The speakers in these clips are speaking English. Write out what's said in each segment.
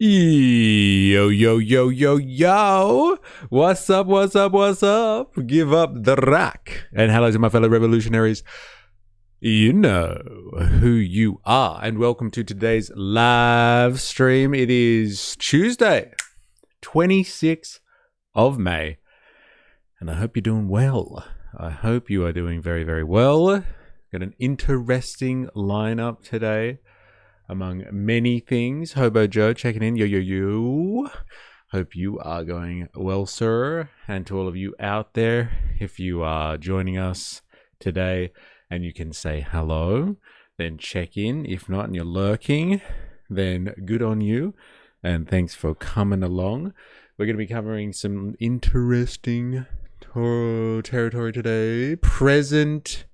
Yo, yo, yo, yo, yo. What's up, what's up, what's up? Give up the rack. And hello to my fellow revolutionaries. You know who you are. And welcome to today's live stream. It is Tuesday, 26th of May. And I hope you're doing well. I hope you are doing very, very well. Got an interesting lineup today. Among many things, Hobo Joe checking in. Yo, yo, yo. Hope you are going well, sir. And to all of you out there, if you are joining us today and you can say hello, then check in. If not, and you're lurking, then good on you. And thanks for coming along. We're going to be covering some interesting territory today. Present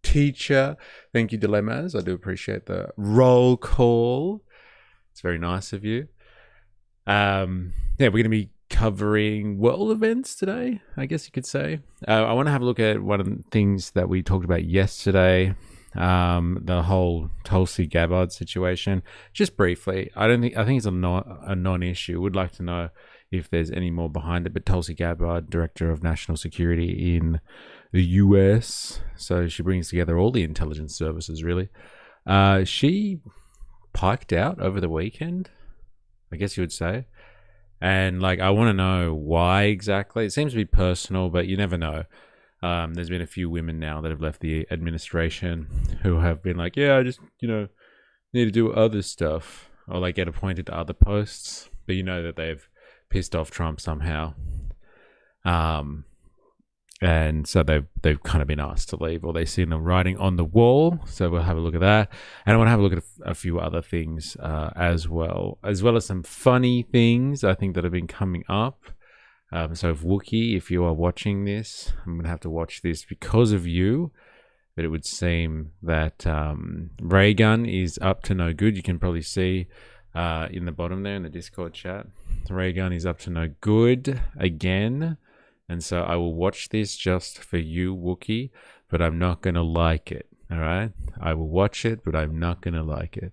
teacher. Thank you, Dilemmas. I do appreciate the roll call. It's very nice of you. We're going to be covering world events today, I guess you could say. I want to have a look at one of the things that we talked about yesterday, the whole Tulsi Gabbard situation. Just briefly, I think it's a non-issue. Would like to know if there's any more behind it, but Tulsi Gabbard, Director of National Security in the US, so she brings together all the intelligence services, really. She piked out over the weekend, I guess you would say. And, I want to know why exactly. It seems to be personal, but you never know. There's been a few women now that have left the administration who have been like, yeah, I just, need to do other stuff. Or, get appointed to other posts. But you know that they've pissed off Trump somehow. And so they've kind of been asked to leave, or they've seen the writing on the wall. So we'll have a look at that. And I want to have a look at a few other things as well as some funny things I think that have been coming up. So if Wookie, if you are watching this, I'm going to have to watch this because of you. But it would seem that Ray Gun is up to no good. You can probably see in the bottom there in the Discord chat. Ray Gun is up to no good again. And so I will watch this just for you, Wookie, but I'm not going to like it, all right? I will watch it, but I'm not going to like it.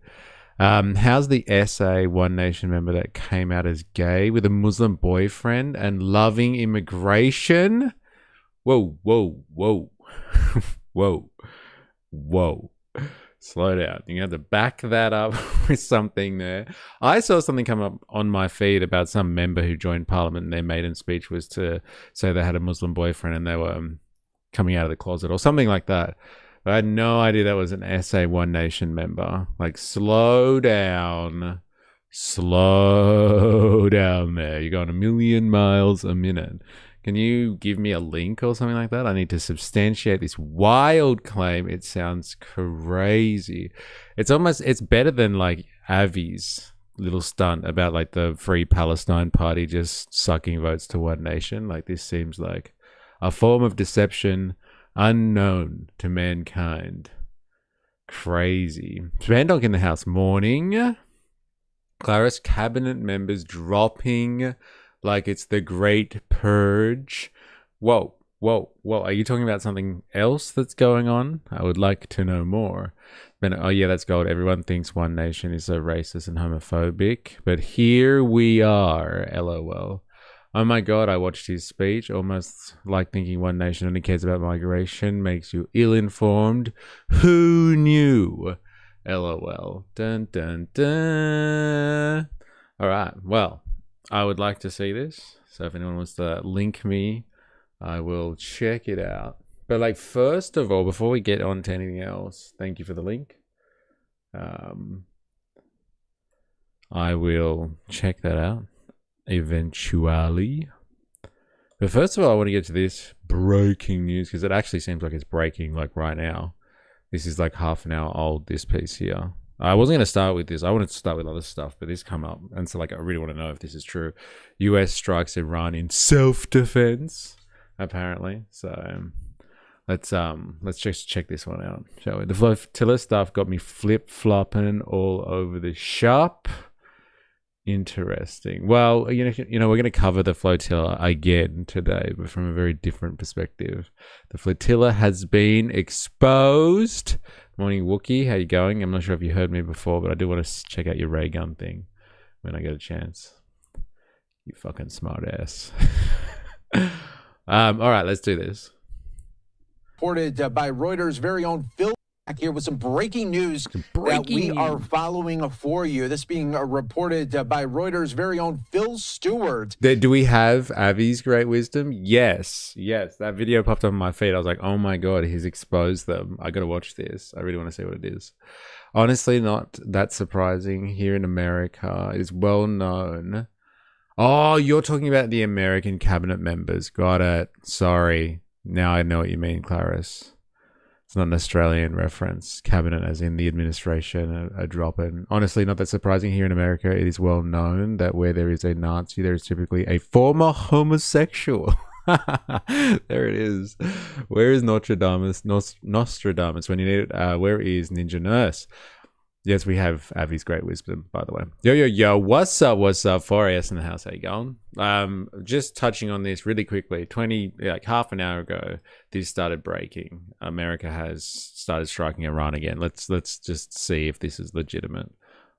How's the SA One Nation member that came out as gay with a Muslim boyfriend and loving immigration? Whoa, whoa, whoa. Whoa, whoa. Slow down. You have to back that up with something there. I saw something come up on my feed about some member who joined Parliament and their maiden speech was to say they had a Muslim boyfriend and they were coming out of the closet or something like that. But I had no idea that was an SA One Nation member. Slow down. Slow down there. You're going a million miles a minute. Can you give me a link or something like that? I need to substantiate this wild claim. It sounds crazy. It's better than Avi's little stunt about the Free Palestine Party just sucking votes to One Nation. This seems like a form of deception unknown to mankind. Crazy. Spandok in the house. Morning. Claris, cabinet members dropping like it's the Great Purge. Whoa, whoa, whoa. Are you talking about something else that's going on? I would like to know more. Oh yeah, that's gold. Everyone thinks One Nation is so racist and homophobic. But here we are, LOL. Oh my god, I watched his speech. Almost like thinking One Nation only cares about migration makes you ill-informed. Who knew? LOL. Dun, dun, dun. Alright, well. I would like to see this. So if anyone wants to link me, I will check it out. But first of all, before we get on to anything else, thank you for the link. I will check that out eventually. But first of all, I want to get to this breaking news because it actually seems like it's breaking right now. This is half an hour old, this piece here. I wasn't going to start with this. I wanted to start with other stuff, but this come up. And so, I really want to know if this is true. US strikes Iran in self-defense, apparently. So, let's just check this one out, shall we? The flotilla stuff got me flip-flopping all over the shop. Interesting. Well, we're going to cover the flotilla again today, but from a very different perspective. The flotilla has been exposed. Morning, Wookie. How you going? I'm not sure if you heard me before, but I do want to check out your ray gun thing when I get a chance. You fucking smart ass. All right, let's do this. Reported by Reuters' very own Phil back here with some breaking news that we are following for you. This being reported by Reuters' very own Phil Stewart. Do we have Avi's great wisdom? Yes. That video popped up on my feed. I was like, oh my God, he's exposed them. I got to watch this. I really want to see what it is. Honestly, not that surprising here in America. It is well known. Oh, you're talking about the American cabinet members. Got it. Sorry. Now I know what you mean, Clarice. It's not an Australian reference. Cabinet as in the administration, a drop in. Honestly, not that surprising here in America. It is well known that where there is a Nazi, there is typically a former homosexual. There it is. Where is Nostradamus when you need it? Where is Ninja Nurse? Yes, we have Avi's great wisdom, by the way. Yo, what's up, 4AS in the house, how you going? Just touching on this really quickly, half an hour ago, this started breaking. America has started striking Iran again. Let's just see if this is legitimate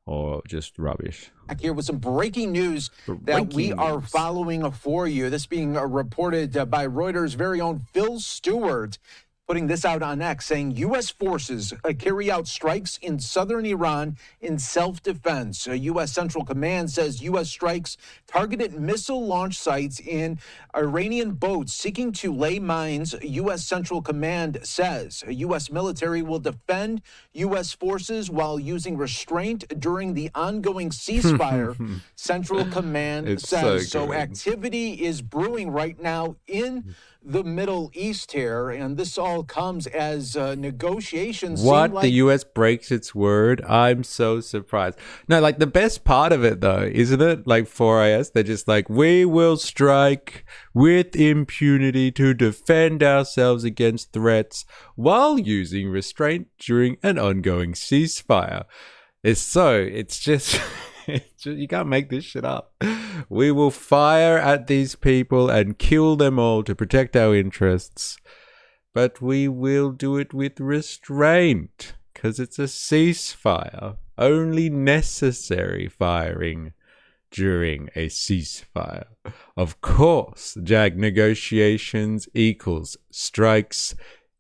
or just rubbish. Back here with some breaking news that we are following for you. This being reported by Reuters' very own Phil Stewart, putting this out on X, saying U.S. forces carry out strikes in southern Iran in self-defense. U.S. Central Command says U.S. strikes targeted missile launch sites in Iranian boats seeking to lay mines. U.S. Central Command says U.S. military will defend U.S. forces while using restraint during the ongoing ceasefire. Central Command says. So activity is brewing right now in the Middle East here, and this all comes as negotiations. What? The U.S. breaks its word? I'm so surprised. No, like the best part of it though, isn't it? Like 4IS, they're just like, we will strike with impunity to defend ourselves against threats while using restraint during an ongoing ceasefire. It's just... You can't make this shit up. We will fire at these people and kill them all to protect our interests. But we will do it with restraint because it's a ceasefire. Only necessary firing during a ceasefire. Of course, JAG negotiations equals strikes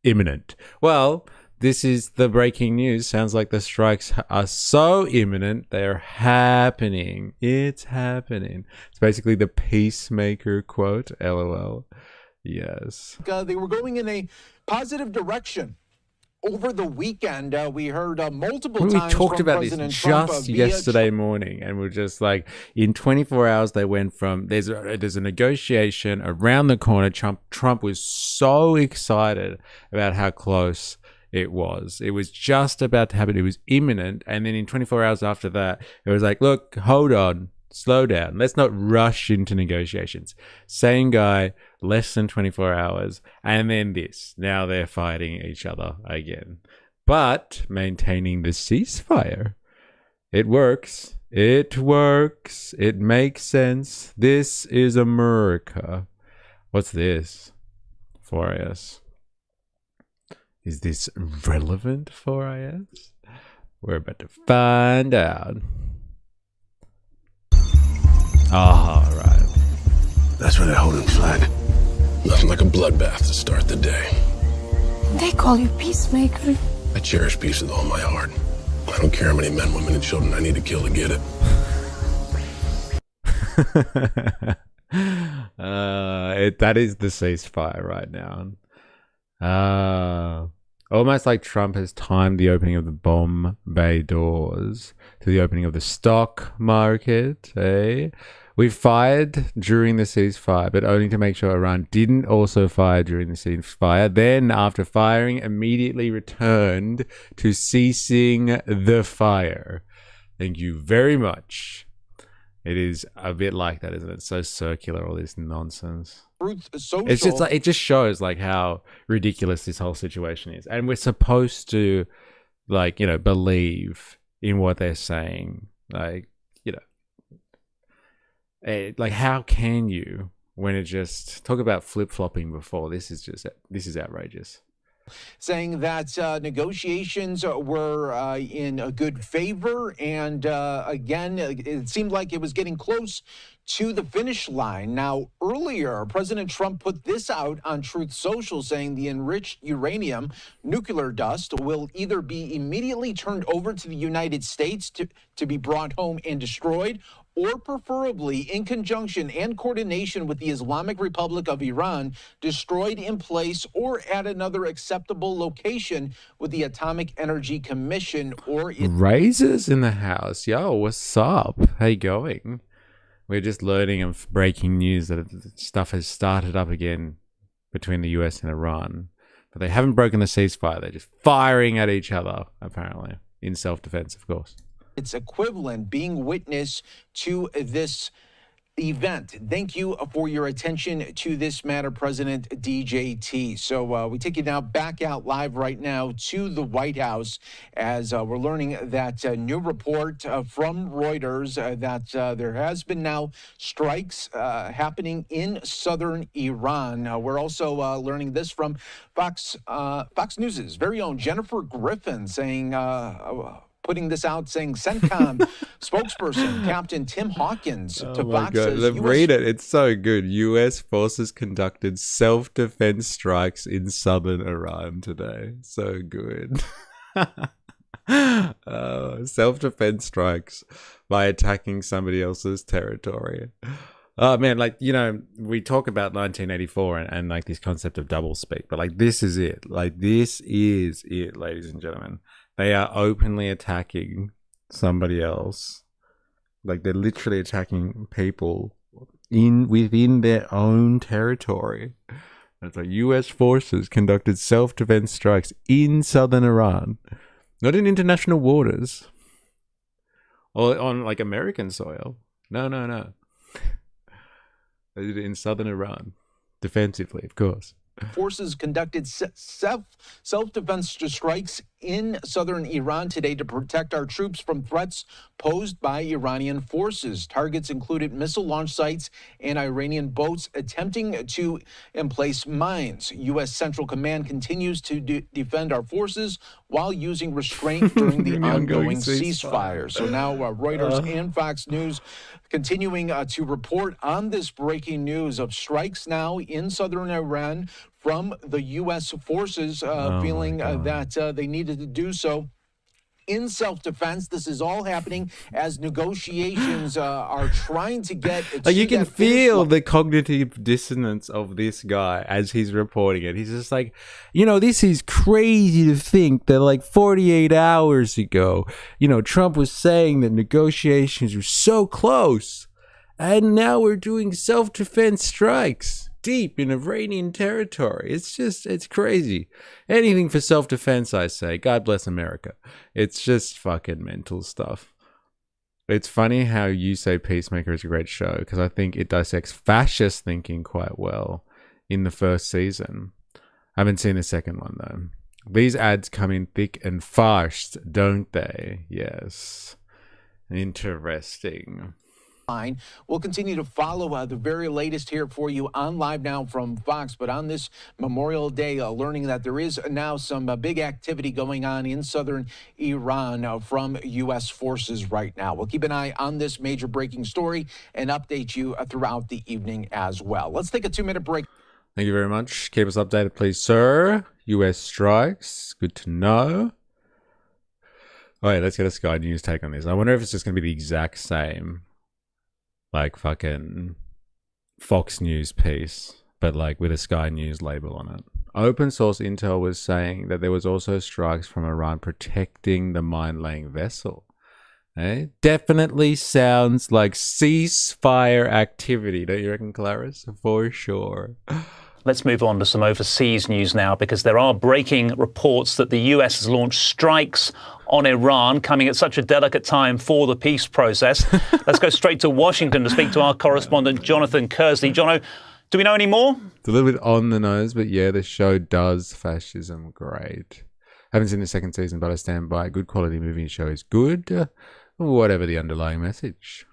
imminent. Well, this is the breaking news. Sounds like the strikes are so imminent. They're happening. It's happening. It's basically the peacemaker quote. LOL. Yes. They were going in a positive direction. Over the weekend, we heard multiple times we talked from about President this Trump, just yesterday morning, and we're just like, in 24 hours, they went from there's a negotiation around the corner. Trump was so excited about how close it was just about to happen. It was imminent. And then in 24 hours after that, it was like, look, hold on, slow down. Let's not rush into negotiations. Same guy, less than 24 hours. And then this. Now they're fighting each other again. But maintaining the ceasefire. It works. It works. It makes sense. This is America. What's this? 4IS. Is this relevant for IS? We're about to find out. All right. That's where they're holding flag. Nothing like a bloodbath to start the day. They call you peacemaker. I cherish peace with all my heart. I don't care how many men, women, and children I need to kill to get it. That is the ceasefire right now. Almost like Trump has timed the opening of the bomb bay doors to the opening of the stock market. We fired during the ceasefire, but only to make sure Iran didn't also fire during the ceasefire. Then, after firing, immediately returned to ceasing the fire. Thank you very much. It is a bit like that, isn't it? So circular, all this nonsense. It's just like, it just shows like how ridiculous this whole situation is, and we're supposed to, like, believe in what they're saying. Like, like how can you when it just talk about flip flopping before? This is outrageous. saying that negotiations were in a good favor. And again, it seemed like it was getting close to the finish line. Now, earlier, President Trump put this out on Truth Social, saying the enriched uranium, nuclear dust, will either be immediately turned over to the United States to be brought home and destroyed, or preferably in conjunction and coordination with the Islamic Republic of Iran, destroyed in place or at another acceptable location with the Atomic Energy Commission or... Razors in the house. Yo, what's up? How you going? We're just learning of breaking news that stuff has started up again between the US and Iran. But they haven't broken the ceasefire. They're just firing at each other, apparently, in self-defense, of course. Its equivalent being witness to this event. Thank you for your attention to this matter, President DJT. So we take you now back out live right now to the White House as we're learning that new report from Reuters that there has been now strikes happening in southern Iran. We're also learning this from Fox News' very own Jennifer Griffin saying putting this out, saying CENTCOM spokesperson Captain Tim Hawkins to Fox says... Read it. It's so good. U.S. forces conducted self-defense strikes in southern Iran today. So good. Self-defense strikes by attacking somebody else's territory. Oh, man, like, you know, we talk about 1984 and like this concept of doublespeak, but like this is it. Like this is it, ladies and gentlemen. They are openly attacking somebody else. Like they're literally attacking people within their own territory. It's like U.S. forces conducted self-defense strikes in southern Iran, not in international waters or on like American soil. No. They did it in southern Iran, defensively, of course. Forces conducted self-defense strikes in southern Iran today to protect our troops from threats posed by Iranian forces. Targets included missile launch sites and Iranian boats attempting to emplace mines. U.S. Central Command continues to defend our forces while using restraint during the ongoing ceasefire. So now Reuters and Fox News continuing to report on this breaking news of strikes now in southern Iran from the U.S. forces feeling that they needed to do so in self-defense. This is all happening as negotiations are trying to get... Like you can feel the cognitive dissonance of this guy as he's reporting it. He's just like, you know, this is crazy to think that like 48 hours ago, you know, Trump was saying that negotiations were so close and now we're doing self-defense strikes deep in Iranian territory. It's crazy. Anything for self-defense, I say. God bless America. It's just fucking mental stuff. It's funny how you say Peacemaker is a great show because I think it dissects fascist thinking quite well in the first season. I haven't seen the second one though. These ads come in thick and fast, don't they? Yes. Interesting. We'll continue to follow the very latest here for you on Live Now from Fox. But on this Memorial Day, learning that there is now some big activity going on in southern Iran from U.S. forces right now. We'll keep an eye on this major breaking story and update you throughout the evening as well. Let's take a 2-minute break. Thank you very much. Keep us updated, please, sir. U.S. strikes. Good to know. All right, let's get a Sky News take on this. I wonder if it's just going to be the exact same like fucking Fox News piece, but like with a Sky News label on it. Open source intel was saying that there was also strikes from Iran protecting the mine-laying vessel. Definitely sounds like ceasefire activity, don't you reckon, Clarice? For sure. Let's move on to some overseas news now, because there are breaking reports that the US has launched strikes on Iran, coming at such a delicate time for the peace process. Let's go straight to Washington to speak to our correspondent, Jonathan Kersley. Jono, do we know any more? It's a little bit on the nose, but yeah, the show does fascism great. Haven't seen the second season, but I stand by. Good quality movie show is good, whatever the underlying message.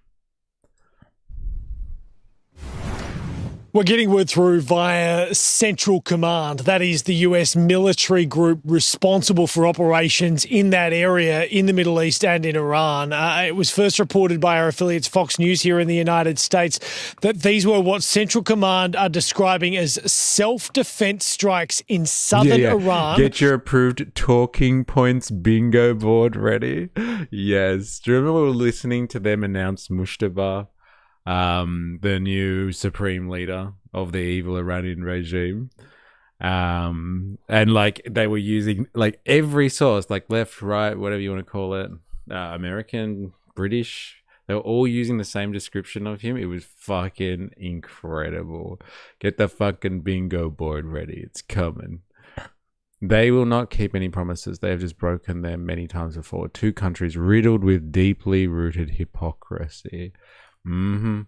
We're getting word through via Central Command. That is the US military group responsible for operations in that area in the Middle East and in Iran. It was first reported by our affiliates Fox News here in the United States that these were what Central Command are describing as self-defense strikes in southern Iran. Get your approved talking points bingo board ready. Yes. Do you remember we were listening to them announce Mustafa? The new supreme leader of the evil Iranian regime. And like they were using like every source, like left, right, whatever you want to call it, American, British, they were all using the same description of him. It was fucking incredible. Get the fucking bingo board ready. It's coming. They will not keep any promises. They have just broken them many times before. Two countries riddled with deeply rooted hypocrisy. Mm-hmm.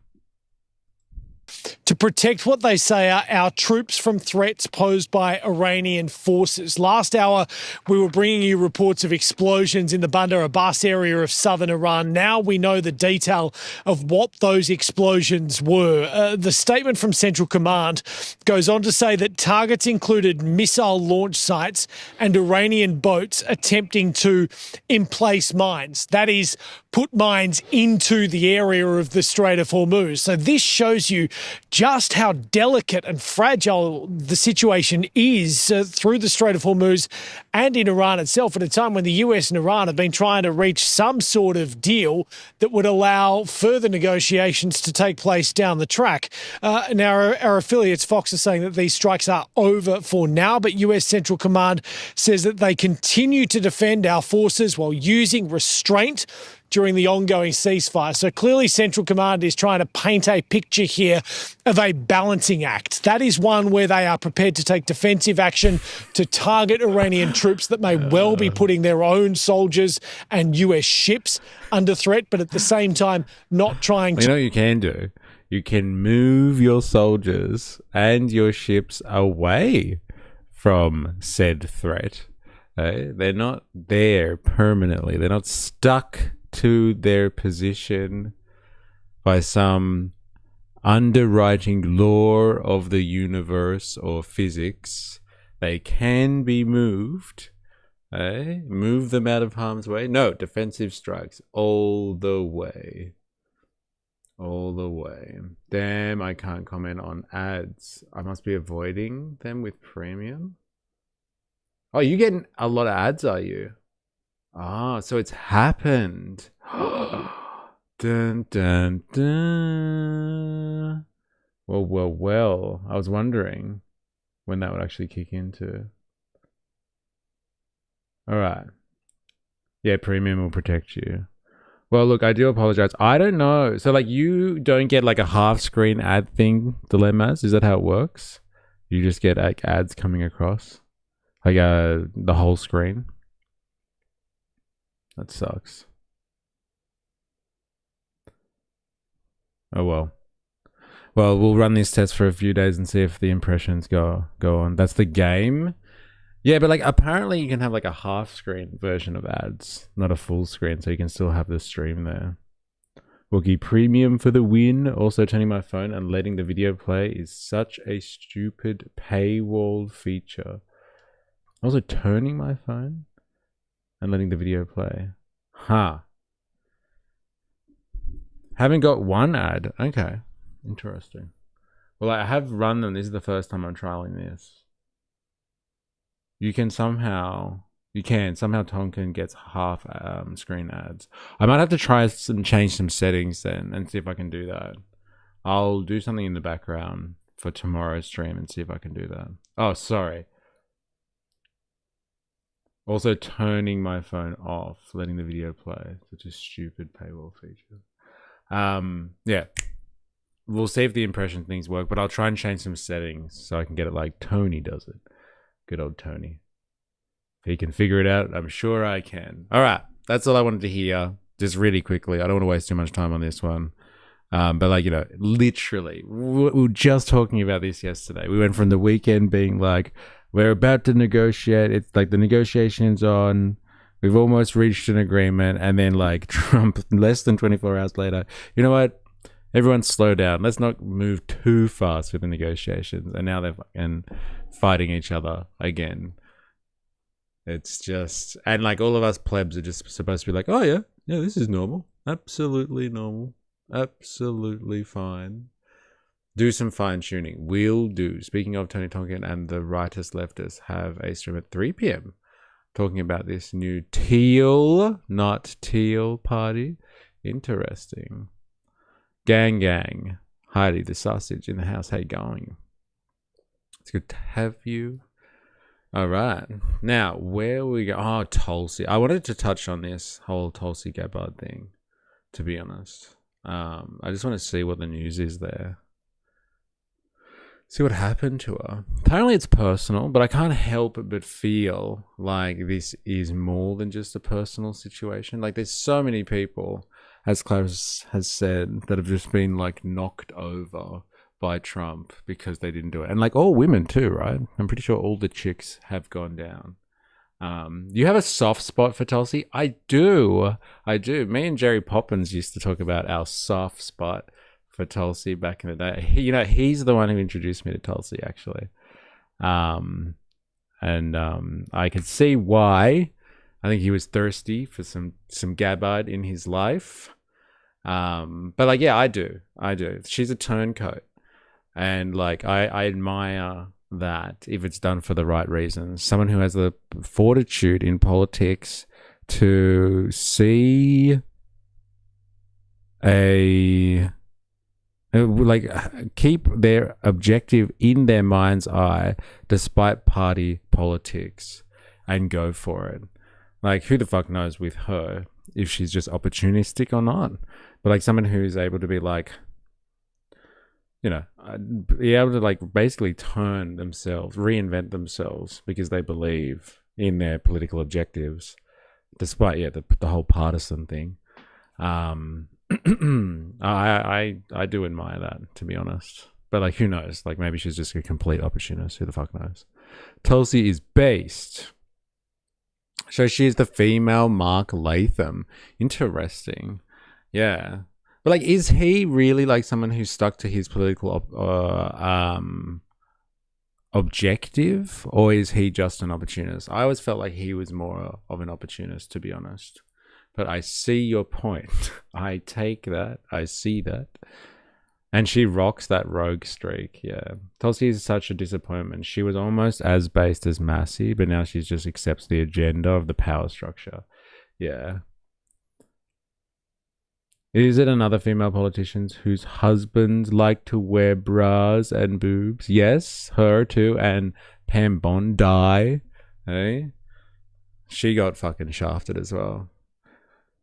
To protect what they say are our troops from threats posed by Iranian forces. Last hour, we were bringing you reports of explosions in the Bandar Abbas area of southern Iran. Now we know the detail of what those explosions were. The statement from Central Command goes on to say that targets included missile launch sites and Iranian boats attempting to emplace mines. That is, put mines into the area of the Strait of Hormuz. So this shows you just how delicate and fragile the situation is through the Strait of Hormuz and in Iran itself at a time when the US and Iran have been trying to reach some sort of deal that would allow further negotiations to take place down the track. Now, our affiliates, Fox, are saying that these strikes are over for now, but US Central Command says that they continue to defend our forces while using restraint during the ongoing ceasefire. So clearly Central Command is trying to paint a picture here of a balancing act. That is one where they are prepared to take defensive action to target Iranian troops that may well be putting their own soldiers and US ships under threat, but at the same time not trying to... You know what you can do? You can move your soldiers and your ships away from said threat. They're not there permanently. They're not stuck to their position by some underwriting law of the universe or physics. They can be moved. Move them out of harm's way. No, defensive strikes all the way. All the way. Damn, I can't comment on ads. I must be avoiding them with premium. Oh, you getting a lot of ads, are you? Ah, so it's happened. Dun, dun, dun. Well. I was wondering when that would actually kick into. All right. Yeah, premium will protect you. Well, look, I do apologize. I don't know. So, like, you don't get, like, a half-screen ad thing, Dilemmas? Is that how it works? You just get, like, ads coming across? Like, the whole screen? That sucks. Oh, well. Well, we'll run this test for a few days and see if the impressions go on. That's the game? Yeah, but like apparently you can have like a half screen version of ads, not a full screen, so you can still have the stream there. Wookie premium for the win. Also turning my phone and letting the video play is such a stupid paywall feature. Also turning my phone and letting the video play. Huh. Haven't got one ad. Okay. Interesting. Well, I have run them. This is the first time I'm trialing this. You can somehow Tonkin gets half screen ads. I might have to try some change some settings then and see if I can do that. I'll do something in the background for tomorrow's stream and see if I can do that. Oh, sorry. Also turning my phone off, letting the video play. Such a stupid paywall feature. Yeah. We'll see if the impression things work, but I'll try and change some settings so I can get it like Tony does it. Good old Tony. If he can figure it out, I'm sure I can. All right. That's all I wanted to hear. Just really quickly. I don't want to waste too much time on this one. But like, you know, literally, we were just talking about this yesterday. We went from the weekend being like, we're about to negotiate. It's like the negotiations on. We've almost reached an agreement. And then like Trump, less than 24 hours later, you know what? Everyone slow down. Let's not move too fast with the negotiations. And now they're fucking fighting each other again. It's just, and like all of us plebs are just supposed to be like, oh yeah, this is normal. Absolutely normal. Absolutely fine. Do some fine tuning. Will do. Speaking of Tony Tonkin and the rightist leftists have a stream at 3 p.m. talking about this new teal, not teal party. Interesting. Gang. Heidi the sausage in the house. How you going? It's good to have you. All right. Now, where we go? Oh, Tulsi. I wanted to touch on this whole Tulsi Gabbard thing, to be honest. I just want to see what the news is there. See what happened to her. Apparently it's personal, but I can't help but feel like this is more than just a personal situation. Like there's so many people, as Clarence has said, that have just been like knocked over by Trump because they didn't do it. And like all women too, right? I'm pretty sure all the chicks have gone down. You have a soft spot for Tulsi? I do. Me and Jerry Poppins used to talk about our soft spot for Tulsi back in the day. He's the one who introduced me to Tulsi, actually. I could see why. I think he was thirsty for some Gabbard in his life. But like, yeah, I do. She's a turncoat. And like, I admire that if it's done for the right reasons. Someone who has the fortitude in politics to see keep their objective in their mind's eye despite party politics and go for it. Like, who the fuck knows with her if she's just opportunistic or not. But like someone who's able to be like, be able to like basically turn themselves, reinvent themselves because they believe in their political objectives, despite the whole partisan thing. I do admire that, to be honest. But like, who knows? Like maybe she's just a complete opportunist. Who the fuck knows? Tulsi is based. So she's the female Mark Latham. Interesting. Yeah. But like, is he really like someone who's stuck to his political objective, or is he just an opportunist? I always felt like he was more of an opportunist, to be honest. But I see your point. I take that. I see that. And she rocks that rogue streak. Yeah. Tulsi is such a disappointment. She was almost as based as Massey, but now she just accepts the agenda of the power structure. Yeah. Is it another female politician whose husbands like to wear bras and boobs? Yes, her too. And Pam Bondi. Hey? She got fucking shafted as well.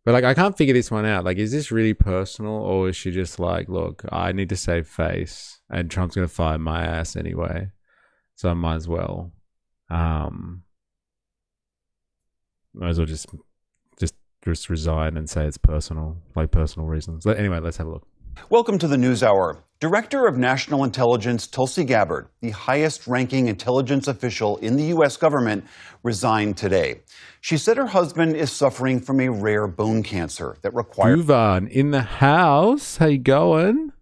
But like, I can't figure this one out. Like, is this really personal, or is she just like, look, I need to save face and Trump's going to fire my ass anyway, so I might as well just resign and say it's personal, like personal reasons. Anyway, let's have a look. Welcome to the NewsHour. Director of National Intelligence Tulsi Gabbard, the highest-ranking intelligence official in the U.S. government, resigned today. She said her husband is suffering from a rare bone cancer that requires... Duvan in the house. How you going?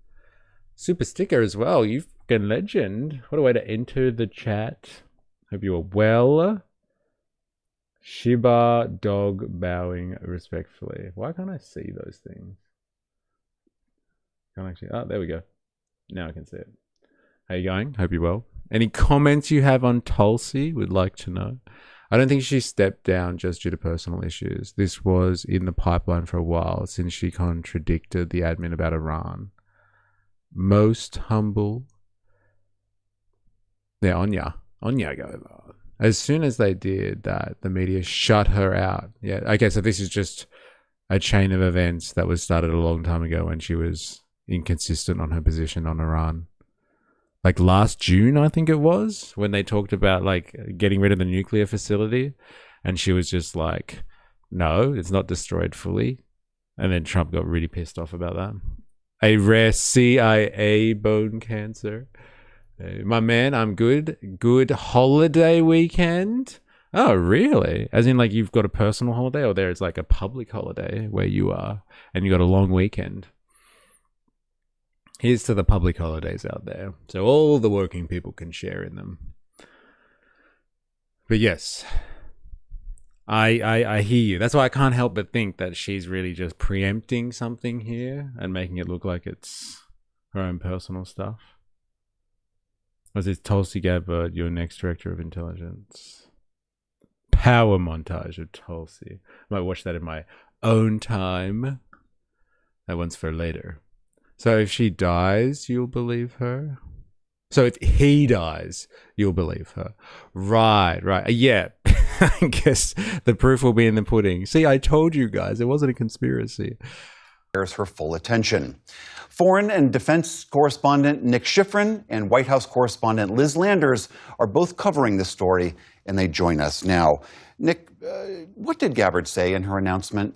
Super sticker as well. You fucking legend. What a way to enter the chat. Hope you are well. Shiba dog bowing respectfully. Why can't I see those things? Can't actually. Oh, there we go. Now I can see it. How you going? Hope you're well. Any comments you have on Tulsi? Would like to know. I don't think she stepped down just due to personal issues. This was in the pipeline for a while since she contradicted the admin about Iran. Most humble. Yeah, Anya go over. As soon as they did that, the media shut her out. Yeah. Okay, so this is just a chain of events that was started a long time ago when she was inconsistent on her position on Iran. Like last June, I think it was, when they talked about like getting rid of the nuclear facility, and she was just like, no, it's not destroyed fully. And then Trump got really pissed off about that. A rare CIA bone cancer. My man, I'm good. Good holiday weekend. Oh, really? As in like you've got a personal holiday, or there's like a public holiday where you are and you got a long weekend? Here's to the public holidays out there, so all the working people can share in them. But yes, I hear you. That's why I can't help but think that she's really just preempting something here and making it look like it's her own personal stuff. Was it Tulsi Gabbard, your next director of intelligence? Power montage of Tulsi. I might watch that in my own time. That one's for later. So if she dies, you'll believe her? So if he dies, you'll believe her. Right. Yeah. I guess the proof will be in the pudding. See, I told you guys, it wasn't a conspiracy. Bears her full attention. Foreign and defense correspondent Nick Schifrin and White House correspondent Liz Landers are both covering this story, and they join us now. Nick, what did Gabbard say in her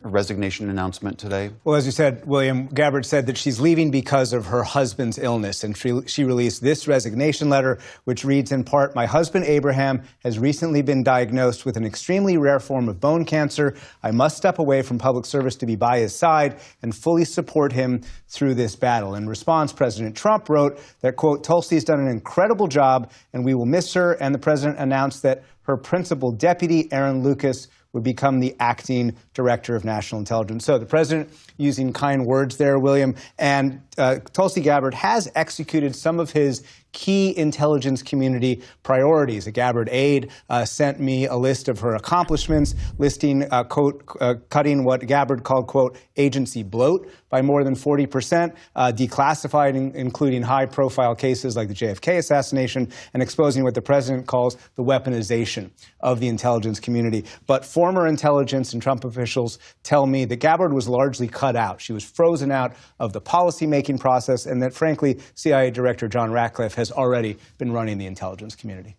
resignation announcement today? Well, as you said, William, Gabbard said that she's leaving because of her husband's illness, and she released this resignation letter, which reads in part, "My husband Abraham has recently been diagnosed with an extremely rare form of bone cancer. I must step away from public service to be by his side and fully support him through this battle." In response, President Trump wrote that, quote, "Tulsi's done an incredible job and we will miss her," and the president announced that her principal deputy, Aaron Lucas, would become the acting director of national intelligence. So the president using kind words there, William, and Tulsi Gabbard has executed some of his key intelligence community priorities. A Gabbard aide sent me a list of her accomplishments, listing, quote, cutting what Gabbard called, quote, agency bloat by more than 40%, declassifying, including high-profile cases like the JFK assassination, and exposing what the president calls the weaponization of the intelligence community. But former intelligence and Trump officials tell me that Gabbard was largely cut out. She was frozen out of the policymaking process, and that, frankly, CIA Director John Ratcliffe has already been running the intelligence community.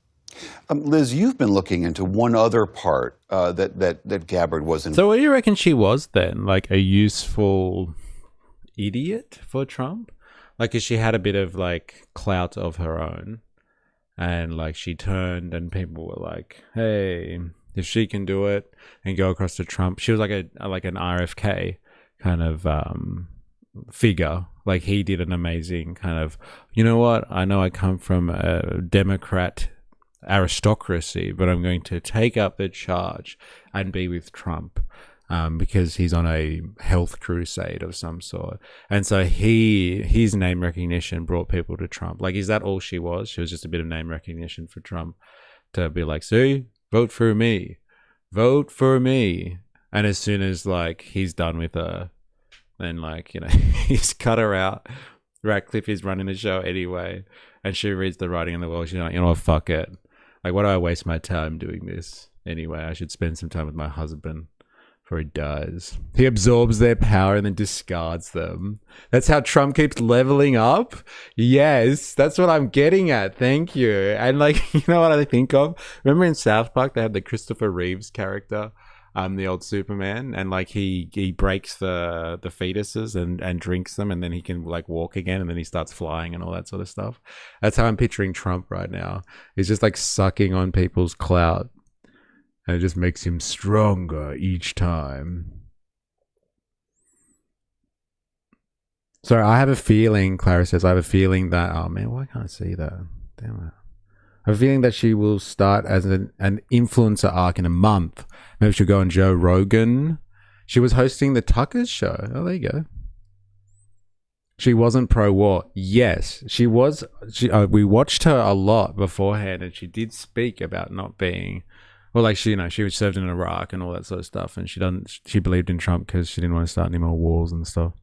Liz, you've been looking into one other part that Gabbard was in. So what do you reckon she was then? Like a useful idiot for Trump? Like, 'cause she had a bit of like clout of her own, and like she turned and people were like, hey, if she can do it and go across to Trump. She was like an RFK kind of figure. Like, he did an amazing kind of, you know what, I know I come from a Democrat aristocracy, but I'm going to take up the charge and be with Trump because he's on a health crusade of some sort. And so his name recognition brought people to Trump. Like, is that all she was? She was just a bit of name recognition for Trump to be like, see, vote for me. And as soon as like he's done with her, then like, you know, he's cut her out. Ratcliffe is running the show anyway, and she reads the writing on the wall. She's like, you know what, fuck it. Like, why do I waste my time doing this anyway? I should spend some time with my husband before he dies. He absorbs their power and then discards them. That's how Trump keeps leveling up. Yes, that's what I'm getting at. Thank you. And like, you know what I think of? Remember in South Park, they had the Christopher Reeves character, the old Superman, and like he breaks the fetuses and drinks them, and then he can like walk again, and then he starts flying and all that sort of stuff. That's how I'm picturing Trump right now. He's just like sucking on people's clout, and it just makes him stronger each time. So I have a feeling, Clara says, I have a feeling that, oh man, why can't I see that? Damn it. I have a feeling that she will start as an influencer arc in a month. Maybe she'll go on Joe Rogan. She was hosting the Tucker's show. Oh, there you go. She wasn't pro-war. Yes, she was. We watched her a lot beforehand, and she did speak about not being, well, like she was served in Iraq and all that sort of stuff, and she believed in Trump because she didn't want to start any more wars and stuff.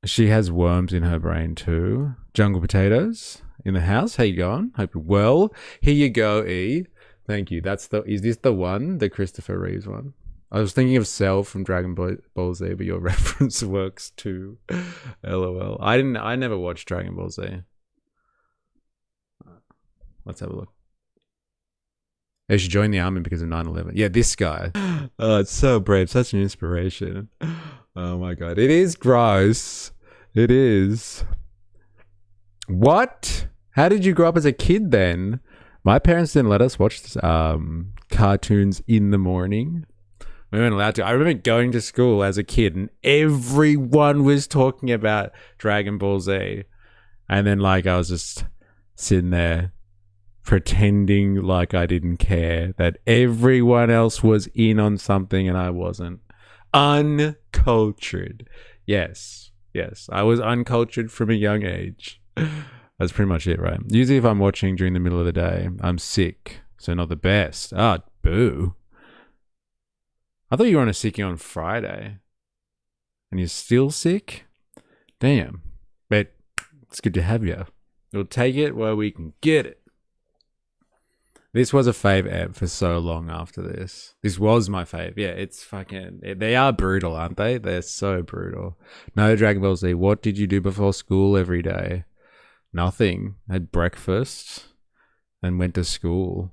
She has worms in her brain too. Jungle potatoes in the house. How you going? Hope you're well. Here you go, E. Thank you. Is this the one? The Christopher Reeves one? I was thinking of Cell from Dragon Ball Z, but your reference works too. LOL. I never watched Dragon Ball Z. Let's have a look. Yeah, she joined the army because of 9/11. Yeah, this guy. Oh, it's so brave. Such an inspiration. Oh my God. It is gross. It is. What? How did you grow up as a kid then? My parents didn't let us watch cartoons in the morning. We weren't allowed to. I remember going to school as a kid and everyone was talking about Dragon Ball Z. And then like I was just sitting there pretending like I didn't care, that everyone else was in on something and I wasn't. Uncultured. Yes. I was uncultured from a young age. That's pretty much it, right? Usually if I'm watching during the middle of the day, I'm sick. So not the best. Boo. I thought you were on a sickie on Friday. And you're still sick? Damn. But it's good to have you. We'll take it where we can get it. This was a fave app for so long after this. This was my fave. Yeah, it's fucking... They are brutal, aren't they? They're so brutal. No, Dragon Ball Z, what did you do before school every day? Nothing. Had breakfast and went to school.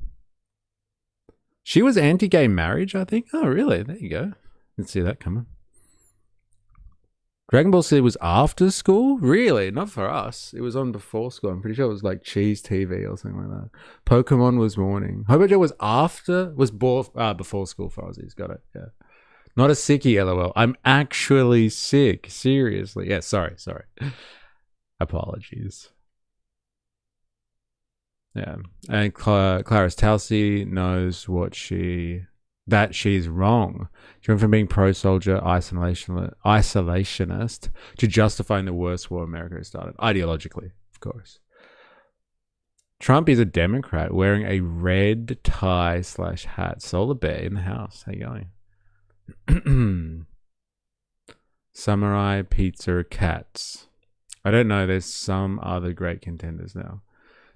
She was anti-gay marriage, I think. Oh, really? There you go. Didn't see that coming. Dragon Ball Z was after school? Really? Not for us. It was on before school. I'm pretty sure it was like Cheese TV or something like that. Pokemon was morning. Hobojo was before school for Aussies. Got it. Yeah. Not a sickie, LOL. I'm actually sick. Seriously. Yeah, sorry. Apologies. Yeah. And Clarice Tulsi knows that she's wrong. She went from being pro-soldier isolationist to justifying the worst war America has started. Ideologically, of course. Trump is a Democrat wearing a red tie / hat. Solar Bear in the house. How you going? Samurai Pizza Cats. I don't know. There's some other great contenders now.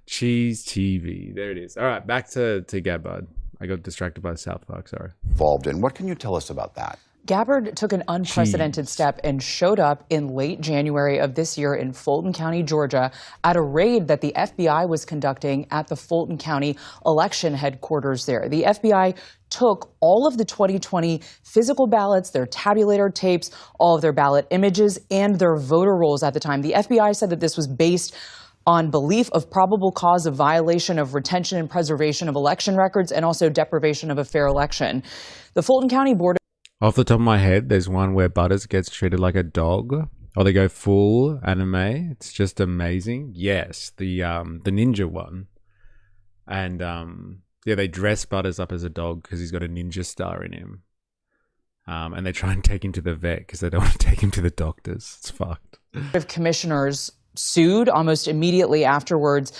Cheese TV. There it is. All right, back to Gabbard. I got distracted by South Park, sorry. Involved in. What can you tell us about that? Gabbard took an unprecedented step and showed up in late January of this year in Fulton County, Georgia, at a raid that the FBI was conducting at the Fulton County election headquarters there. The FBI took all of the 2020 physical ballots, their tabulator tapes, all of their ballot images, and their voter rolls at the time. The FBI said that this was based on belief of probable cause of violation of retention and preservation of election records and also deprivation of a fair election. The Fulton County Board... Off the top of my head, there's one where Butters gets treated like a dog, or they go full anime. It's just amazing. Yes, the ninja one. And they dress Butters up as a dog because he's got a ninja star in him. And they try and take him to the vet because they don't want to take him to the doctors. It's fucked. Of commissioners sued almost immediately afterwards,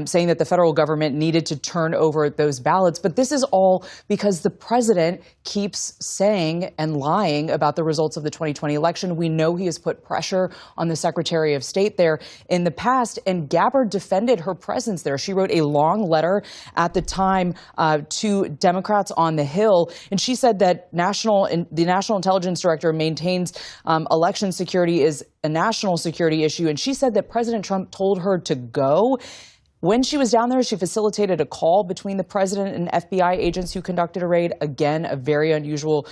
saying that the federal government needed to turn over those ballots. But this is all because the president keeps saying and lying about the results of the 2020 election. We know he has put pressure on the Secretary of State there in the past, and Gabbard defended her presence there. She wrote a long letter at the time to Democrats on the Hill, and she said that the National Intelligence Director maintains election security is a national security issue, and she said that President Trump told her to go. When she was down there, she facilitated a call between the president and FBI agents who conducted a raid. Again, a very unusual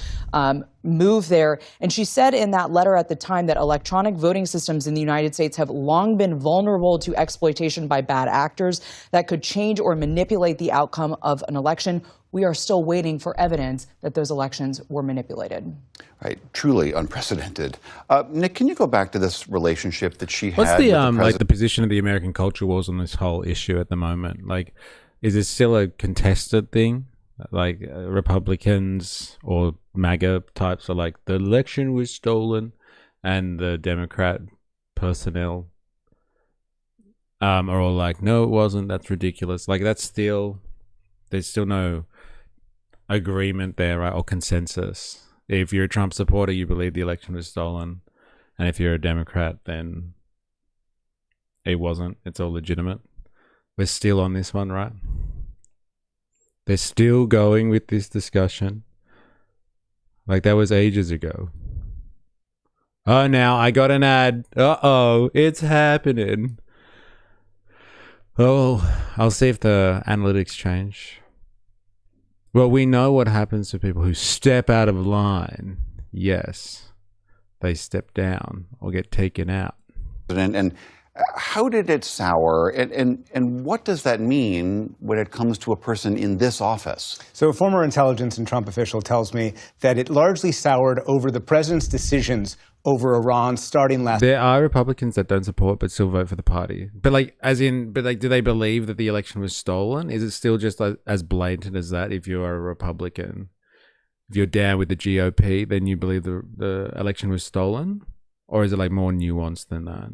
move there. And she said in that letter at the time that electronic voting systems in the United States have long been vulnerable to exploitation by bad actors that could change or manipulate the outcome of an election. We are still waiting for evidence that those elections were manipulated. Right, truly unprecedented. Nick, can you go back to this relationship that she had? What's the with the position of the American culture wars on this whole issue at the moment? Like, is it still a contested thing? Like Republicans or MAGA types are like, the election was stolen, and the Democrat personnel are all like, no, it wasn't. That's ridiculous. Like, there's still no agreement there, right, or consensus. If you're a Trump supporter, you believe the election was stolen, and if you're a Democrat, then it wasn't. It's all legitimate. We're still on this one, right? They're still going with this discussion. Like, that was ages ago. Oh, now I got an ad. Uh-oh, it's happening. Oh, I'll see if the analytics change. Well, we know what happens to people who step out of line. Yes, they step down or get taken out. And How did it sour, and what does that mean when it comes to a person in this office? So a former intelligence and Trump official tells me that it largely soured over the president's decisions over Iran starting last. There are Republicans that don't support but still vote for the party. But do they believe that the election was stolen? Is it still just as blatant as that? If you're a Republican, if you're down with the GOP, then you believe the election was stolen? Or is it like more nuanced than that?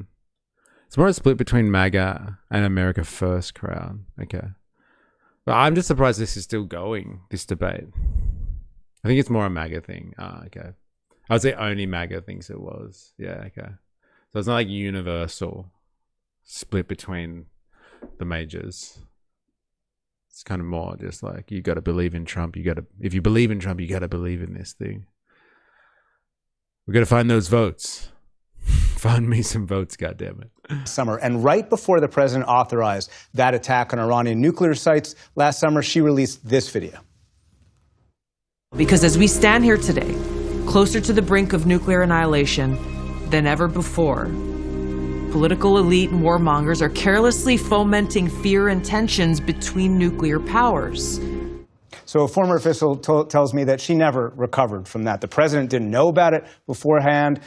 It's more a split between MAGA and America First crowd. Okay. But I'm just surprised this is still going, this debate. I think it's more a MAGA thing. Okay. I would say only MAGA thinks it was. Yeah, okay. So it's not like universal split between the majors. It's kind of more just like, you got to believe in Trump. If you believe in Trump, you got to believe in this thing. We got to find those votes. Find me some votes, goddammit. Summer. And right before the president authorized that attack on Iranian nuclear sites last summer, she released this video. Because as we stand here today, closer to the brink of nuclear annihilation than ever before, political elite and warmongers are carelessly fomenting fear and tensions between nuclear powers. So a former official tells me that she never recovered from that. The president didn't know about it beforehand,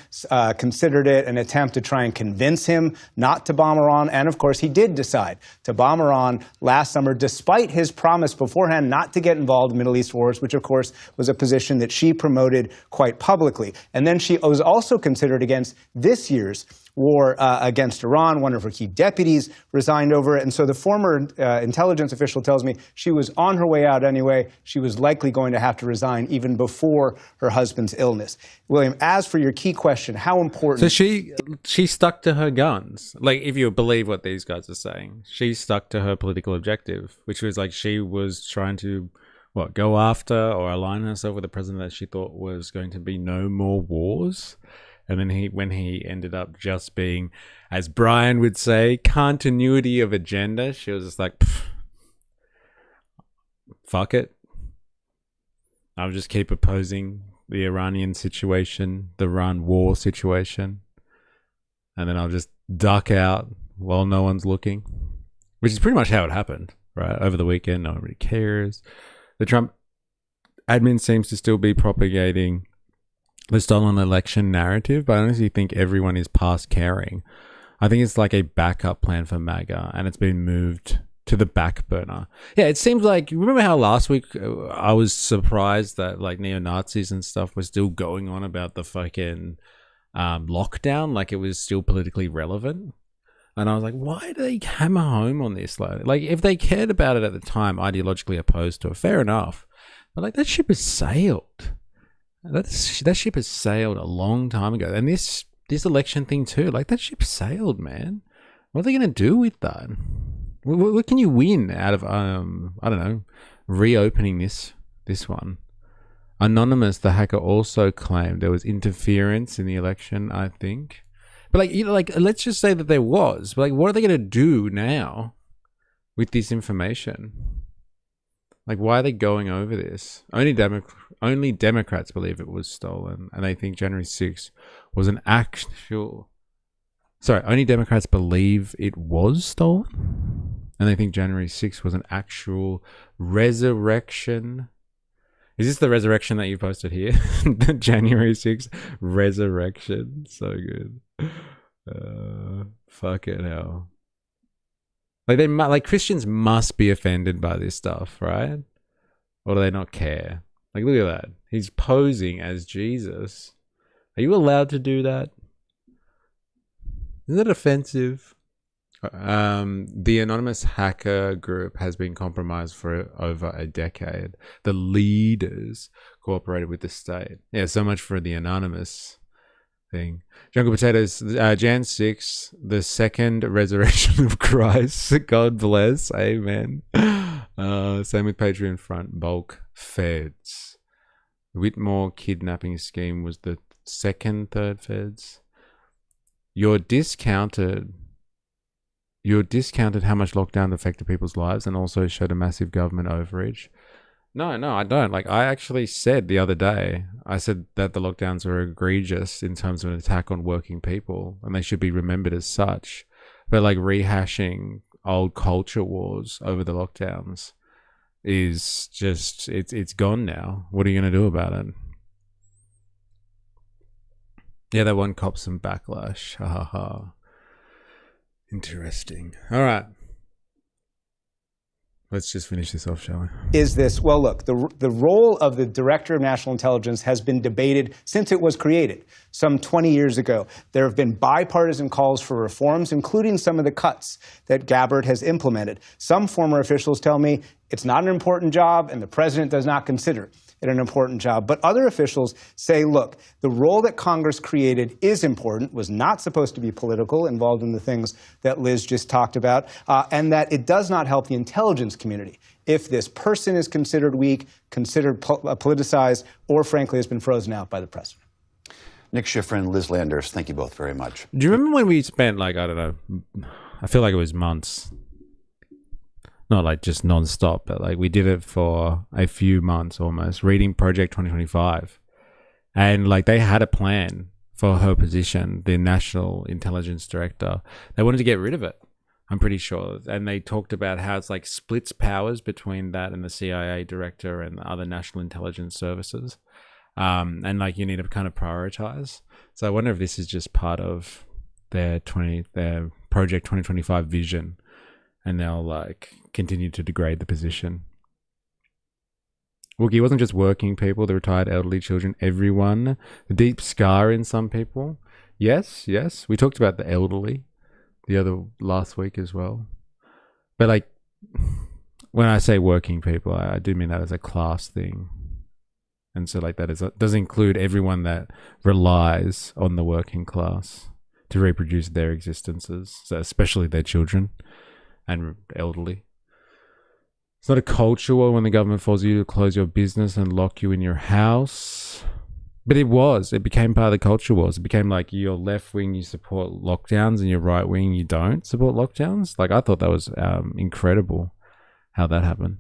considered it an attempt to try and convince him not to bomb Iran. And of course, he did decide to bomb Iran last summer, despite his promise beforehand not to get involved in Middle East wars, which of course was a position that she promoted quite publicly. And then she was also considered against this year's war against Iran. One of her key deputies resigned over it. And so the former intelligence official tells me she was on her way out anyway. She was likely going to have to resign even before her husband's illness. William, as for your key question, how important... So she stuck to her guns. Like, if you believe what these guys are saying, she stuck to her political objective, which was like she was trying to, go after or align herself with a president that she thought was going to be no more wars. And then when he ended up just being, as Brian would say, continuity of agenda, she was just like, fuck it. I'll just keep opposing the Iranian situation, the Iran war situation. And then I'll just duck out while no one's looking. Which is pretty much how it happened, right? Over the weekend, no one really cares. The Trump admin seems to still be propagating the stolen election narrative, but I honestly think everyone is past caring. I think it's like a backup plan for MAGA, and it's been moved to the back burner. Yeah, it seems like, remember how last week I was surprised that like neo-Nazis and stuff were still going on about the fucking lockdown, like it was still politically relevant. And I was like, why do they hammer home on this? Like if they cared about it at the time, ideologically opposed to it, fair enough. But like, that ship has sailed. That ship has sailed a long time ago. And this election thing too, like that ship sailed, man. What are they going to do with that? What can you win out of, I don't know, reopening this one? Anonymous, the hacker, also claimed there was interference in the election, I think. But let's just say that there was. But what are they going to do now with this information? Like, why are they going over this? Only Democrats believe it was stolen, and they think January 6th was an actual... Sorry, only Democrats believe it was stolen, and they think January 6th was an actual resurrection. Is this the resurrection that you posted here? The January 6th resurrection. So good. Fucking hell. Like Christians must be offended by this stuff, right? Or do they not care? Like, look at that. He's posing as Jesus. Are you allowed to do that? Isn't that offensive? The anonymous hacker group has been compromised for over a decade. The leaders cooperated with the state. Yeah, so much for the anonymous thing. Jungle Potatoes, Jan 6, the second resurrection of Christ. God bless. Amen. Same with Patreon Front. Bulk Feds. Whitmore kidnapping scheme was the third Feds. You're discounted how much lockdown affected people's lives and also showed a massive government overreach. No, I don't. Like, I actually said the other day, I said that the lockdowns are egregious in terms of an attack on working people and they should be remembered as such. But like rehashing old culture wars over the lockdowns is just, it's gone now. What are you going to do about it? Yeah, that one copped some backlash. Ha ha ha. Interesting. All right. Let's just finish this off, shall we? Is this, well, look, the role of the Director of National Intelligence has been debated since it was created some 20 years ago. There have been bipartisan calls for reforms, including some of the cuts that Gabbard has implemented. Some former officials tell me it's not an important job and the president does not consider it an important job. But other officials say, look, the role that Congress created is important, was not supposed to be political, involved in the things that Liz just talked about, and that it does not help the intelligence community if this person is considered weak, considered politicized, or frankly has been frozen out by the president. Nick Schifrin, Liz Landers, thank you both very much. Do you remember when we spent, like, I don't know, I feel like it was months, not like just non-stop, but like we did it for a few months almost, reading Project 2025. And like they had a plan for her position, the National Intelligence Director. They wanted to get rid of it, I'm pretty sure. And they talked about how it's like splits powers between that and the CIA director and the other national intelligence services. And like you need to kind of prioritize. So I wonder if this is just part of their Project 2025 vision, and they'll like continue to degrade the position. Look, it wasn't just working people, the retired elderly, children, everyone. The deep scar in some people. Yes. We talked about the elderly the other last week as well. But like, when I say working people, I do mean that as a class thing. And so like that does include everyone that relies on the working class to reproduce their existences, so especially their children and elderly. It's not a culture war when the government forces you to close your business and lock you in your house. But it became part of the culture wars. It became like your left wing, you support lockdowns, and your right wing, you don't support lockdowns. Like I thought that was incredible how that happened.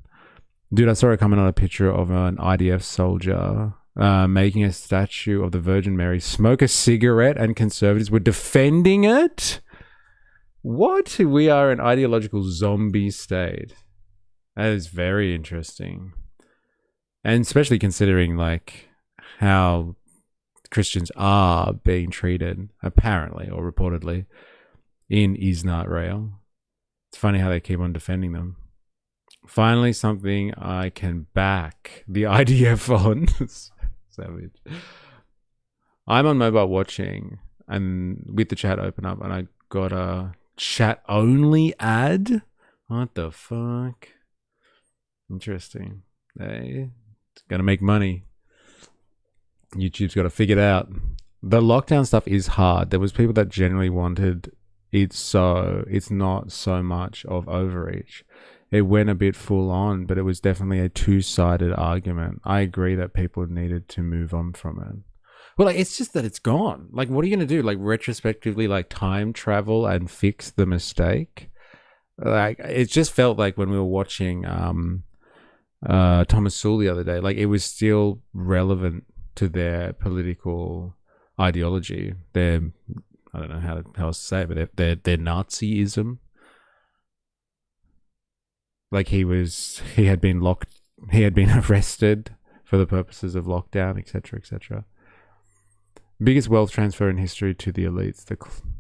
Dude, I saw it coming on a picture of an IDF soldier making a statue of the Virgin Mary, smoke a cigarette, and conservatives were defending it. What? We are an ideological zombie state. That is very interesting. And especially considering like how Christians are being treated, apparently or reportedly, in Israel. It's funny how they keep on defending them. Finally, something I can back the IDF on. Savage. I'm on mobile watching, and with the chat open up, and I got a chat only ad. What the fuck? Interesting. Hey, it's gonna make money. YouTube's got to figure it out. The lockdown stuff is hard. There was people that generally wanted it, so it's not so much of overreach. It went a bit full on, but it was definitely a two-sided argument. I agree that people needed to move on from it. Well, like, it's just that it's gone. Like, what are you going to do? Like, retrospectively, like, time travel and fix the mistake? Like, it just felt like when we were watching Thomas Sowell the other day, like, it was still relevant to their political ideology. Their, I don't know how else to say it, but their Nazism. Like he had been arrested for the purposes of lockdown, etc., etc. Biggest wealth transfer in history to the elites.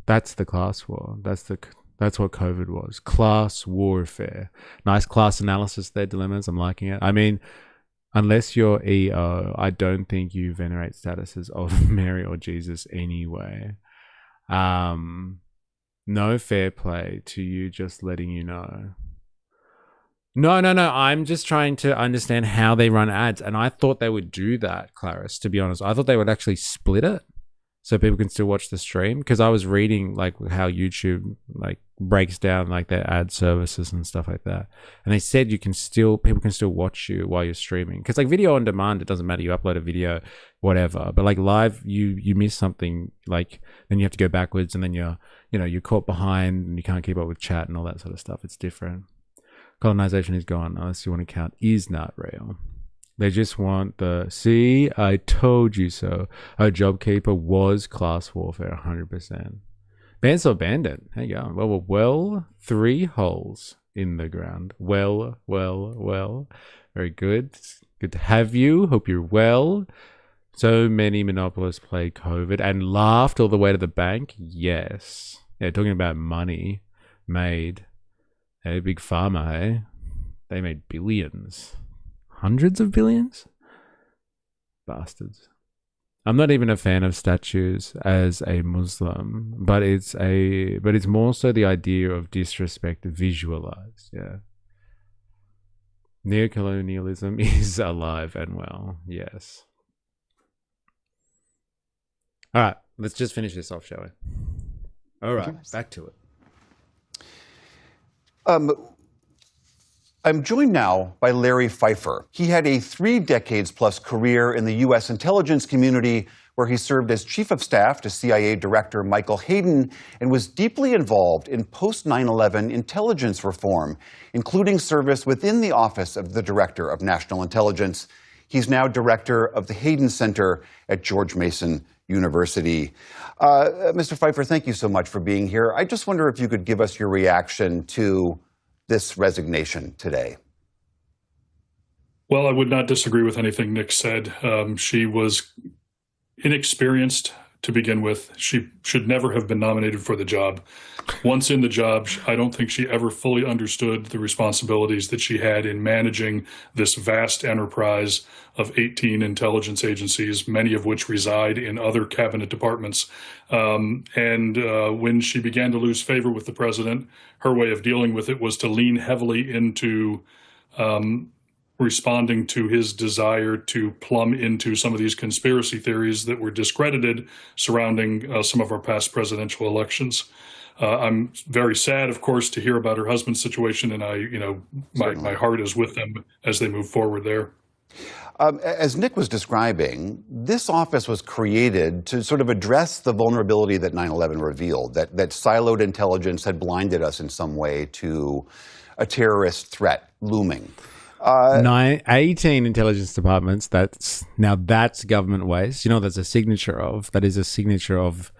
That's the class war. That's what COVID was. Class warfare. Nice class analysis there, Dilemmas. I'm liking it. I mean, unless you're EO, I don't think you venerate statuses of Mary or Jesus anyway. No fair play to you, just letting you know. No. I'm just trying to understand how they run ads. And I thought they would do that, Clarice, to be honest. I thought they would actually split it so people can still watch the stream. Because I was reading like how YouTube like breaks down like their ad services and stuff like that. And they said people can still watch you while you're streaming. Because like video on demand, it doesn't matter. You upload a video, whatever. But like live, you miss something, like then you have to go backwards, and then you're caught behind and you can't keep up with chat and all that sort of stuff. It's different. Colonization is gone, unless you want to count is not real. They just want see, I told you so. A JobKeeper was class warfare, 100%. Bandsaw Bandit. How you going? Well, 3 holes in the ground. Well. Very good. Good to have you. Hope you're well. So many monopolists played COVID and laughed all the way to the bank. Yes. Yeah, talking about money made. Hey, Big Pharma, hey? They made billions. Hundreds of billions? Bastards. I'm not even a fan of statues as a Muslim, but it's more so the idea of disrespect visualized. Yeah. Neocolonialism is alive and well. Yes. All right, let's just finish this off, shall we? All right, back to it. I'm joined now by Larry Pfeiffer. He had a 3 decades plus career in the U.S. intelligence community, where he served as chief of staff to CIA Director Michael Hayden and was deeply involved in post-9/11 intelligence reform, including service within the Office of the Director of National Intelligence. He's now director of the Hayden Center at George Mason University. Mr. Pfeiffer, thank you so much for being here. I just wonder if you could give us your reaction to this resignation today. Well, I would not disagree with anything Nick said. She was inexperienced to begin with. She should never have been nominated for the job. Once in the job, I don't think she ever fully understood the responsibilities that she had in managing this vast enterprise of 18 intelligence agencies, many of which reside in other cabinet departments. When she began to lose favor with the president, her way of dealing with it was to lean heavily into responding to his desire to plumb into some of these conspiracy theories that were discredited surrounding some of our past presidential elections. I'm very sad, of course, to hear about her husband's situation, and my heart is with them as they move forward there. As Nick was describing, this office was created to sort of address the vulnerability that 9/11 revealed, that siloed intelligence had blinded us in some way to a terrorist threat looming. 18 intelligence departments. That's government waste. You know, that's a signature of. That is a signature of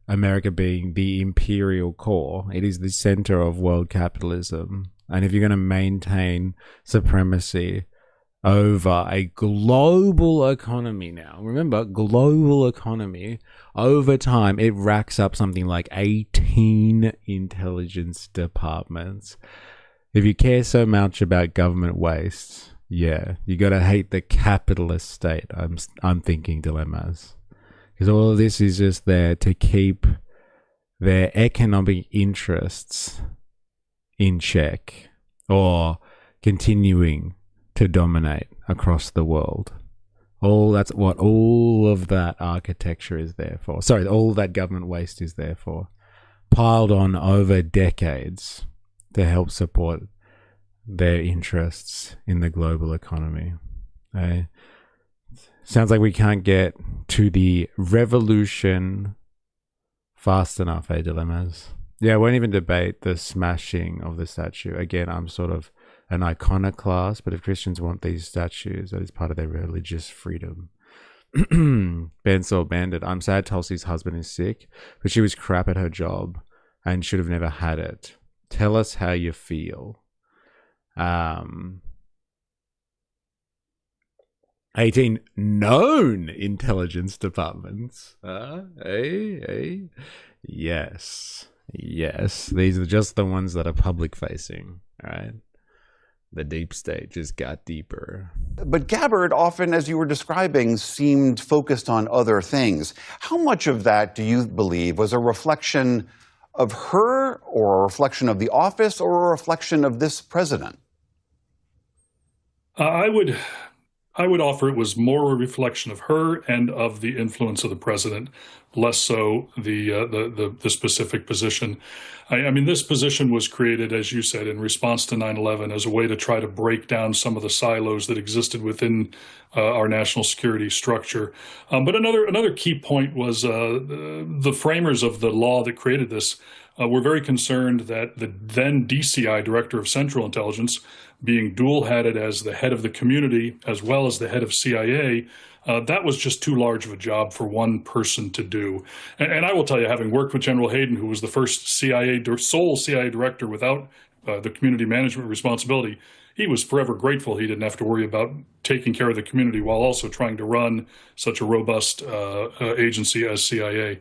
America being the imperial core. It is the center of world capitalism. And if you're going to maintain supremacy over a global economy now, remember, global economy, over time, it racks up something like 18 intelligence departments. If you care so much about government waste, yeah, you got to hate the capitalist state. I'm thinking dilemmas. Because all of this is just there to keep their economic interests in check or continuing to dominate across the world. That's what all of that architecture is there for. Sorry, all that government waste is there for. Piled on over decades to help support their interests in the global economy. Sounds like we can't get to the revolution fast enough, dilemmas? Yeah, I won't even debate the smashing of the statue. Again, I'm sort of an iconoclast, but if Christians want these statues, that is part of their religious freedom. Bandsaw Bandit. I'm sad Tulsi's husband is sick, but she was crap at her job and should have never had it. Tell us how you feel. 18 known intelligence departments. Yes. These are just the ones that are public facing, right? The deep state just got deeper. But Gabbard often, as you were describing, seemed focused on other things. How much of that do you believe was a reflection of her, or a reflection of the office, or a reflection of this president? I would offer it was more a reflection of her and of the influence of the president, less so the specific position. I mean, this position was created, as you said, in response to 9/11 as a way to try to break down some of the silos that existed within our national security structure. But another key point was the framers of the law that created this were very concerned that the then DCI, Director of Central Intelligence, being dual-hatted as the head of the community as well as the head of CIA, that was just too large of a job for one person to do. And I will tell you, having worked with General Hayden, who was the first sole CIA director without the community management responsibility, he was forever grateful he didn't have to worry about taking care of the community while also trying to run such a robust agency as CIA.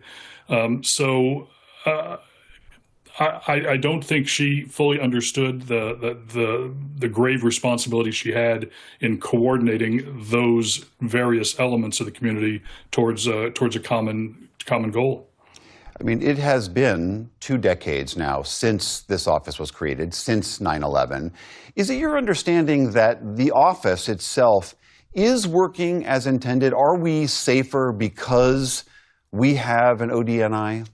I don't think she fully understood the grave responsibility she had in coordinating those various elements of the community towards a common goal. I mean, it has been 2 decades now since this office was created, since 9/11. Is it your understanding that the office itself is working as intended? Are we safer because we have an ODNI?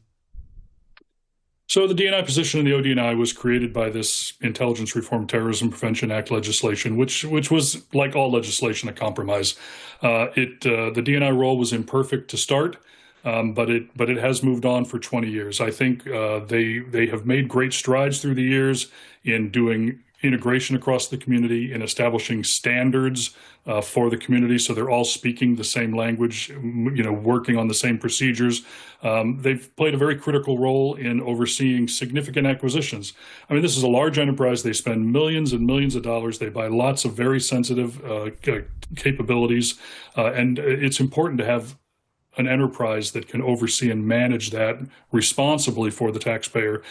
So the DNI position in the ODNI was created by this Intelligence Reform Terrorism Prevention Act legislation, which was, like all legislation, a compromise. The DNI role was imperfect to start. But it has moved on for 20 years. I think they have made great strides through the years in doing integration across the community, in establishing standards for the community, so they're all speaking the same language, working on the same procedures. They've played a very critical role in overseeing significant acquisitions. I mean, this is a large enterprise. They spend millions and millions of dollars. They buy lots of very sensitive capabilities, and it's important to have an enterprise that can oversee and manage that responsibly for the taxpayer.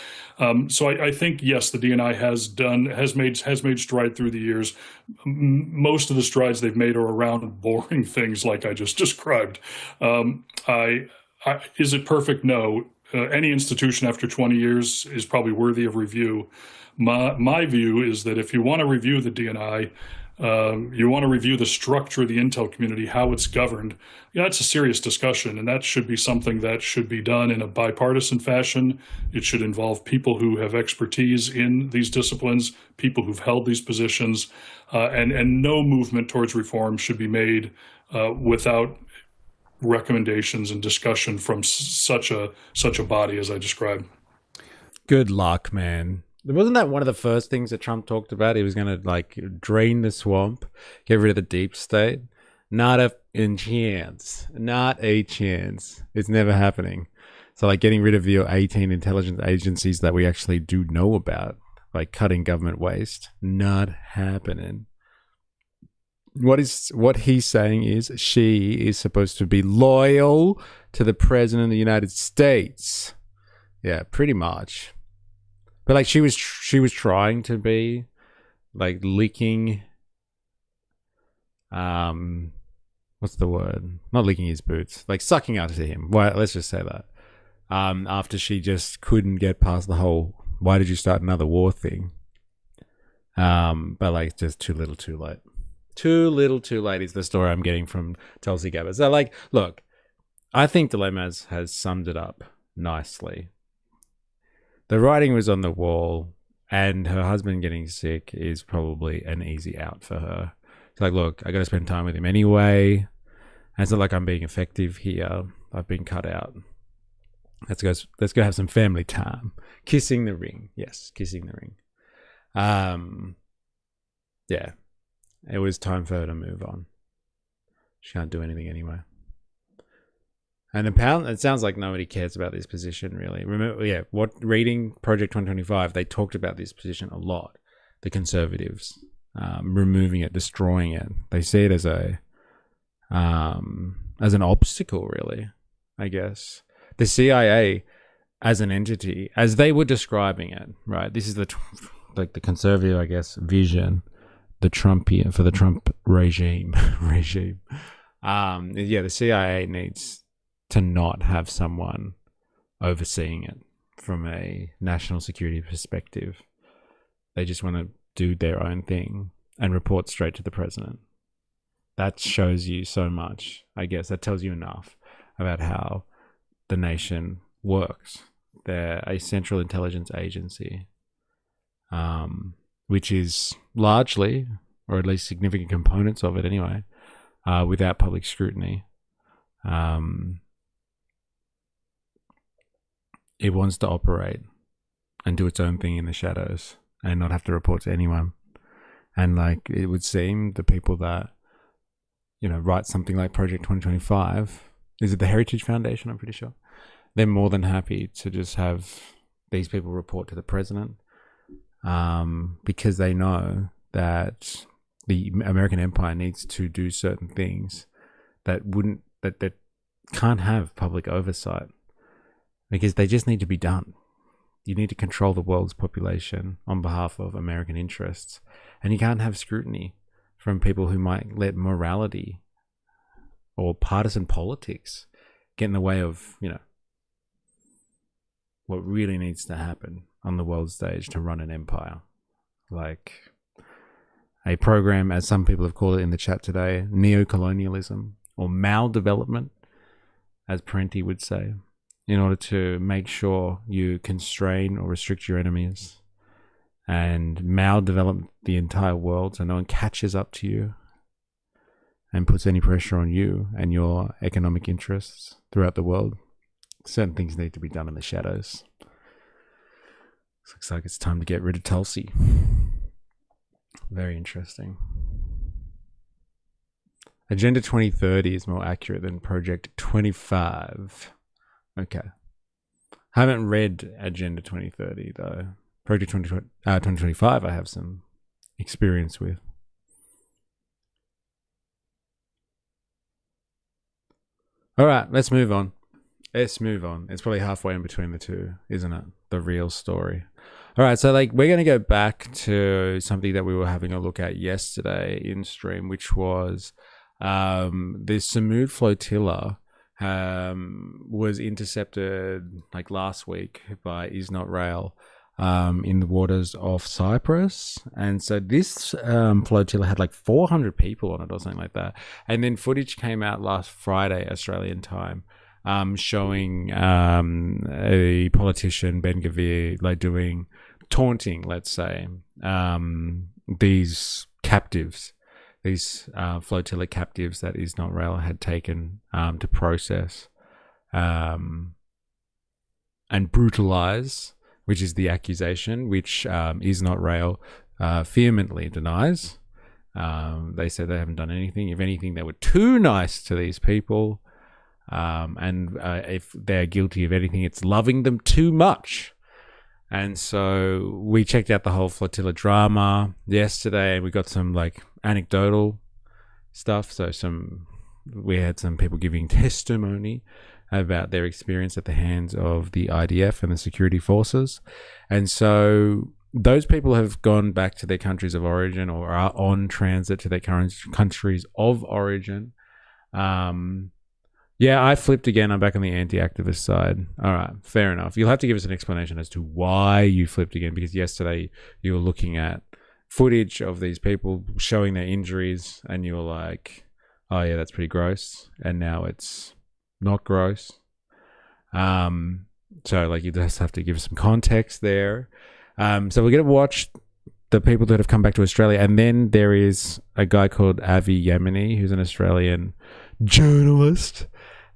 So I think, yes, the DNI has made stride through the years. Most of the strides they've made are around boring things like I just described. Is it perfect? No. Any institution after 20 years is probably worthy of review. My view is that if you want to review the DNI, you want to review the structure of the intel community, how it's governed. That's a serious discussion, and that should be something that should be done in a bipartisan fashion. It should involve people who have expertise in these disciplines, people who've held these positions, and no movement towards reform should be made without recommendations and discussion from such a body as I described. Good luck, man. Wasn't that one of the first things that Trump talked about? He was going to drain the swamp, get rid of the deep state. Not a chance. Not a chance. It's never happening. So getting rid of the 18 intelligence agencies that we actually do know about, cutting government waste, not happening. What he's saying is she is supposed to be loyal to the president of the United States. Yeah, pretty much. But she was trying to be licking, what's the word? Not licking his boots, sucking out to him. Well, let's just say that. After she just couldn't get past the whole "why did you start another war" thing. But just too little, too late. Too little, too late is the story I'm getting from Tulsi Gabbard. So look, I think Dilemmas has summed it up nicely. The writing was on the wall, and her husband getting sick is probably an easy out for her. It's look, I got to spend time with him anyway. And it's not like I'm being effective here. I've been cut out. Let's go have some family time. Kissing the ring. Yes, kissing the ring. Yeah. It was time for her to move on. She can't do anything anyway. And apparently, it sounds like nobody cares about this position, really. Remember, reading Project 2025, they talked about this position a lot. The conservatives, removing it, destroying it. They see it as an obstacle, really, I guess. The CIA, as an entity, as they were describing it, right? This is the conservative, I guess, vision, the Trumpian for the Trump regime. The CIA needs to not have someone overseeing it from a national security perspective. They just want to do their own thing and report straight to the president. That shows you so much, I guess. That tells you enough about how the nation works. They're a central intelligence agency, which is largely, or at least significant components of it anyway, without public scrutiny. It wants to operate and do its own thing in the shadows and not have to report to anyone. And like it would seem the people that, you know, write something like Project 2025, is it the Heritage Foundation? I'm pretty sure. They're more than happy to just have these people report to the president, because they know that the American empire needs to do certain things that can't have public oversight, because they just need to be done. You need to control the world's population on behalf of American interests, and you can't have scrutiny from people who might let morality or partisan politics get in the way of, you know, what really needs to happen on the world stage to run an empire. Like a program, as some people have called it in the chat today, neo-colonialism or maldevelopment, as Parenti would say, in order to make sure you constrain or restrict your enemies and maldevelop the entire world so no one catches up to you and puts any pressure on you and your economic interests throughout the world. Certain things need to be done in the shadows. Looks like it's time to get rid of Tulsi. Very interesting. Agenda 2030 is more accurate than Project 25. Okay. Haven't read Agenda 2030 though. Project 2025 I have some experience with. All right, let's move on. It's probably halfway in between the two, isn't it? The real story. All right, so like we're going to go back to something that we were having a look at yesterday in stream, which was the Sumud Flotilla was intercepted like last week by Israel in the waters off Cyprus. And so this flotilla had like 400 people on it or something like that. And then footage came out last Friday, Australian time, showing a politician, Ben Gvir, like doing taunting, let's say, these captives, these flotilla captives that Israel had taken to process and brutalize, which is the accusation, which Israel vehemently denies. They said they haven't done anything. If anything, they were too nice to these people. And if they're guilty of anything, it's loving them too much. And so we checked out the whole flotilla drama yesterday, and we got some like anecdotal stuff. So we had some people giving testimony about their experience at the hands of the IDF and the security forces. And so those people have gone back to their countries of origin or are on transit to their current countries of origin. Yeah, I flipped again. I'm back on the anti-activist side. All right, fair enough. You'll have to give us an explanation as to why you flipped again, because yesterday you were looking at footage of these people showing their injuries and you were like, oh yeah, that's pretty gross. And now it's not gross. So like you just have to give some context there. So we're going to watch the people that have come back to Australia. And then there is a guy called Avi Yemini, who's an Australian journalist.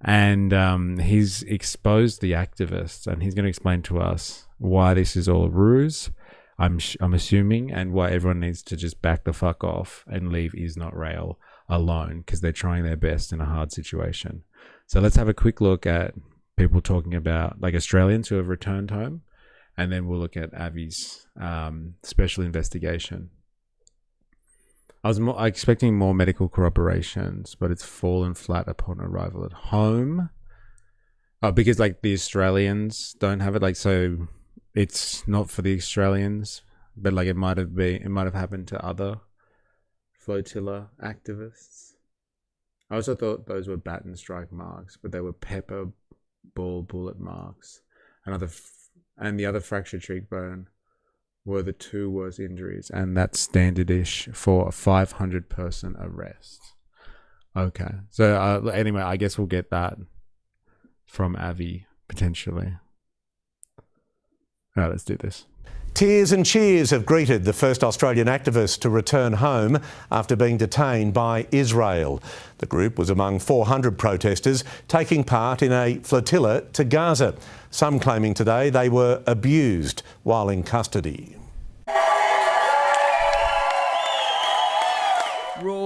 And he's exposed the activists, and he's going to explain to us why this is all a ruse, I'm assuming, and why everyone needs to just back the fuck off and leave Israel alone, because they're trying their best in a hard situation. So let's have a quick look at people talking about like Australians who have returned home, and then we'll look at Avi's special investigation. I was expecting more medical corroborations, but it's fallen flat upon arrival at home. Because like the Australians don't have it, like, so it's not for the Australians, but like it might have happened to other flotilla activists. I also thought those were baton strike marks, but they were pepper ball bullet marks. And the other fractured cheekbone were the two worst injuries, and that's standard-ish for a 500-person arrest. Okay, so anyway, I guess we'll get that from Avi, potentially. All right, let's do this. Tears and cheers have greeted the first Australian activist to return home after being detained by Israel. The group was among 400 protesters taking part in a flotilla to Gaza, some claiming today they were abused while in custody.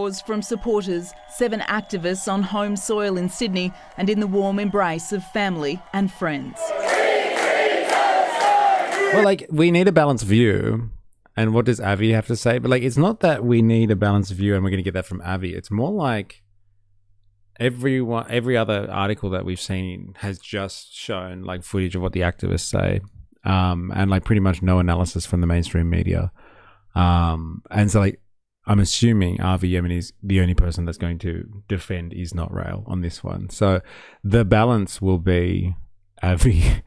applause from supporters, 7 activists on home soil in Sydney and in the warm embrace of family and friends. Well, like, we need a balanced view. And what does Avi have to say? But, like, it's not that we need a balanced view and we're going to get that from Avi. It's more like every other article that we've seen has just shown, like, footage of what the activists say. And, like, pretty much no analysis from the mainstream media. And so, like, I'm assuming Avi Yemini is the only person that's going to defend Is Not Rail on this one. So the balance will be Avi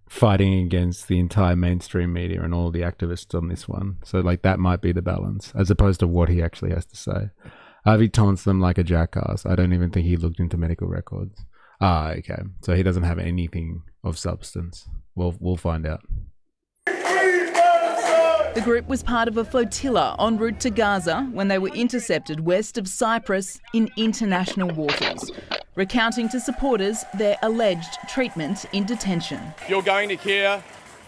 fighting against the entire mainstream media and all the activists on this one. So, like, that might be the balance, as opposed to what he actually has to say. Avi taunts them like a jackass. I don't even think he looked into medical records. Okay. So he doesn't have anything of substance. We'll find out. The group was part of a flotilla en route to Gaza when they were intercepted west of Cyprus in international waters, recounting to supporters their alleged treatment in detention. You're going to hear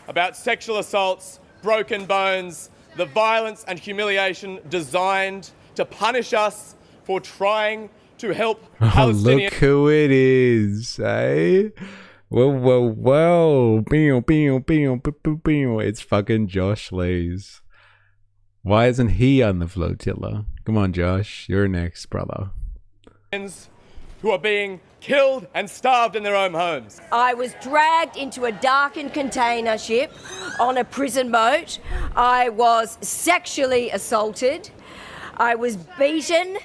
about sexual assaults, broken bones, the violence and humiliation designed to punish us for trying to help Palestinians. Look who it is, eh? Whoa. It's fucking Josh Lees. Why isn't he on the flotilla? Come on, Josh. You're next, brother. Who are being killed and starved in their own homes. I was dragged into a darkened container ship on a prison boat. I was sexually assaulted. I was beaten.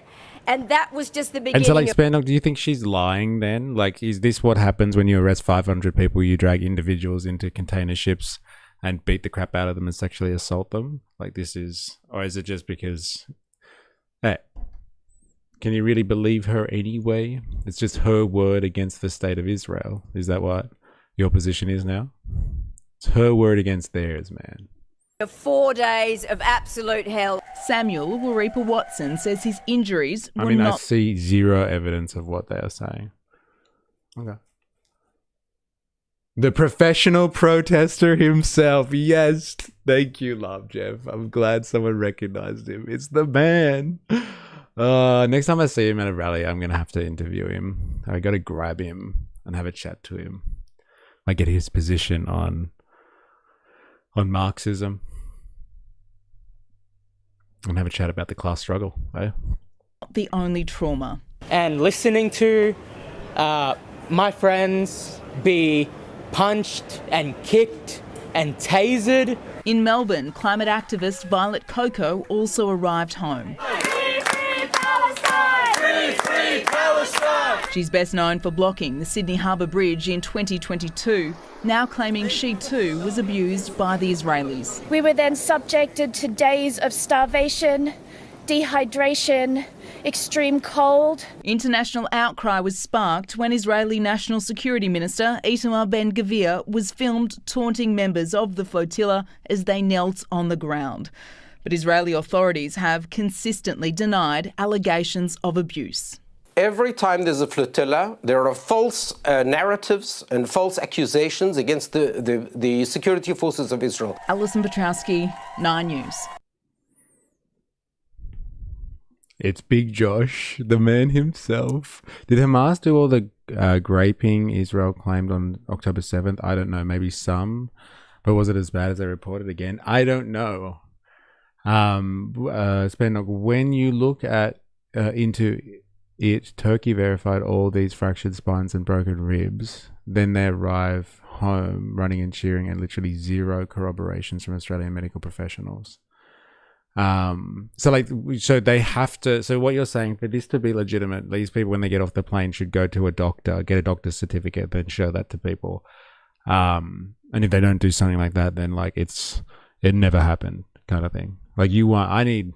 And that was just the beginning. And so, like, Spandok, do you think she's lying then? Like, is this what happens when you arrest 500 people? You drag individuals into container ships and beat the crap out of them and sexually assault them? Like, this is... Or is it just because... Hey, can you really believe her anyway? It's just her word against the state of Israel. Is that what your position is now? It's her word against theirs, man. 4 days of absolute hell. Samuel Warepa Watson says his injuries were I see zero evidence of what they are saying. Okay. The professional protester himself. Yes. Thank you, Love Jeff. I'm glad someone recognized him. It's the man. Next time I see him at a rally, I'm going to have to interview him. I got to grab him and have a chat to him. I get his position on Marxism. And have a chat about the class struggle, eh? The only trauma. And listening to my friends be punched and kicked and tasered. In Melbourne, climate activist Violet Coco also arrived home. She's best known for blocking the Sydney Harbour Bridge in 2022, now claiming she too was abused by the Israelis. We were then subjected to days of starvation, dehydration, extreme cold. International outcry was sparked when Israeli National Security Minister Itamar Ben-Gvir was filmed taunting members of the flotilla as they knelt on the ground. But Israeli authorities have consistently denied allegations of abuse. Every time there's a flotilla, there are false narratives and false accusations against the security forces of Israel. Alison Petrowski, 9 News. It's Big Josh, the man himself. Did Hamas do all the graping Israel claimed on October 7th? I don't know, maybe some. But was it as bad as they reported again? I don't know. Spenok, when you look at into it, Turkey verified all these fractured spines and broken ribs. Then they arrive home running and cheering and literally zero corroborations from Australian medical professionals. So they have to, so what you're saying, for this to be legitimate, these people, when they get off the plane, should go to a doctor, get a doctor's certificate, then show that to people. And if they don't do something like that, then like it never happened kind of thing. Like I need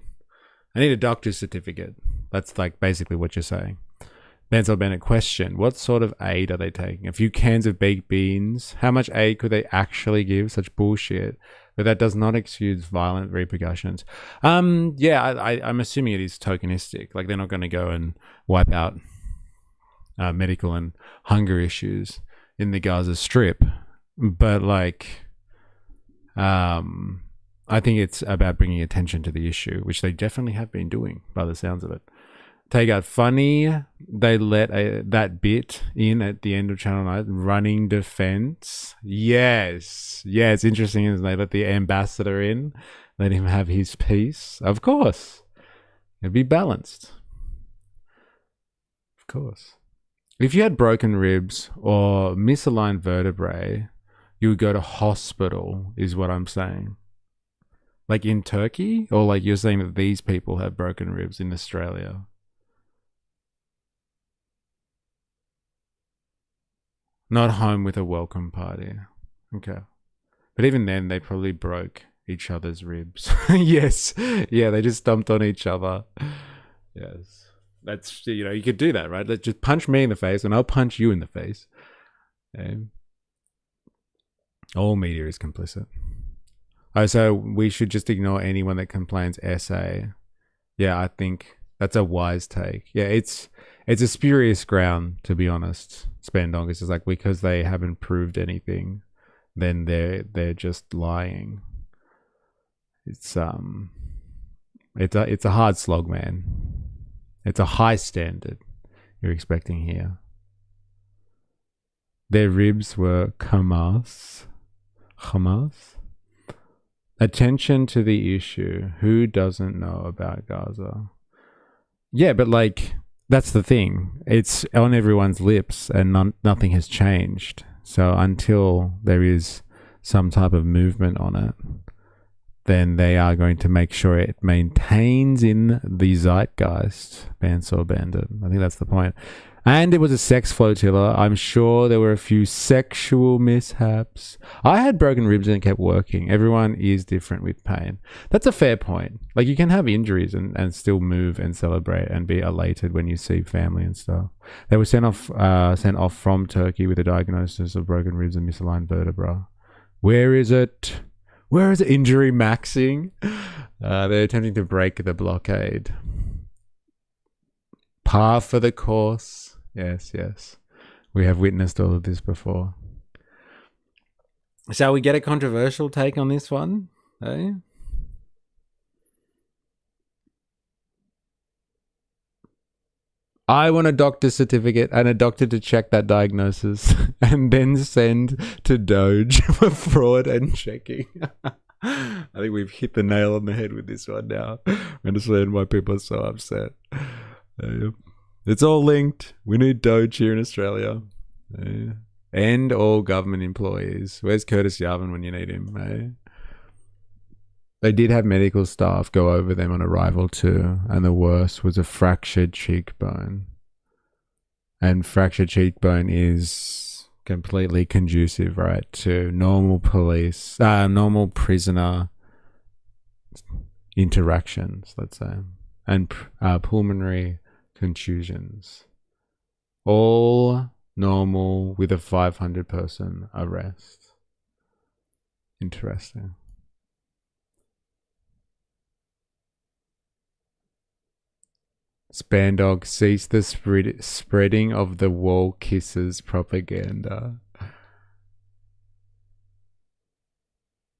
a doctor's certificate. That's like basically what you're saying. Benzel Bennett, question: what sort of aid are they taking? A few cans of baked beans? How much aid could they actually give? Such bullshit. But that does not excuse violent repercussions. I'm assuming it is tokenistic. Like they're not going to go and wipe out medical and hunger issues in the Gaza Strip. But I think it's about bringing attention to the issue, which they definitely have been doing by the sounds of it. Take out funny. They let that bit in at the end of Channel 9, running defense. Yes. Yeah, it's interesting, isn't it? They let the ambassador in, let him have his piece. Of course. It'd be balanced. Of course. If you had broken ribs or misaligned vertebrae, you would go to hospital, is what I'm saying. Like in Turkey? Or like you're saying that these people have broken ribs in Australia? Not home with a welcome party. Okay. But even then, they probably broke each other's ribs. Yes. Yeah, they just dumped on each other. Yes. That's, you could do that, right? Let's just punch me in the face and I'll punch you in the face. Okay. All media is complicit. Oh, so we should just ignore anyone that complains SA. Yeah, I think that's a wise take. Yeah, it's a spurious ground, to be honest. Spendong is just like, because they haven't proved anything, then they're just lying. It's a hard slog, man. It's a high standard you're expecting here. Their ribs were Hamas. Attention to the issue. Who doesn't know about Gaza? Yeah, but like, that's the thing. It's on everyone's lips and nothing has changed. So until there is some type of movement on it, then they are going to make sure it maintains in the zeitgeist. Bandsaw Bandit. I think that's the point. And it was a sex flotilla. I'm sure there were a few sexual mishaps. I had broken ribs and it kept working. Everyone is different with pain. That's a fair point. Like, you can have injuries and still move and celebrate and be elated when you see family and stuff. They were sent off from Turkey with a diagnosis of broken ribs and misaligned vertebra. Where is it? Where is injury maxing? They're attempting to break the blockade. Par for the course. Yes. We have witnessed all of this before. Shall we get a controversial take on this one? Eh? I want a doctor's certificate and a doctor to check that diagnosis and then send to Doge for fraud and checking. I think we've hit the nail on the head with this one now. I understand why people are so upset. It's all linked. We need Doge here in Australia. And all government employees. Where's Curtis Yarvin when you need him? They did have medical staff go over them on arrival too, and the worst was a fractured cheekbone. And fractured cheekbone is completely conducive, right, to normal prisoner interactions, let's say, and pulmonary contusions. All normal with a 500-person arrest. Interesting. Spandog, cease the spreading of the wall kisses propaganda.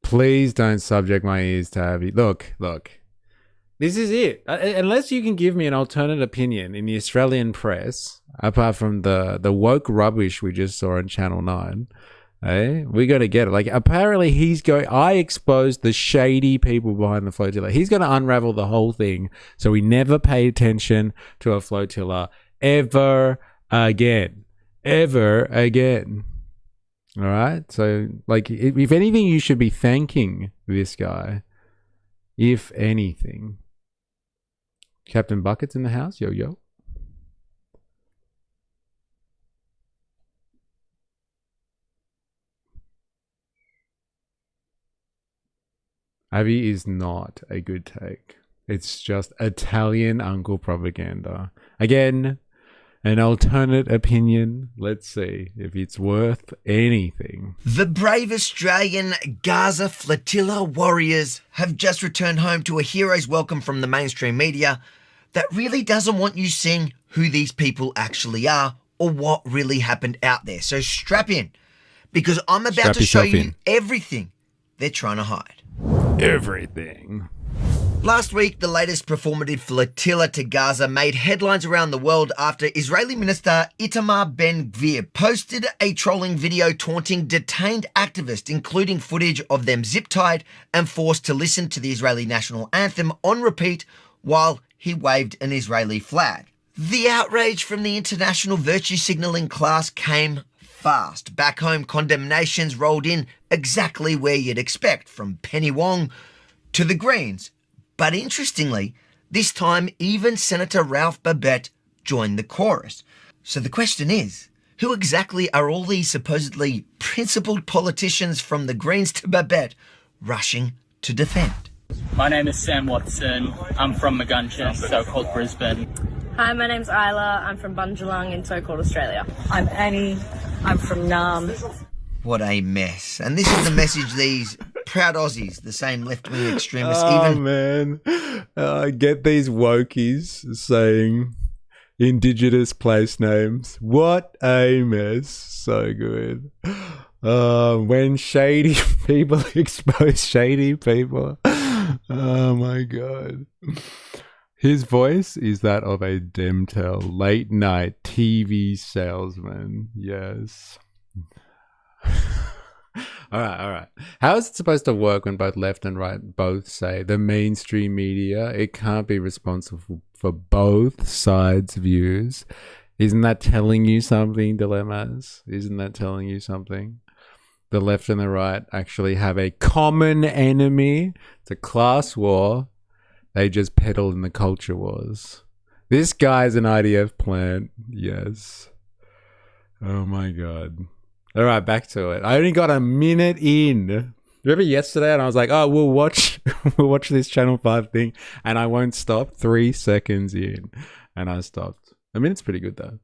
Please don't subject my ears to Avi. Look. This is it. Unless you can give me an alternate opinion in the Australian press, apart from the woke rubbish we just saw on Channel 9, we got to get it. Like, apparently I exposed the shady people behind the flotilla. He's going to unravel the whole thing so we never pay attention to a flotilla ever again. Ever again. All right? So, like, if anything, you should be thanking this guy. If anything. Captain Bucket's in the house. Yo. Avi is not a good take. It's just Italian uncle propaganda. Again, an alternate opinion. Let's see if it's worth anything. The brave Australian Gaza flotilla warriors have just returned home to a hero's welcome from the mainstream media that really doesn't want you seeing who these people actually are or what really happened out there. So strap in, because I'm about to show you everything they're trying to hide. Everything. Last week, the latest performative flotilla to Gaza made headlines around the world after Israeli Minister Itamar Ben-Gvir posted a trolling video taunting detained activists, including footage of them zip-tied and forced to listen to the Israeli national anthem on repeat while he waved an Israeli flag. The outrage from the international virtue signalling class came fast. Back home, condemnations rolled in exactly where you'd expect, from Penny Wong to the Greens. But interestingly, this time even Senator Ralph Babet joined the chorus. So the question is, who exactly are all these supposedly principled politicians from the Greens to Babet rushing to defend? My name is Sam Watson. I'm from Maguncha, so-called Brisbane. Hi, my name's Isla. I'm from Bundjalung in so-called Australia. I'm Annie. I'm from Nam. What a mess. And this is the message these proud Aussies, the same left-wing extremists, Man. I get these wokies saying indigenous place names. What a mess. So good. When shady people expose shady people. Oh my God. His voice is that of a Demtel late night TV salesman. Yes. All right. How is it supposed to work when both left and right both say the mainstream media? It can't be responsible for both sides' views. Isn't that telling you something, Dilemmas? Isn't that telling you something? The left and the right actually have a common enemy. It's a class war. They just peddle in the culture wars. This guy's an IDF plant. Yes. Oh my God. All right, back to it. I only got a minute in. Remember yesterday, and I was like, "Oh, we'll watch this Channel 5 thing," and I won't stop. 3 seconds in, and I stopped. I mean, it's pretty good though.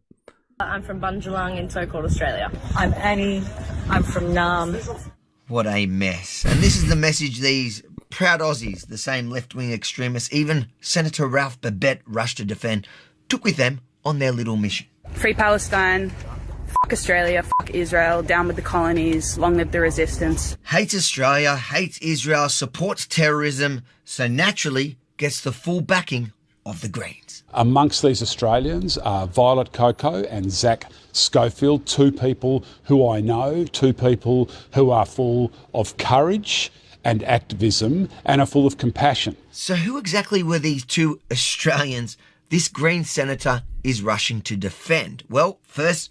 I'm from Bundjalung in so-called Australia. I'm Annie. I'm from Nam. What a mess. And this is the message these proud Aussies, the same left-wing extremists, even Senator Ralph Babet rushed to defend, took with them on their little mission. Free Palestine. Fuck Australia, fuck Israel, down with the colonies, long live the resistance. Hates Australia, hates Israel, supports terrorism, so naturally gets the full backing of the Greens. Amongst these Australians are Violet Coco and Zach Schofield, two people who I know, two people who are full of courage and activism and are full of compassion. So who exactly were these two Australians this Green senator is rushing to defend? Well, first,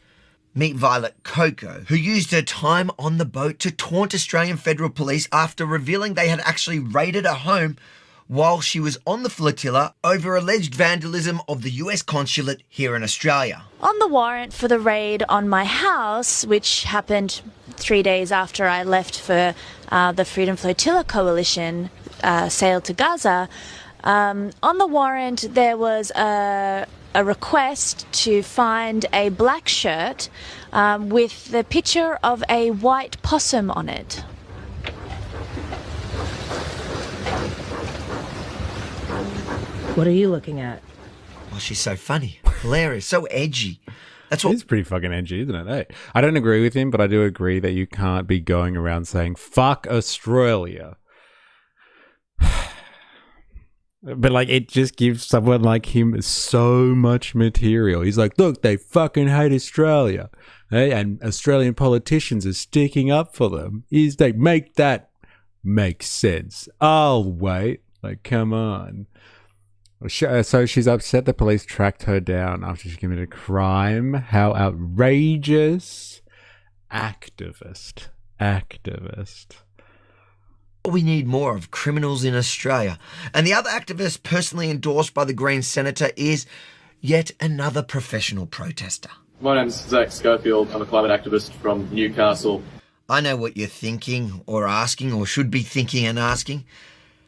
meet Violet Coco, who used her time on the boat to taunt Australian Federal Police after revealing they had actually raided her home while she was on the flotilla over alleged vandalism of the US consulate here in Australia. On the warrant for the raid on my house, which happened 3 days after I left for the Freedom Flotilla Coalition sail to Gaza, on the warrant there was a request to find a black shirt with the picture of a white possum on it. What are you looking at? Oh, she's so funny. Hilarious. So edgy. That's what. It's pretty fucking edgy, isn't it? Hey, I don't agree with him, but I do agree that you can't be going around saying, fuck Australia. But like, it just gives someone like him so much material. He's like, look, they fucking hate Australia. Hey, and Australian politicians are sticking up for them. They make that make sense. I'll wait. Like, come on. So she's upset the police tracked her down after she committed a crime. How outrageous. Activist. We need more of criminals in Australia. And the other activist personally endorsed by the Green senator is yet another professional protester. My name's Zach Schofield. I'm a climate activist from Newcastle. I know what you're thinking or asking, or should be thinking and asking.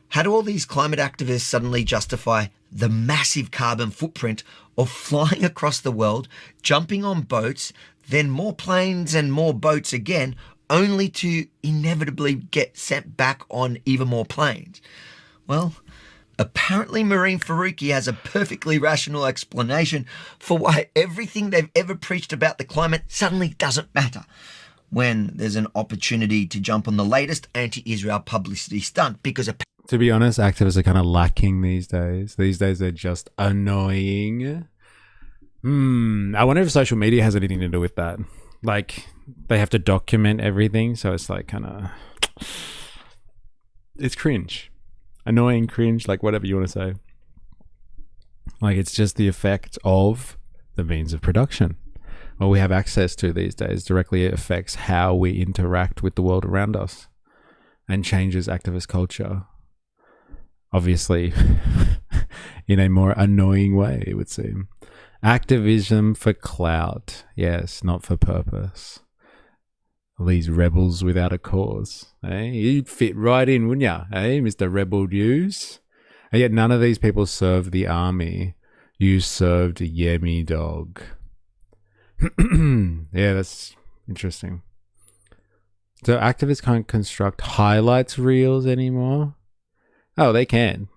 How do all these climate activists suddenly justify the massive carbon footprint of flying across the world, jumping on boats, then more planes and more boats again, only to inevitably get sent back on even more planes? Well, apparently Marine Faruqi has a perfectly rational explanation for why everything they've ever preached about the climate suddenly doesn't matter when there's an opportunity to jump on the latest anti-Israel publicity stunt. Because To be honest, activists are kind of lacking these days. These days they're just annoying. I wonder if social media has anything to do with that. Like, they have to document everything, so it's like kind of... It's cringe. Annoying, cringe, like whatever you want to say. Like, it's just the effect of the means of production. What we have access to these days directly affects how we interact with the world around us and changes activist culture. Obviously, in a more annoying way, it would seem. Activism for clout. Yes, not for purpose. These rebels without a cause. Eh? You'd fit right in, wouldn't you? Eh, Mr. Rebel News? And yet none of these people served the army. You served Yemi, dog. Yeah, that's interesting. So activists can't construct highlights reels anymore? Oh, they can.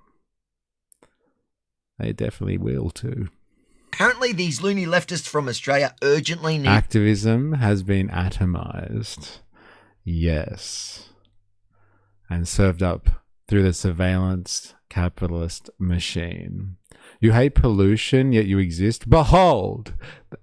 They definitely will too. Apparently, these loony leftists from Australia urgently need... Activism has been atomized. Yes. And served up through the surveillance capitalist machine. You hate pollution, yet you exist. Behold,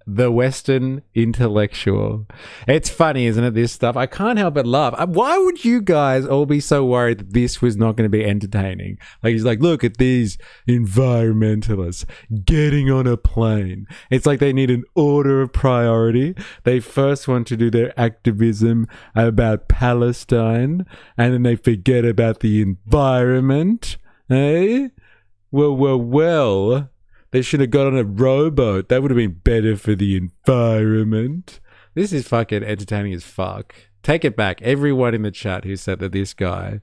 the Western intellectual. It's funny, isn't it, this stuff? I can't help but laugh. Why would you guys all be so worried that this was not going to be entertaining? Like, he's like, look at these environmentalists getting on a plane. It's like they need an order of priority. They first want to do their activism about Palestine, and then they forget about the environment. Eh? Well, they should have got on a rowboat. That would have been better for the environment. This is fucking entertaining as fuck. Take it back. Everyone in the chat who said that this guy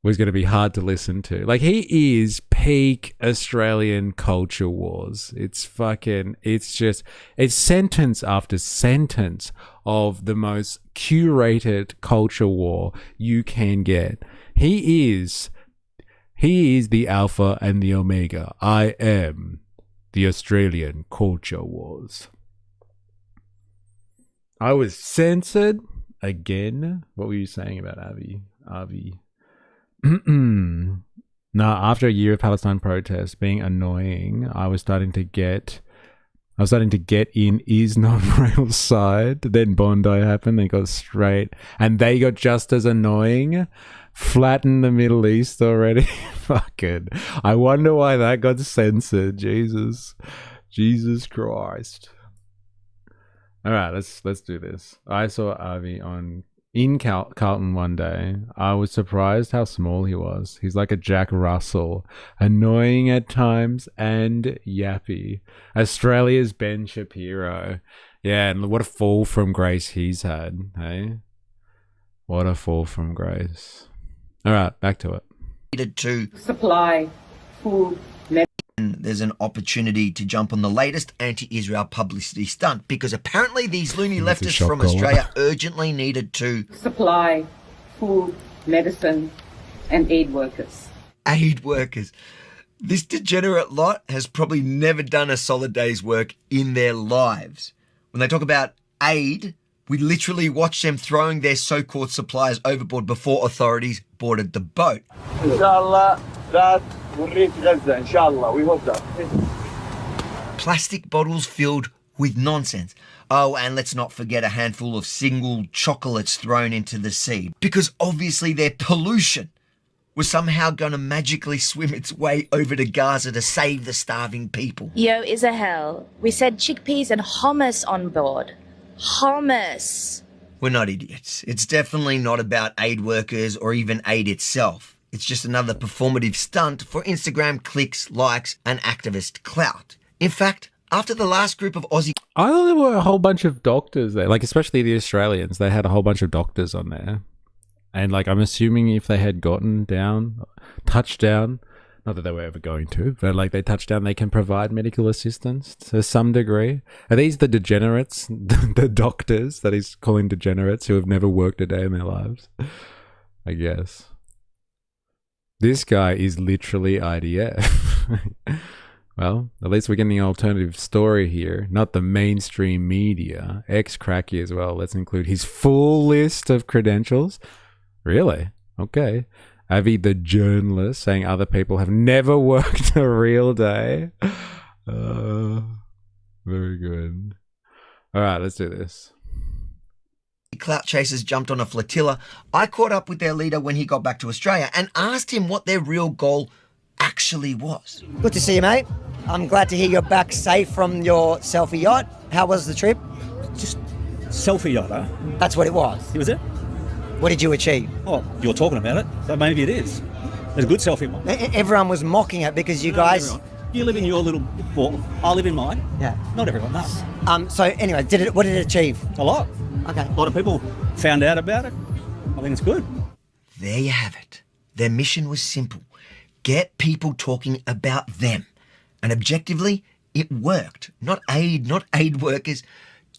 was going to be hard to listen to. Like, he is peak Australian culture wars. It's sentence after sentence of the most curated culture war you can get. He is the alpha and the omega. I am the Australian culture wars. I was censored again. What were you saying about Avi? No, after a year of Palestine protests being annoying, I was starting to get in Islam-Rail's side. Then Bondi happened. They got straight. And they got just as annoying. Flatten the Middle East already. Fucking. I wonder why that got censored. Jesus Christ. All right, let's do this. I saw Avi in Carlton one day. I was surprised how small he was. He's like a Jack Russell, annoying at times and yappy. Australia's Ben Shapiro. Yeah, and what a fall from grace he's had. Hey, what a fall from grace. All right, back to it. Needed to supply food. There's an opportunity to jump on the latest anti-Israel publicity stunt because apparently these loony leftists from Australia urgently needed to supply food, medicine, and aid workers. Aid workers. This degenerate lot has probably never done a solid day's work in their lives. When they talk about aid, we literally watch them throwing their so-called suppliers overboard before authorities boarded the boat. Inshallah, that will reach Gaza. Inshallah, we hope that. Plastic bottles filled with nonsense. Oh, and let's not forget a handful of single chocolates thrown into the sea. Because obviously their pollution was somehow going to magically swim its way over to Gaza to save the starving people. Yo, Isahel, we said chickpeas and hummus on board. Hummus. We're not idiots. It's definitely not about aid workers or even aid itself. It's just another performative stunt for Instagram clicks, likes, and activist clout. In fact, after the last group of Aussie... I thought there were a whole bunch of doctors there, like especially the Australians. They had a whole bunch of doctors on there. And like, I'm assuming if they had touched down, not that they were ever going to, but like they touched down, they can provide medical assistance to some degree. Are these the degenerates, the doctors that he's calling degenerates who have never worked a day in their lives? I guess. This guy is literally IDF. Well, at least we're getting an alternative story here, not the mainstream media. Ex-cracky as well. Let's include his full list of credentials. Really? Okay. Avi the journalist saying other people have never worked a real day. Very good. All right, let's do this. Clout chasers jumped on a flotilla. I caught up with their leader when he got back to Australia and asked him what their real goal actually was. Good to see you, mate. I'm glad to hear you're back safe from your selfie yacht. How was the trip? Just selfie yacht, huh? That's what it was. Was it? What did you achieve? Oh, you're talking about it, so maybe it is. It's a good selfie one. Everyone was mocking it because you guys... Everyone. You live in your little ball. I live in mine. Yeah. Not everyone does. So anyway, what did it achieve? A lot. Okay. A lot of people found out about it. I think it's good. There you have it. Their mission was simple. Get people talking about them. And objectively, it worked. Not aid workers,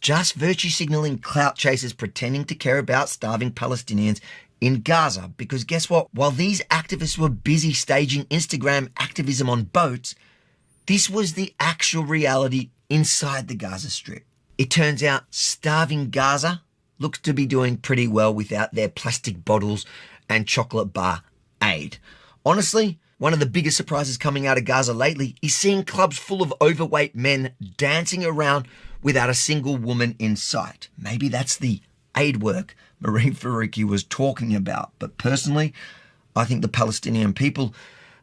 just virtue signalling clout chasers pretending to care about starving Palestinians in Gaza. Because guess what? While these activists were busy staging Instagram activism on boats, this was the actual reality inside the Gaza Strip. It turns out starving Gaza looks to be doing pretty well without their plastic bottles and chocolate bar aid. Honestly, one of the biggest surprises coming out of Gaza lately is seeing clubs full of overweight men dancing around without a single woman in sight. Maybe that's the aid work Marie Faruqi was talking about. But personally, I think the Palestinian people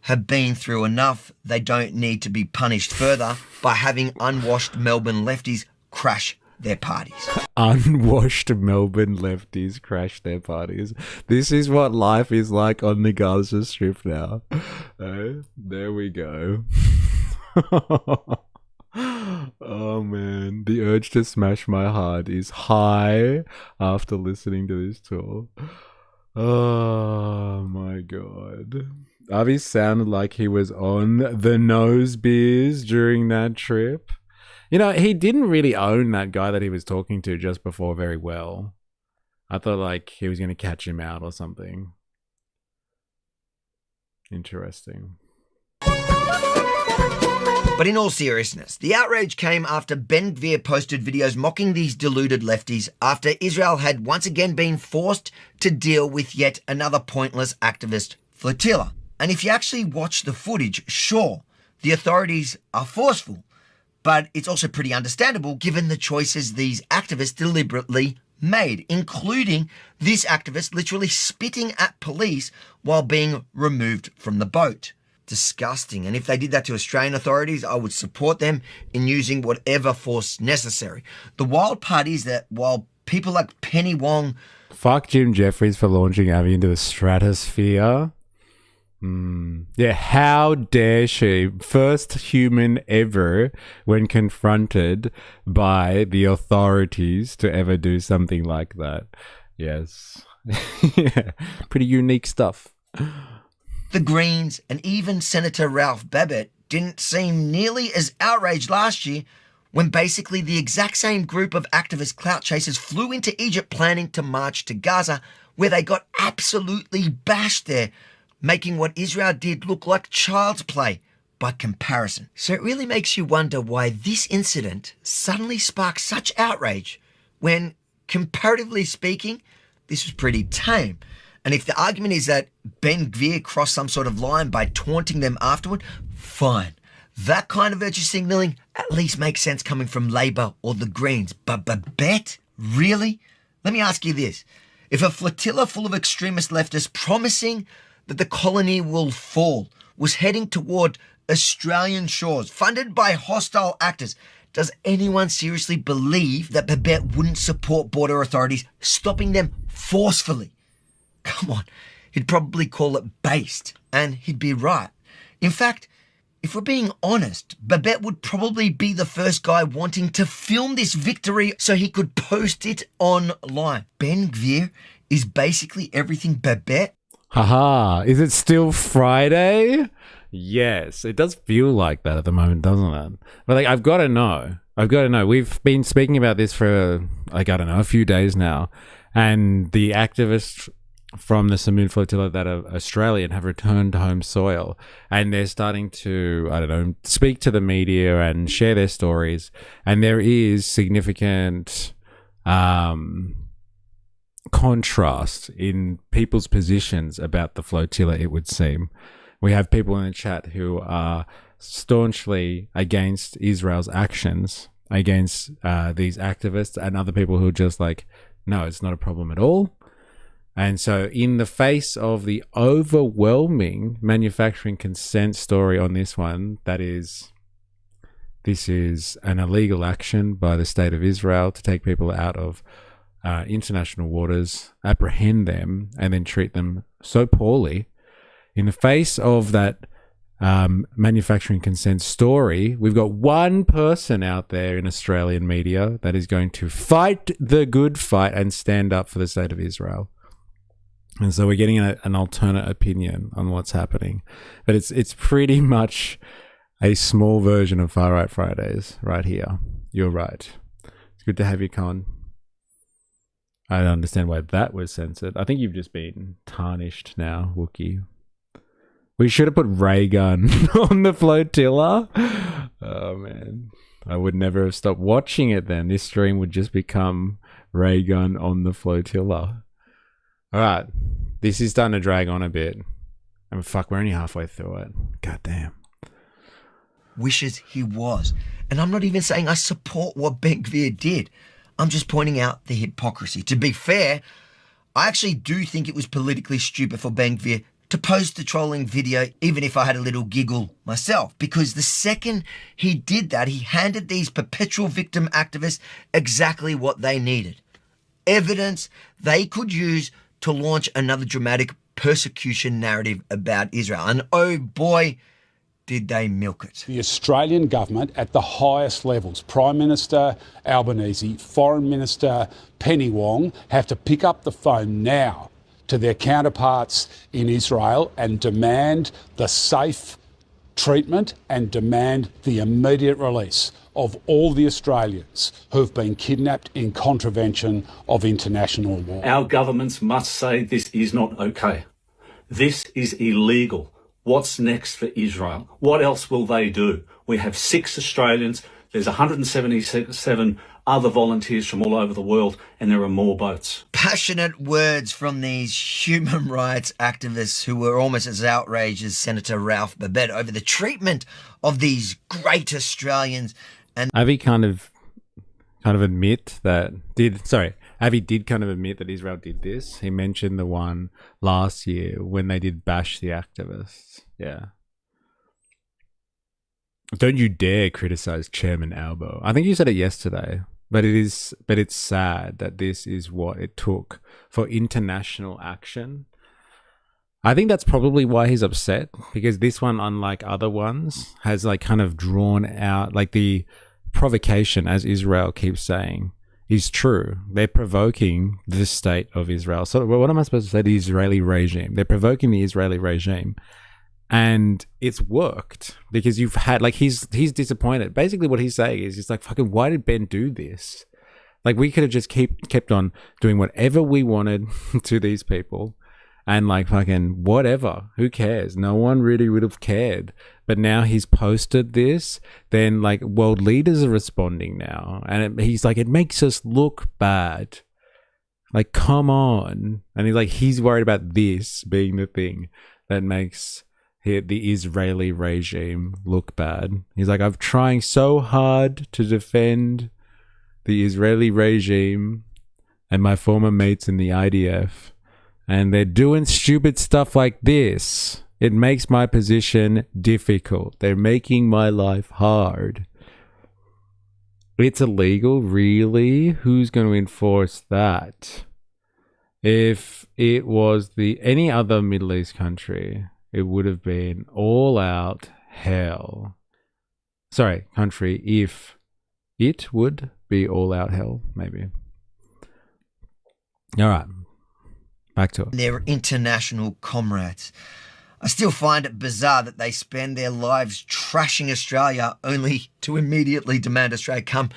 have been through enough. They don't need to be punished further by having unwashed Melbourne lefties crash their parties. Unwashed Melbourne lefties crash their parties. This is what life is like on the Gaza Strip now. There we go. Oh man, the urge to smash my heart is high after listening to this tour. Oh my god. Avi sounded like he was on the nose beers during that trip. You know, he didn't really own that guy that he was talking to just before very well. I thought like he was going to catch him out or something. Interesting. But in all seriousness, the outrage came after Ben Gvir posted videos mocking these deluded lefties after Israel had once again been forced to deal with yet another pointless activist flotilla. And if you actually watch the footage, sure, the authorities are forceful, but it's also pretty understandable given the choices these activists deliberately made, including this activist literally spitting at police while being removed from the boat. Disgusting. And if they did that to Australian authorities, I would support them in using whatever force necessary. The wild part is that while people like Penny Wong... Fuck Jim Jeffries for launching Avi into the stratosphere. Yeah, how dare she? First human ever when confronted by the authorities to ever do something like that. Yes. Yeah, pretty unique stuff. The Greens and even Senator Ralph Babbitt didn't seem nearly as outraged last year when basically the exact same group of activist clout chasers flew into Egypt planning to march to Gaza, where they got absolutely bashed there, making what Israel did look like child's play by comparison. So it really makes you wonder why this incident suddenly sparked such outrage when, comparatively speaking, this was pretty tame. And if the argument is that Ben Gvir crossed some sort of line by taunting them afterward, fine. That kind of virtue signalling at least makes sense coming from Labor or the Greens. But Babette? Really? Let me ask you this. If a flotilla full of extremist leftists promising that the colony will fall was heading toward Australian shores, funded by hostile actors, does anyone seriously believe that Babette wouldn't support border authorities stopping them forcefully? Come on, he'd probably call it based, and he'd be right. In fact, if we're being honest, Babette would probably be the first guy wanting to film this victory so he could post it online. Ben Gvir is basically everything Babette. Haha, is it still Friday? Yes, it does feel like that at the moment, doesn't it? But like, I've got to know. We've been speaking about this for, like, I don't know, a few days now. And the activists from the Sumud Flotilla that are Australian have returned to home soil, and they're starting to, I don't know, speak to the media and share their stories. And there is significant contrast in people's positions about the flotilla, it would seem. We have people in the chat who are staunchly against Israel's actions, against these activists, and other people who are just like, no, it's not a problem at all. And so in the face of the overwhelming manufacturing consent story on this one, this is an illegal action by the state of Israel to take people out of international waters, apprehend them, and then treat them so poorly. In the face of that manufacturing consent story, we've got one person out there in Australian media that is going to fight the good fight and stand up for the state of Israel. And so we're getting an alternate opinion on what's happening. But it's pretty much a small version of Far Right Fridays right here. You're right. It's good to have you, Con. I don't understand why that was censored. I think you've just been tarnished now, Wookie. We should have put ray gun on the flotilla. Oh, man. I would never have stopped watching it then. This stream would just become ray gun on the flotilla. All right. This is starting to drag on a bit. I mean, fuck, we're only halfway through it. God damn. Wishes he was. And I'm not even saying I support what Ben-Gvir did. I'm just pointing out the hypocrisy. To be fair, I actually do think it was politically stupid for Ben-Gvir to post the trolling video, even if I had a little giggle myself, because the second he did that, he handed these perpetual victim activists exactly what they needed. Evidence they could use to launch another dramatic persecution narrative about Israel. And oh boy, did they milk it. The Australian government at the highest levels, Prime Minister Albanese, Foreign Minister Penny Wong, have to pick up the phone now to their counterparts in Israel and demand the safe treatment and demand the immediate release of all the Australians who have been kidnapped in contravention of international law. Our governments must say this is not okay. This is illegal. What's next for Israel? What else will they do? We have 6 Australians. There's 177 other volunteers from all over the world, and there are more boats. Passionate words from these human rights activists who were almost as outraged as Senator Ralph Babet over the treatment of these great Australians. And Avi kind of admit that Avi did kind of admit that Israel did this. He mentioned the one last year when they did bash the activists. Yeah. Don't you dare criticize Chairman Albo. I think you said it yesterday, but it's sad that this is what it took for international action. I think that's probably why he's upset, because this one, unlike other ones, has like kind of drawn out, like the provocation, as Israel keeps saying, is true. They're provoking the state of Israel. So what am I supposed to say? The Israeli regime. They're provoking the Israeli regime. And it's worked, because you've had, like, he's disappointed. Basically what he's saying is, he's like, fucking, why did Ben do this? Like, we could have just kept on doing whatever we wanted to these people, and like, fucking whatever, who cares? No one really would have cared. But now he's posted this, then like world leaders are responding now, and he's like, it makes us look bad. Like, come on. And he's worried about this being the thing that makes the Israeli regime look bad. He's like, I'm trying so hard to defend the Israeli regime and my former mates in the IDF, and they're doing stupid stuff like this. It makes my position difficult. They're making my life hard. It's illegal, really? Who's going to enforce that? If it was any other Middle East country, it would have been all out hell. Sorry, country, if it would be all out hell, maybe. All right, back to it. They're international comrades. I still find it bizarre that they spend their lives trashing Australia only to immediately demand Australia come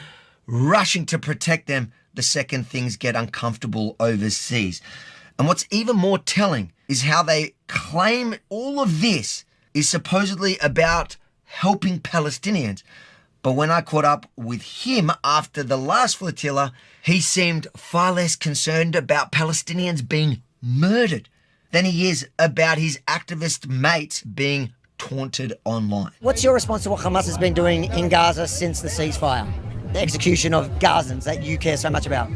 rushing to protect them the second things get uncomfortable overseas. And what's even more telling is how they claim all of this is supposedly about helping Palestinians. But when I caught up with him after the last flotilla, he seemed far less concerned about Palestinians being murdered than he is about his activist mates being taunted online. What's your response to what Hamas has been doing in Gaza since the ceasefire? The execution of Gazans that you care so much about?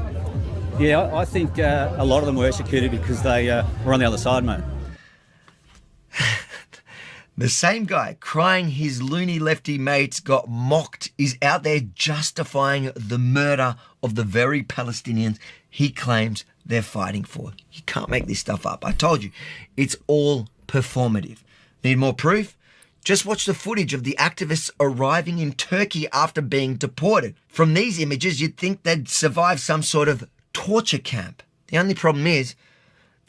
Yeah, I think a lot of them were executed because they were on the other side, mate. The same guy crying his loony lefty mates got mocked is out there justifying the murder of the very Palestinians he claims they're fighting for. You can't make this stuff up. I told you, it's all performative. Need more proof? Just watch the footage of the activists arriving in Turkey after being deported. From these images, you'd think they'd survive some sort of torture camp. The only problem is,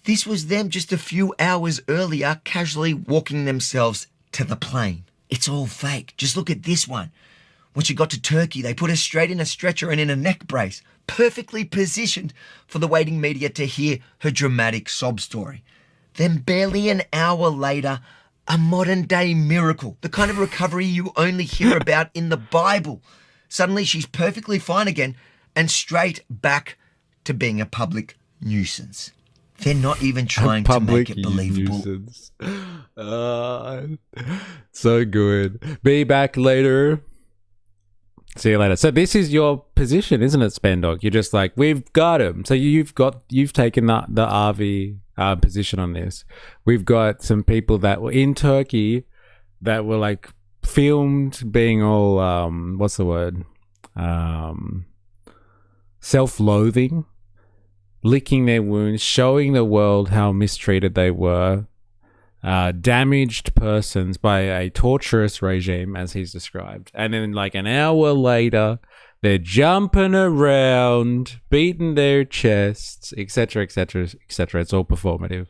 this was them just a few hours earlier casually walking themselves to the plane. It's all fake. Just look at this one. When she got to Turkey, they put her straight in a stretcher and in a neck brace, perfectly positioned for the waiting media to hear her dramatic sob story. Then barely an hour later, a modern-day miracle, the kind of recovery you only hear about in the Bible. Suddenly she's perfectly fine again and straight back to being a public nuisance. They're not even trying to make it believable. So good. Be back later. See you later. So this is your position, isn't it, Spendog? You're just like, we've got him. So you've taken the Avi position on this. We've got some people that were in Turkey that were like filmed being all what's the word? Self-loathing, licking their wounds, showing the world how mistreated they were, damaged persons by a torturous regime, as he's described. And then like an hour later, they're jumping around, beating their chests, etc., etc., etc. It's all performative.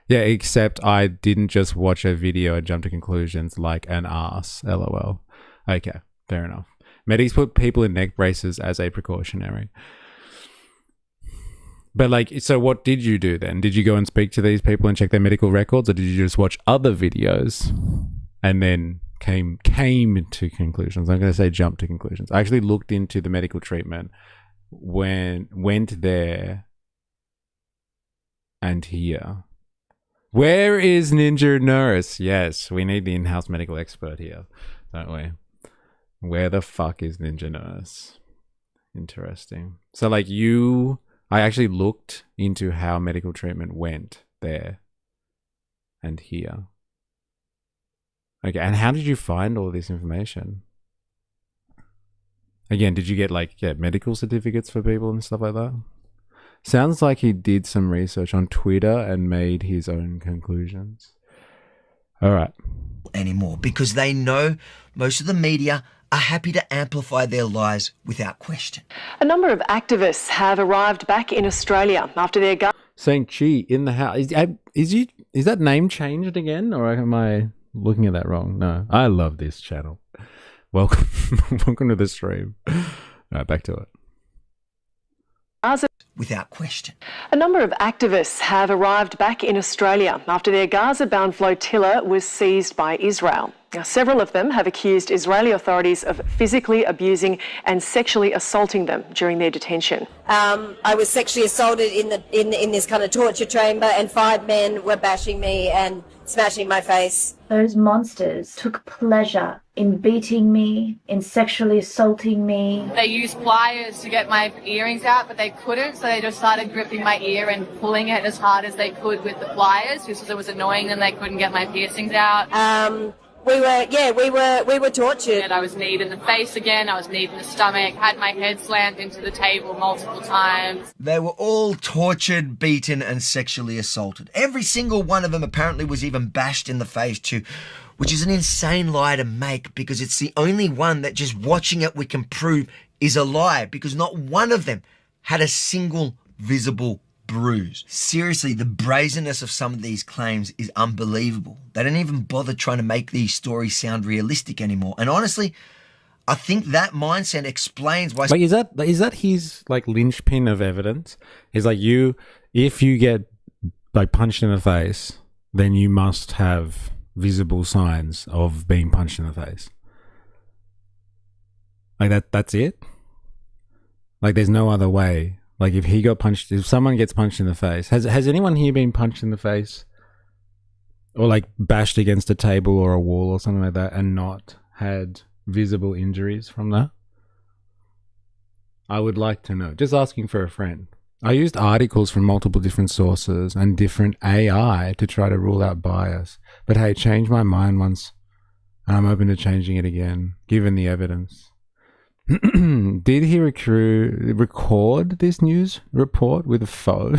Yeah, except I didn't just watch a video and jump to conclusions like an ass. LOL. Okay, fair enough. Medics put people in neck braces as a precautionary. But like, so what did you do then? Did you go and speak to these people and check their medical records, or did you just watch other videos and then came to conclusions? I'm going to say jump to conclusions. I actually looked into the medical treatment, went there and here. Where is Ninja Nurse? Yes, we need the in-house medical expert here, don't we? Where the fuck is Ninja Nurse? Interesting. So like I actually looked into how medical treatment went there and here. Okay, and how did you find all this information? Again, did you get medical certificates for people and stuff like that? Sounds like he did some research on Twitter and made his own conclusions. All right. Anymore, because they know most of the media are happy to amplify their lies without question. A number of activists have arrived back in Australia after their Saint Chi in the house. Is that name changed again, or am I looking at that wrong? No, I love this channel. Welcome, welcome to the stream. All right, back to it. Without question. A number of activists have arrived back in Australia after their Gaza-bound flotilla was seized by Israel. Now, several of them have accused Israeli authorities of physically abusing and sexually assaulting them during their detention. I was sexually assaulted in this kind of torture chamber, and 5 men were bashing me and smashing my face. Those monsters took pleasure in beating me, in sexually assaulting me. They used pliers to get my earrings out, but they couldn't, so they just started gripping my ear and pulling it as hard as they could with the pliers, just because it was annoying them. They couldn't get my piercings out. We were tortured. And I was kneed in the face again, I was kneed in the stomach, had my head slammed into the table multiple times. They were all tortured, beaten and sexually assaulted. Every single one of them apparently was even bashed in the face too, which is an insane lie to make, because it's the only one that just watching it we can prove is a lie, because not one of them had a single visible bruise. Seriously, the brazenness of some of these claims is unbelievable. They don't even bother trying to make these stories sound realistic anymore. And honestly, I think that mindset explains why... Like, is that his like linchpin of evidence? Is like, if you get like punched in the face, then you must have visible signs of being punched in the face. Like that's it? Like there's no other way. Like if someone gets punched in the face, has anyone here been punched in the face? Or like bashed against a table or a wall or something like that and not had visible injuries from that? I would like to know. Just asking for a friend. I used articles from multiple different sources and different AI to try to rule out bias. But hey, changed my mind once and I'm open to changing it again, given the evidence. Did he record this news report with a phone?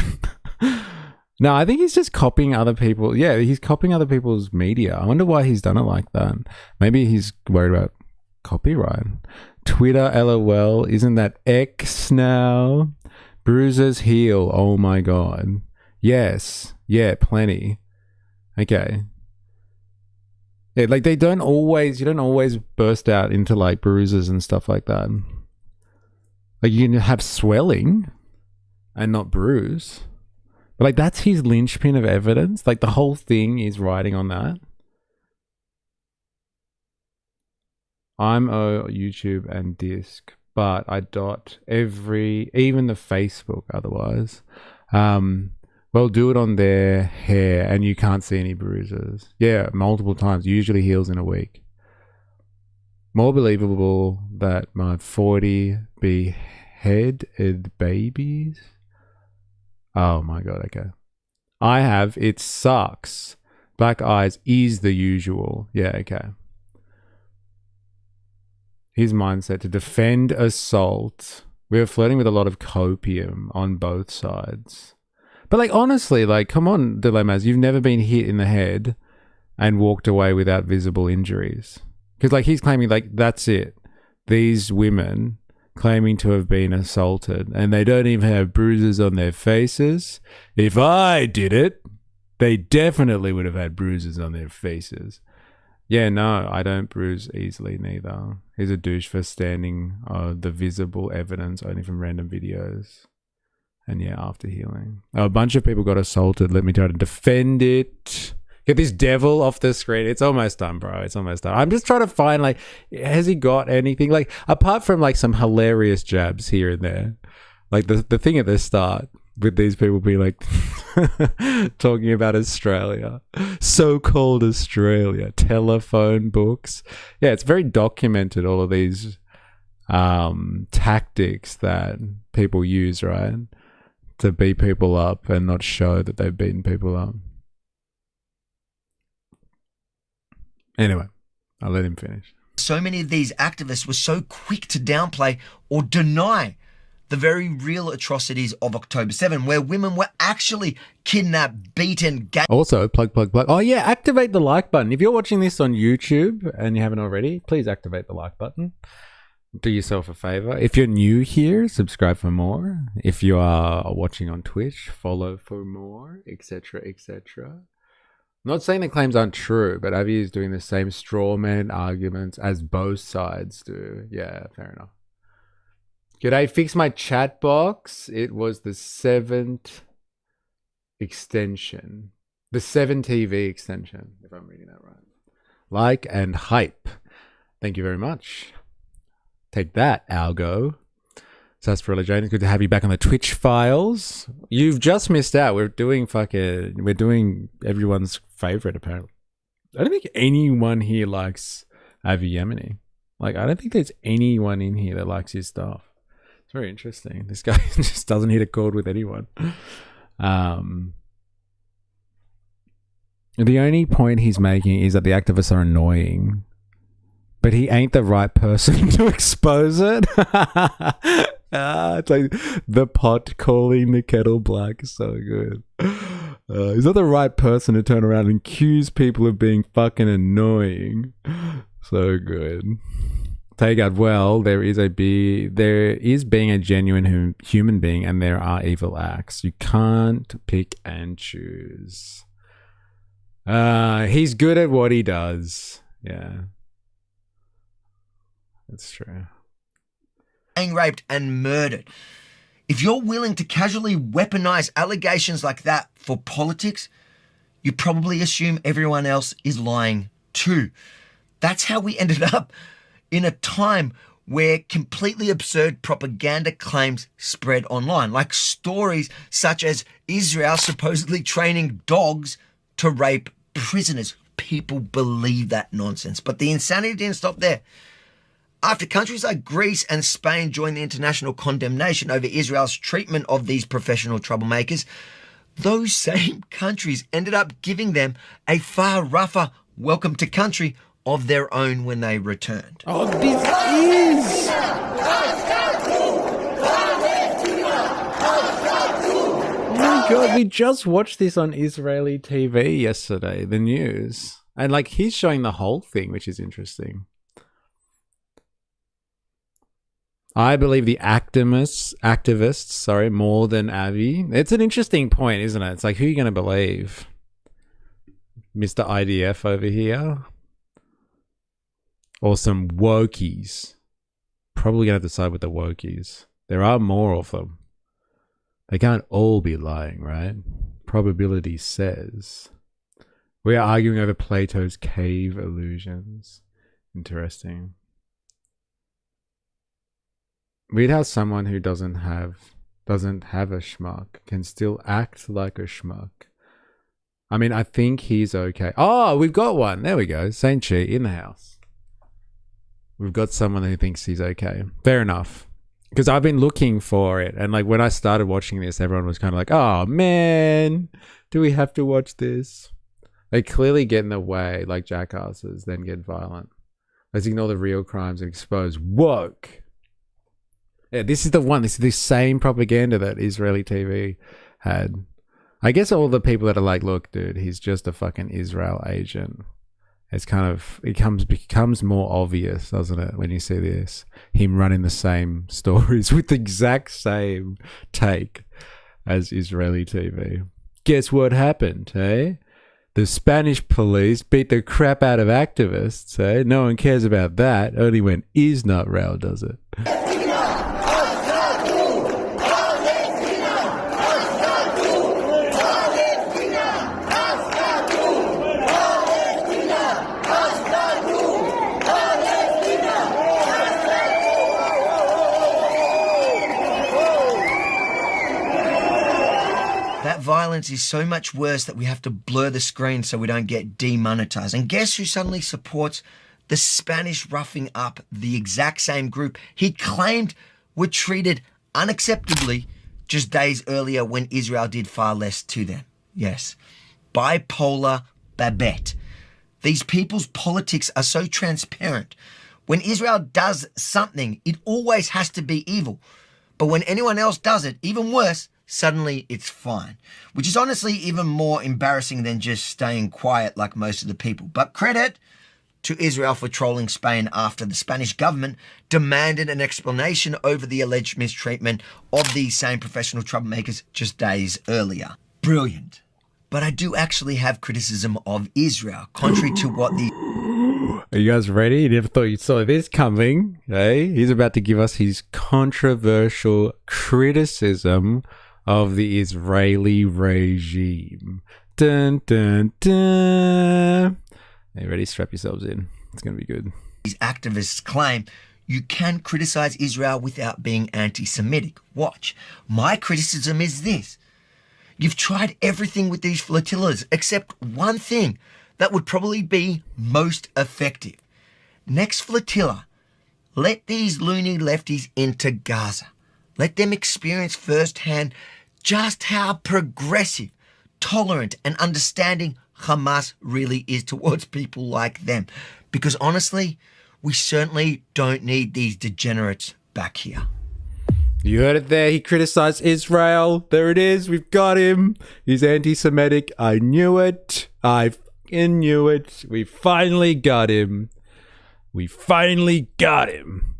No, I think he's just copying other people. Yeah, he's copying other people's media. I wonder why he's done it like that. Maybe he's worried about copyright. Twitter, LOL, isn't that X now? Bruises heal. Oh my God. Yes. Yeah, plenty. Okay. Yeah, like you don't always burst out into like bruises and stuff like that. Like you can have swelling and not bruise. But like that's his linchpin of evidence. Like the whole thing is riding on that. I'm a YouTube and disc, but I dot even the Facebook otherwise. Well, do it on their hair and you can't see any bruises. Yeah, multiple times. Usually heals in a week. More believable that my 40 beheaded babies. Oh my God, okay. I have, it sucks. Black eyes is the usual. Yeah, okay. His mindset to defend assault. We were flirting with a lot of copium on both sides. But like, honestly, like, come on, Dilemmas, you've never been hit in the head and walked away without visible injuries. Because like, he's claiming like, that's it. These women claiming to have been assaulted and they don't even have bruises on their faces. If I did it, they definitely would have had bruises on their faces. Yeah, no, I don't bruise easily neither. He's a douche for standing the visible evidence only from random videos. And yeah, after healing. A bunch of people got assaulted. Let me try to defend it. Get this devil off the screen. It's almost done, bro. It's almost done. I'm just trying to find, like, has he got anything? Like, apart from, like, some hilarious jabs here and there. Like, the thing at the start with these people being, like, talking about Australia. So-called Australia. Telephone books. Yeah, it's very documented, all of these tactics that people use, right? To beat people up and not show that they've beaten people up. Anyway, I'll let him finish. So many of these activists were so quick to downplay or deny the very real atrocities of October 7, where women were actually kidnapped, beaten, Also, plug. Oh yeah, activate the like button. If you're watching this on YouTube and you haven't already, please activate the like button. Do yourself a favor. If you're new here, subscribe for more. If you are watching on Twitch, follow for more, etc., etc. Not saying the claims aren't true, but Avi is doing the same straw man arguments as both sides do. Yeah, fair enough. G'day, fix my chat box. It was the 7th extension. The 7 TV extension, if I'm reading that right. Like and hype. Thank you very much. Take that, Algo. Sarsaparilla Jane, it's good to have you back on the Twitch files. You've just missed out. We're doing everyone's favorite, apparently. I don't think anyone here likes Avi Yemini. Like, I don't think there's anyone in here that likes his stuff. It's very interesting. This guy just doesn't hit a chord with anyone. The only point he's making is that the activists are annoying. But he ain't the right person to expose it. It's like the pot calling the kettle black. So good. He's not the right person to turn around and accuse people of being fucking annoying. So good. Take out, well, there is being a genuine human being and there are evil acts. You can't pick and choose. He's good at what he does. Yeah. That's true. Being raped and murdered. If you're willing to casually weaponize allegations like that for politics, you probably assume everyone else is lying too. That's how we ended up in a time where completely absurd propaganda claims spread online, like stories such as Israel supposedly training dogs to rape prisoners. People believe that nonsense. But the insanity didn't stop there. After countries like Greece and Spain joined the international condemnation over Israel's treatment of these professional troublemakers, those same countries ended up giving them a far rougher welcome to country of their own when they returned. Oh, this is... Oh my God, we just watched this on Israeli TV yesterday, the news. And like, he's showing the whole thing, which is interesting. I believe the activists, more than Avi. It's an interesting point, isn't it? It's like, who are you going to believe? Mr. IDF over here? Or some wokies? Probably going to decide with the wokies. There are more of them. They can't all be lying, right? Probability says. We are arguing over Plato's cave illusions. Interesting. Weird how someone who doesn't have a schmuck can still act like a schmuck. I mean, I think he's okay. Oh, we've got one. There we go. Saint Chi in the house. We've got someone who thinks he's okay. Fair enough. Because I've been looking for it. And like when I started watching this, everyone was kind of like, oh man, do we have to watch this? They clearly get in the way like jackasses, then get violent. Let's ignore the real crimes and expose woke. Yeah, this is the one. This is the same propaganda that Israeli TV had. I guess all the people that are like, look, dude, he's just a fucking Israel agent. It's kind of, it becomes more obvious, doesn't it, when you see this? Him running the same stories with the exact same take as Israeli TV. Guess what happened, eh? The Spanish police beat the crap out of activists, eh? No one cares about that, only when Israel does it. Violence is so much worse that we have to blur the screen so we don't get demonetized. And guess who suddenly supports the Spanish roughing up the exact same group he claimed were treated unacceptably just days earlier when Israel did far less to them? Yes, bipolar Babette. These people's politics are so transparent. When Israel does something, it always has to be evil. But when anyone else does it, even worse, suddenly it's fine, which is honestly even more embarrassing than just staying quiet like most of the people. But credit to Israel for trolling Spain after the Spanish government demanded an explanation over the alleged mistreatment of these same professional troublemakers just days earlier. Brilliant. But I do actually have criticism of Israel, contrary to what the... Are you guys ready? You never thought you saw this coming, eh? He's about to give us his controversial criticism of the Israeli regime. Dun, dun, dun. Are you ready? Strap yourselves in. It's going to be good. These activists claim you can criticize Israel without being anti-Semitic. Watch. My criticism is this. You've tried everything with these flotillas except one thing that would probably be most effective. Next flotilla, let these loony lefties into Gaza. Let them experience firsthand just how progressive, tolerant, and understanding Hamas really is towards people like them. Because honestly, we certainly don't need these degenerates back here. You heard it there. He criticized Israel. There it is. We've got him. He's anti-Semitic. I knew it. I fucking knew it. We finally got him. We finally got him.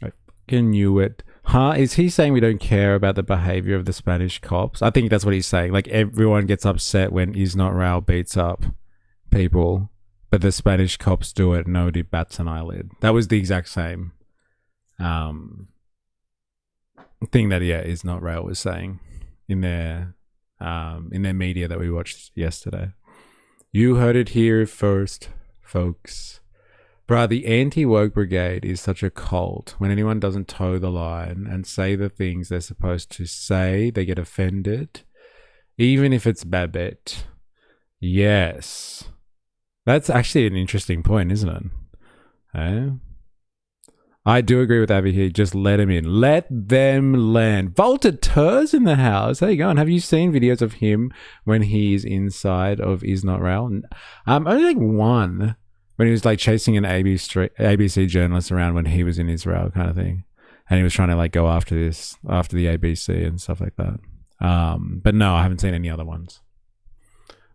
I fucking knew it. Huh? Is he saying we don't care about the behavior of the Spanish cops? I think that's what he's saying. Like, everyone gets upset when Israel beats up people, but the Spanish cops do it. Nobody bats an eyelid. That was the exact same thing that Israel was saying in their media that we watched yesterday. You heard it here first, folks. Bruh, the anti-woke brigade is such a cult. When anyone doesn't toe the line and say the things they're supposed to say, they get offended. Even if it's Babette. Yes. That's actually an interesting point, isn't it? Eh? I do agree with Avi here. Just let him in. Let them land. Voltateur's in the house. How you going? Have you seen videos of him when he's inside of Is Not Real? Only like one. When he was like chasing an ABC journalist around when he was in Israel kind of thing. And he was trying to like go after the ABC and stuff like that. But no, I haven't seen any other ones.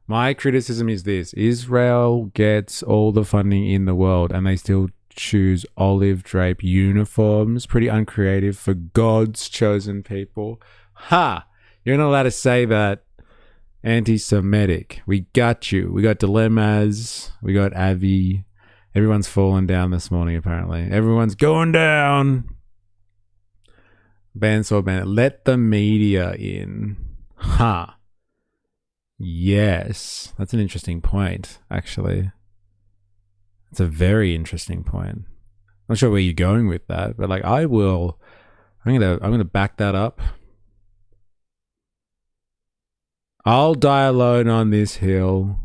My criticism is this. Israel gets all the funding in the world and they still choose olive drape uniforms. Pretty uncreative for God's chosen people. Ha! You're not allowed to say that. Anti-Semitic. We got you. We got dilemmas. We got Avi. Everyone's fallen down this morning apparently. Everyone's going down. Bandsaw Bandit. Let the media in. Ha! Yes. That's an interesting point, actually. It's a very interesting point. I'm not sure where you're going with that, but like I'm gonna back that up. I'll die alone on this hill.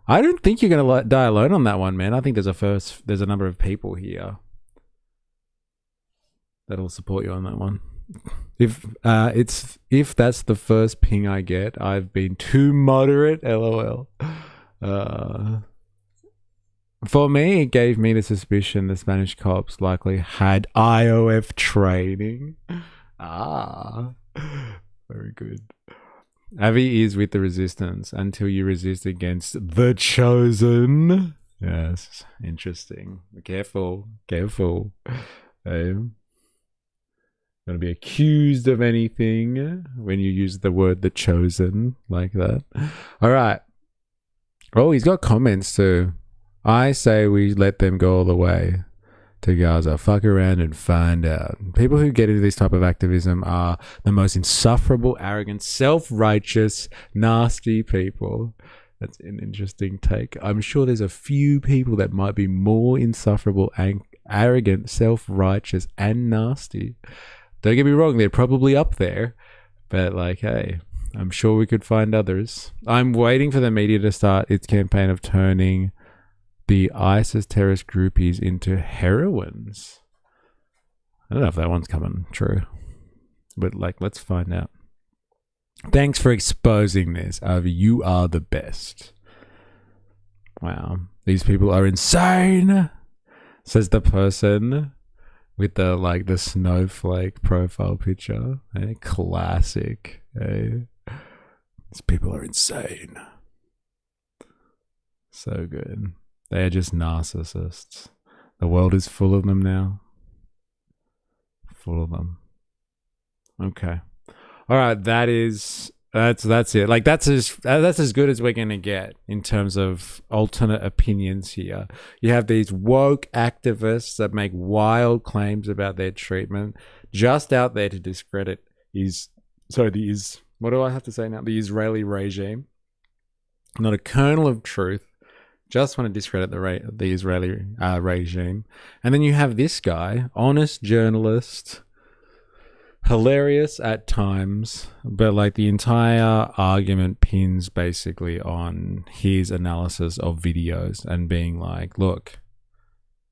I don't think you're gonna die alone on that one, man. I think there's a number of people here that'll support you on that one. If that's the first ping I get, I've been too moderate. LOL. For me, it gave me the suspicion the Spanish cops likely had IOF training. Very good. Avi is with the resistance until you resist against the chosen. Yes, interesting. Careful. Don't be accused of anything when you use the word the chosen like that. All right. Oh, he's got comments too. I say we let them go all the way to Gaza. Fuck around and find out. People who get into this type of activism are the most insufferable, arrogant, self-righteous, nasty people. That's an interesting take. I'm sure there's a few people that might be more insufferable, arrogant, self-righteous, and nasty. Don't get me wrong, they're probably up there. But like, hey, I'm sure we could find others. I'm waiting for the media to start its campaign of turning the ISIS terrorist groupies into heroines. I don't know if that one's coming true. But like, let's find out. Thanks for exposing this, Avi. You are the best. Wow. These people are insane, says the person with the snowflake profile picture. Hey, classic. Hey. These people are insane. So good. They are just narcissists. The world is full of them now. Full of them. Okay. All right. That's it. Like that's as good as we're gonna get in terms of alternate opinions here. You have these woke activists that make wild claims about their treatment, just out there to discredit what do I have to say now? The Israeli regime. Not a kernel of truth. Just want to discredit the Israeli regime. And then you have this guy, honest journalist, hilarious at times, but like the entire argument pins basically on his analysis of videos and being like, look,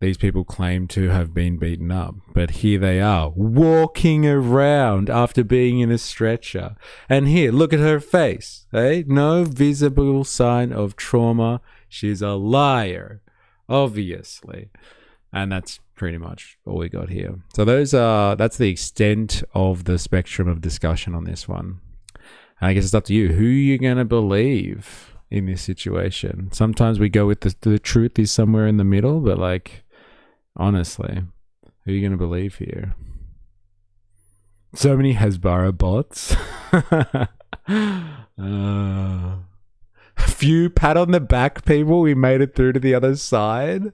these people claim to have been beaten up, but here they are walking around after being in a stretcher. And here, look at her face. Eh? No visible sign of trauma. She's a liar, obviously. And that's pretty much all we got here. So that's the extent of the spectrum of discussion on this one. And I guess it's up to you. Who are you going to believe in this situation? Sometimes we go with the truth is somewhere in the middle, but like, honestly, who are you going to believe here? So many Hasbara bots. A few pat on the back people. We made it through to the other side.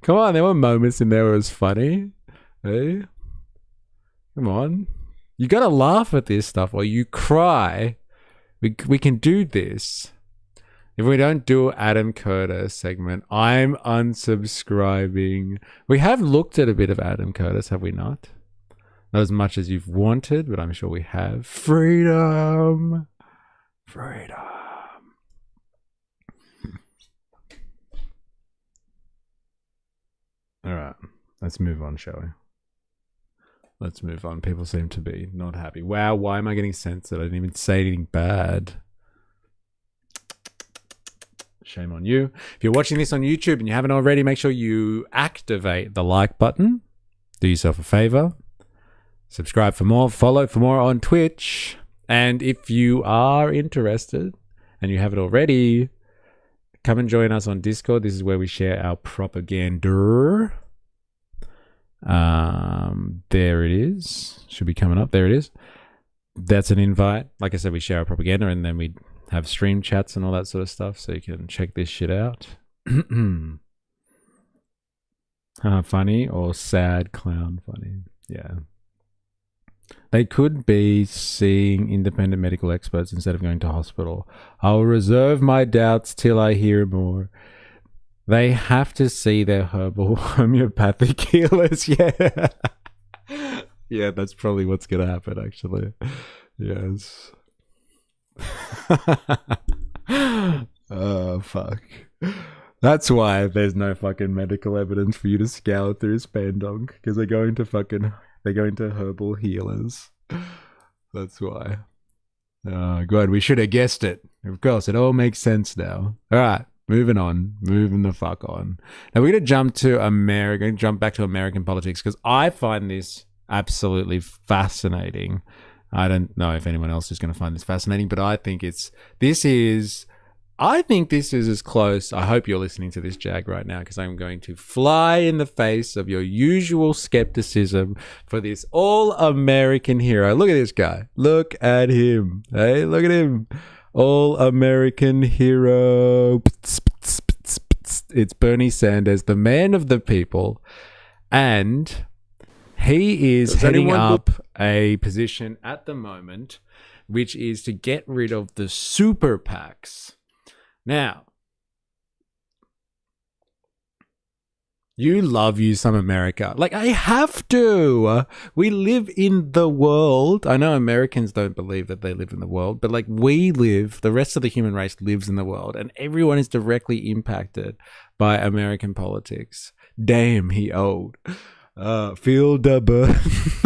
Come on, there were moments in there where it was funny. Hey? Come on. You gotta laugh at this stuff or you cry. We can do this. If we don't do Adam Curtis segment, I'm unsubscribing. We have looked at a bit of Adam Curtis, have we not? Not as much as you've wanted, but I'm sure we have. Freedom. Freedom. All right. Let's move on, shall we? Let's move on. People seem to be not happy. Wow, why am I getting censored? I didn't even say anything bad. Shame on you. If you're watching this on YouTube and you haven't already, make sure you activate the like button. Do yourself a favor. Subscribe for more. Follow for more on Twitch. And if you are interested and you haven't already, come and join us on Discord. This is where we share our propaganda. There it is. Should be coming up. There it is. That's an invite. Like I said, we share our propaganda and then we have stream chats and all that sort of stuff, so you can check this shit out. Funny or sad clown funny. Yeah. They could be seeing independent medical experts instead of going to hospital. I'll reserve my doubts till I hear more. They have to see their herbal homeopathic healers. Yeah. Yeah, that's probably what's going to happen, actually. Yes. Oh, fuck. That's why there's no fucking medical evidence for you to scour through Spandonk, because they're going to herbal healers. That's why. Oh, good. We should have guessed it. Of course, it all makes sense now. All right. Moving on. Moving the fuck on. Now we're going to jump back to American politics, because I find this absolutely fascinating. I don't know if anyone else is going to find this fascinating, but I think this is as close. I hope you're listening to this, Jag, right now, because I'm going to fly in the face of your usual skepticism for this all-American hero. Look at this guy. Look at him. Hey, look at him. All-American hero. It's Bernie Sanders, the man of the people. And he is heading up a position at the moment, which is to get rid of the SuperPACs. Now, you love you some America. Like, I have to. We live in the world. I know Americans don't believe that they live in the world, but like the rest of the human race lives in the world, and everyone is directly impacted by American politics. Damn, he old. Feel the birth.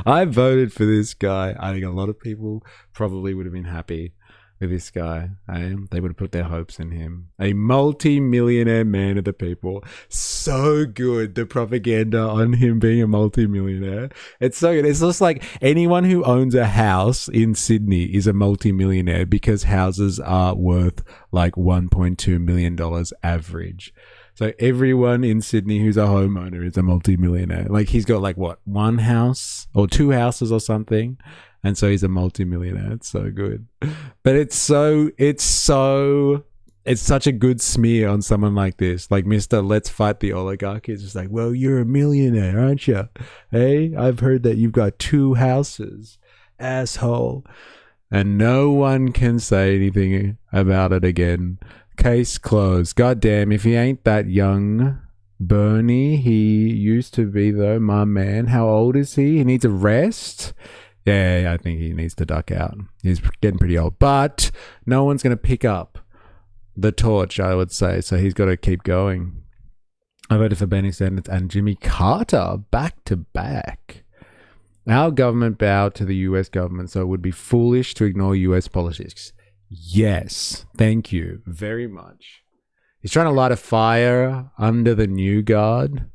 I voted for this guy. I think a lot of people probably would have been happy with this guy. They would have put their hopes in him. A multi-millionaire man of the people. So good, the propaganda on him being a multi-millionaire. It's so good. It's just like anyone who owns a house in Sydney is a multi-millionaire, because houses are worth like $1.2 million average. So everyone in Sydney who's a homeowner is a multi-millionaire. Like, he's got like what, one house or two houses or something, and so he's a multi-millionaire. It's so good. But it's such a good smear on someone like this. Like, Mr. Let's Fight the Oligarchy is just like, well, you're a millionaire, aren't you? Hey, I've heard that you've got two houses, asshole. And no one can say anything about it again. Case closed. Goddamn, if he ain't that young, Bernie, he used to be though, my man. How old is he? He needs a rest? Yeah, I think he needs to duck out. He's getting pretty old. But no one's going to pick up the torch, I would say. So he's got to keep going. I voted for Bernie Sanders and Jimmy Carter back to back. Our government bowed to the US government, so it would be foolish to ignore US politics. Yes, thank you very much. He's trying to light a fire under the new guard.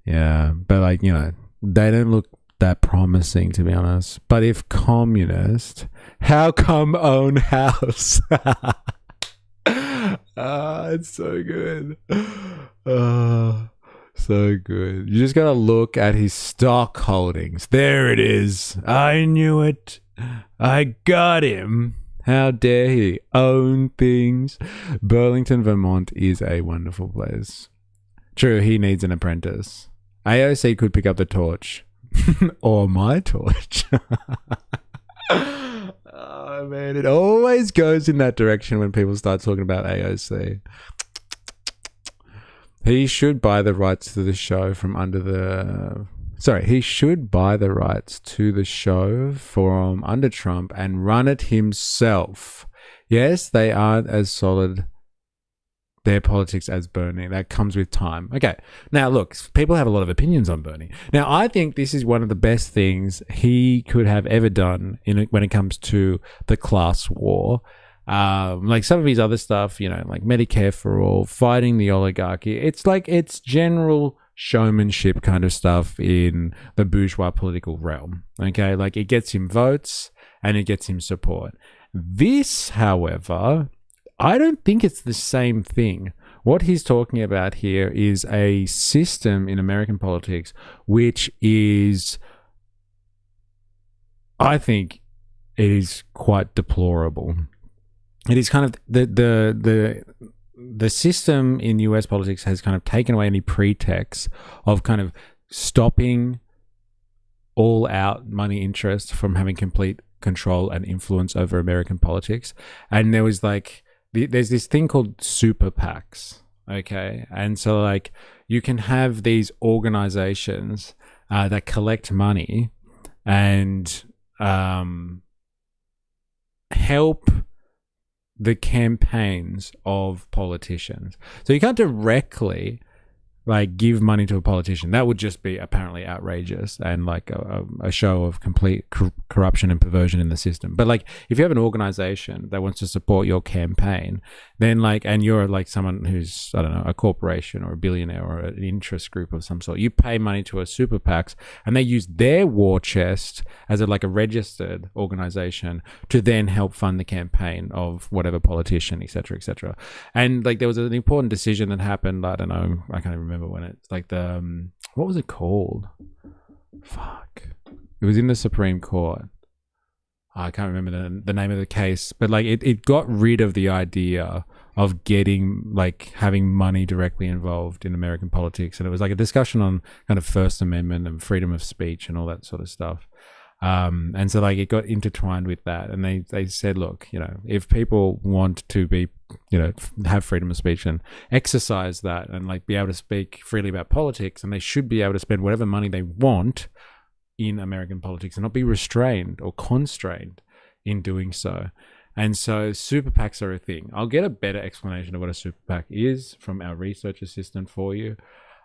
Yeah, but like, you know, they don't look that promising, to be honest. But if communist, how come own house? It's so good. So good. You just gotta look at his stock holdings. There it is. I knew it. I got him. How dare he own things? Burlington, Vermont is a wonderful place. True, he needs an apprentice. AOC could pick up the torch. Or my torch. I'm man, it always goes in that direction when people start talking about AOC. He should buy the rights to the show from under the... Sorry, he should buy the rights to the show from under Trump and run it himself. Yes, they aren't as solid, their politics, as Bernie. That comes with time. Okay, now look, people have a lot of opinions on Bernie. Now, I think this is one of the best things he could have ever done when it comes to the class war. Like some of his other stuff, you know, like Medicare for all, fighting the oligarchy. It's like it's general showmanship kind of stuff in the bourgeois political realm. Okay, like it gets him votes and it gets him support. This, however, I don't think it's the same thing. What he's talking about here is a system in American politics which is, I think, it is quite deplorable. It is kind of the system in US politics has kind of taken away any pretext of kind of stopping all out money interest from having complete control and influence over American politics. And there was like, there's this thing called SuperPACs, okay? And so like you can have these organizations that collect money and help the campaigns of politicians. So you can't directly like give money to a politician. That would just be apparently outrageous and like a show of complete corruption and perversion in the system. But like if you have an organization that wants to support your campaign, then like, and you're like someone who's, I don't know, a corporation or a billionaire or an interest group of some sort, you pay money to a super PACs and they use their war chest as a registered organization to then help fund the campaign of whatever politician, etc., etc. And like there was an important decision that happened, I don't know, I can't remember when it's like the what was it called? Fuck. It was in the Supreme Court. I can't remember the name of the case, but like it got rid of the idea of getting like having money directly involved in American politics, and it was like a discussion on kind of First Amendment and freedom of speech and all that sort of stuff. And so like it got intertwined with that, and they said, look, you know, if people want to be, you know, have freedom of speech and exercise that and like be able to speak freely about politics, and they should be able to spend whatever money they want in American politics and not be restrained or constrained in doing so. And so super PACs are a thing. I'll get a better explanation of what a super PAC is from our research assistant for you.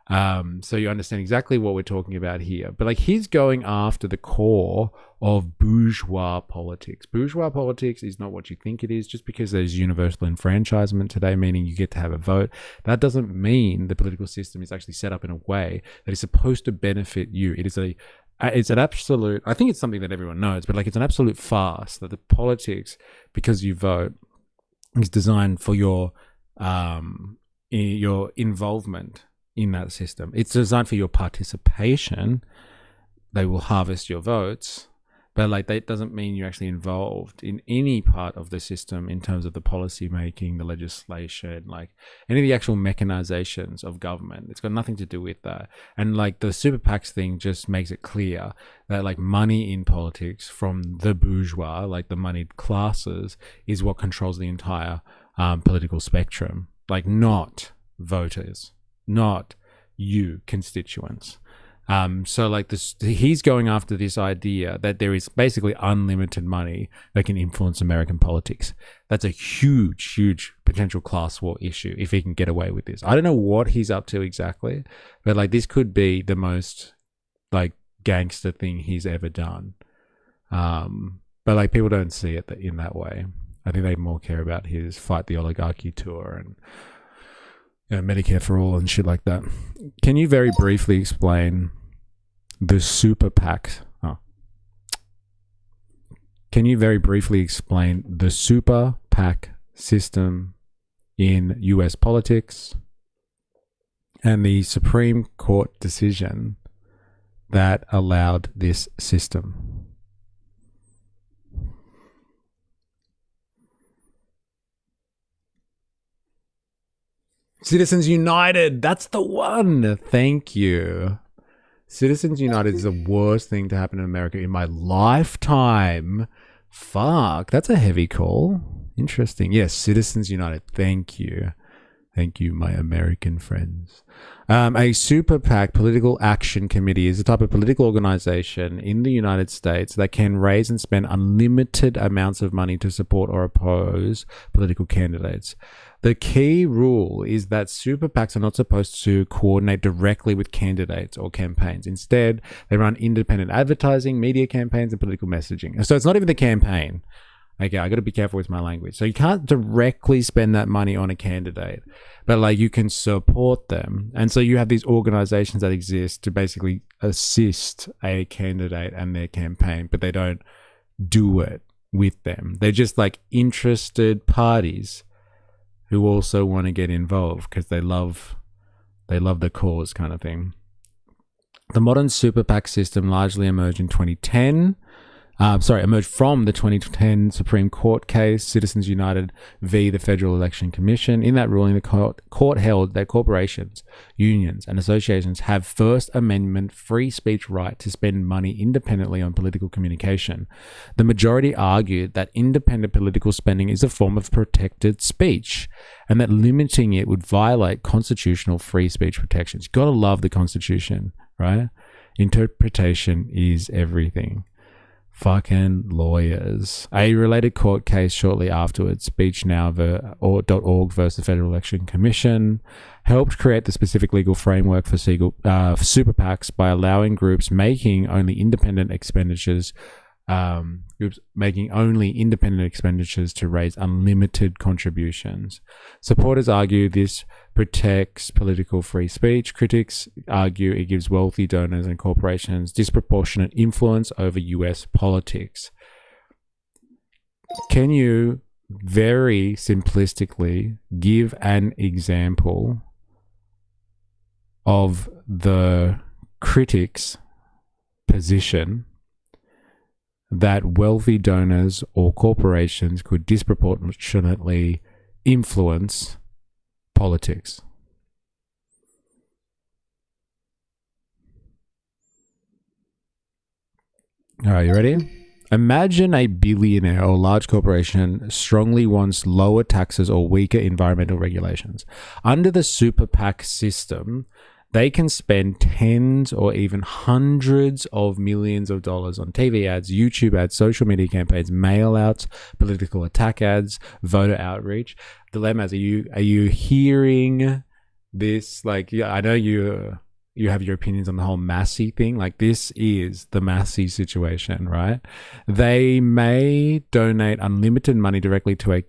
So you understand exactly what we're talking about here. But like he's going after the core of bourgeois politics. Bourgeois politics is not what you think it is. Just because there's universal enfranchisement today, meaning you get to have a vote, that doesn't mean the political system is actually set up in a way that is supposed to benefit you. It's an absolute, I think it's something that everyone knows, but like it's an absolute farce that the politics, because you vote, is designed for your involvement in that system. It's designed for your participation. They will harvest your votes, but like that doesn't mean you're actually involved in any part of the system in terms of the policy making, the legislation, like any of the actual mechanizations of government. It's got nothing to do with that. And like the super PACs thing just makes it clear that like money in politics from the bourgeois, like the moneyed classes, is what controls the entire political spectrum, like not voters, not you constituents. So like this, he's going after this idea that there is basically unlimited money that can influence American politics. That's a huge, huge potential class war issue if he can get away with this. I don't know what he's up to exactly, but like this could be the most like gangster thing he's ever done. But like people don't see it in that way. I think they more care about his fight the oligarchy tour and, you know, Medicare for all and shit like that. Can you very briefly explain the super PAC? Can you very briefly explain the super PAC system in US politics and the Supreme Court decision that allowed this system? Citizens United, that's the one. Thank you. Citizens United is the worst thing to happen in America in my lifetime. Fuck, that's a heavy call. Interesting. Yes, Citizens United. Thank you. Thank you, my American friends. A super PAC, political action committee, is a type of political organization in the United States that can raise and spend unlimited amounts of money to support or oppose political candidates. The key rule is that super PACs are not supposed to coordinate directly with candidates or campaigns. Instead, they run independent advertising, media campaigns, and political messaging. So it's not even the campaign. Okay, I got to be careful with my language. So you can't directly spend that money on a candidate, but like you can support them. And so you have these organizations that exist to basically assist a candidate and their campaign, but they don't do it with them. They're just like interested parties who also want to get involved because they love the cause kind of thing. The modern super PAC system largely emerged in 2010. Emerged from the 2010 Supreme Court case, Citizens United v. the Federal Election Commission. In that ruling, the court held that corporations, unions, and associations have First Amendment free speech right to spend money independently on political communication. The majority argued that independent political spending is a form of protected speech, and that limiting it would violate constitutional free speech protections. You've got to love the Constitution, right? Interpretation is everything. Fucking lawyers. A related court case shortly afterwards, SpeechNow.org versus the Federal Election Commission, helped create the specific legal framework for super PACs by allowing groups making only independent expenditures to raise unlimited contributions. Supporters argue this protects political free speech. Critics argue it gives wealthy donors and corporations disproportionate influence over US politics. Can you very simplistically give an example of the critics' position that wealthy donors or corporations could disproportionately influence politics? All right, you ready? Imagine a billionaire or large corporation strongly wants lower taxes or weaker environmental regulations. Under the super PAC system, they can spend tens or even hundreds of millions of dollars on TV ads, YouTube ads, social media campaigns, mail-outs, political attack ads, voter outreach. Dilemmas. Are you hearing this? Like, yeah, I know you have your opinions on the whole Massey thing. Like, this is the Massey situation, right? They may donate unlimited money directly to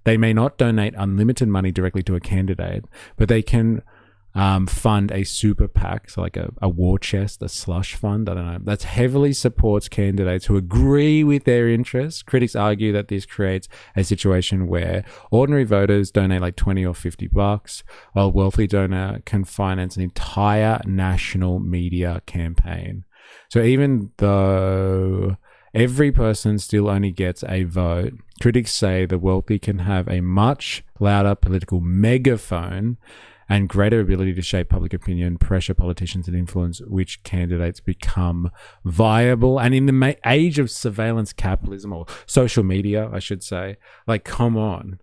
they may not donate unlimited money directly to a candidate, but they can fund a super PAC, so like a war chest, a slush fund, I don't know, that heavily supports candidates who agree with their interests. Critics argue that this creates a situation where ordinary voters donate like $20 or $50, while a wealthy donor can finance an entire national media campaign. So even though every person still only gets a vote, critics say the wealthy can have a much louder political megaphone and greater ability to shape public opinion, pressure politicians, and influence which candidates become viable. And in the age of surveillance capitalism, or social media, I should say, like, come on.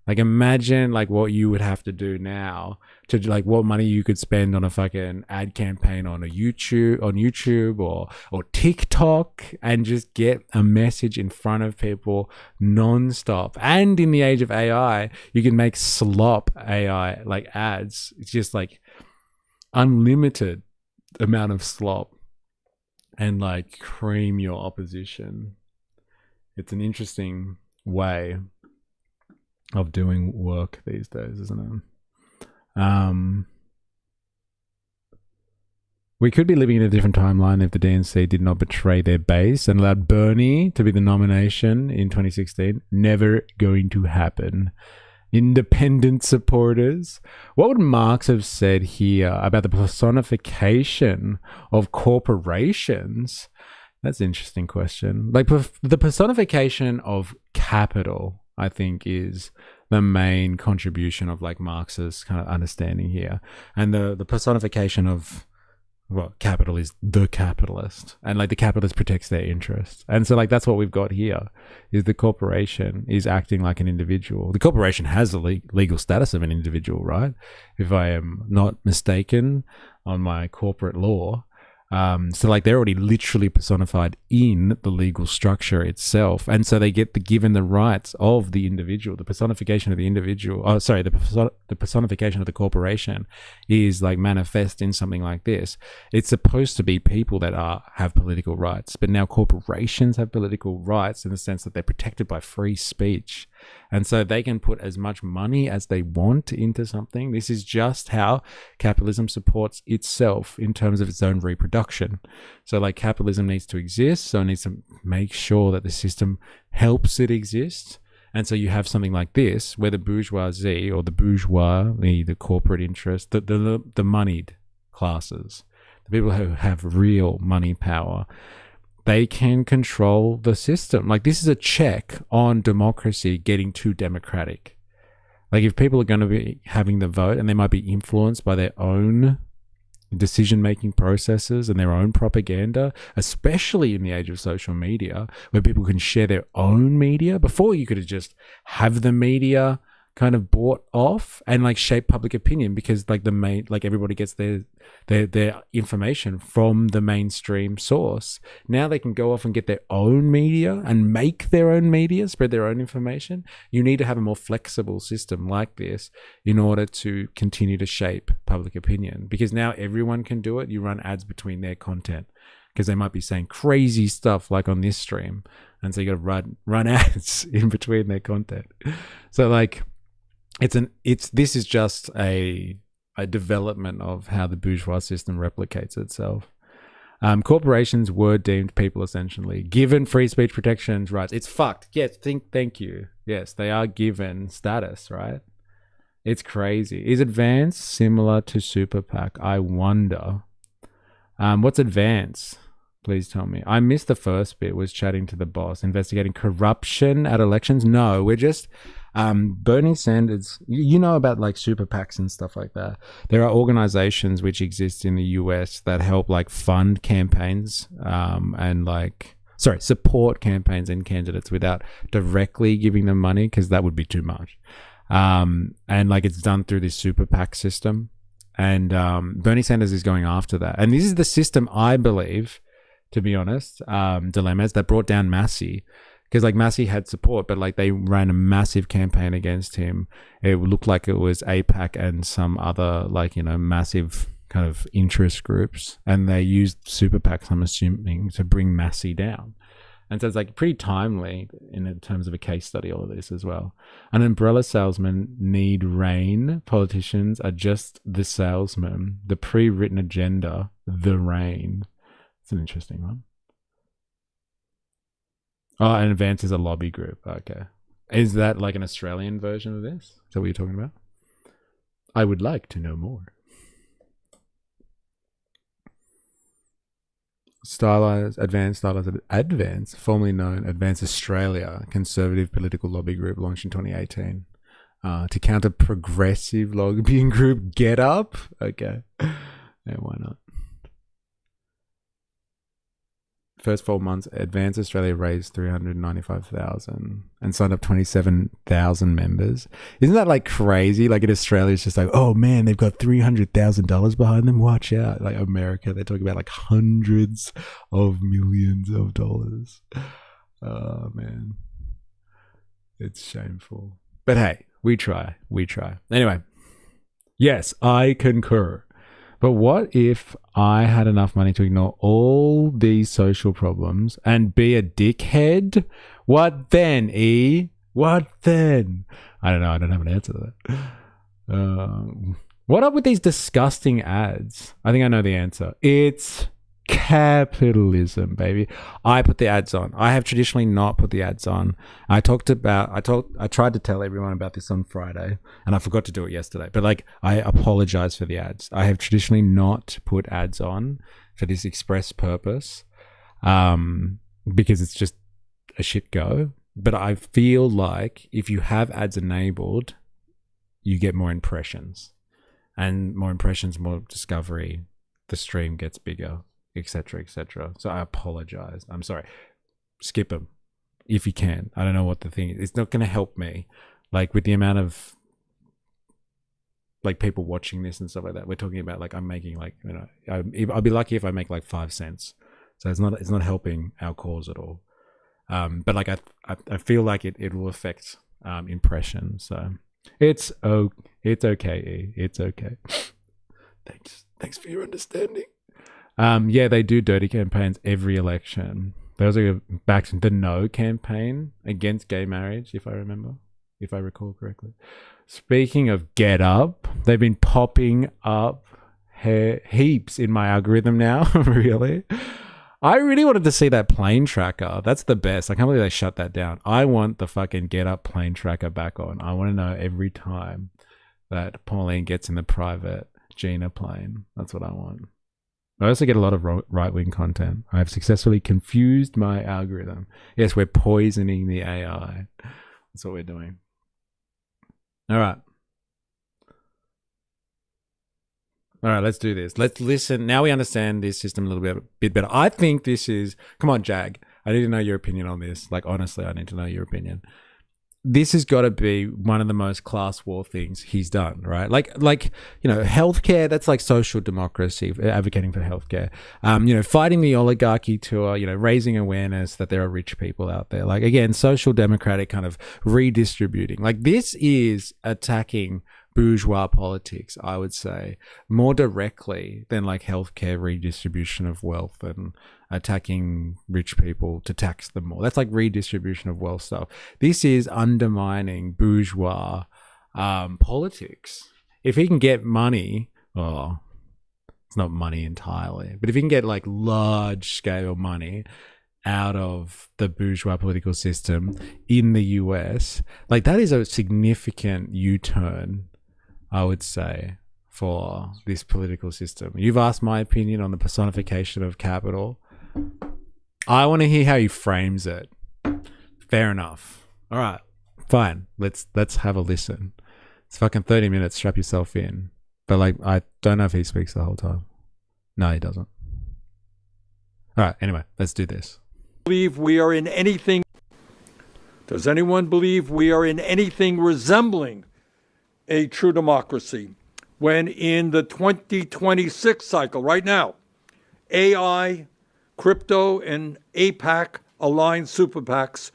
Like, imagine like what you would have to do now to like what money you could spend on a fucking ad campaign on YouTube or TikTok, and just get a message in front of people nonstop. And in the age of AI, you can make slop AI like ads. It's just like unlimited amount of slop and like cream your opposition. It's an interesting way of doing work these days, isn't it? We could be living in a different timeline if the DNC did not betray their base and allowed Bernie to be the nomination in 2016. Never going to happen. Independent supporters. What would Marx have said here about the personification of corporations? That's an interesting question. Like, the personification of capital, I think, is the main contribution of like Marx's kind of understanding here, and the personification of well, capital is the capitalist, and like the capitalist protects their interests. And so like that's what we've got here, is the corporation is acting like an individual. The corporation has the legal status of an individual, right? If I am not mistaken on my corporate law. So like they're already literally personified in the legal structure itself, and so they get given the rights of the individual. The personification of the individual, the personification of the corporation is like manifest in something like this. It's supposed to be people that have political rights, but now corporations have political rights in the sense that they're protected by free speech. And so they can put as much money as they want into something. This is just how capitalism supports itself in terms of its own reproduction. So like capitalism needs to exist, so it needs to make sure that the system helps it exist. And so you have something like this, where the bourgeoisie or the bourgeois, the corporate interest, the moneyed classes, the people who have real money power, they can control the system. Like this is a check on democracy getting too democratic. Like if people are going to be having the vote and they might be influenced by their own decision-making processes and their own propaganda, especially in the age of social media, where people can share their own media. Before, you could just have the media kind of bought off and like shape public opinion, because like everybody gets their information from the mainstream source. Now they can go off and get their own media and make their own media, spread their own information. You need to have a more flexible system like this in order to continue to shape public opinion, because now everyone can do it. You run ads between their content because they might be saying crazy stuff like on this stream, and so you got to run ads in between their content. So like this is just a development of how the bourgeois system replicates itself. Corporations were deemed people essentially, given free speech protections rights. It's fucked. Yes, thank you. Yes, they are given status, right? It's crazy. Is Advance similar to SuperPAC? I wonder. What's Advance? Please tell me. I missed the first bit, was chatting to the boss, investigating corruption at elections. No, we're just... Bernie Sanders, you know about like super PACs and stuff like that. There are organizations which exist in the US that help like fund campaigns and like support campaigns and candidates without directly giving them money, because that would be too much. And like it's done through this super PAC system, and Bernie Sanders is going after that. And this is the system, I believe, to be honest, dilemmas that brought down Massey. Because like Massey had support, but like they ran a massive campaign against him. It looked like it was APAC and some other like, massive kind of interest groups. And they used super PACs, I'm assuming, to bring Massey down. And so it's like pretty timely in terms of a case study, all of this as well. An umbrella salesman need rain. Politicians are just the salesman. The pre-written agenda, the rain. It's an interesting one. Oh, and Advance is a lobby group. Okay. Is that like an Australian version of this? Is that what you're talking about? I would like to know more. Advance, formerly known Advance Australia, conservative political lobby group launched in 2018 to counter progressive lobbying group Get Up. Okay. Yeah, why not? First 4 months, Advance Australia raised $395,000 and signed up 27,000 members. Isn't that like crazy? Like in Australia, it's just like, oh man, they've got $300,000 behind them. Watch out! Like America, they're talking about like hundreds of millions of dollars. Oh man, it's shameful. But hey, we try. Anyway, yes, I concur. But what if I had enough money to ignore all these social problems and be a dickhead? What then, E? What then? I don't know. I don't have an answer to that. What up with these disgusting ads? I think I know the answer. It's capitalism, baby. I put the ads on. I have traditionally not put the ads on. I tried to tell everyone about this on Friday, and I forgot to do it yesterday. But like, I apologize for the ads. I have traditionally not put ads on for this express purpose, because it's just a shit go. But I feel like if you have ads enabled, you get more impressions, and more impressions, more discovery. the stream gets bigger, etc., etc. So I apologize. I'm sorry. Skip them if you can. I don't know what the thing is. It's not going to help me. Like with the amount of like people watching this and stuff like that, we're talking about like I'm making like, you know, I'll be lucky if I make like 5 cents. So it's not helping our cause at all. But like I feel like it will affect impression. So it's okay. It's okay. Thanks for your understanding. Yeah, they do dirty campaigns every election. They also go back to the No campaign against gay marriage, if I recall correctly. Speaking of Get Up, they've been popping up heaps in my algorithm now. Really? I really wanted to see that plane tracker. That's the best. I can't believe they shut that down. I want the fucking Get Up plane tracker back on. I want to know every time that Pauline gets in the private Gina plane. That's what I want. I also get a lot of right-wing content. I have successfully confused my algorithm. Yes, we're poisoning the AI. That's what we're doing. All right. All right, let's do this. Let's listen. Now we understand this system a little bit better. I think this is... Come on, Jag. I need to know your opinion on this. Like, honestly, I need to know your opinion. This has got to be one of the most class war things he's done, right? Like, you know, healthcare, that's like social democracy, advocating for healthcare. You know, fighting the oligarchy tour, you know, raising awareness that there are rich people out there. Like, again, social democratic kind of redistributing. Like, this is attacking bourgeois politics, I would say, more directly than like healthcare redistribution of wealth and attacking rich people to tax them more. That's like redistribution of wealth stuff. This is undermining bourgeois politics. If he can get money, it's not money entirely, but if he can get like large scale money out of the bourgeois political system in the US, like that is a significant U-turn, I would say, for this political system. You've asked my opinion on the personification of capital. I want to hear how he frames it. Fair enough. All right, fine. Let's have a listen. It's fucking 30 minutes. Strap yourself in. But like, I don't know if he speaks the whole time. No, he doesn't. All right. Anyway, let's do this. Believe we are in anything? Does anyone believe we are in anything resembling a true democracy when in the 2026 cycle right now, AI, crypto, and APAC aligned SuperPACs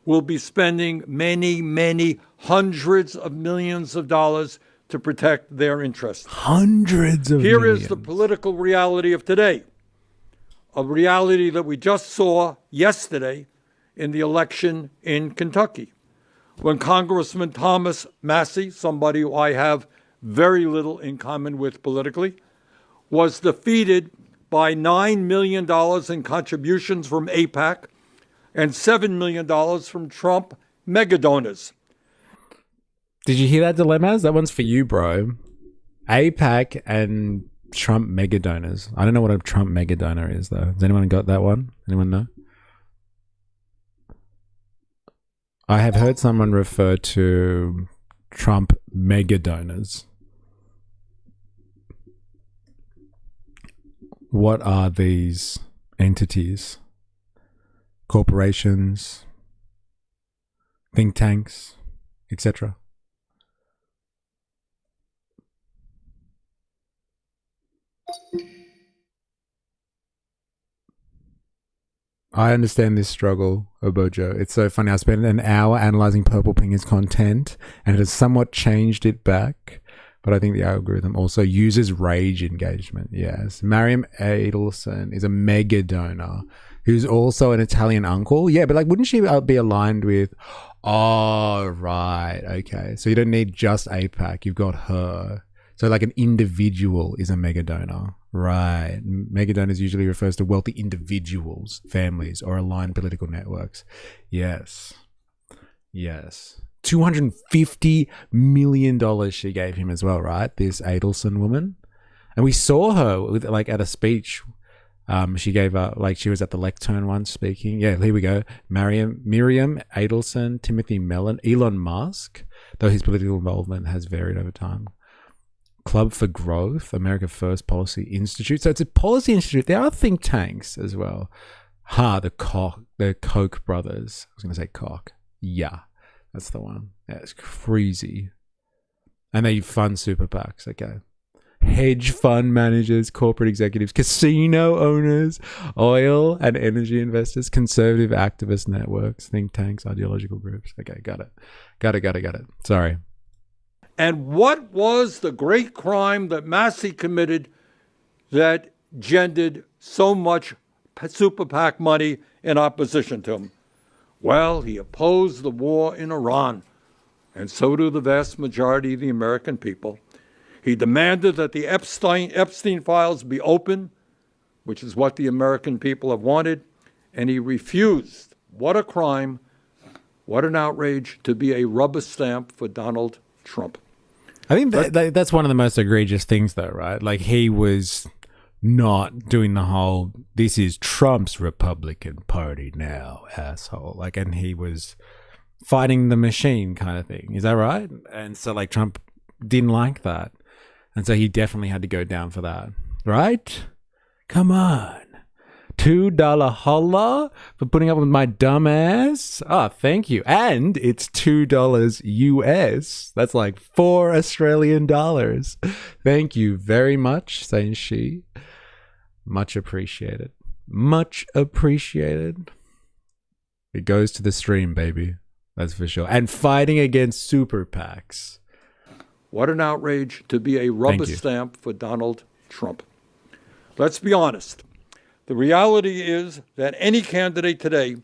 will be spending many hundreds of millions of dollars to protect their interests. Hundreds of Here millions. is the political reality of today, a reality that we just saw yesterday in the election in Kentucky, when Congressman Thomas Massie, somebody who I have very little in common with politically, was defeated by $9 million in contributions from AIPAC and $7 million from Trump mega donors. Did you hear that, Dilemmas? That one's for you, bro. AIPAC and Trump mega donors. I don't know what a Trump mega donor is, though. Has anyone got that one? Anyone know? I have heard someone refer to Trump mega donors. What are these entities? Corporations, think tanks, etc. I understand this struggle, Obojo. It's so funny. I spent an hour analyzing Purple Pinger's content and it has somewhat changed it back. But I think the algorithm also uses rage engagement. Yes. Mariam Adelson is a mega donor who's also an Italian uncle. Yeah, but like, wouldn't she be aligned with... Oh, right. Okay. So you don't need just AIPAC. You've got her. So like an individual is a mega donor. Right. Mega donors usually refers to wealthy individuals, families, or aligned political networks. Yes. Yes. $250 million she gave him as well, right? This Adelson woman. And we saw her with like at a speech. She gave up, like she was at the lectern once speaking. Yeah, here we go. Miriam Adelson, Timothy Mellon, Elon Musk, though his political involvement has varied over time. Club for Growth, America First Policy Institute. So it's a policy institute. There are think tanks as well. The Koch brothers. I was going to say Koch. Yeah, that's the one. Yeah, it's crazy. And they fund super PACs. Okay. Hedge fund managers, corporate executives, casino owners, oil and energy investors, conservative activist networks, think tanks, ideological groups. Okay, got it. Sorry. And what was the great crime that Massey committed that gendered so much super PAC money in opposition to him? Well, he opposed the war in Iran, and so do the vast majority of the American people. He demanded that the Epstein files be open, which is what the American people have wanted, and he refused, what a crime, what an outrage, to be a rubber stamp for Donald Trump. I think that's one of the most egregious things, though, right? Like, he was not doing the whole, this is Trump's Republican Party now, asshole. Like, and he was fighting the machine kind of thing. Is that right? And so, like, Trump didn't like that. And so he definitely had to go down for that, right? Come on. $2 holla for putting up with my dumb ass. Oh, thank you. And it's $2 US. That's like $4 Australian dollars. Thank you very much, says she. Much appreciated. Much appreciated. It goes to the stream, baby. That's for sure. And fighting against super PACs. What an outrage to be a rubber stamp for Donald Trump. Let's be honest. The reality is that any candidate today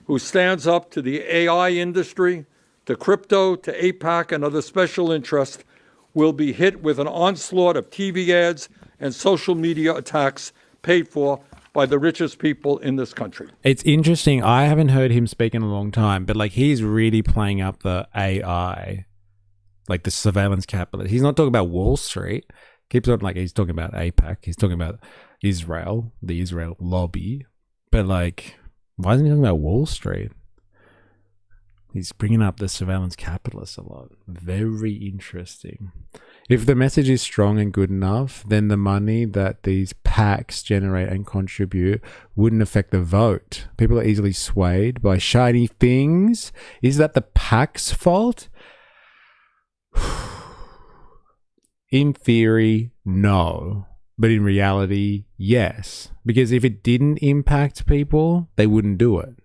who stands up to the AI industry, to crypto, to APAC, and other special interests will be hit with an onslaught of TV ads and social media attacks paid for by the richest people in this country. It's interesting. I haven't heard him speak in a long time, but like, he's really playing up the AI, like the surveillance capitalist. He's not talking about Wall Street. Keeps on, like, he's talking about APAC. He's talking about Israel, the Israel lobby. But like, why isn't he talking about Wall Street? He's bringing up the surveillance capitalists a lot. Very interesting. If the message is strong and good enough, then the money that these PACs generate and contribute wouldn't affect the vote. People are easily swayed by shiny things. Is that the PAC's fault? In theory, no. But in reality, yes. Because if it didn't impact people, they wouldn't do it.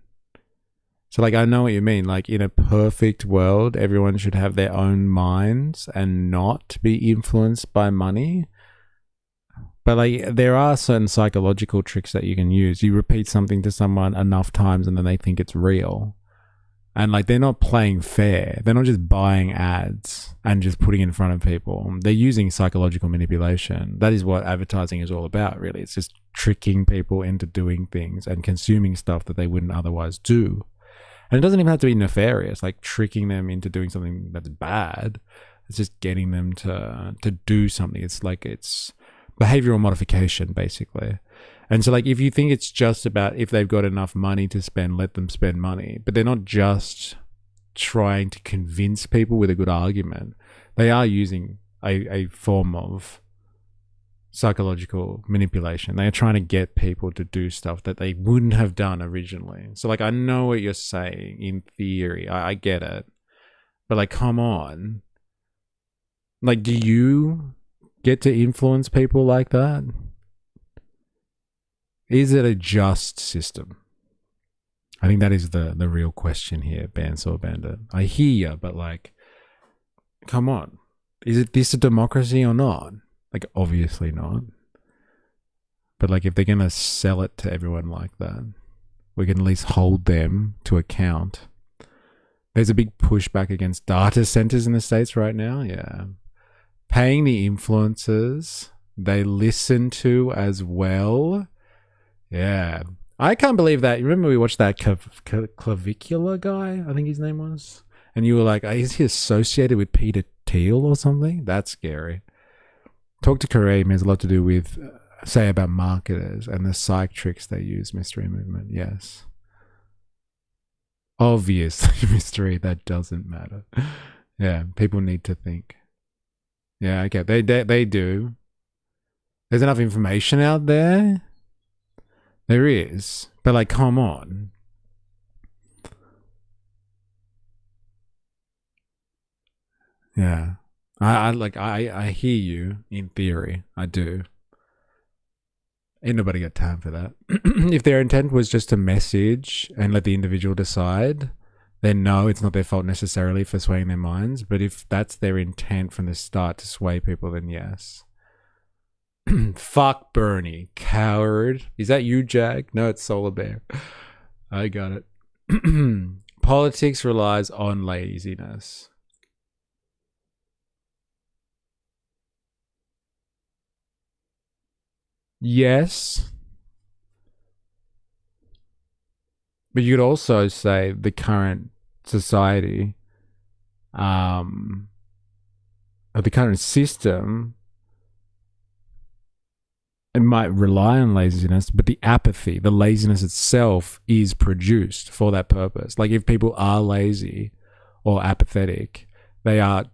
So, like, I know what you mean. Like, in a perfect world, everyone should have their own minds and not be influenced by money. But, like, there are certain psychological tricks that you can use. You repeat something to someone enough times and then they think it's real. And like, they're not playing fair. They're not just buying ads and just putting it in front of people. They're using psychological manipulation. That is what advertising is all about, really. It's just tricking people into doing things and consuming stuff that they wouldn't otherwise do. And it doesn't even have to be nefarious, like tricking them into doing something that's bad. It's just getting them to do something. It's like, it's behavioral modification, basically. And so, like, if you think it's just about if they've got enough money to spend, let them spend money. But they're not just trying to convince people with a good argument. They are using a form of psychological manipulation. They are trying to get people to do stuff that they wouldn't have done originally. So, like, I know what you're saying in theory. I get it. But, like, come on. Like, do you get to influence people like that? Is it a just system? I think that is the real question here, Bandsaw Bandit. I hear you, but like, come on. Is this a democracy or not? Like, obviously not. But like, if they're going to sell it to everyone like that, we can at least hold them to account. There's a big pushback against data centers in the States right now. Yeah. Paying the influencers they listen to as well. Yeah. I can't believe that. You remember we watched that Clavicular guy, I think his name was? And you were like, is he associated with Peter Thiel or something? That's scary. Talk to Kareem has a lot to do with, say, about marketers and the psych tricks they use, mystery movement. Yes. Obviously, mystery, that doesn't matter. Yeah, people need to think. Yeah, okay. They do. There's enough information out there. There is. But like, come on. Yeah. I hear you in theory. I do. Ain't nobody got time for that. If their intent was just to message and let the individual decide, then no, it's not their fault necessarily for swaying their minds. But if that's their intent from the start to sway people, then yes. Fuck Bernie, coward. Is that you, Jag? No, it's Solar Bear. I got it. Politics relies on laziness. Yes. But you could also say the current society, or the current system, it might rely on laziness, but the apathy, the laziness itself is produced for that purpose. Like if people are lazy or apathetic, they are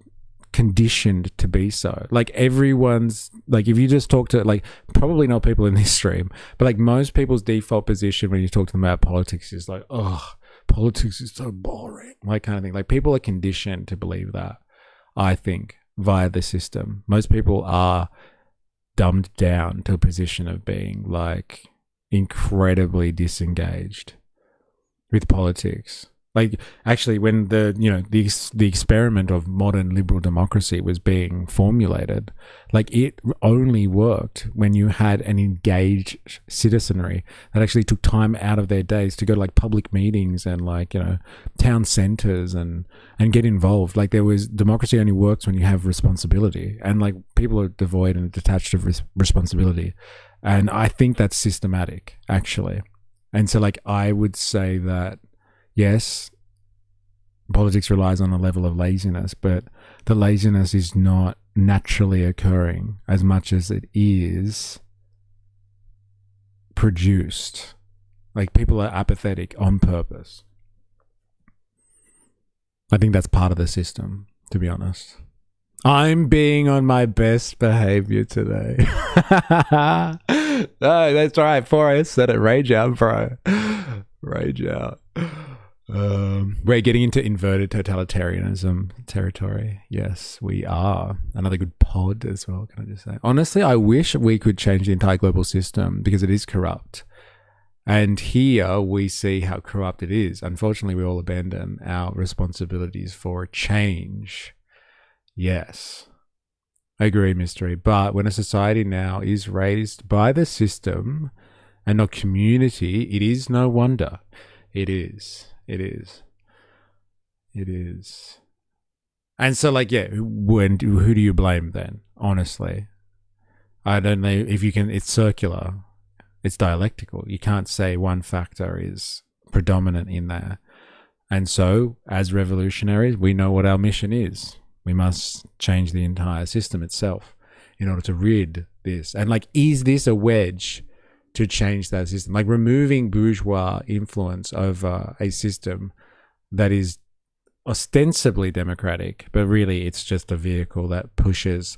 conditioned to be so. Like everyone's, like if you just talk to, like probably not people in this stream, but like most people's default position when you talk to them about politics is like, oh, politics is so boring, like kind of thing. Like people are conditioned to believe that, I think, via the system. Most people are dumbed down to a position of being like incredibly disengaged with politics. Like actually when the experiment of modern liberal democracy was being formulated, like it only worked when you had an engaged citizenry that actually took time out of their days to go to like public meetings and like, you know, town centers and get involved. Like democracy only works when you have responsibility, and like people are devoid and detached of responsibility. And I think that's systematic actually. And so like I would say that yes, politics relies on a level of laziness, but the laziness is not naturally occurring as much as it is produced. Like people are apathetic on purpose. I think that's part of the system, to be honest. I'm being on my best behavior today. No, that's right. Forrest said it. Rage out, bro. Rage out. We're getting into inverted totalitarianism territory. Yes, we are. Another good pod as well, can I just say. Honestly, I wish we could change the entire global system because it is corrupt. And here we see how corrupt it is. Unfortunately, we all abandon our responsibilities for change. Yes, I agree, Mystery. But when a society now is raised by the system and not community, it is no wonder. It is. It is. It is. And so, like, yeah, who do you blame then? Honestly, I don't know if you can. It's circular. It's dialectical. You can't say one factor is predominant in there. And so, as revolutionaries, we know what our mission is. We must change the entire system itself in order to rid this. And like, is this a wedge to change that system? Like removing bourgeois influence over a system that is ostensibly democratic, but really it's just a vehicle that pushes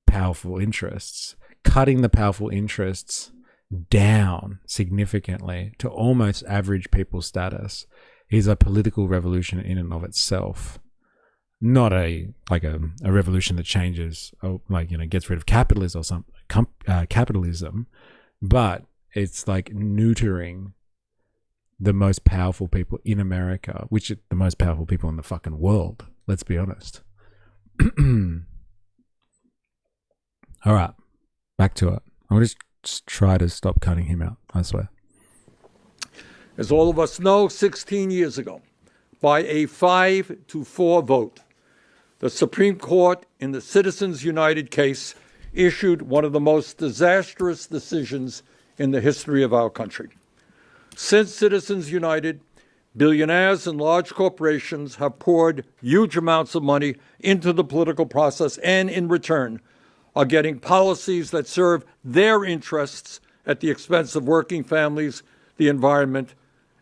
powerful interests. Cutting the powerful interests down significantly to almost average people's status is a political revolution in and of itself. Not a revolution that changes, gets rid of capitalism or something, capitalism, but it's like neutering the most powerful people in America, which are the most powerful people in the fucking world. Let's be honest. All right, back to it. I'm going to just try to stop cutting him out, I swear. As all of us know, 16 years ago, by a 5-4 vote, the Supreme Court in the Citizens United case issued one of the most disastrous decisions in the history of our country. Since Citizens United, billionaires and large corporations have poured huge amounts of money into the political process and, in return, are getting policies that serve their interests at the expense of working families, the environment,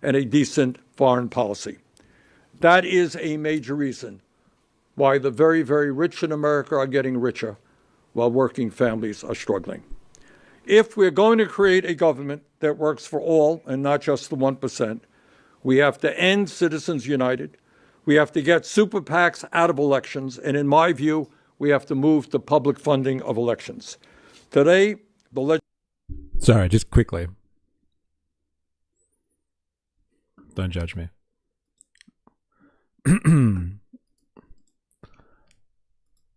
and a decent foreign policy. That is a major reason why we why the very, very rich in America are getting richer while working families are struggling. If we're going to create a government that works for all and not just the 1%, we have to end Citizens United. We have to get super PACs out of elections. And in my view, we have to move to public funding of elections. Today, Sorry, just quickly. Don't judge me.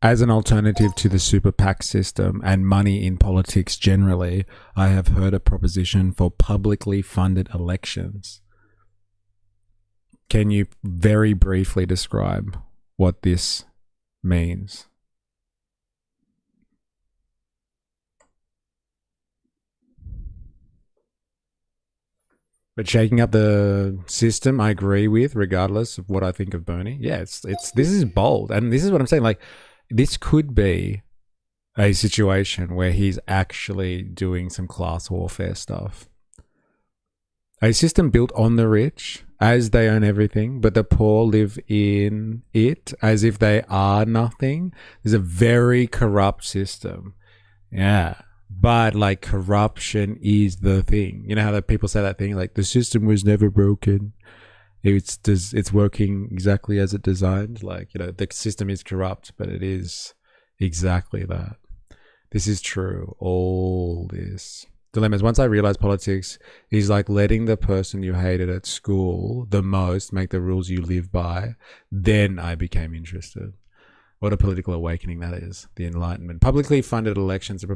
As an alternative to the super PAC system and money in politics generally, I have heard a proposition for publicly funded elections. Can you very briefly describe what this means? But shaking up the system, I agree with, regardless of what I think of Bernie. Yeah, this is bold, and this is what I'm saying. Like, this could be a situation where he's actually doing some class warfare stuff. A system built on the rich, as they own everything, but the poor live in it as if they are nothing. Is a very corrupt system. Yeah. But like, corruption is the thing. You know how that people say that thing, like, the system was never broken. It's working exactly as it designed. Like, you know, the system is corrupt, but it is exactly that. This is true. All this dilemmas. Once I realized politics is like letting the person you hated at school the most make the rules you live by, then I became interested. What a political awakening that is. The Enlightenment. Publicly funded elections are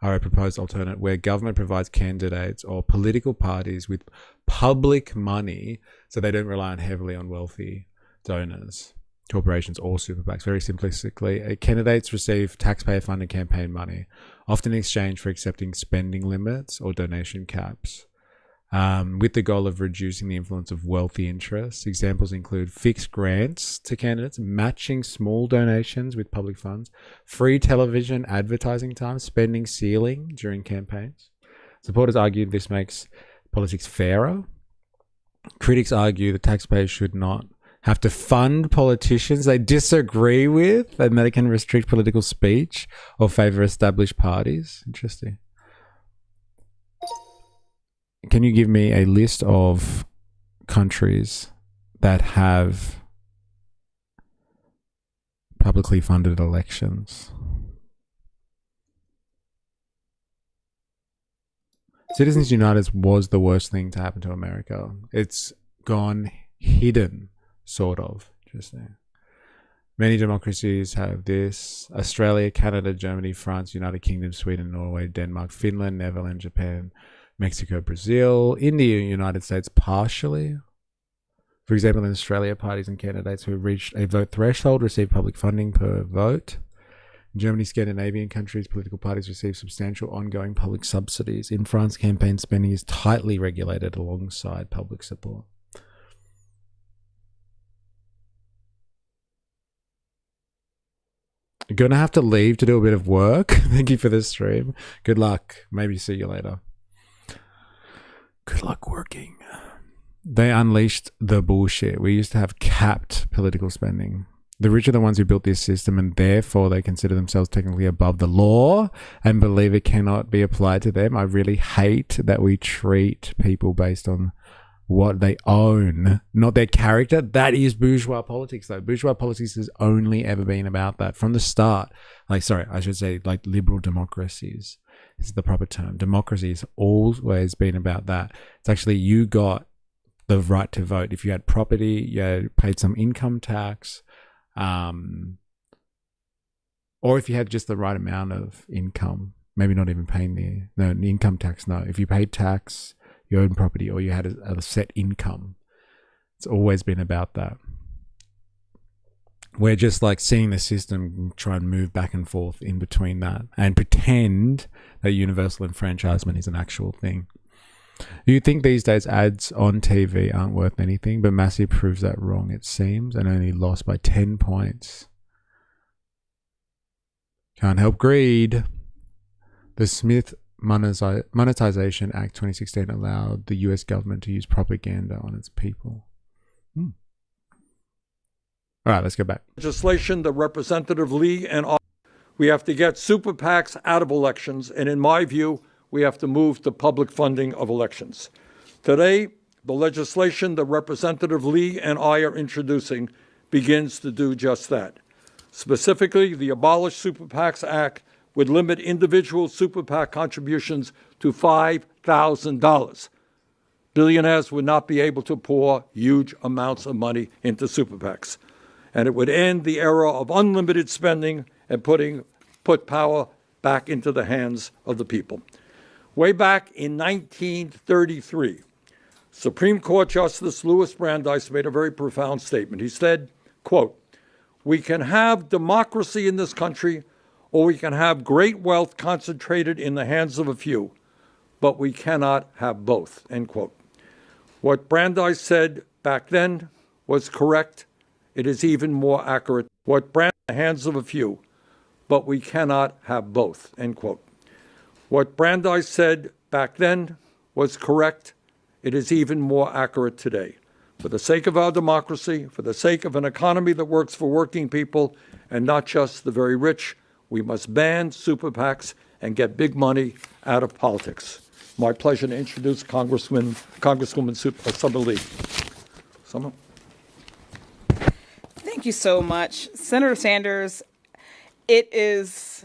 a proposed alternate where government provides candidates or political parties with public money so they don't rely heavily on wealthy donors, corporations, or super PACs. Very simplistically, candidates receive taxpayer-funded campaign money, often in exchange for accepting spending limits or donation caps, with the goal of reducing the influence of wealthy interests. Examples include fixed grants to candidates, matching small donations with public funds, free television advertising time, spending ceiling during campaigns. Supporters argue this makes politics fairer. Critics argue that taxpayers should not have to fund politicians they disagree with and that it can restrict political speech or favor established parties. Interesting. Can you give me a list of countries that have publicly funded elections? Citizens United was the worst thing to happen to America. It's gone hidden, sort of. Interesting. Many democracies have this. Australia, Canada, Germany, France, United Kingdom, Sweden, Norway, Denmark, Finland, Netherlands, Japan, Mexico, Brazil, India, United States partially. For example, in Australia, parties and candidates who have reached a vote threshold receive public funding per vote. In Germany, Scandinavian countries, political parties receive substantial ongoing public subsidies. In France, campaign spending is tightly regulated alongside public support. You're going to have to leave to do a bit of work. Thank you for this stream. Good luck. Maybe see you later. Good luck working. They unleashed the bullshit. We used to have capped political spending. The rich are the ones who built this system, and therefore they consider themselves technically above the law and believe it cannot be applied to them. I really hate that we treat people based on what they own, not their character. That is bourgeois politics, though. Bourgeois politics has only ever been about that from the start. Like, sorry, I should say like liberal democracies is the proper term. Democracy has always been about that. It's actually, you got the right to vote if you had property, you had paid some income tax, or if you had just the right amount of income, maybe not even paying the income tax. No, if you paid tax, you owned property, or you had a set income. It's always been about that. We're just like seeing the system try and move back and forth in between that and pretend that universal enfranchisement is an actual thing. You think these days ads on TV aren't worth anything, but Massey proves that wrong, it seems, and only lost by 10 points. Can't help greed. The Smith Monetization Act 2016 allowed the US government to use propaganda on its people. All right, let's go back. Legislation that Representative Lee and I, we have to get super PACs out of elections, and in my view, we have to move to public funding of elections. Today, the legislation that Representative Lee and I are introducing begins to do just that. Specifically, the Abolish Super PACs Act would limit individual super PAC contributions to $5,000. Billionaires would not be able to pour huge amounts of money into super PACs. And it would end the era of unlimited spending and put power back into the hands of the people. Way back in 1933, Supreme Court Justice Louis Brandeis made a very profound statement. He said, quote, "We can have democracy in this country, or we can have great wealth concentrated in the hands of a few, but we cannot have both," end quote. What Brandeis said back then was correct. It is even more accurate. What Brandeis said in the hands of a few, but we cannot have both, end quote. What Brandeis said back then was correct. It is even more accurate today. For the sake of our democracy, for the sake of an economy that works for working people and not just the very rich, we must ban super PACs and get big money out of politics. My pleasure to introduce Congresswoman Sumud Lee. Someone? Thank you so much, Senator Sanders. It is,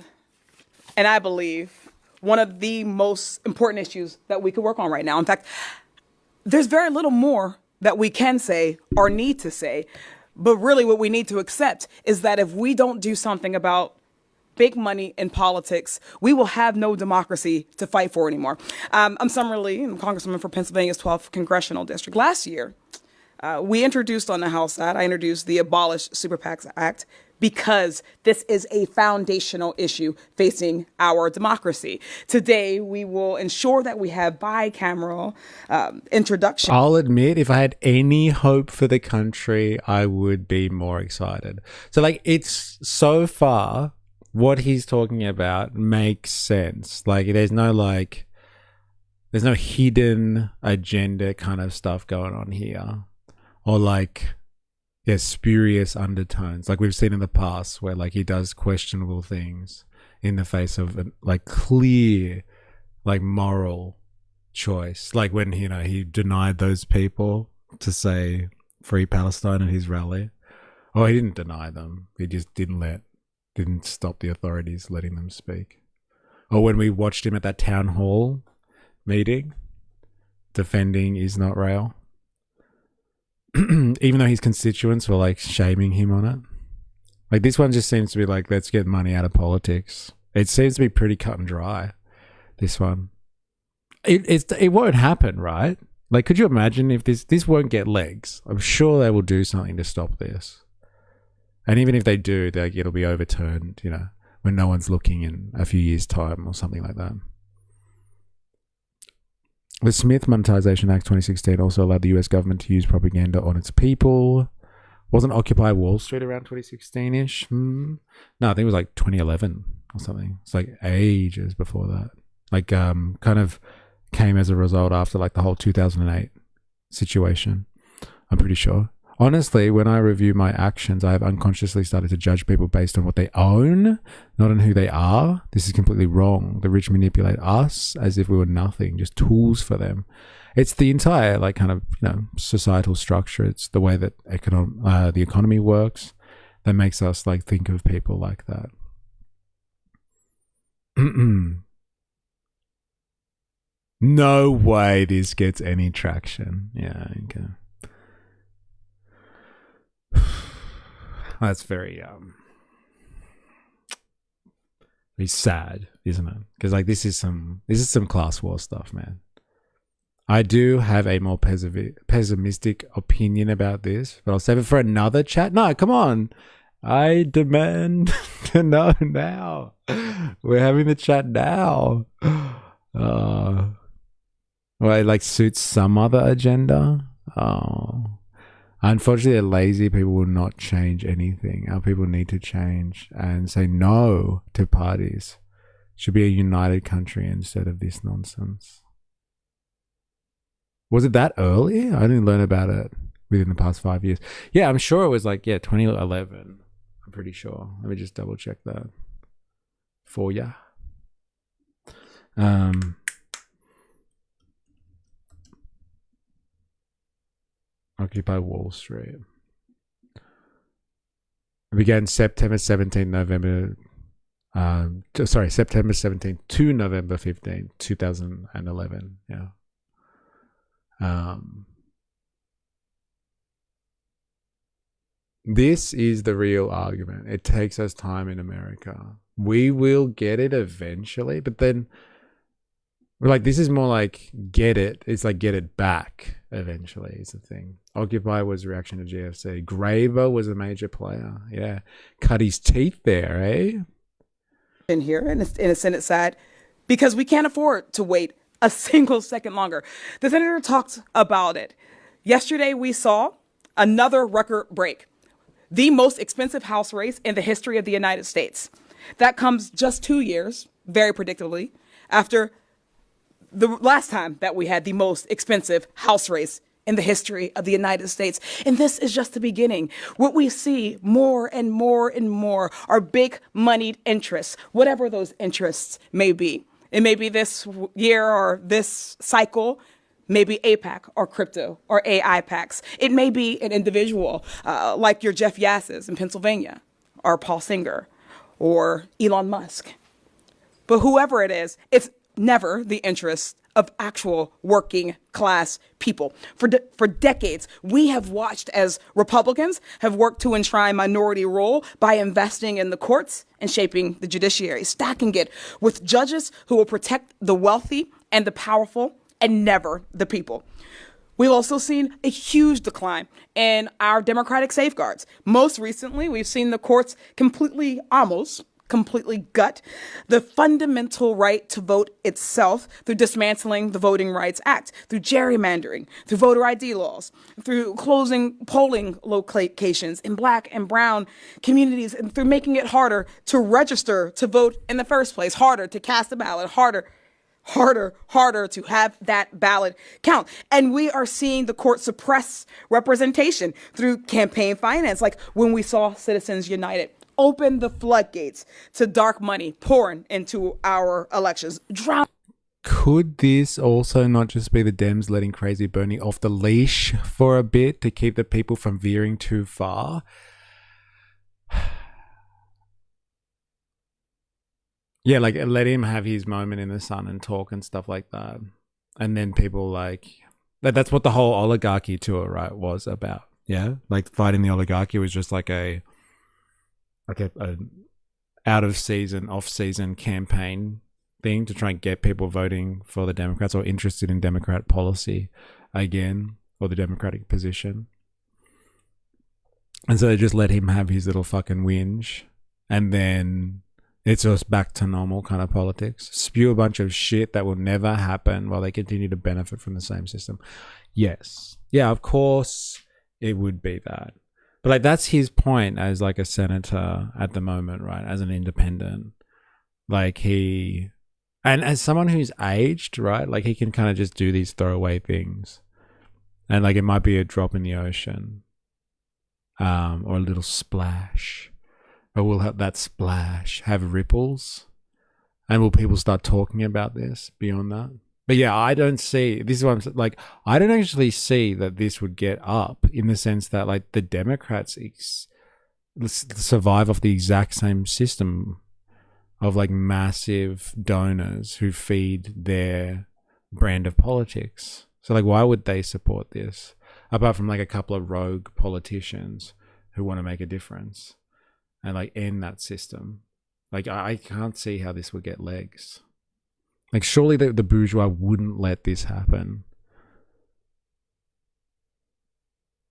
and I believe, one of the most important issues that we could work on right now. In fact, there's very little more that we can say or need to say, but really what we need to accept is that if we don't do something about big money in politics, we will have no democracy to fight for anymore. I'm Summer Lee, I'm Congresswoman for Pennsylvania's 12th Congressional District. Last year, we introduced on the House side, I introduced the Abolish Super PACs Act because this is a foundational issue facing our democracy. Today, we will ensure that we have bicameral introduction. I'll admit, if I had any hope for the country, I would be more excited. So, like, it's so far, what he's talking about makes sense. Like, there's no hidden agenda kind of stuff going on here. Or like, there's spurious undertones, like we've seen in the past, where like he does questionable things in the face of like clear, like moral choice. Like when he denied those people to say free Palestine at his rally. Oh, he didn't deny them. He just didn't stop the authorities letting them speak. Or when we watched him at that town hall meeting defending Is Not Rail. Even though his constituents were like shaming him on it. Like this one just seems to be like, let's get money out of politics. It seems to be pretty cut and dry, this one. It won't happen, right? Like, could you imagine if this won't get legs? I'm sure they will do something to stop this. And even if they do, it'll be overturned, when no one's looking in a few years' time or something like that. The Smith Monetization Act 2016 also allowed the US government to use propaganda on its people. Wasn't Occupy Wall Street around 2016-ish? No, I think it was like 2011 or something. It's like ages before that. Like, kind of came as a result after like the whole 2008 situation. I'm pretty sure. Honestly, when I review my actions, I have unconsciously started to judge people based on what they own, not on who they are. This is completely wrong. The rich manipulate us as if we were nothing, just tools for them. It's the entire like kind of societal structure. It's the way that the economy works that makes us like think of people like that. No way this gets any traction. Yeah, okay. That's very sad, isn't it? Because like this is some class war stuff, man. I do have a more pessimistic opinion about this, but I'll save it for another chat. No, come on. I demand to know now. We're having the chat now. Well, it like suits some other agenda. Oh. Unfortunately, lazy people will not change anything. Our people need to change and say no to parties. It should be a united country instead of this nonsense. Was it that early? I didn't learn about it within the past 5 years. Yeah, I'm sure it was like, 2011. I'm pretty sure. Let me just double check that for ya. Occupy Wall Street. It began September 17th, September 17th to November 15th, 2011. Yeah. This is the real argument. It takes us time in America. We will get it eventually, but then we're like, this is more like get it. It's like get it back eventually is the thing. Occupy was a reaction to GFC. Graver was a major player. Yeah. Cut his teeth there, eh? In here in the Senate side, because we can't afford to wait a single second longer. The senator talked about it. Yesterday, we saw another record break. The most expensive House race in the history of the United States. That comes just 2 years, very predictably, after the last time that we had the most expensive House race in the history of the United States. And this is just the beginning. What we see more and more and more are big moneyed interests, whatever those interests may be. It may be this year or this cycle, maybe APAC or crypto or AI PACs. It may be an individual like your Jeff Yasses in Pennsylvania or Paul Singer or Elon Musk. But whoever it is, it's never the interest of actual working class people. For decades, we have watched as Republicans have worked to enshrine minority rule by investing in the courts and shaping the judiciary, stacking it with judges who will protect the wealthy and the powerful and never the people. We've also seen a huge decline in our democratic safeguards. Most recently, we've seen the courts almost completely gut the fundamental right to vote itself through dismantling the Voting Rights Act, through gerrymandering, through voter ID laws, through closing polling locations in Black and brown communities, and through making it harder to register to vote in the first place, harder to cast a ballot, harder to have that ballot count. And we are seeing the court suppress representation through campaign finance, like when we saw Citizens United open the floodgates to dark money pouring into our elections. Could this also not just be the Dems letting Crazy Bernie off the leash for a bit to keep the people from veering too far? Yeah, like let him have his moment in the sun and talk and stuff like that. And then people like, that's what the whole oligarchy tour, right, was about. Yeah, like fighting the oligarchy was just like a out of season, off season campaign thing to try and get people voting for the Democrats or interested in Democrat policy again, or the Democratic position. And so they just let him have his little fucking whinge, and then it's just back to normal kind of politics. Spew a bunch of shit that will never happen while they continue to benefit from the same system. Yes. Yeah, of course it would be that. But like that's his point as like a senator at the moment, right? As an independent. Like and as someone who's aged, right? Like he can kind of just do these throwaway things. And like it might be a drop in the ocean. Or a little splash. Or will that splash have ripples? And will people start talking about this beyond that? But yeah, I don't see, this is what I'm saying, like, I don't actually see that this would get up in the sense that like the Democrats survive off the exact same system of like massive donors who feed their brand of politics. So like, why would they support this? Apart from like a couple of rogue politicians who want to make a difference and like end that system. Like, I can't see how this would get legs. Like, surely the bourgeois wouldn't let this happen.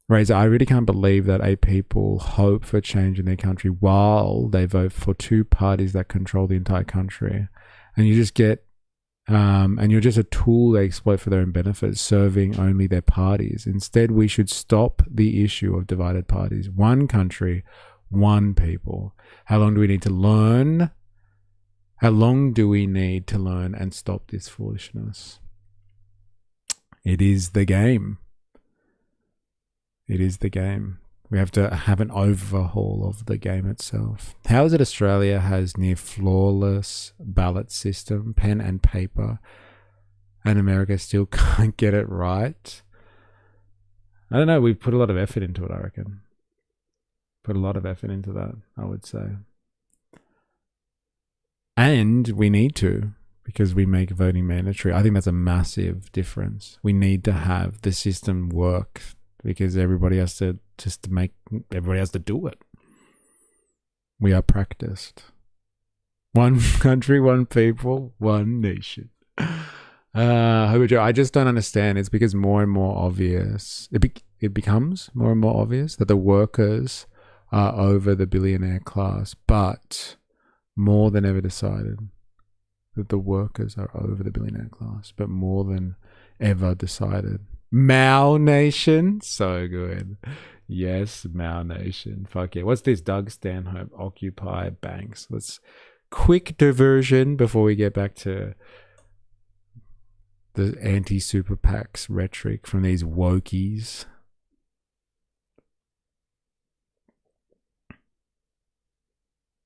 Razor, I really can't believe that a people hope for change in their country while they vote for two parties that control the entire country. And you just get, and you're just a tool they exploit for their own benefit, serving only their parties. Instead, we should stop the issue of divided parties. One country, one people. How long do we need to learn? How long do we need to learn and stop this foolishness? It is the game. It is the game. We have to have an overhaul of the game itself. How is it Australia has near flawless ballot system, pen and paper, and America still can't get it right? I don't know. We've put a lot of effort into it, I reckon. Put a lot of effort into that, I would say. And we need to, because we make voting mandatory. I think that's a massive difference. We need to have the system work because everybody has to everybody has to do it. We are practiced. One country, one people, one nation. I just don't understand. It's because more and more obvious. It becomes more and more obvious that the workers are over the billionaire class, but more than ever decided that the workers are over the billionaire class, but more than ever decided. Mao Nation, so good. Yes, Mao Nation. Fuck yeah. What's this? Doug Stanhope, Occupy Banks. Let's quick diversion before we get back to the anti-SuperPACs rhetoric from these wokies.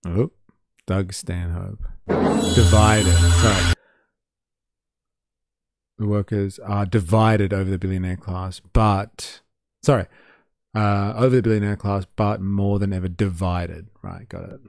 Oh, Doug Stanhope. Divided. Sorry. The workers are divided over the billionaire class, but... Sorry. Over the billionaire class, but more than ever divided. Right, got it.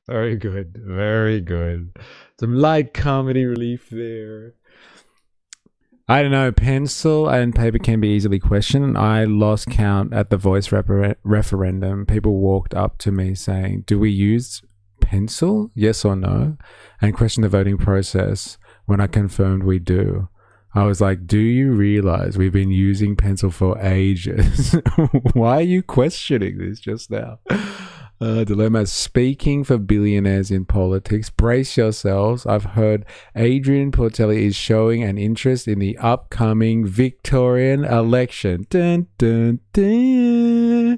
Very good. Very good. Some light comedy relief there. I don't know. Pencil and paper can be easily questioned. I lost count at the voice referendum. People walked up to me saying, "Do we use pencil? Yes or no?" and questioned the voting process when I confirmed we do. I was like, do you realize we've been using pencil for ages? Why are you questioning this just now? Dilemma. Speaking for billionaires in politics, brace yourselves. I've heard Adrian Portelli is showing an interest in the upcoming Victorian election. Dun, dun, dun.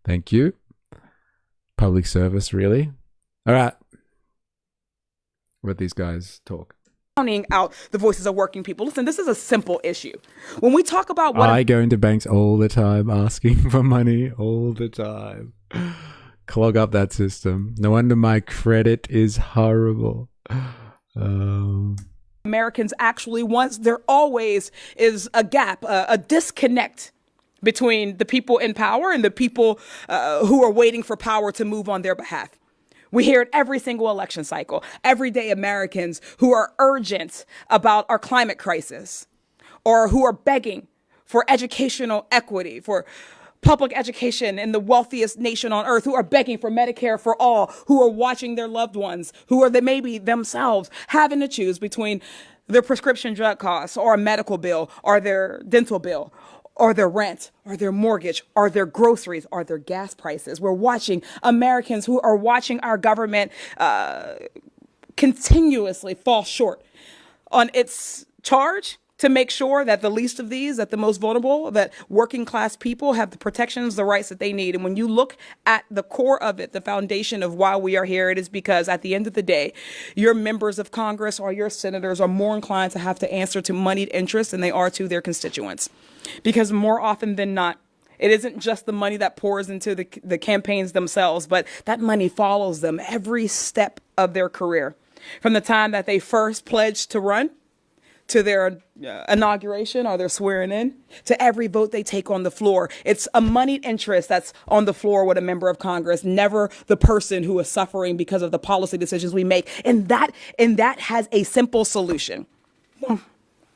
Thank you. Public service, really? All right. Let these guys talk. Counting out the voices of working people. Listen, this is a simple issue. When we talk about what I go into banks all the time asking for money all the time. Clog up that system. No wonder my credit is horrible. Americans actually want, there always is a gap, a disconnect between the people in power and the people who are waiting for power to move on their behalf. We hear it every single election cycle. Everyday Americans who are urgent about our climate crisis or who are begging for educational equity, for public education in the wealthiest nation on earth, who are begging for Medicare for all, who are watching their loved ones, who are maybe themselves having to choose between their prescription drug costs or a medical bill or their dental bill or their rent or their mortgage or their groceries or their gas prices. We're watching Americans who are watching our government continuously fall short on its charge to make sure that the least of these, that the most vulnerable, that working class people have the protections, the rights that they need. And when you look at the core of it, the foundation of why we are here, it is because at the end of the day, your members of Congress or your senators are more inclined to have to answer to moneyed interests than they are to their constituents. Because more often than not, it isn't just the money that pours into the campaigns themselves, but that money follows them every step of their career. From the time that they first pledged to run, to their inauguration or their swearing in, to every vote they take on the floor. It's a moneyed interest that's on the floor with a member of Congress, never the person who is suffering because of the policy decisions we make. And that has a simple solution.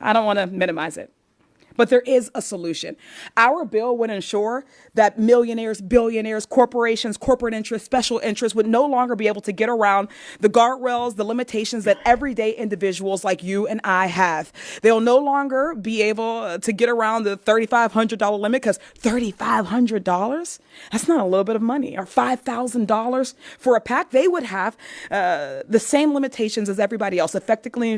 I don't want to minimize it, but there is a solution. Our bill would ensure that millionaires, billionaires, corporations, corporate interests, special interests would no longer be able to get around the guardrails, the limitations that everyday individuals like you and I have. They'll no longer be able to get around the $3,500 limit, because $3,500, that's not a little bit of money, or $5,000 for a PAC. They would have the same limitations as everybody else, effectively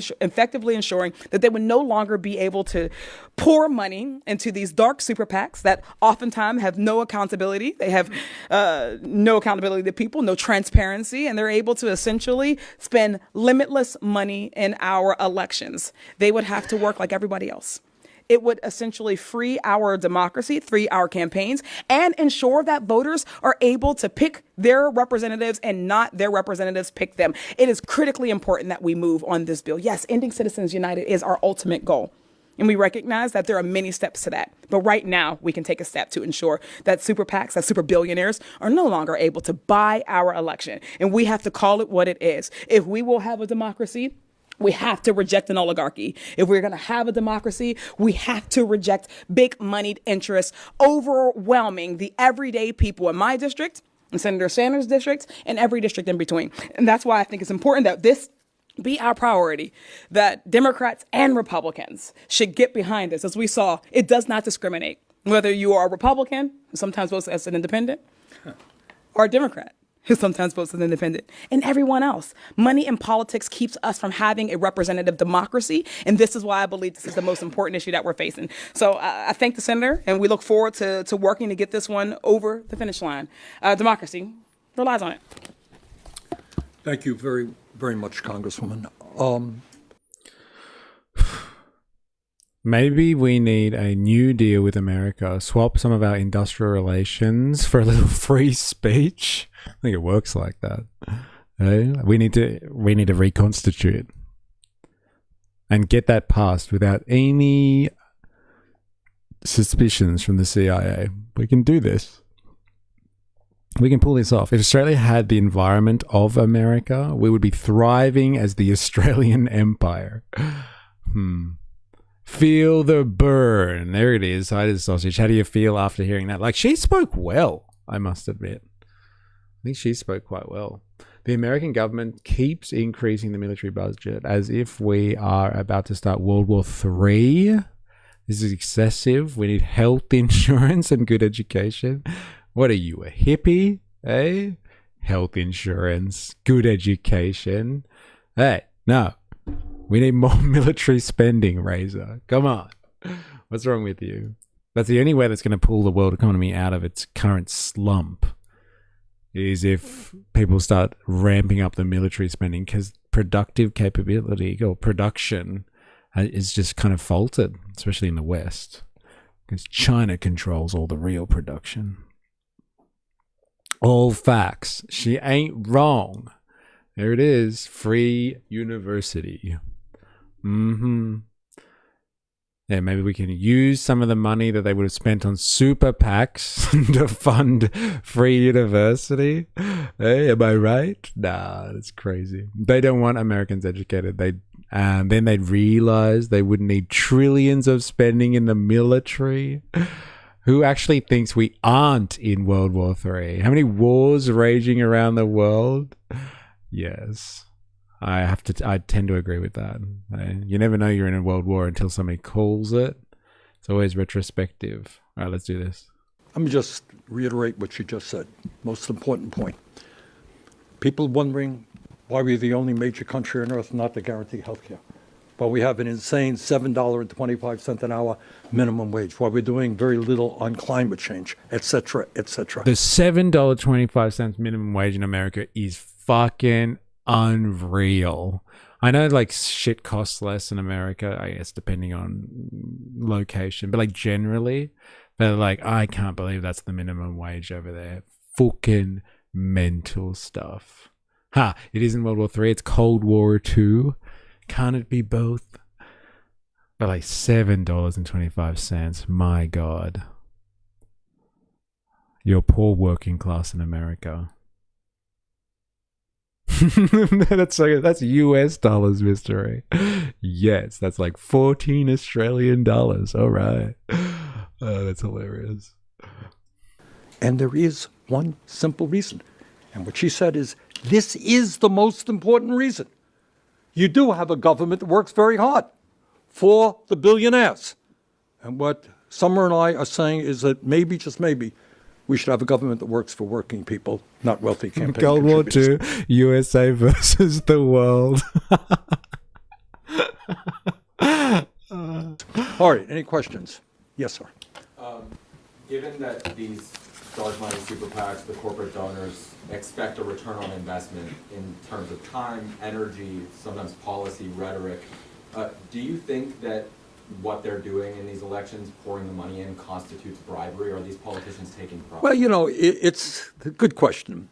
ensuring that they would no longer be able to pour money into these dark super PACs that oftentimes have no accountability. They have no accountability to people, no transparency, and they're able to essentially spend limitless money in our elections. They would have to work like everybody else. It would essentially free our democracy, free our campaigns, and ensure that voters are able to pick their representatives and not their representatives pick them. It is critically important that we move on this bill. Yes, ending Citizens United is our ultimate goal. And we recognize that there are many steps to that. But right now, we can take a step to ensure that super PACs, that super billionaires, are no longer able to buy our election. And we have to call it what it is. If we will have a democracy, we have to reject an oligarchy. If we're going to have a democracy, we have to reject big moneyed interests overwhelming the everyday people in my district, in Senator Sanders' district, and every district in between. And that's why I think it's important that this be our priority, that Democrats and Republicans should get behind this. As we saw, it does not discriminate. Whether you are a Republican, who sometimes votes as an independent, or a Democrat, who sometimes votes as an independent, and everyone else. Money in politics keeps us from having a representative democracy, and this is why I believe this is the most important issue that we're facing. So I thank the senator, and we look forward to working to get this one over the finish line. Democracy relies on it. Thank you very, very much, Congresswoman. Maybe we need a new deal with America. Swap some of our industrial relations for a little free speech. I think it works like that. We need to reconstitute and get that passed without any suspicions from the CIA. We can do this. We can pull this off. If Australia had the environment of America, we would be thriving as the Australian empire. Feel the burn. There it is. Side of the sausage. How do you feel after hearing that? Like, she spoke well, I must admit. I think she spoke quite well. The American government keeps increasing the military budget as if we are about to start World War III. This is excessive. We need health insurance and good education. What are you, a hippie? Eh? Health insurance, good education. Hey, no. We need more military spending, Razor. Come on. What's wrong with you? That's the only way that's going to pull the world economy out of its current slump, is if people start ramping up the military spending, because productive capability or production is just kind of faltered, especially in the West, because China controls all the real production. All facts. She ain't wrong. There it is. Free university. Yeah, maybe we can use some of the money that they would have spent on SuperPACs to fund free university. Hey, am I right? Nah, that's crazy. They don't want Americans educated. Then they'd realize they wouldn't need trillions of spending in the military. Who actually thinks we aren't in World War III? How many wars raging around the world? Yes. I tend to agree with that. You never know you're in a world war until somebody calls it. It's always retrospective. All right, let's do this. Let me just reiterate what you just said. Most important point. People wondering why we're the only major country on earth not to guarantee health care. Why we have an insane $7.25 an hour minimum wage. Why we're doing very little on climate change, et cetera, et cetera. The $7.25 minimum wage in America is fucking unreal. I know like shit costs less in America, I guess, depending on location, but like generally, they're like, I can't believe that's the minimum wage over there. Fucking mental stuff. It isn't World War III, it's Cold War II. Can't it be both? But like $7.25, my God. You're poor working class in America. That's US dollars, mystery. Yes, that's like 14 Australian dollars. All right. That's hilarious. And there is one simple reason. And what she said is, this is the most important reason. You do have a government that works very hard for the billionaires. And what Summer and I are saying is that maybe, just maybe, we should have a government that works for working people, not wealthy campaign Cold War II, USA versus the world. All right, any questions? Yes, sir. Given that these large money super PACs, the corporate donors, expect a return on investment in terms of time, energy, sometimes policy, rhetoric, do you think that what they're doing in these elections, pouring the money in, constitutes bribery? Or are these politicians taking bribery? Well, you know, it's a good question.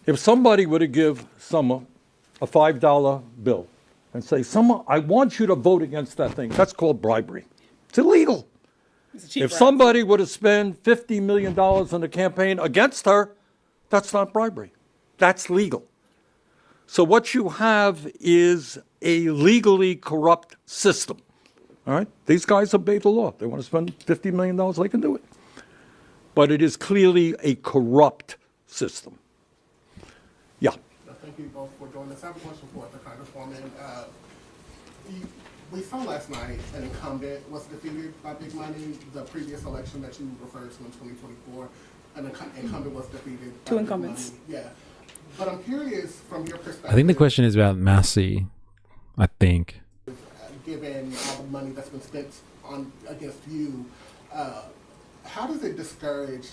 If somebody were to give Summer a $5 bill and say, Summer, I want you to vote against that thing, that's called bribery. It's illegal. If somebody were to spend $50 million on a campaign against her, that's not bribery. That's legal. So what you have is a legally corrupt system. All right? These guys obey the law. They want to spend $50 million, they can do it. But it is clearly a corrupt system. Yeah. Thank you both for joining us. I have a question for the Congresswoman. We saw last night an incumbent was defeated by big money. The previous election that you referred to in 2024, an incumbent was defeated. Two incumbents. Yeah. But I'm curious from your perspective. I think the question is about Massey, I think. Given all the money that's been spent against you, how does it discourage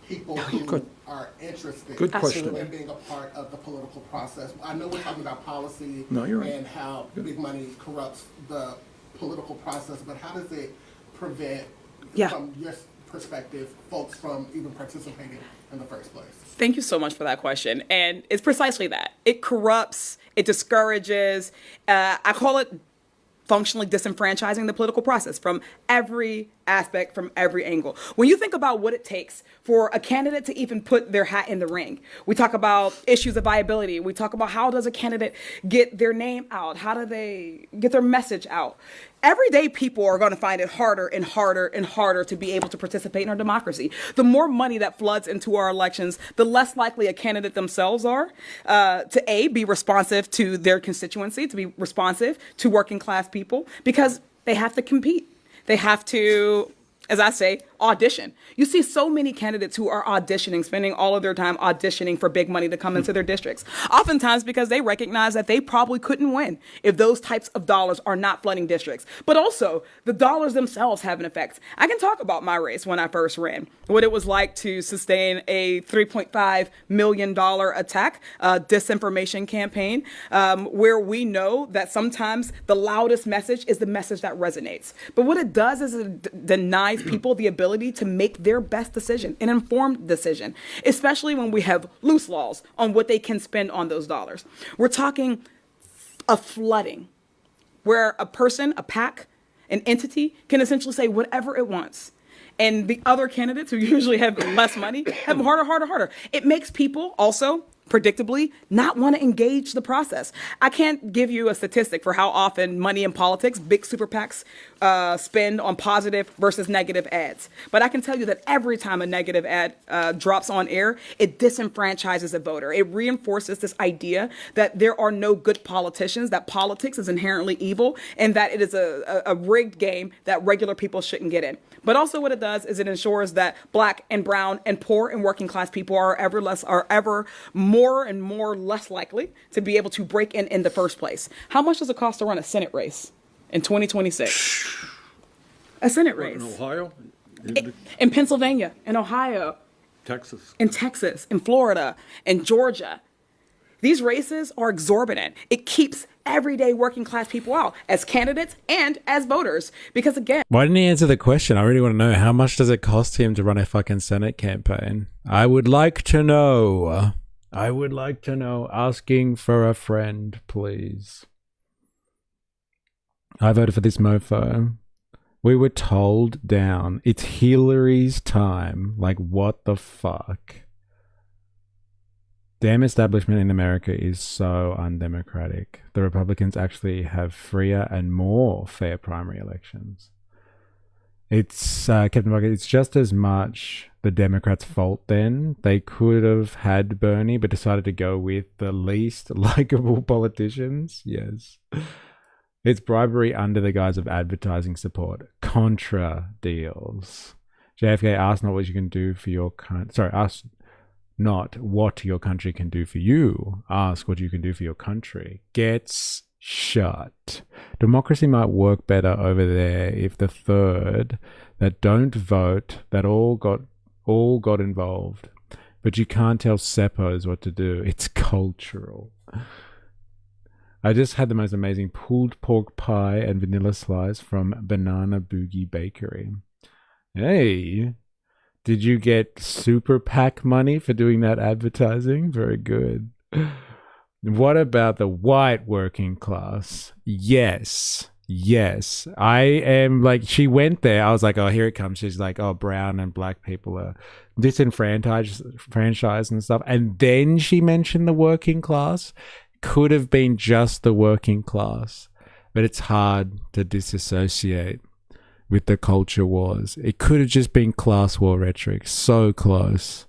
people who are interested in being a part of the political process? I know we're talking about policy and how big money corrupts the political process, but how does it prevent, from your perspective, folks from even participating in the first place? Thank you so much for that question. And it's precisely that. It corrupts, it discourages, I call it functionally disenfranchising the political process from every aspect from every angle. When you think about what it takes for a candidate to even put their hat in the ring, we talk about issues of viability. We talk about how does a candidate get their name out? How do they get their message out? Everyday people are going to find it harder and harder and harder to be able to participate in our democracy. The more money that floods into our elections, the less likely a candidate themselves are to be responsive to their constituency, to be responsive to working class people, because they have to compete. They have to, as I say, audition. You see so many candidates who are auditioning, spending all of their time auditioning for big money to come into their districts. Oftentimes because they recognize that they probably couldn't win if those types of dollars are not flooding districts. But also, the dollars themselves have an effect. I can talk about my race when I first ran, what it was like to sustain a $3.5 million attack, disinformation campaign, where we know that sometimes the loudest message is the message that resonates. But what it does is it denies people the ability to make their best decision, an informed decision, especially when we have loose laws on what they can spend on those dollars. We're talking a flooding where a person, a PAC, an entity can essentially say whatever it wants. And the other candidates who usually have less money have harder. It makes people also, predictably, not want to engage the process. I can't give you a statistic for how often money in politics, big super PACs, spend on positive versus negative ads. But I can tell you that every time a negative ad drops on air, it disenfranchises a voter. It reinforces this idea that there are no good politicians, that politics is inherently evil, and that it is a rigged game that regular people shouldn't get in. But also what it does is it ensures that Black and brown and poor and working class people are ever more and more less likely to be able to break in the first place. How much does it cost to run a Senate race in 2026? A Senate race. In Ohio? In Pennsylvania, in Ohio. Texas. In Texas, in Florida, in Georgia. These races are exorbitant. It keeps everyday working class people out as candidates and as voters. Because again, why didn't he answer the question? I really want to know, how much does it cost him to run a fucking Senate campaign? I would like to know. Asking for a friend, please. I voted for this mofo. We were told down. It's Hillary's time. Like, what the fuck? Damn establishment in America is so undemocratic. The Republicans actually have freer and more fair primary elections. It's, Captain Bucket, it's just as much the Democrats' fault then. They could have had Bernie, but decided to go with the least likable politicians. Yes. It's bribery under the guise of advertising support. Contra deals. JFK, ask not what you can do for your country. Sorry, ask not what your country can do for you. Ask what you can do for your country. Gets shut. Democracy might work better over there if the third that don't vote, that all got involved. But you can't tell seppos what to do. It's cultural. I just had the most amazing pulled pork pie and vanilla slice from Banana Boogie Bakery. Hey, did you get SuperPAC money for doing that advertising? Very good. What about the white working class? Yes. I am like, she went there. I was like, oh, here it comes. She's like, oh, brown and black people are disenfranchised and stuff. And then she mentioned the working class. Could have been just the working class, but it's hard to disassociate with the culture wars. It could have just been class war rhetoric. So close.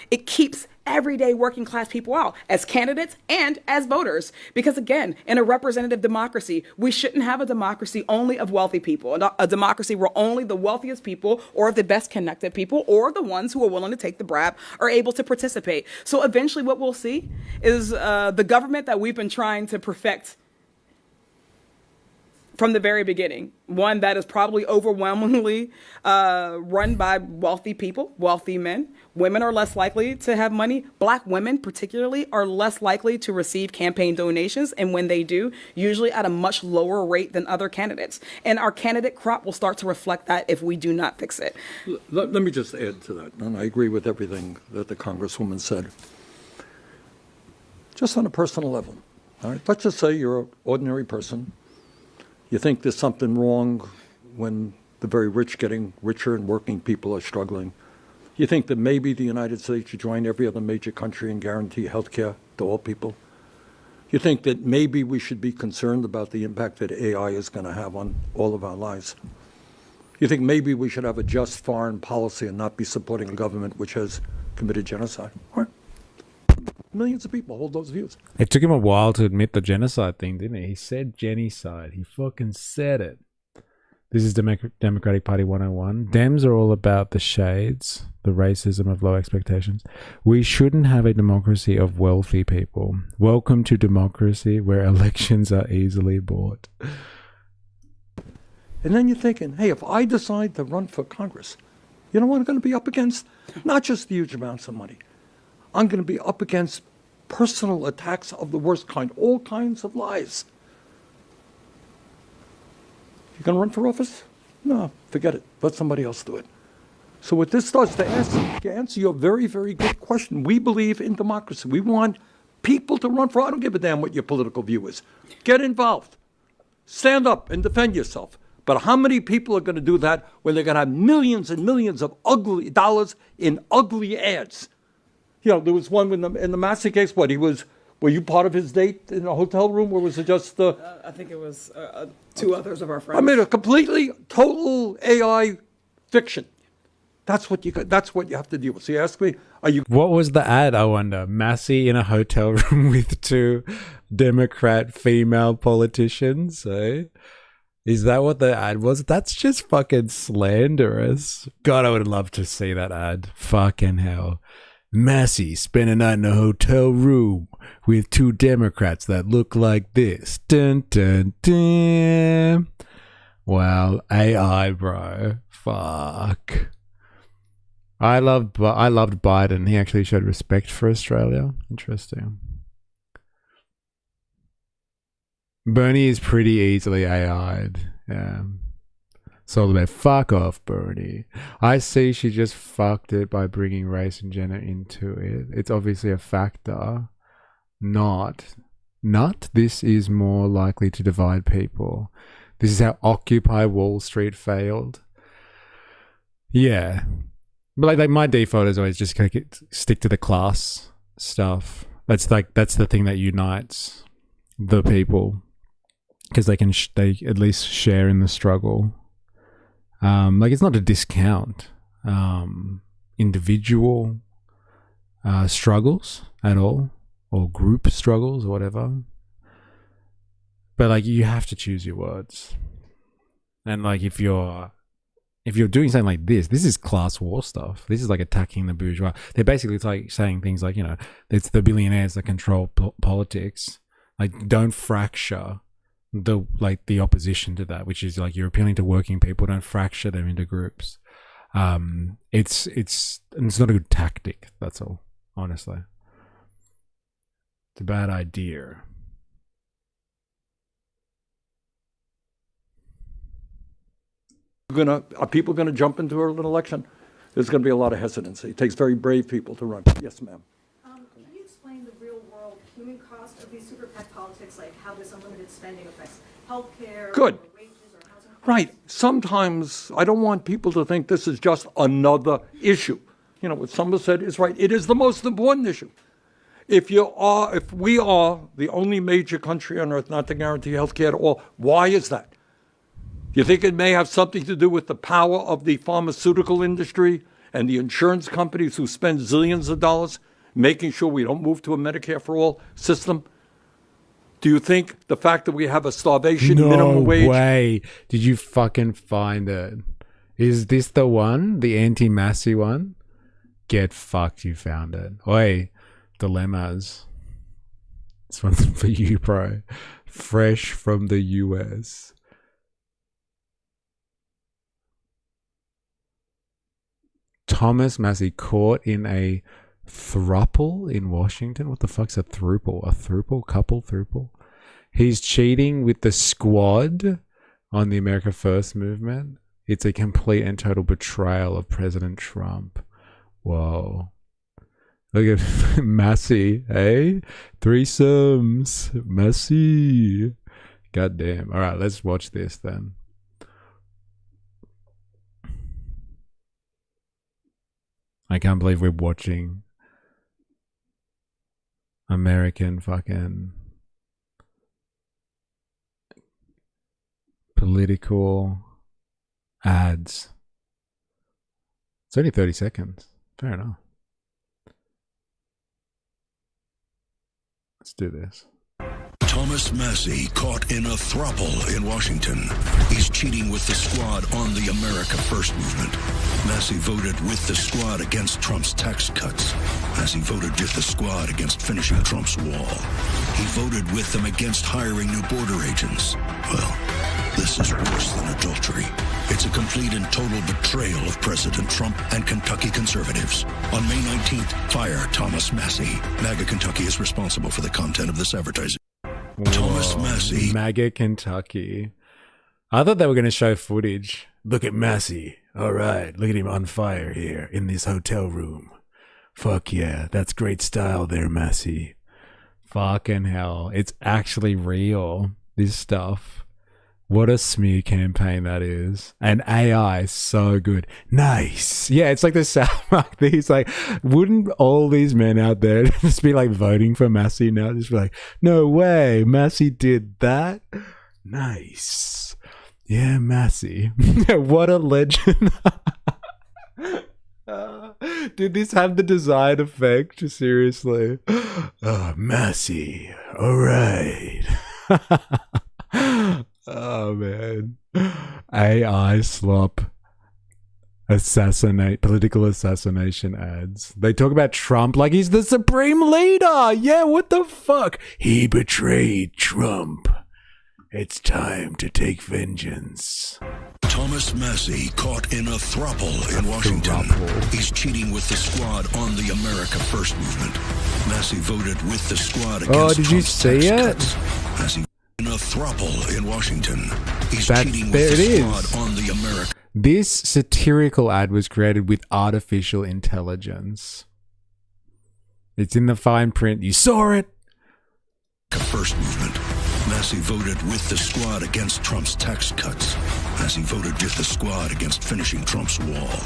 It keeps everyday working class people out as candidates and as voters. Because again, in a representative democracy, we shouldn't have a democracy only of wealthy people, a democracy where only the wealthiest people or the best connected people or the ones who are willing to take the bribe are able to participate. So eventually what we'll see is the government that we've been trying to perfect from the very beginning, one that is probably overwhelmingly run by wealthy people, wealthy men. Women are less likely to have money. Black women particularly are less likely to receive campaign donations. And when they do, usually at a much lower rate than other candidates. And our candidate crop will start to reflect that if we do not fix it. Let me just add to that, and I agree with everything that the Congresswoman said. Just on a personal level, all right? Let's just say you're an ordinary person. You think there's something wrong when the very rich getting richer and working people are struggling? You think that maybe the United States should join every other major country and guarantee health care to all people? You think that maybe we should be concerned about the impact that AI is going to have on all of our lives? You think maybe we should have a just foreign policy and not be supporting a government which has committed genocide? Right. Millions of people hold those views. It took him a while to admit the genocide thing, didn't he? He said genocide. He fucking said it. This is Democratic Party 101. Dems are all about the shades, the racism of low expectations. We shouldn't have a democracy of wealthy people. Welcome to democracy where elections are easily bought. And then you're thinking, hey, if I decide to run for Congress, you know what I'm going to be up against? Not just huge amounts of money. I'm going to be up against personal attacks of the worst kind, all kinds of lies. You going to run for office? No, forget it. Let somebody else do it. So what this does to answer your very, very good question, we believe in democracy. We want people to run for. I don't give a damn what your political view is. Get involved. Stand up and defend yourself. But how many people are going to do that when they're going to have millions and millions of ugly dollars in ugly ads? You know, there was one in the Massey case. Were you part of his date in a hotel room, or was it just I think it was two others of our friends. I mean, a completely total AI fiction. That's what you have to deal with. So you ask me, What was the ad, I wonder? Massey in a hotel room with two Democrat female politicians, eh? Is that what the ad was? That's just fucking slanderous. God, I would love to see that ad. Fucking hell. Massey spent a night in a hotel room with two Democrats that look like this. Dun, dun, dun. Wow, AI, bro. Fuck. I loved Biden. He actually showed respect for Australia. Interesting. Bernie is pretty easily AI'd. Yeah. It's all about fuck off, Bernie. I see she just fucked it by bringing race and gender into it. It's obviously a factor. Not. This is more likely to divide people. This is how Occupy Wall Street failed. Yeah. But like my default is always just stick to the class stuff. That's the thing that unites the people. Because they at least share in the struggle. It's not a discount individual struggles at all, or group struggles or whatever. But you have to choose your words. And if you're doing something like this is class war stuff. This is attacking the bourgeois. They're basically saying things like, it's the billionaires that control politics. Don't fracture the opposition to that, which is you're appealing to working people. Don't fracture them into groups. It's not a good tactic. That's all. Honestly, it's a bad idea. Are people going to jump into an election? There's going to be a lot of hesitancy. It takes very brave people to run. Yes, ma'am. Can you explain the real-world human cost of these SuperPAC politics, like how this unlimited spending affects healthcare, Good. Or wages, or housing? Right. Sometimes I don't want people to think this is just another issue. What someone said is right. It is the most important issue. If we are the only major country on earth not to guarantee health care to all, why is that? You think it may have something to do with the power of the pharmaceutical industry and the insurance companies who spend zillions of dollars making sure we don't move to a Medicare for all system? Do you think the fact that we have a starvation minimum wage? No way. Did you fucking find it? Is this the one? The anti-Massey one? Get fucked, you found it. Oi, dilemmas. This one's for you, bro. Fresh from the US. Thomas Massey caught in a throuple in Washington. What the fuck's a throuple? A throuple? Couple throuple? He's cheating with the squad on the America First movement. It's a complete and total betrayal of President Trump. Whoa. Look at Massey, eh? Threesomes. Massey. Goddamn. All right, let's watch this then. I can't believe we're watching American fucking political ads. It's only 30 seconds. Fair enough. Let's do this. Thomas Massey caught in a throuple in Washington. He's cheating with the squad on the America First movement. Massey voted with the squad against Trump's tax cuts. Massey voted with the squad against finishing Trump's wall. He voted with them against hiring new border agents. Well, this is worse than adultery. It's a complete and total betrayal of President Trump and Kentucky conservatives. On May 19th, fire Thomas Massey. MAGA Kentucky is responsible for the content of this advertising. Thomas Massey. MAGA Kentucky. I thought they were going to show footage. Look at Massey. All right, look at him on fire here in this hotel room. Fuck yeah, that's great style there, Massey. Fucking hell. It's actually real, this stuff. What a smear campaign that is. And AI is so good. Nice. Yeah, it's like the South Park. He's like, wouldn't all these men out there just be like voting for Massey now? Just be like, no way, Massey did that? Nice. Yeah, Massey. What a legend. Did this have the desired effect? Seriously. Oh, Massey. All right. Oh man. AI slop political assassination ads. They talk about Trump like he's the supreme leader. Yeah, what the fuck? He betrayed Trump. It's time to take vengeance. Thomas Massey caught in a throuple in Washington. He's cheating with the squad on the America First movement. Massey voted with the squad against did you see it? Massey in a throuple in Washington. He's cheating with the squad on the America. This satirical ad was created with artificial intelligence. It's in the fine print. You saw it. First movement. Massey voted with the squad against Trump's tax cuts. Massey voted with the squad against finishing Trump's wall.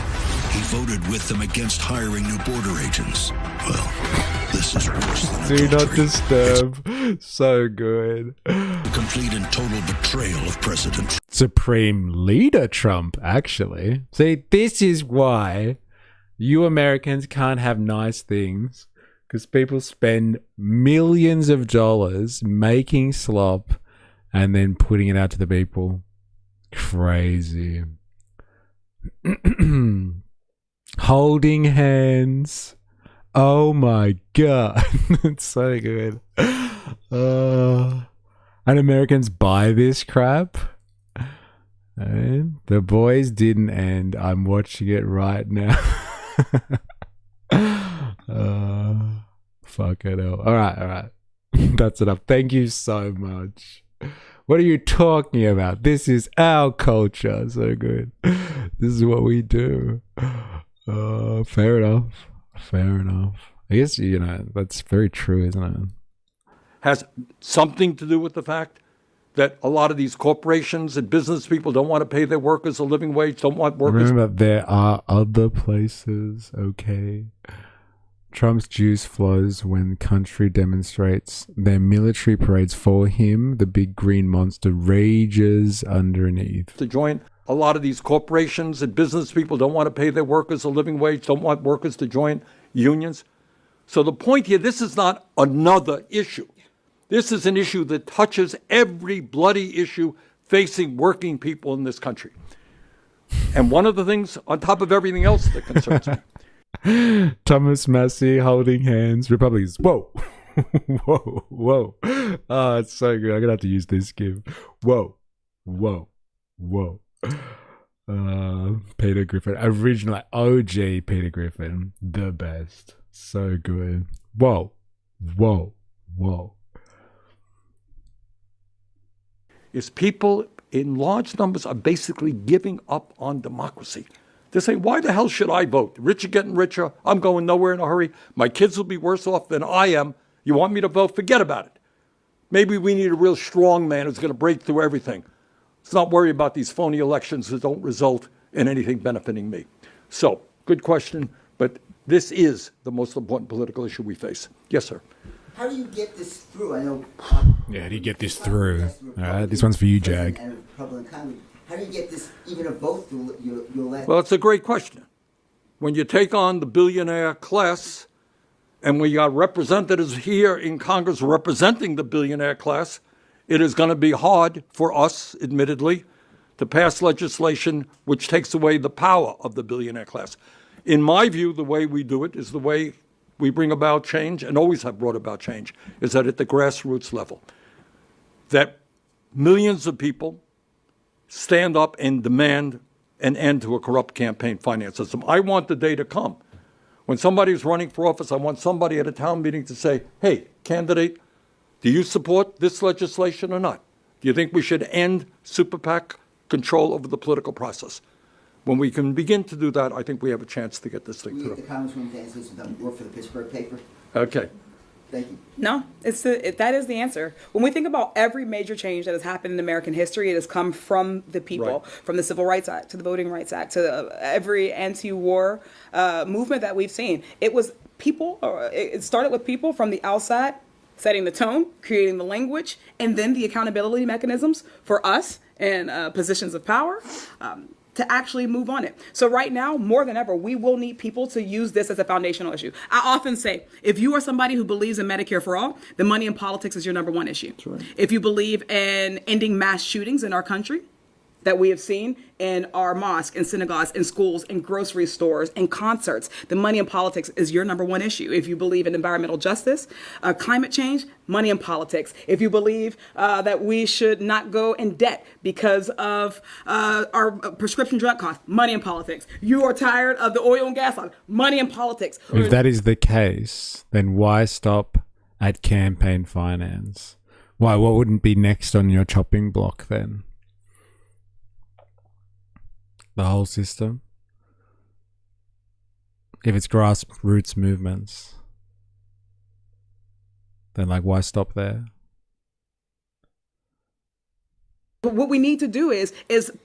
He voted with them against hiring new border agents. Well, this is worse than Do adultery. not disturb. So good. A complete and total betrayal of President Trump. Supreme Leader Trump, actually. See, this is why you Americans can't have nice things. Because people spend millions of dollars making slop and then putting it out to the people. Crazy. Holding hands. Oh my God. It's so good. And Americans buy this crap. And the boys didn't end. I'm watching it right now. Fuck it all. All right. That's enough. Thank you so much. What are you talking about? This is our culture. So good. This is what we do. Fair enough. I guess, that's very true, isn't it? Has something to do with the fact that a lot of these corporations and business people don't want to pay their workers a living wage, don't want workers. Remember, there are other places, okay? Trump's juice flows when country demonstrates their military parades for him. The big green monster rages underneath. To join, a lot of these corporations and business people don't want to pay their workers a living wage, don't want workers to join unions. So the point here, this is not another issue. This is an issue that touches every bloody issue facing working people in this country. And one of the things on top of everything else that concerns me. Thomas Massey holding hands. Republicans. Whoa. Whoa. Oh, it's so good. I'm going to have to use this GIF. Whoa. Peter Griffin. Original OG Peter Griffin. The best. So good. Whoa. Is people in large numbers are basically giving up on democracy. They're saying, why the hell should I vote? The rich are getting richer. I'm going nowhere in a hurry. My kids will be worse off than I am. You want me to vote? Forget about it. Maybe we need a real strong man who's going to break through everything. Let's not worry about these phony elections that don't result in anything benefiting me. So, good question, but This is the most important political issue we face. Yes, sir. How do you get this through? I know. Yeah, how do you get this through? All right, this one's for you, Jag. And Republican Congress. How do you get this, even a vote through your last? Well, it's a great question. When you take on the billionaire class, and we got representatives here in Congress representing the billionaire class, it is going to be hard for us, admittedly, to pass legislation which takes away the power of the billionaire class. In my view, the way we do it is the way we bring about change, and always have brought about change, is that at the grassroots level, that millions of people stand up and demand an end to a corrupt campaign finance system. I want the day to come when somebody's running for office, I want somebody at a town meeting to say, hey, candidate, do you support this legislation or not? Do you think we should end SuperPAC control over the political process? When we can begin to do that, I think we have a chance to get this thing through. The Congresswoman to answer this without work for the Pittsburgh paper. Okay. Thank you. No, that is the answer. When we think about every major change that has happened in American history, it has come from the people, Right. from the Civil Rights Act to the Voting Rights Act to every anti-war movement that we've seen. It was people, it started with people from the outside, setting the tone, creating the language, and then the accountability mechanisms for us in positions of power. To actually move on it. So right now, more than ever, we will need people to use this as a foundational issue. I often say, if you are somebody who believes in Medicare for all, then money in politics is your number one issue. That's right. If you believe in ending mass shootings in our country, that we have seen in our mosques and synagogues and schools and grocery stores and concerts, the money in politics is your number one issue. If you believe in environmental justice, climate change, money in politics. If you believe that we should not go in debt because of our prescription drug costs, money in politics. You are tired of the oil and gas lobby, money in politics. If that is the case, then why stop at campaign finance? Why? What wouldn't be next on your chopping block then? The whole system? If it's grassroots movements, then like why stop there? But what we need to do is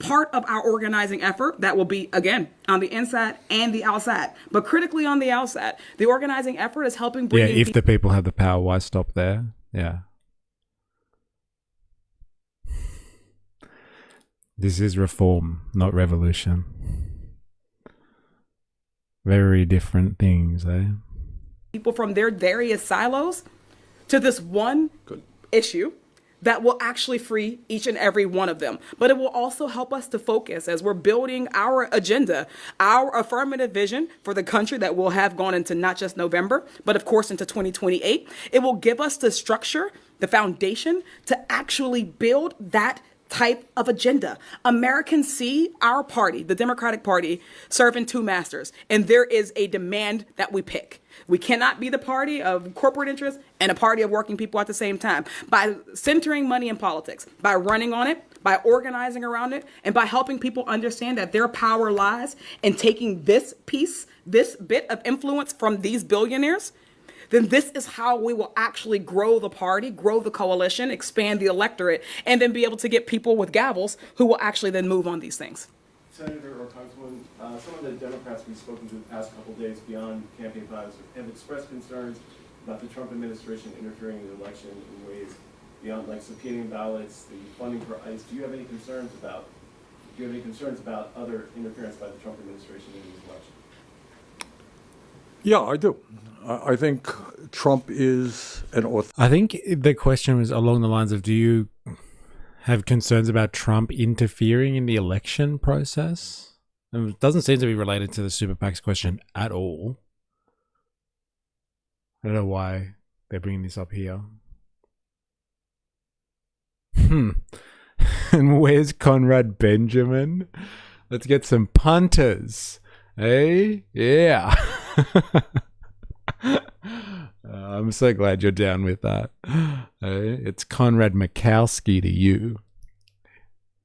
part of our organizing effort that will be, again, on the inside and the outside, but critically on the outside. The organizing effort is helping bring Yeah, if the people have the power, why stop there? Yeah. This is reform, not revolution. Very different things, eh? people from their various silos to this one issue that will actually free each and every one of them. But it will also help us to focus as we're building our agenda, our affirmative vision for the country that will have gone into not just November, but of course into 2028. It will give us the structure, the foundation to actually build that type of agenda. Americans see our party, the Democratic Party, serving two masters, and there is a demand that we pick. We cannot be the party of corporate interests and a party of working people at the same time. By centering money in politics, by running on it, by organizing around it, and by helping people understand that their power lies in taking this piece, this bit of influence from these billionaires, then this is how we will actually grow the party, grow the coalition, expand the electorate, and then be able to get people with gavels who will actually then move on these things. Senator or Congresswoman, some of the Democrats we've spoken to the past couple of days beyond campaign files have expressed concerns about the Trump administration interfering in the election in ways beyond like subpoenaing ballots, the funding for ICE. Do you have any concerns about other interference by the Trump administration in these elections? Yeah, I do. I think Trump is an author. I think the question was along the lines of, do you have concerns about Trump interfering in the election process? And it doesn't seem to be related to the SuperPAC's question at all. I don't know why they're bringing this up here. And where's Conrad Benjamin? Let's get some punters. Hey? Yeah. I'm so glad you're down with that. It's Conrad Mikowski to you.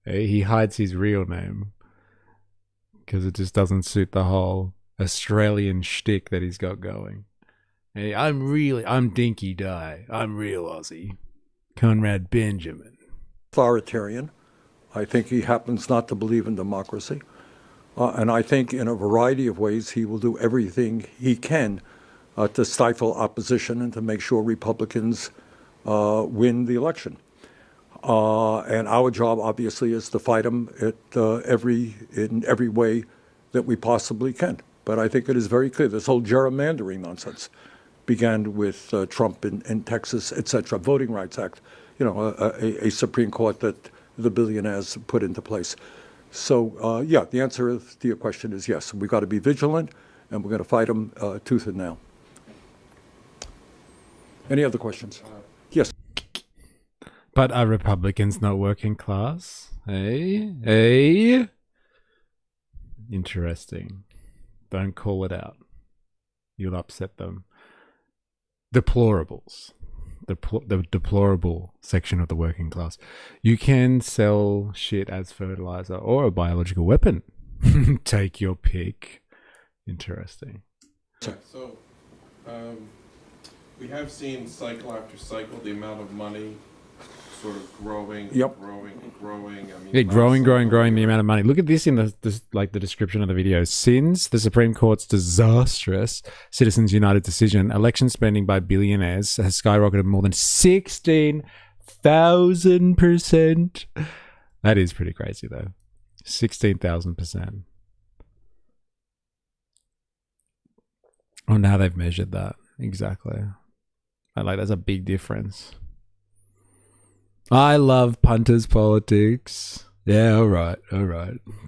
He hides his real name because it just doesn't suit the whole Australian shtick that he's got going. Hey, I'm Dinky Die. I'm real Aussie. Conrad Benjamin. Authoritarian. I think he happens not to believe in democracy. And I think in a variety of ways he will do everything he can to stifle opposition and to make sure Republicans win the election. And our job, obviously, is to fight him in every way that we possibly can. But I think it is very clear this whole gerrymandering nonsense began with Trump in Texas, et cetera, Voting Rights Act, a Supreme Court that the billionaires put into place. So, yeah, the answer to your question is yes. We've got to be vigilant, and we're going to fight them tooth and nail. Any other questions? Yes. But are Republicans not working class? Hey? Interesting. Don't call it out. You'll upset them. Deplorables. The deplorable section of the working class. You can sell shit as fertilizer or a biological weapon. Take your pick. Interesting. Yeah, so we have seen cycle after cycle the amount of money sort of growing, growing, and growing. I mean, yeah, growing the amount of money. Look at this in the description of the video. Since the Supreme Court's disastrous Citizens United decision, election spending by billionaires has skyrocketed more than 16,000%. That is pretty crazy, though. 16,000%. I wonder how they've measured that exactly. That's a big difference. I love punters politics. Yeah, all right.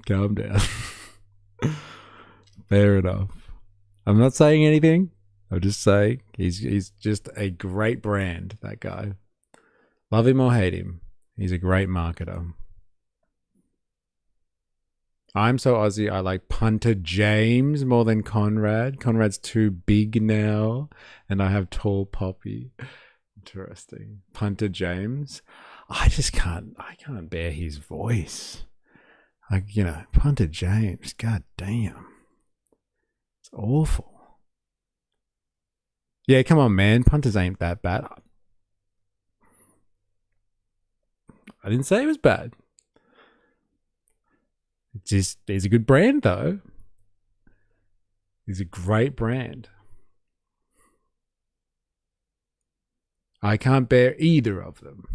Calm down. Fair enough. I'm not saying anything. I'm just saying he's just a great brand, that guy. Love him or hate him. He's a great marketer. I'm so Aussie, I like punter James more than Conrad. Conrad's too big now, and I have tall Poppy. Interesting. Punter James. I can't bear his voice. Punter James, god damn. It's awful. Yeah, come on, man. Punters ain't that bad. I didn't say it was bad. It's a good brand, though. He's a great brand. I can't bear either of them.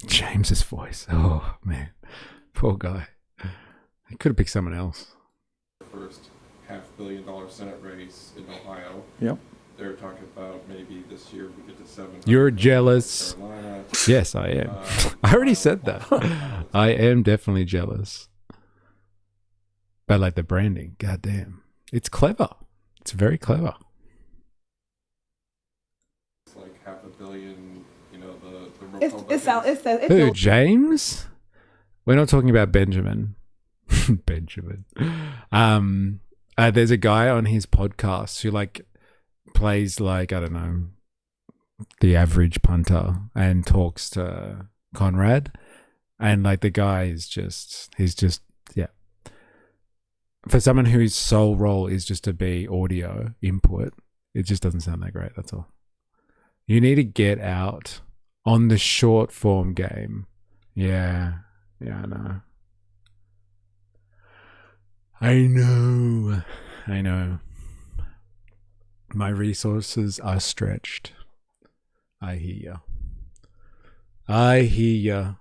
James's voice. Oh, man. Poor guy. He could have picked someone else. First $500 million Senate race in Ohio. Yep. They're talking about maybe this year we get to 7. You're jealous. Yes, I am. I already said that. I am definitely jealous. But the branding, goddamn. It's clever. It's very clever. It's like $500 million, the Who, James? We're not talking about Benjamin. Benjamin. There's a guy on his podcast who plays I don't know, the average punter and talks to Conrad, and the guy is he's just for someone whose sole role is just to be audio input, it just doesn't sound that great. That's all. You need to get out on the short form game. Yeah, I know. My resources are stretched. I hear ya.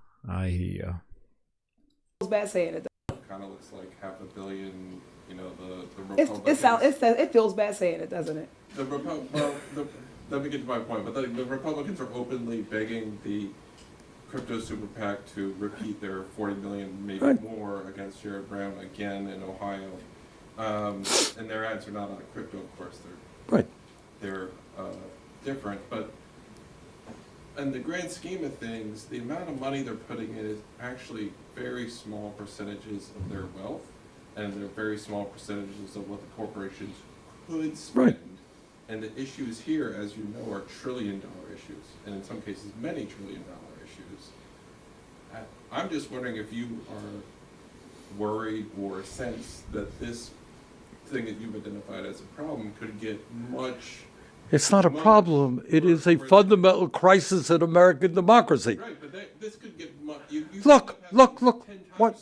It's bad saying it. Kind of looks like $500 million. The Republicans. It feels bad saying it, doesn't it? Let me get to my point. But the Republicans are openly begging the crypto super PAC to repeat their $40 million, maybe more, against Jared Brown again in Ohio. And their ads are not on crypto, of course. They're different, but in the grand scheme of things, the amount of money they're putting in is actually very small percentages of their wealth, and they're very small percentages of what the corporations could spend. Right. And the issues here, as you know, are trillion-dollar issues, and in some cases, many trillion-dollar issues. I'm just wondering if you are worried or sense that this thing that you've identified as a problem could get much. It's not a problem. It is a fundamental crisis in American democracy. Right, but this could get much. Look. What?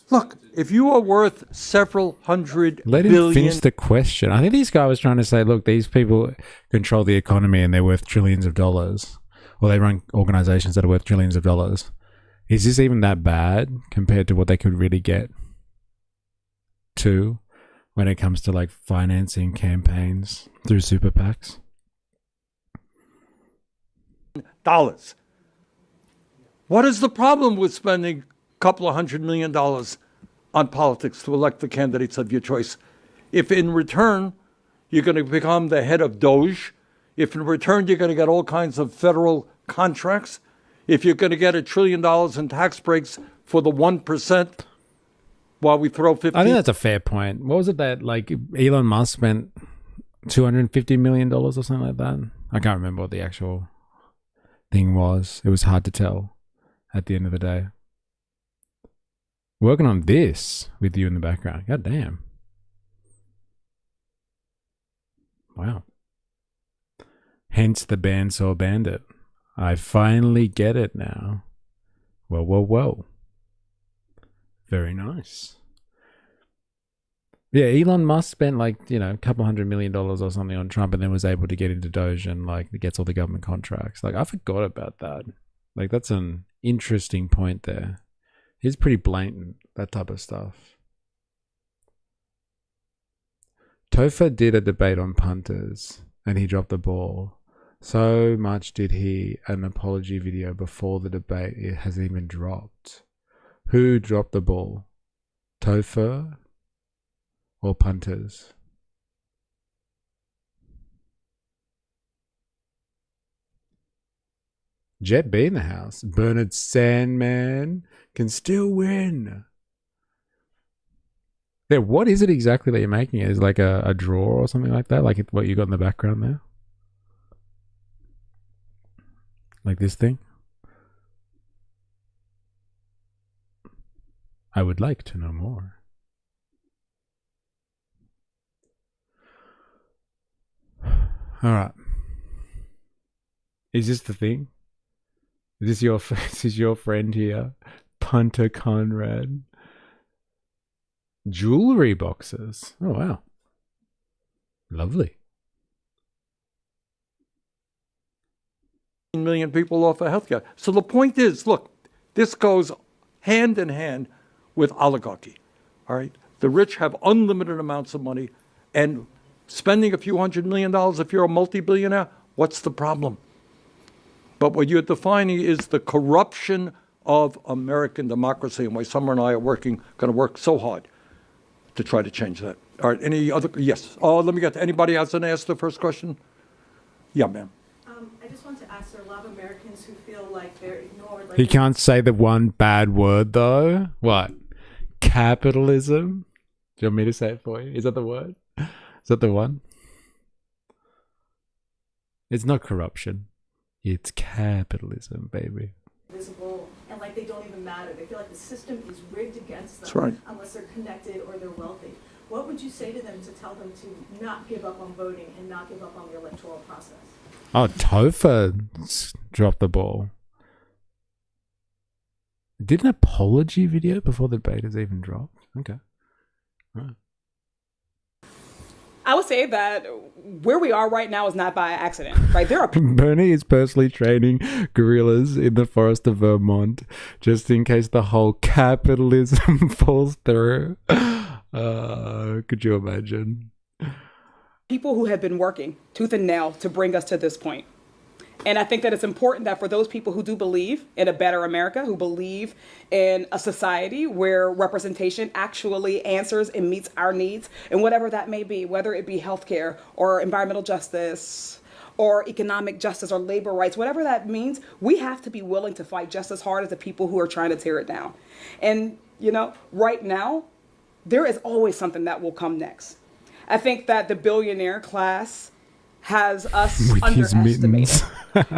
Look, if you are worth several hundred Let him billion... finish the question. I think this guy was trying to say, look, these people control the economy and they're worth trillions of dollars. Or they run organizations that are worth trillions of dollars. Is this even that bad compared to what they could really get to when it comes to like financing campaigns through super PACs? Dollars. What is the problem with spending a couple of $100 million on politics to elect the candidates of your choice? If in return you're going to become the head of Doge, if in return you're going to get all kinds of federal contracts, if you're going to get $1 trillion in tax breaks for the 1% while we throw 50... I think that's a fair point. What was it that like Elon Musk spent $250 million or something like that? I can't remember what the actual thing was. It was hard to tell at the end of the day. Working on this with you in the background. God damn. Wow. Hence the bandsaw bandit. I finally get it now. Whoa, whoa, whoa. Very nice. Yeah, Elon Musk spent like, a couple $100 million or something on Trump and then was able to get into Doge and like gets all the government contracts. Like I forgot about that. Like that's an interesting point there. He's pretty blatant, that type of stuff. Topher did a debate on punters and he dropped the ball. So much did he, an apology video before the debate, it hasn't even dropped. Who dropped the ball? Topher or punters? Jet B in the house. Bernard Sandman can still win. Yeah, what is it exactly that you're making? Is it like a draw or something like that? Like what you got in the background there? Like this thing? I would like to know more. All right. Is this the thing? Is this your friend here? Punter Conrad. Jewelry boxes. Oh, wow. Lovely. Million people off of healthcare. So the point is, look, this goes hand in hand with oligarchy. All right, the rich have unlimited amounts of money, and spending a few $100 million if you're a multi-billionaire, what's the problem? But what you're defining is the corruption of American democracy, and why Summer and I are going to work so hard to try to change that. All right, any other? Yes. Oh, let me get to anybody else and ask the first question. Yeah, ma'am. I just want to ask, there are a lot of Americans who feel like they're ignored. He can't say the one bad word, though. What? Capitalism? Do you want me to say it for you? Is that the word? Is that the one? It's not corruption. It's capitalism, baby. Visible, and like they don't even matter. They feel like the system is rigged against them. That's right. Unless they're connected or they're wealthy. What would you say to them to tell them to not give up on voting and not give up on the electoral process? Oh, Topher dropped the ball. Did an apology video before the debate has even dropped? Okay. Right. I would say that where we are right now is not by accident, right? There are Bernie is personally training gorillas in the forest of Vermont just in case the whole capitalism falls through. Could you imagine? people who have been working tooth and nail to bring us to this point. And I think that it's important that for those people who do believe in a better America, who believe in a society where representation actually answers and meets our needs, and whatever that may be, whether it be healthcare or environmental justice or economic justice or labor rights, whatever that means, we have to be willing to fight just as hard as the people who are trying to tear it down. And, you know, right now, there is always something that will come next. I think that the billionaire class has us underestimated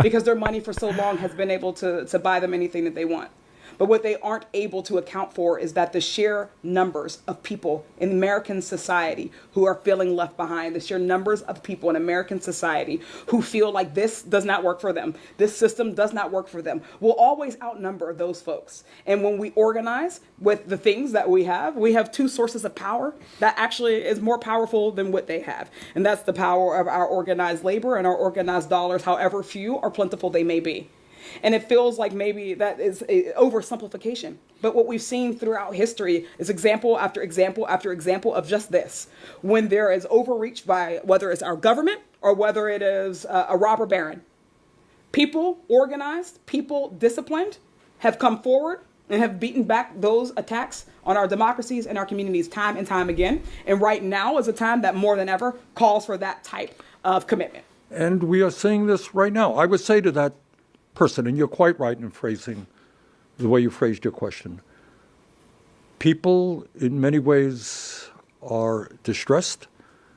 because their money for so long has been able to buy them anything that they want. But what they aren't able to account for is that the sheer numbers of people in American society who are feeling left behind, the sheer numbers of people in American society who feel like this does not work for them, this system does not work for them, will always outnumber those folks. And when we organize with the things that we have two sources of power that actually is more powerful than what they have. And that's the power of our organized labor and our organized dollars, however few or plentiful they may be. And it feels like maybe that is an oversimplification. But what we've seen throughout history is example after example after example of just this. When there is overreach by whether it's our government or whether it is a robber baron, people organized, people disciplined have come forward and have beaten back those attacks on our democracies and our communities time and time again. And right now is a time that more than ever calls for that type of commitment. And we are seeing this right now. I would say to that person, and you're quite right in phrasing the way you phrased your question, people in many ways are distressed.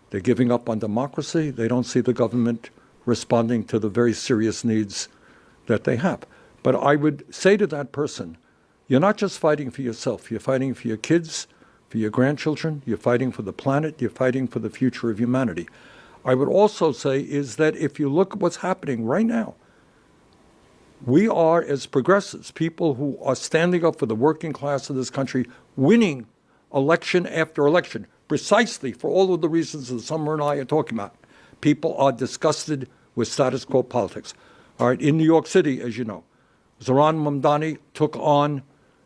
They're giving up on democracy. They don't see the government responding to the very serious needs that they have. But I would say to that person, you're not just fighting for yourself. You're fighting for your kids, for your grandchildren. You're fighting for the planet. You're fighting for the future of humanity. I would also say is that if you look at what's happening right now, we are, as progressives, people who are standing up for the working class of this country, winning election after election, precisely for all of the reasons that Summer and I are talking about. People are disgusted with status quo politics. All right, in New York City, as you know, Zohran Mamdani took on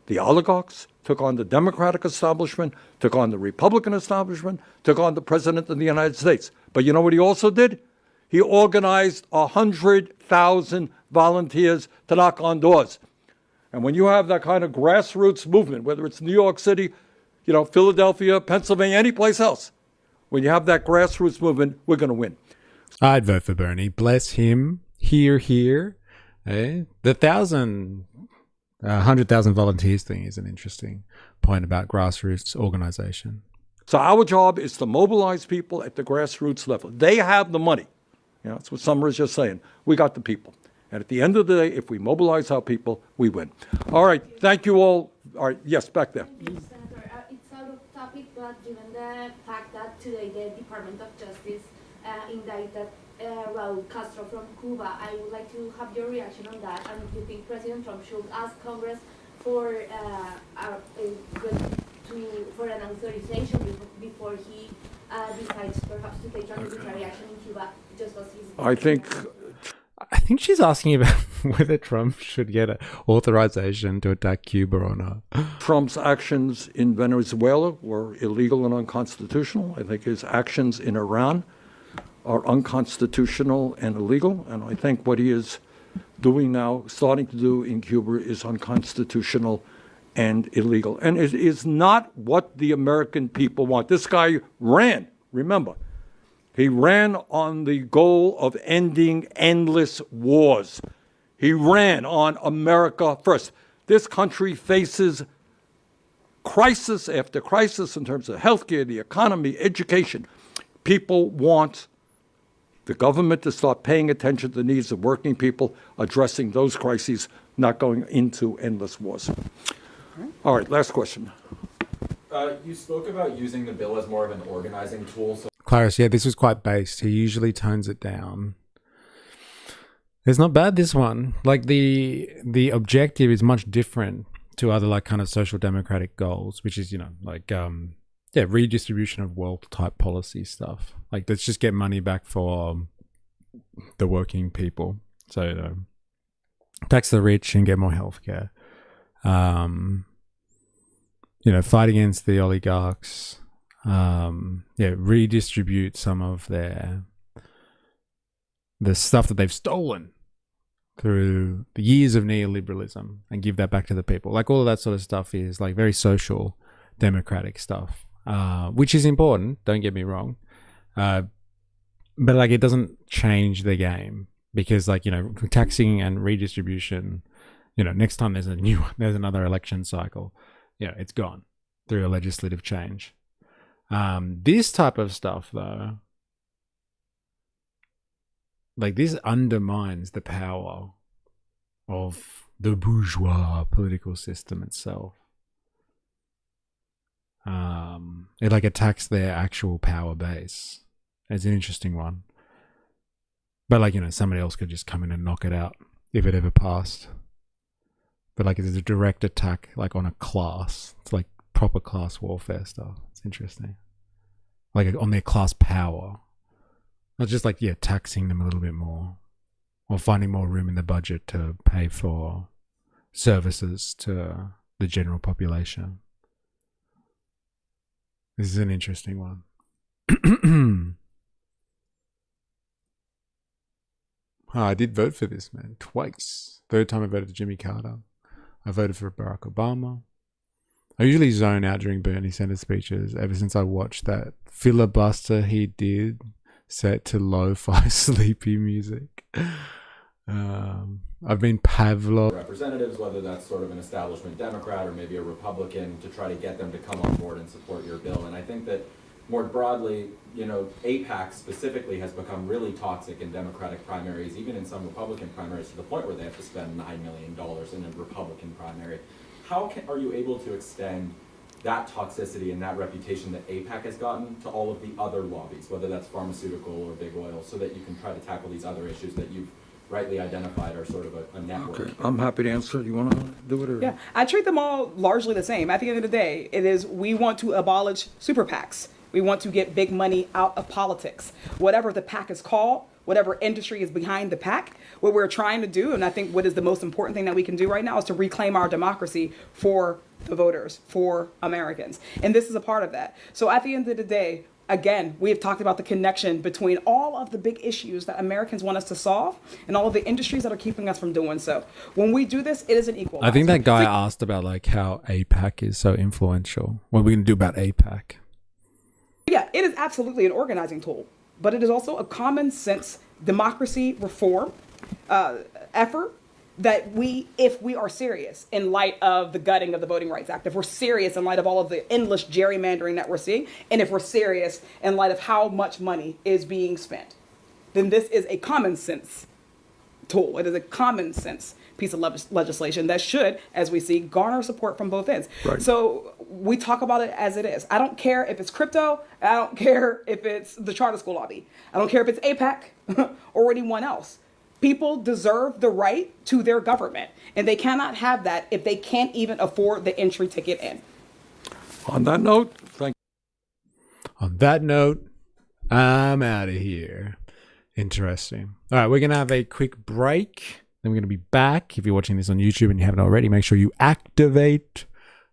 the oligarchs, took on the Democratic establishment, took on the Republican establishment, took on the President of the United States. But you know what he also did? He organized 100,000 volunteers to knock on doors. And when you have that kind of grassroots movement, whether it's New York City, Philadelphia, Pennsylvania, any place else, when you have that grassroots movement, we're going to win. I'd vote for Bernie. Bless him. Here. The 100,000 volunteers thing is an interesting point about grassroots organization. So our job is to mobilize people at the grassroots level. They have the money. That's what Summer is just saying. We got the people. And at the end of the day, if we mobilize our people, we win. All right. Thank you all. All right. Yes, back there. Senator, it's out of topic, but given the fact that today the Department of Justice indicted Raul Castro from Cuba, I would like to have your reaction on that, and if you think President Trump should ask Congress for an authorization before he decides perhaps to take a military action in Cuba, just as he's... I think she's asking about whether Trump should get an authorization to attack Cuba or not. Trump's actions in Venezuela were illegal and unconstitutional. I think his actions in Iran are unconstitutional and illegal. And I think what he is doing now, starting to do in Cuba, is unconstitutional and illegal. And it is not what the American people want. This guy ran, remember. He ran on the goal of ending endless wars. He ran on America first. This country faces crisis after crisis in terms of healthcare, the economy, education. People want the government to start paying attention to the needs of working people, addressing those crises, not going into endless wars. All right, last question. You spoke about using the bill as more of an organizing tool. So Clarice, yeah, this was quite based. He usually tones it down. It's not bad, this one. Like, the objective is much different to other, kind of social democratic goals, which is, redistribution of wealth type policy stuff. Like, let's just get money back for the working people. So, tax the rich and get more healthcare. Fight against the oligarchs. Redistribute some of the stuff that they've stolen through the years of neoliberalism and give that back to the people. Like, all of that sort of stuff is like very social democratic stuff, which is important, don't get me wrong. But like, it doesn't change the game, because taxing and redistribution, next time there's another election cycle, it's gone through a legislative change. This type of stuff, though, like, this undermines the power of the bourgeois political system itself. It like attacks their actual power base. It's an interesting one. But like, somebody else could just come in and knock it out if it ever passed. But like, it's a direct attack like on a class. It's like proper class warfare stuff. It's interesting. Like on their class power. Not just like, taxing them a little bit more. Or finding more room in the budget to pay for services to the general population. This is an interesting one. I did vote for this, man. Twice. Third time I voted for Jimmy Carter. I voted for Barack Obama. I usually zone out during Bernie Sanders speeches ever since I watched that filibuster he did set to lo-fi sleepy music. I've been Pavlov. Representatives, whether that's sort of an establishment Democrat or maybe a Republican, to try to get them to come on board and support your bill. And I think that more broadly, AIPAC specifically has become really toxic in Democratic primaries, even in some Republican primaries, to the point where they have to spend $9 million in a Republican primary. How are you able to extend that toxicity and that reputation that AIPAC has gotten to all of the other lobbies, whether that's pharmaceutical or big oil, so that you can try to tackle these other issues that you've rightly identified are sort of a network? Okay, I'm happy to answer. You want to do it? Or? Yeah, I treat them all largely the same. At the end of the day, we want to abolish super PACs. We want to get big money out of politics. Whatever the PAC is called, whatever industry is behind the PAC, what we're trying to do, and I think what is the most important thing that we can do right now, is to reclaim our democracy for the voters, for Americans. And this is a part of that. So at the end of the day, again, we have talked about the connection between all of the big issues that Americans want us to solve and all of the industries that are keeping us from doing so. When we do this, it is an equalizer. I think that guy asked about like how AIPAC is so influential. What are we going to do about AIPAC? Yeah, it is absolutely an organizing tool, but it is also a common sense democracy reform effort that if we are serious in light of the gutting of the Voting Rights Act, if we're serious in light of all of the endless gerrymandering that we're seeing, and if we're serious in light of how much money is being spent, then this is a common sense tool. It is a common sense piece of legislation that should, as we see, garner support from both ends. Right. So we talk about it as it is. I don't care if it's crypto. I don't care if it's the charter school lobby. I don't care if it's AIPAC or anyone else. People deserve the right to their government, and they cannot have that if they can't even afford the entry ticket in. On that note, I'm out of here. Interesting. All right, we're going to have a quick break. Then we're going to be back. If you're watching this on YouTube and you haven't already, make sure you activate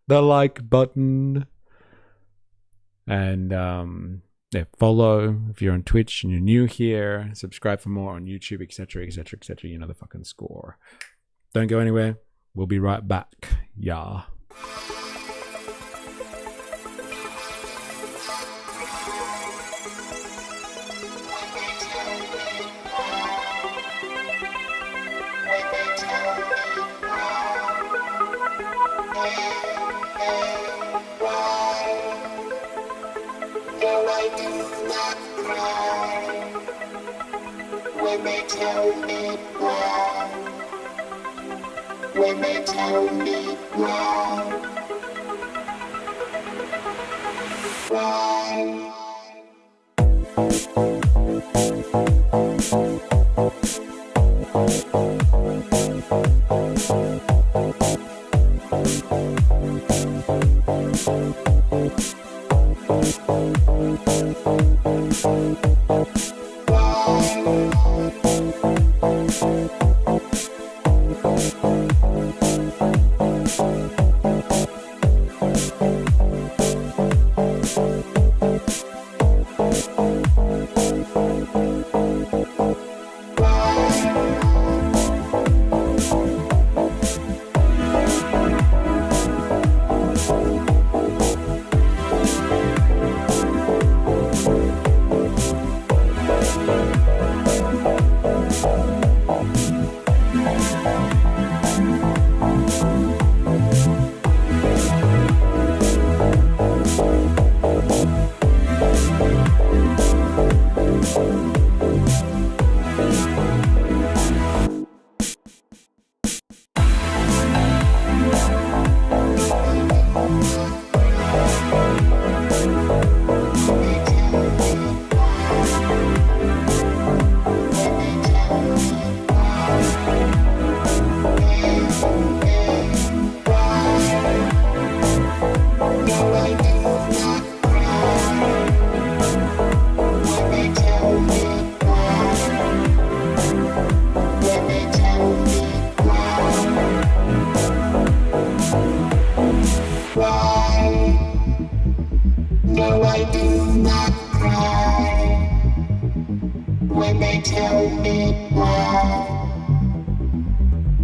the like button. And follow if you're on Twitch and you're new here. Subscribe for more on YouTube, etc., etc., etc. You know the fucking score. Don't go anywhere. We'll be right back. Yeah. When they tell me why, when they tell me why, why.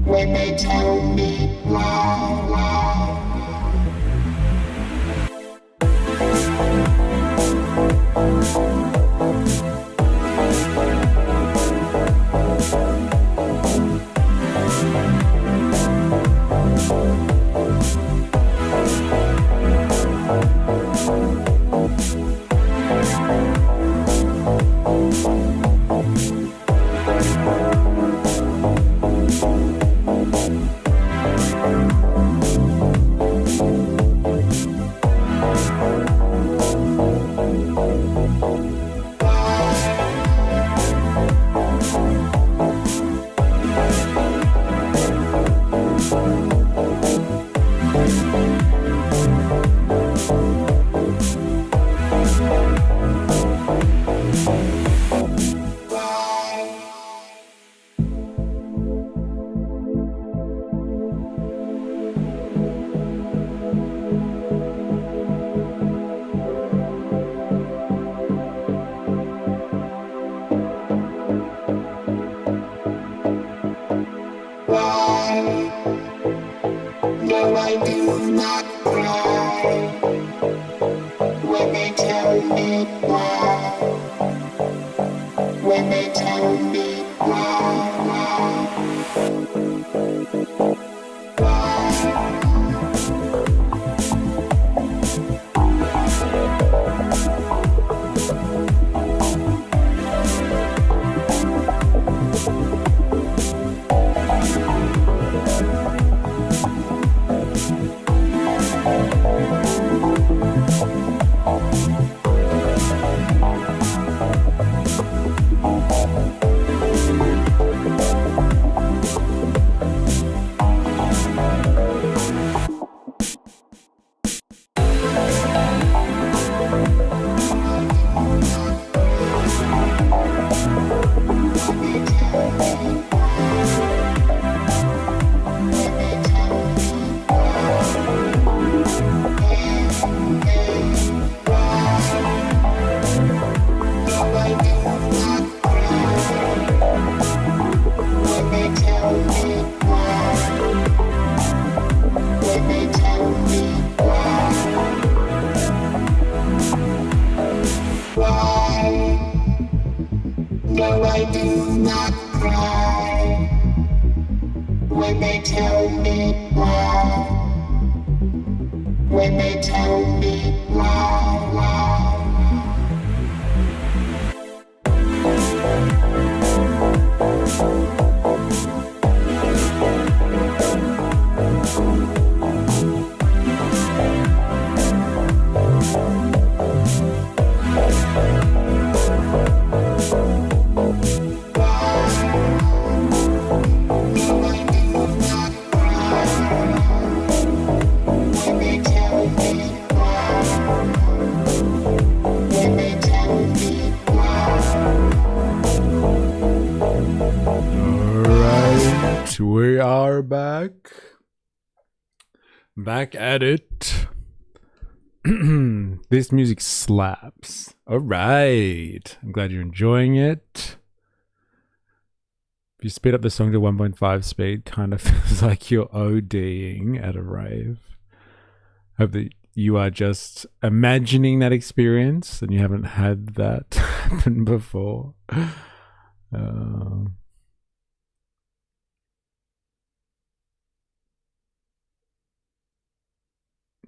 when they tell me why. No, I do not cry when they tell me why. When they tell me We are back at it. This music slaps. All right, I'm glad you're enjoying it. If you speed up the song to 1.5 speed, kind of feels like you're ODing at a rave. Hope that you are just imagining that experience and you haven't had that happen before.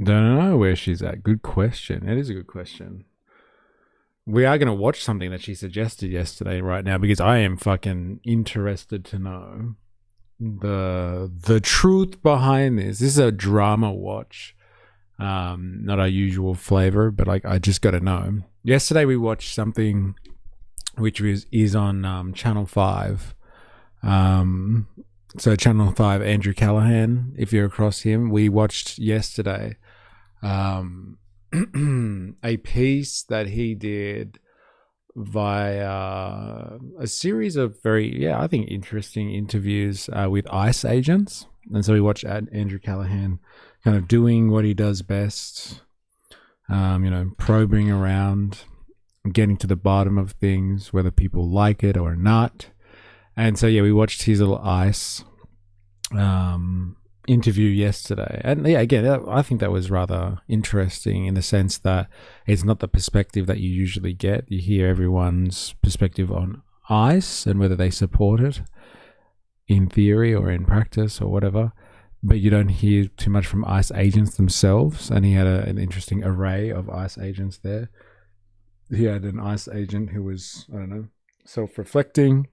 Don't know where she's at. Good question. It is a good question. We are going to watch something that she suggested yesterday right now because I am fucking interested to know the truth behind this. This is a drama watch. Not our usual flavor, but like I just got to know. Yesterday we watched something which is on Channel 5. So Channel 5, Andrew Callaghan, if you're across him, we watched yesterday a piece that he did via a series of very, I think interesting interviews with ICE agents. And so we watched Andrew Callaghan kind of doing what he does best, probing around, getting to the bottom of things, whether people like it or not. And so, we watched his little ICE interview yesterday. And yeah, again, I think that was rather interesting in the sense that it's not the perspective that you usually get. You hear everyone's perspective on ICE and whether they support it in theory or in practice or whatever, but you don't hear too much from ICE agents themselves. And he had an interesting array of ICE agents there. He had an ICE agent who was, I don't know, self-reflecting,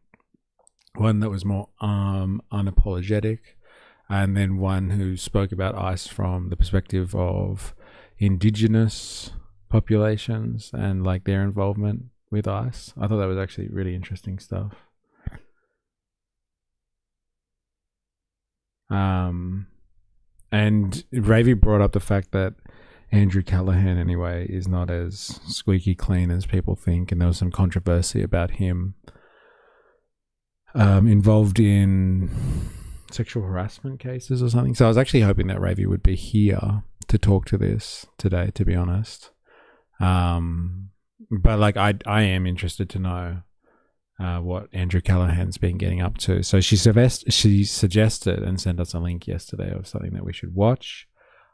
one that was more unapologetic, and then one who spoke about ICE from the perspective of indigenous populations and like their involvement with ICE. I thought that was actually really interesting stuff. And Ravi brought up the fact that Andrew Callaghan, anyway, is not as squeaky clean as people think, and there was some controversy about him involved in sexual harassment cases or something. So I was actually hoping that Ravi would be here to talk to this today, to be honest. But like I am interested to know what Andrew Callaghan's been getting up to. So she suggested and sent us a link yesterday of something that we should watch.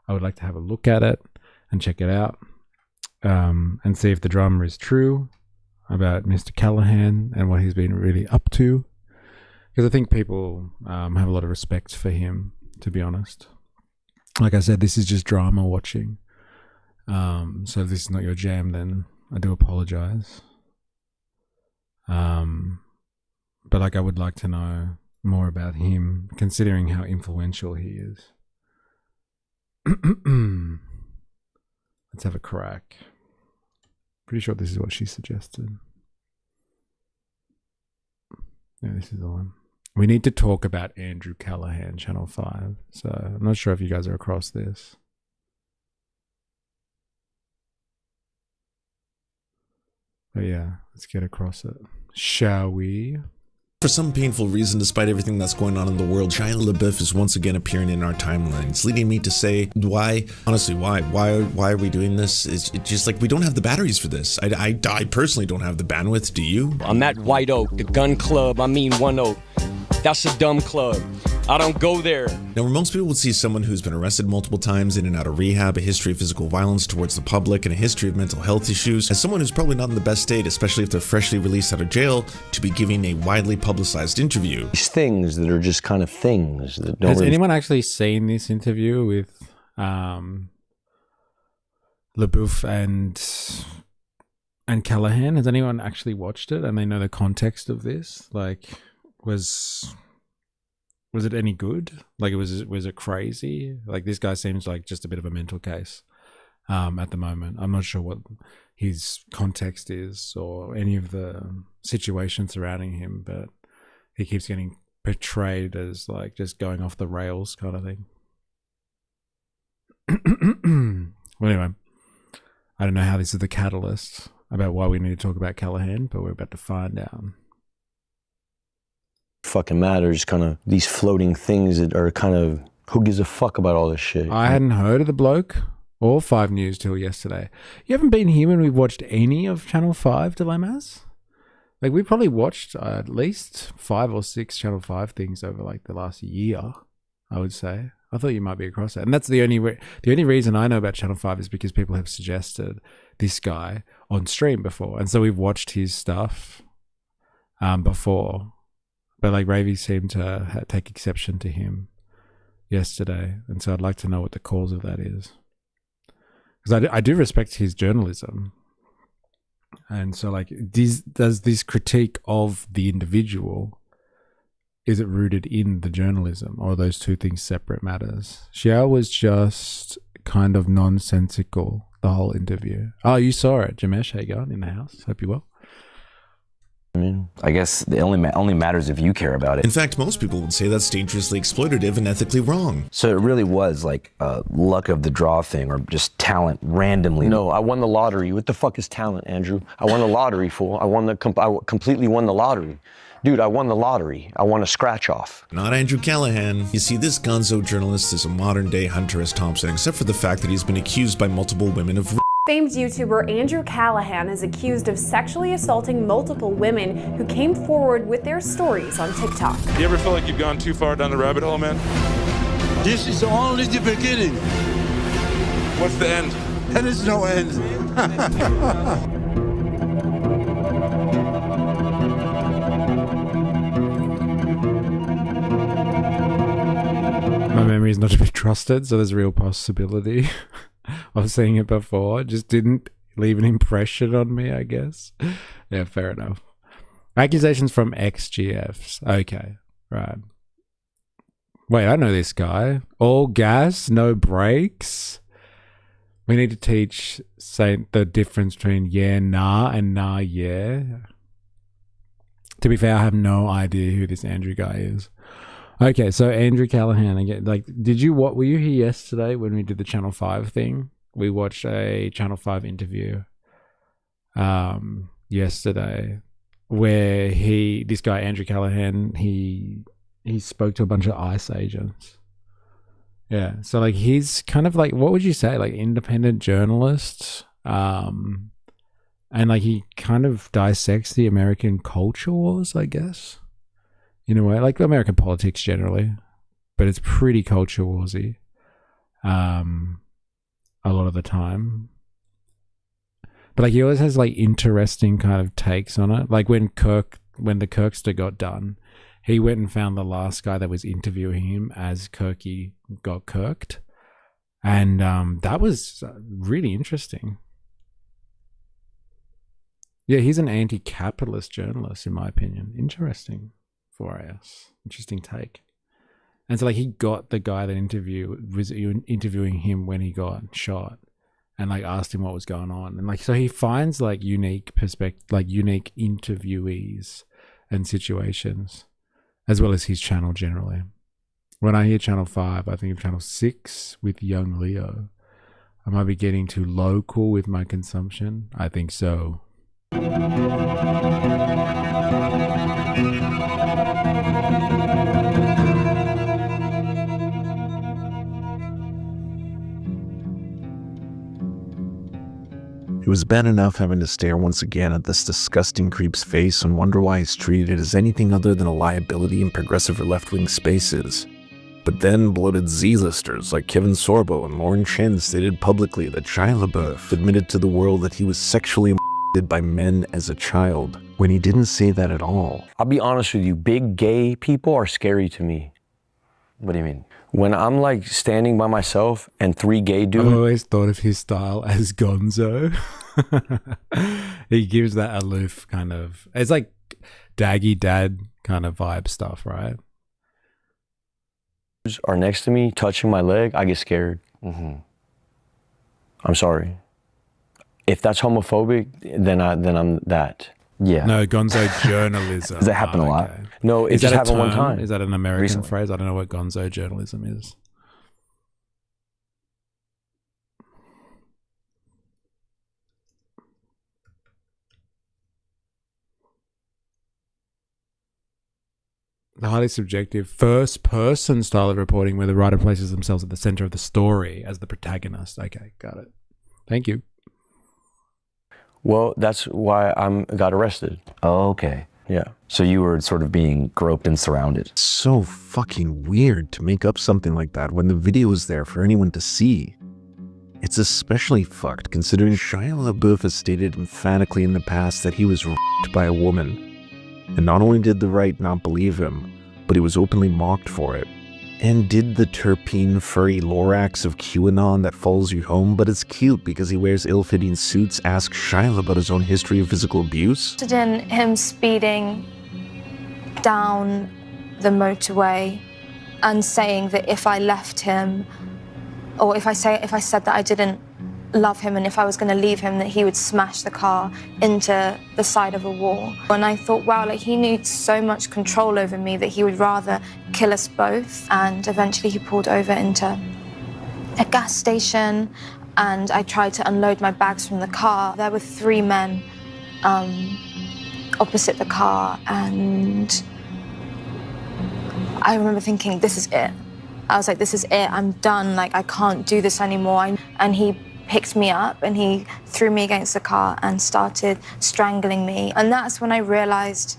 I would like to have a look at it and check it out, and see if the drama is true about Mr. Callaghan and what he's been really up to. Because I think people have a lot of respect for him, to be honest. Like I said, this is just drama watching. So if this is not your jam, then I do apologize. But like I would like to know more about him, considering how influential he is. Let's have a crack. Pretty sure this is what she suggested. Yeah, this is the one. We need to talk about Andrew Callaghan, Channel 5. So I'm not sure if you guys are across this. But yeah, let's get across it. Shall we? For some painful reason, despite everything that's going on in the world, Shia LaBeouf is once again appearing in our timelines, leading me to say, why? Honestly, why? Why are we doing this? It's just like we don't have the batteries for this. I personally don't have the bandwidth. Do you? I'm at White Oak, the gun club. I mean One Oak. That's a dumb club. I don't go there. Now, where most people would see someone who's been arrested multiple times, in and out of rehab, a history of physical violence towards the public, and a history of mental health issues, as someone who's probably not in the best state, especially if they're freshly released out of jail, to be giving a widely publicized interview. These things that are just kind of things that don't. Has anyone actually seen this interview with LaBeouf and Callaghan? Has anyone actually watched it and they know the context of this? Like, was it any good? Like, was it crazy? Like, this guy seems like just a bit of a mental case at the moment. I'm not sure what his context is or any of the situations surrounding him, but he keeps getting portrayed as like just going off the rails kind of thing. Well, anyway, I don't know how this is the catalyst about why we need to talk about Callaghan, but we're about to find out. Fucking matters, kind of these floating things that are kind of, who gives a fuck about all this shit? I hadn't heard of the bloke or 5 News till yesterday. You haven't been here when we've watched any of Channel 5 dilemmas? Like, we probably watched at least 5 or 6 Channel 5 things over like the last year, I would say. I thought you might be across that. And that's the only reason I know about Channel 5 is because people have suggested this guy on stream before. And so we've watched his stuff before. But like Ravi seemed to take exception to him yesterday. And so I'd like to know what the cause of that is. Because I do respect his journalism. And so like, does this critique of the individual, is it rooted in the journalism, or are those two things separate matters? Xiao was just kind of nonsensical the whole interview. Oh, you saw it. Jamesh, how you going in the house? Hope you're well. I mean, I guess it only matters if you care about it. In fact, most people would say that's dangerously exploitative and ethically wrong. So it really was like a luck of the draw thing, or just talent randomly. No, I won the lottery. What the fuck is talent, Andrew? I won the lottery, fool. I completely won the lottery. Dude, I won the lottery. I won a scratch off. Not Andrew Callaghan. You see, this gonzo journalist is a modern day Hunter S. Thompson, except for the fact that he's been accused by multiple women of Famed YouTuber Andrew Callahan is accused of sexually assaulting multiple women who came forward with their stories on TikTok. You ever feel like you've gone too far down the rabbit hole, man? This is only the beginning. What's the end? There is no end. My memory is not to be trusted, so there's a real possibility of seeing it before. It just didn't leave an impression on me, I guess. Yeah, fair enough. Accusations from ex-GFs. Okay, right. Wait, I know this guy. All gas, no brakes. We need to teach, say, the difference between yeah, nah, and nah, yeah. To be fair, I have no idea who this Andrew guy is. Okay, so Andrew Callahan again. Like, were you here yesterday when we did the Channel 5 thing? We watched a Channel 5 interview yesterday where this guy Andrew Callahan, he spoke to a bunch of ICE agents. Yeah, so like he's kind of like, what would you say, like independent journalist, and like he kind of dissects the American culture wars, I guess. In a way, like American politics generally, but it's pretty culture warsy a lot of the time. But like he always has like interesting kind of takes on it. Like when the Kirkster got done, he went and found the last guy that was interviewing him as Kirky got kirked, and that was really interesting. Yeah, he's an anti-capitalist journalist, in my opinion. Interesting. 4AS. Interesting take. And so like he got the guy that was interviewing him when he got shot, and like asked him what was going on, and like so he finds like unique unique interviewees and situations, as well as his channel generally. When I hear Channel 5, I think of Channel 6 with young Leo. I might be getting too local with my consumption. I think so. It was bad enough having to stare once again at this disgusting creep's face and wonder why he's treated as anything other than a liability in progressive or left-wing spaces. But then bloated Z-listers like Kevin Sorbo and Lauren Chen stated publicly that Shia LaBeouf admitted to the world that he was sexually molested by men as a child, when he didn't say that at all. I'll be honest with you, big gay people are scary to me. What do you mean? When I'm like standing by myself and three gay dudes... I've always thought of his style as Gonzo. He gives that aloof kind of... It's like daggy dad kind of vibe stuff, right? Are next to me touching my leg, I get scared. I'm sorry. If that's homophobic, then I'm that. Yeah. No, Gonzo journalism. Does that happen a lot? No, it just happened one time. Is that an American phrase? I don't know what Gonzo journalism is. The highly subjective first-person style of reporting where the writer places themselves at the center of the story as the protagonist. Okay, got it. Thank you. Well, that's why I got arrested. Oh, okay. Yeah. So you were sort of being groped and surrounded. So fucking weird to make up something like that when the video is there for anyone to see. It's especially fucked considering Shia LaBeouf has stated emphatically in the past that he was raped by a woman. And not only did the right not believe him, but he was openly mocked for it. And did the terpene furry Lorax of QAnon that follows you home, but it's cute because he wears ill-fitting suits, ask Shia about his own history of physical abuse? In him speeding down the motorway and saying that if I left him, or if I said that I didn't love him and if I was going to leave him, that he would smash the car into the side of a wall. And I thought, wow, like he needs so much control over me that he would rather kill us both. And eventually he pulled over into a gas station and I tried to unload my bags from the car. There were 3 men opposite the car, and I remember thinking, this is it. I was like, this is it, I'm done, like I can't do this anymore. And he picked me up and he threw me against the car and started strangling me. And that's when I realized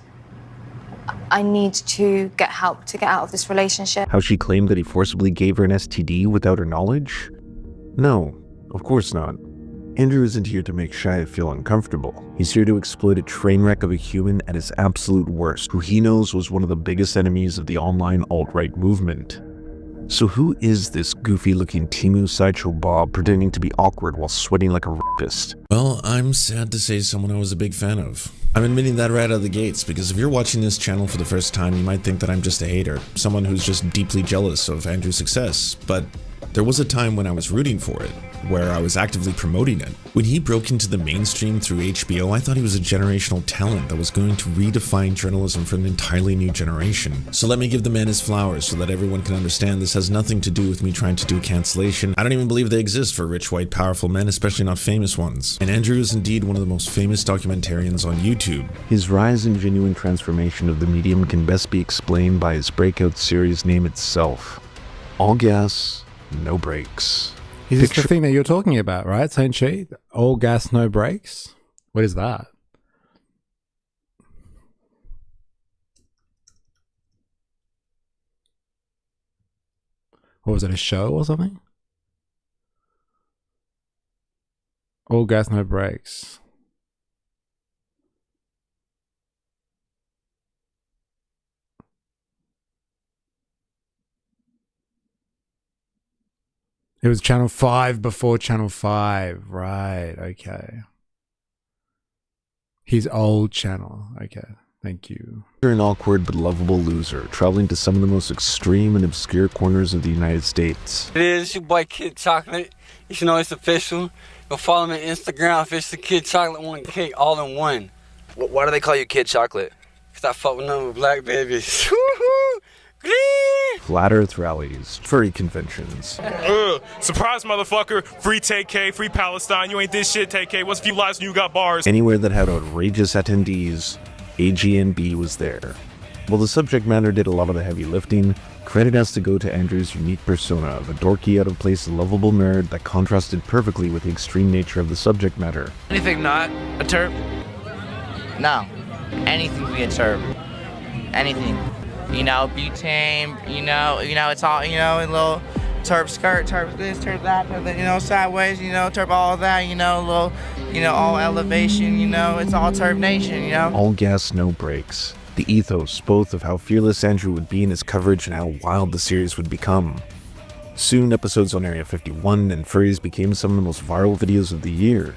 I need to get help to get out of this relationship. How she claimed that he forcibly gave her an STD without her knowledge? No, of course not. Andrew isn't here to make Shia feel uncomfortable. He's here to exploit a train wreck of a human at his absolute worst, who he knows was one of the biggest enemies of the online alt-right movement. So who is this goofy-looking Temu Sideshow Bob pretending to be awkward while sweating like a rapist? Well, I'm sad to say someone I was a big fan of. I'm admitting that right out of the gates, because if you're watching this channel for the first time, you might think that I'm just a hater, someone who's just deeply jealous of Andrew's success, but there was a time when I was rooting for it, where I was actively promoting it. When he broke into the mainstream through HBO, I thought he was a generational talent that was going to redefine journalism for an entirely new generation. So let me give the man his flowers so that everyone can understand this has nothing to do with me trying to do cancellation. I don't even believe they exist for rich, white, powerful men, especially not famous ones. And Andrew is indeed one of the most famous documentarians on YouTube. His rise and genuine transformation of the medium can best be explained by his breakout series name itself. All gas, no brakes. Is this the thing that you're talking about, right, Saint Chi? All gas, no brakes? What is that? What was it, a show or something? All gas, no brakes. It was Channel 5 before Channel 5. Right, okay. His old channel. Okay, thank you. You're an awkward but lovable loser, traveling to some of the most extreme and obscure corners of the United States. It is your boy Kid Chocolate. You should know it's official. Go follow me on Instagram. Official Kid Chocolate 1K, all in one. Why do they call you Kid Chocolate? Because I fuck with none with black babies. Flat Earth rallies, furry conventions. Surprise, motherfucker. Free TK, free Palestine. You ain't this shit, TK. What's a few lives and you got bars? Anywhere that had outrageous attendees, AGNB was there. While the subject matter did a lot of the heavy lifting, credit has to go to Andrew's unique persona of a dorky, out-of-place, lovable nerd that contrasted perfectly with the extreme nature of the subject matter. Anything not a terp? No. Anything can be a terp. Anything. You know, butane, you know, it's all, you know, a little terp skirt, terp this, terp that, terp that, you know, sideways, you know, terp all that, you know, a little, you know, all elevation, you know, it's all terp nation, you know. All gas, no brakes. The ethos, both of how fearless Andrew would be in his coverage and how wild the series would become. Soon, episodes on Area 51 and furries became some of the most viral videos of the year.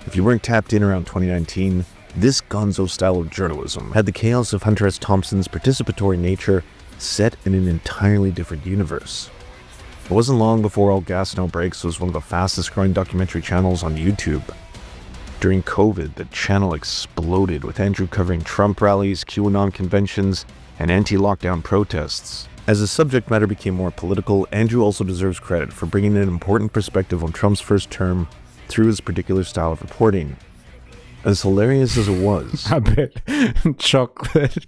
If you weren't tapped in around 2019, this gonzo style of journalism had the chaos of Hunter S. Thompson's participatory nature set in an entirely different universe. It wasn't long before All Gas No Brakes was one of the fastest growing documentary channels on YouTube. During COVID, the channel exploded with Andrew covering Trump rallies, QAnon conventions, and anti-lockdown protests. As the subject matter became more political, Andrew also deserves credit for bringing an important perspective on Trump's first term through his particular style of reporting. As hilarious as it was, I bet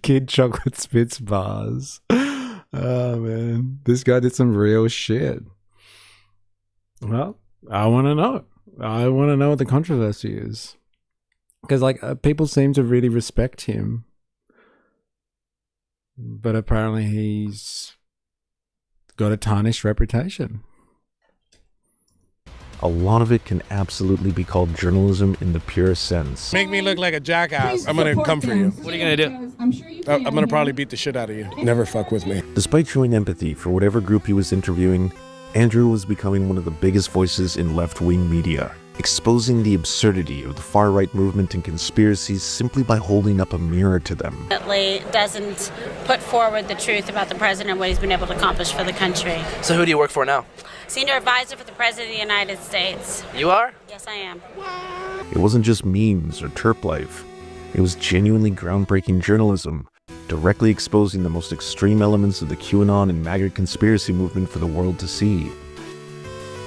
Kid Chocolate spits bars. Oh man, this guy did some real shit. Well, I want to know. I want to know what the controversy is, because people seem to really respect him, but apparently he's got a tarnished reputation. A lot of it can absolutely be called journalism in the purest sense. Make me look like a jackass. I'm gonna come for you. What are you gonna do? I'm gonna probably beat the shit out of you. Never fuck with me. Despite showing empathy for whatever group he was interviewing, Andrew was becoming one of the biggest voices in left-wing media, exposing the absurdity of the far-right movement and conspiracies simply by holding up a mirror to them. Doesn't put forward the truth about the president and what he's been able to accomplish for the country. So who do you work for now? Senior advisor for the President of the United States. You are? Yes, I am. It wasn't just memes or terp life. It was genuinely groundbreaking journalism, directly exposing the most extreme elements of the QAnon and MAGA conspiracy movement for the world to see.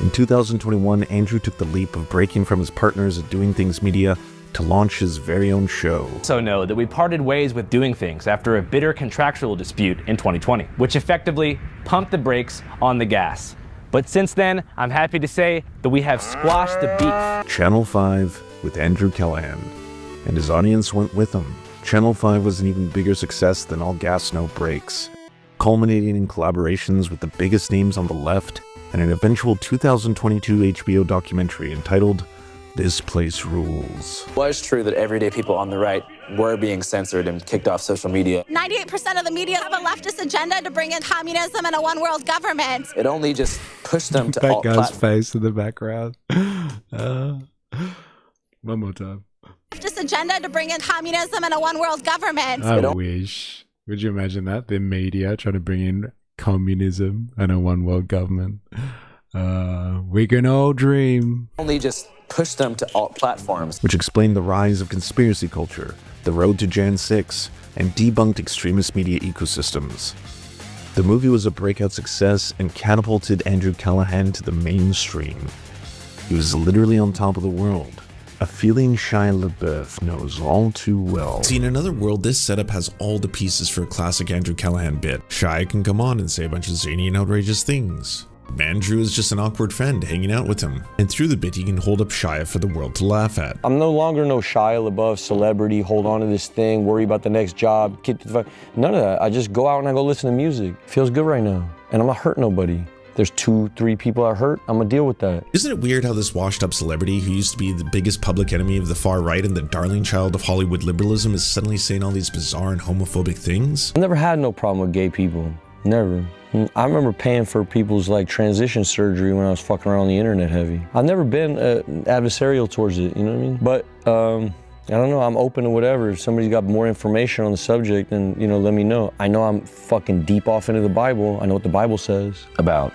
In 2021, Andrew took the leap of breaking from his partners at Doing Things Media to launch his very own show. So know that we parted ways with Doing Things after a bitter contractual dispute in 2020, which effectively pumped the brakes on the gas. But since then, I'm happy to say that we have squashed the beef. Channel 5 with Andrew Callahan. And his audience went with him. Channel 5 was an even bigger success than All Gas No Brakes, culminating in collaborations with the biggest names on the left and an eventual 2022 HBO documentary entitled This Place Rules. It was true that everyday people on the right were being censored and kicked off social media. 98% of the media have a leftist agenda to bring in communism and a one-world government. It only just pushed them to That alt guy's platforms. face in the background. One more time. Leftist agenda to bring in communism and a one-world government. I wish. Would you imagine that? The media trying to bring in communism and a one world government. We can all dream. Only just pushed them to alt platforms. Which explained the rise of conspiracy culture, the road to Jan 6, and debunked extremist media ecosystems. The movie was a breakout success and catapulted Andrew Callahan to the mainstream. He was literally on top of the world. A feeling Shia LaBeouf knows all too well. See, in another world, this setup has all the pieces for a classic Andrew Callahan bit. Shia can come on and say a bunch of zany and outrageous things. Andrew is just an awkward friend hanging out with him. And through the bit, he can hold up Shia for the world to laugh at. I'm no longer no Shia LaBeouf celebrity, hold on to this thing, worry about the next job, none of that. I just go out and I go listen to music. Feels good right now. And I'm not hurting nobody. There's 2-3 people I hurt, I'm gonna deal with that. Isn't it weird how this washed up celebrity who used to be the biggest public enemy of the far right and the darling child of Hollywood liberalism is suddenly saying all these bizarre and homophobic things? I never had no problem with gay people, never. I remember paying for people's like transition surgery when I was fucking around on the internet heavy. I've never been adversarial towards it, you know what I mean? But I don't know, I'm open to whatever. If somebody's got more information on the subject, then, you know, let me know. I know I'm fucking deep off into the Bible. I know what the Bible says. About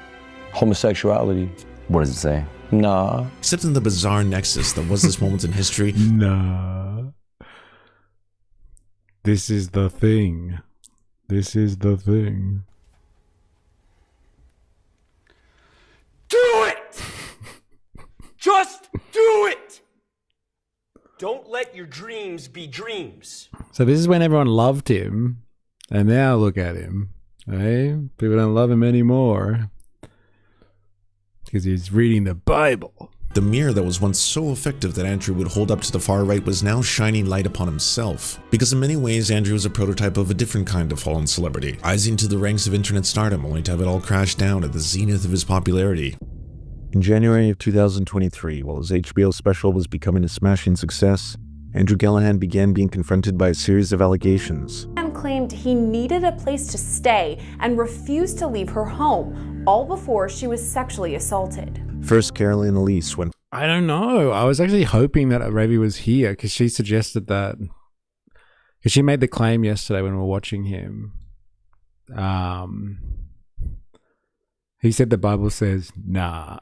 homosexuality. What does it say? Nah. Except in the bizarre nexus that was this moment in history. Nah. This is the thing. This is the thing. Do it! Just do it! Don't let your dreams be dreams. So this is when everyone loved him, and now look at him. Eh? People don't love him anymore. Because he's reading the Bible. The mirror that was once so effective that Andrew would hold up to the far right was now shining light upon himself. Because in many ways, Andrew was a prototype of a different kind of fallen celebrity, rising to the ranks of internet stardom only to have it all crash down at the zenith of his popularity. In January of 2023, while his HBO special was becoming a smashing success, Andrew Callahan began being confronted by a series of allegations. And claimed he needed a place to stay and refused to leave her home, all before she was sexually assaulted. First, Caroline Elise went... I don't know. I was actually hoping that Ravi was here because she suggested that. Because she made the claim yesterday when we were watching him. He said the Bible says, nah.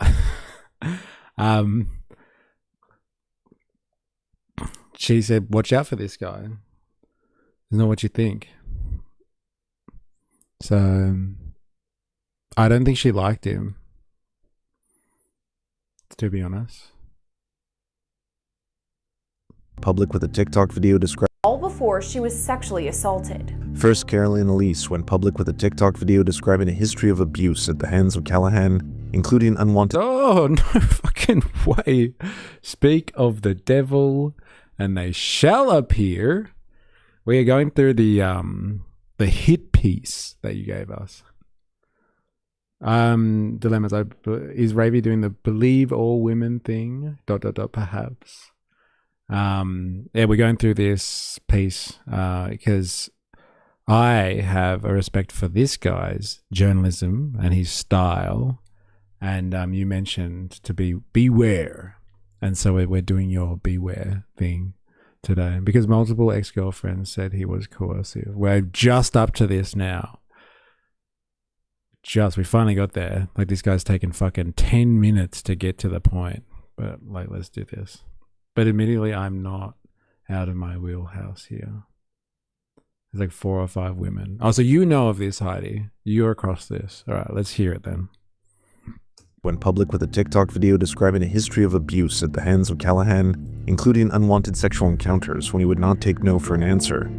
She said, watch out for this guy. It's not what you think. So, I don't think she liked him, to be honest. Public with a TikTok video describing... All before she was sexually assaulted. First, Caroline Elise went public with a TikTok video describing a history of abuse at the hands of Callahan, including unwanted... Oh, no fucking way. Speak of the devil, and they shall appear. We are going through the hit piece that you gave us. Dilemmas. Is Ravi doing the believe all women thing? ... perhaps. Yeah, we're going through this piece because I have a respect for this guy's journalism and his style, and you mentioned to beware, and so we're doing your beware thing today because multiple ex-girlfriends said he was coercive. We're just up to this now. We finally got there. Like, this guy's taken fucking 10 minutes to get to the point, but like, let's do this. But admittedly, I'm not out of my wheelhouse here. There's like 4 or 5 women. Oh, so you know of this, Heidi. You're across this. All right, let's hear it then. Went public with a TikTok video describing a history of abuse at the hands of Callahan, including unwanted sexual encounters when he would not take no for an answer.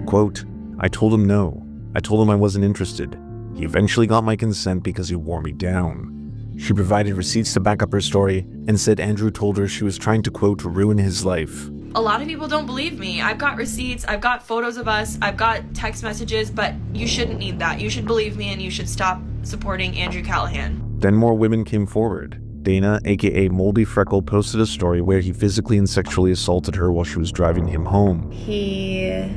Quote, I told him no. I told him I wasn't interested. He eventually got my consent because he wore me down. She provided receipts to back up her story and said Andrew told her she was trying to, quote, ruin his life. A lot of people don't believe me. I've got receipts, I've got photos of us, I've got text messages, but you shouldn't need that. You should believe me and you should stop supporting Andrew Callahan. Then more women came forward. Dana, aka Moldy Freckle, posted a story where he physically and sexually assaulted her while she was driving him home. He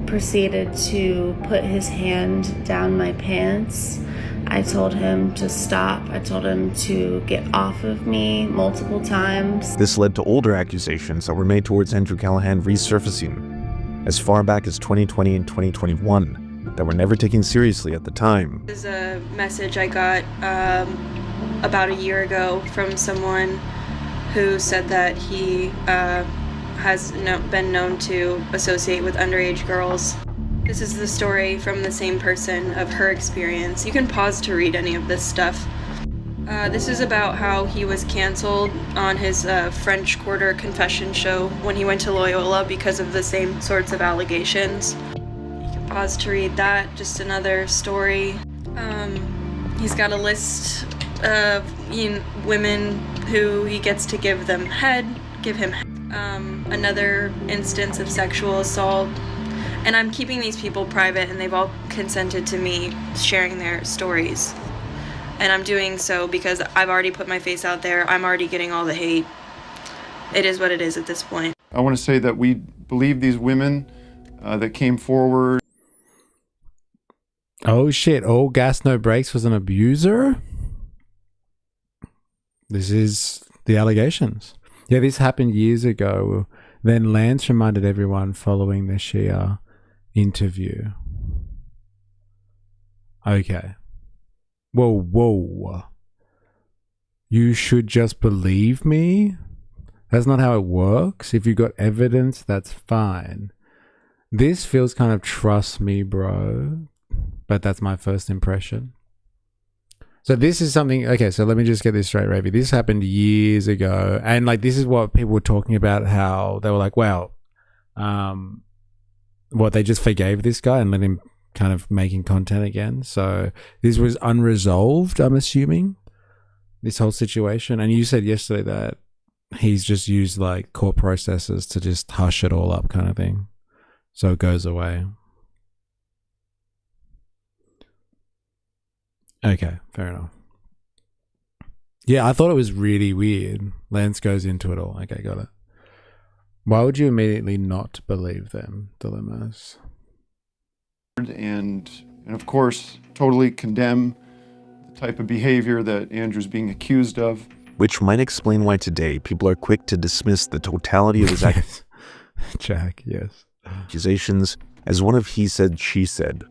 proceeded to put his hand down my pants. I told him to stop. I told him to get off of me multiple times. This led to older accusations that were made towards Andrew Callahan resurfacing as far back as 2020 and 2021 that were never taken seriously at the time. This is a message I got about a year ago from someone who said that he has been known to associate with underage girls. This is the story from the same person of her experience. You can pause to read any of this stuff. This is about how he was canceled on his French Quarter confession show when he went to Loyola because of the same sorts of allegations. You can pause to read that. Just another story. He's got a list of women who he gets to give him head. Another instance of sexual assault. And I'm keeping these people private, and they've all consented to me sharing their stories. And I'm doing so because I've already put my face out there. I'm already getting all the hate. It is what it is at this point. I want to say that we believe these women that came forward. Oh shit, All Gas No Brakes was an abuser? This is the allegations. Yeah, this happened years ago. Then Lance reminded everyone following the Shia interview. Okay. Whoa. You should just believe me? That's not how it works. If you got evidence, that's fine. This feels kind of trust me, bro. But that's my first impression. So this is something, okay, so let me just get this straight, Ravi. This happened years ago. And like, this is what people were talking about, how they were like, wow, they just forgave this guy and let him kind of making content again. So this was unresolved, I'm assuming, this whole situation. And you said yesterday that he's just used like court processes to just hush it all up kind of thing. So it goes away. Okay, fair enough. Yeah, I thought it was really weird. Lance goes into it all. Okay, got it. Why would you immediately not believe them, Dilemmas? And of course, totally condemn the type of behavior that Andrew's being accused of. Which might explain why today people are quick to dismiss the totality of his Jack, yes. accusations as one of he said, she said.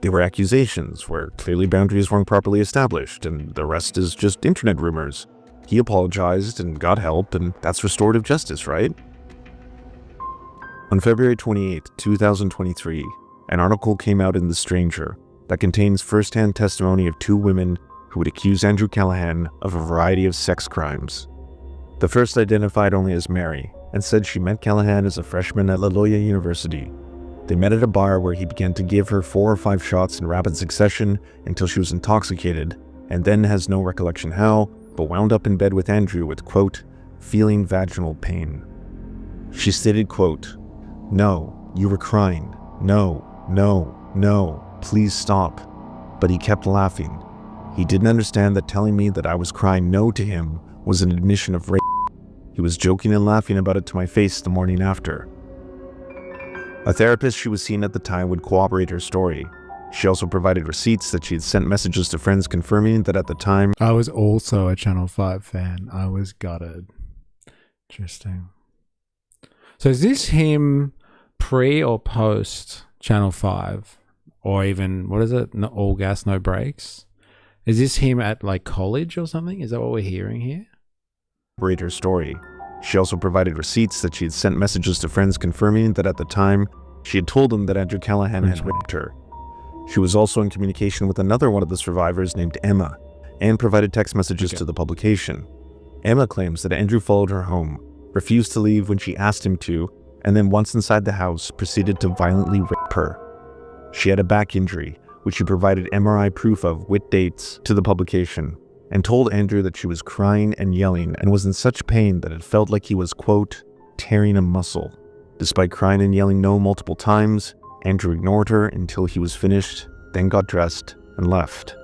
They were accusations where clearly boundaries weren't properly established, and the rest is just internet rumors. He apologized and got help, and that's restorative justice, right? On February 28, 2023, an article came out in The Stranger that contains first-hand testimony of two women who would accuse Andrew Callahan of a variety of sex crimes. The first identified only as Mary, and said she met Callahan as a freshman at La Loyola University. They met at a bar where he began to give her 4 or 5 shots in rapid succession until she was intoxicated, and then has no recollection how, but wound up in bed with Andrew with, quote, feeling vaginal pain. She stated, quote, no, you were crying. No, please stop. But he kept laughing. He didn't understand that telling me that I was crying no to him was an admission of rape. He was joking and laughing about it to my face the morning after. A therapist she was seeing at the time would corroborate her story. She also provided receipts that she had sent messages to friends confirming that at the time... I was also a Channel 5 fan. I was gutted. Interesting. So is this him pre or post Channel 5? Or even, what is it? No, All Gas, No Brakes? Is this him at like college or something? Is that what we're hearing here? Corroborate her story. She also provided receipts that she had sent messages to friends confirming that at the time, she had told them that Andrew Callahan had raped her. She was also in communication with another one of the survivors named Emma, and provided text messages to the publication. Emma claims that Andrew followed her home, refused to leave when she asked him to, and then once inside the house, proceeded to violently rape her. She had a back injury, which she provided MRI proof of with dates to the publication. and told Andrew that she was crying and yelling and was in such pain that it felt like he was, quote, tearing a muscle. Despite crying and yelling no multiple times, Andrew ignored her until he was finished, then got dressed and left.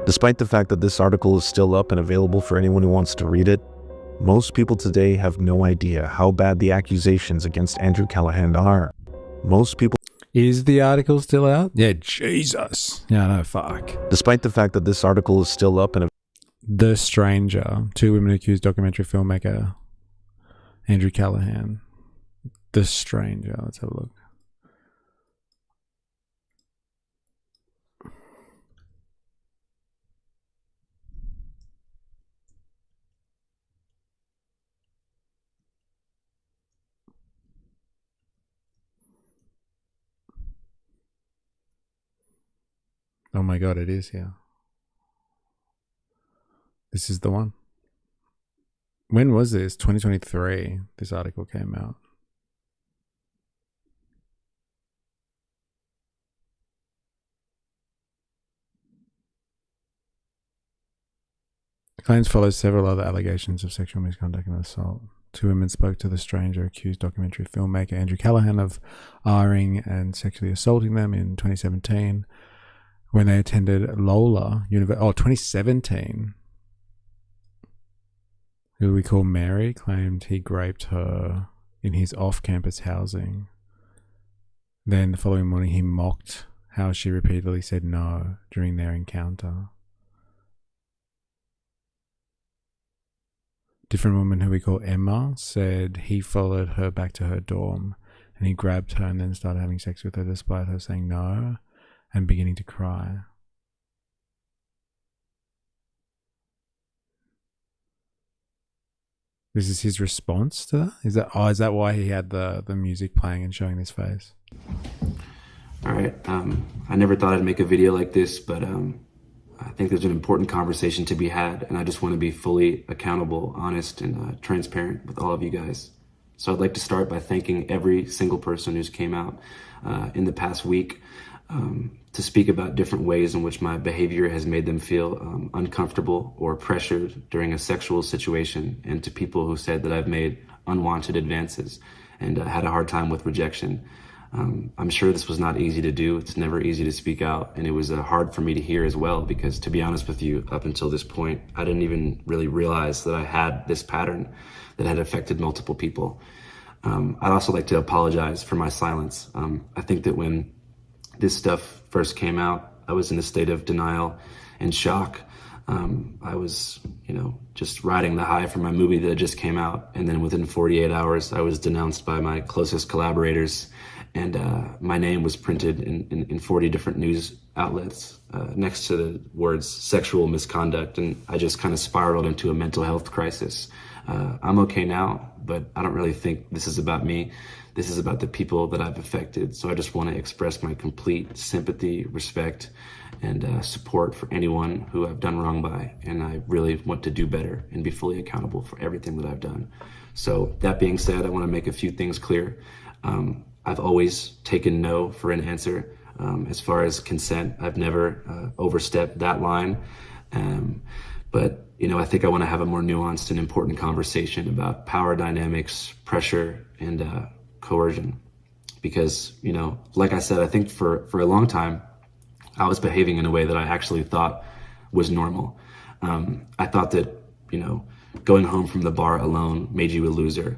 Despite the fact that this article is still up and available for anyone who wants to read it, most people today have no idea how bad the accusations against Andrew Callahan are. Most people... Is the article still out? Yeah, Jesus. Yeah, no, fuck. Despite the fact that this article is still up and... The Stranger. 2 women accused documentary filmmaker Andrew Callahan. The Stranger. Let's have a look. Oh my God, it is here. This is the one. When was this? 2023. This article came out. The claims follow several other allegations of sexual misconduct and assault. 2 women spoke to the Stranger, accused documentary filmmaker Andrew Callahan of R-ing and sexually assaulting them in 2017 when they attended Lola University. Oh, 2017. Who we call Mary claimed he raped her in his off-campus housing. Then the following morning he mocked how she repeatedly said no during their encounter. Different woman who we call Emma said he followed her back to her dorm and he grabbed her and then started having sex with her despite her saying no and beginning to cry. This is his response to that? Is that why he had the music playing and showing his face? All right. I never thought I'd make a video like this, but I think there's an important conversation to be had, and I just want to be fully accountable, honest, and transparent with all of you guys. So I'd like to start by thanking every single person who's came out in the past week to speak about different ways in which my behavior has made them feel uncomfortable or pressured during a sexual situation, and to people who said that I've made unwanted advances and had a hard time with rejection. I'm sure this was not easy to do. It's never easy to speak out, and it was hard for me to hear as well, because to be honest with you, up until this point, I didn't even really realize that I had this pattern that had affected multiple people. I'd also like to apologize for my silence. I think that when this stuff first came out, I was in a state of denial and shock. I was, just riding the high from my movie that just came out, and then within 48 hours, I was denounced by my closest collaborators, and my name was printed in 40 different news outlets next to the words sexual misconduct, and I just kind of spiraled into a mental health crisis. I'm okay now, but I don't really think this is about me. This is about the people that I've affected. So I just want to express my complete sympathy, respect, and support for anyone who I've done wrong by. And I really want to do better and be fully accountable for everything that I've done. So that being said, I want to make a few things clear. I've always taken no for an answer. As far as consent, I've never overstepped that line. But I think I want to have a more nuanced and important conversation about power dynamics, pressure, and coercion. Because, like I said, I think for a long time, I was behaving in a way that I actually thought was normal. I thought that, going home from the bar alone made you a loser.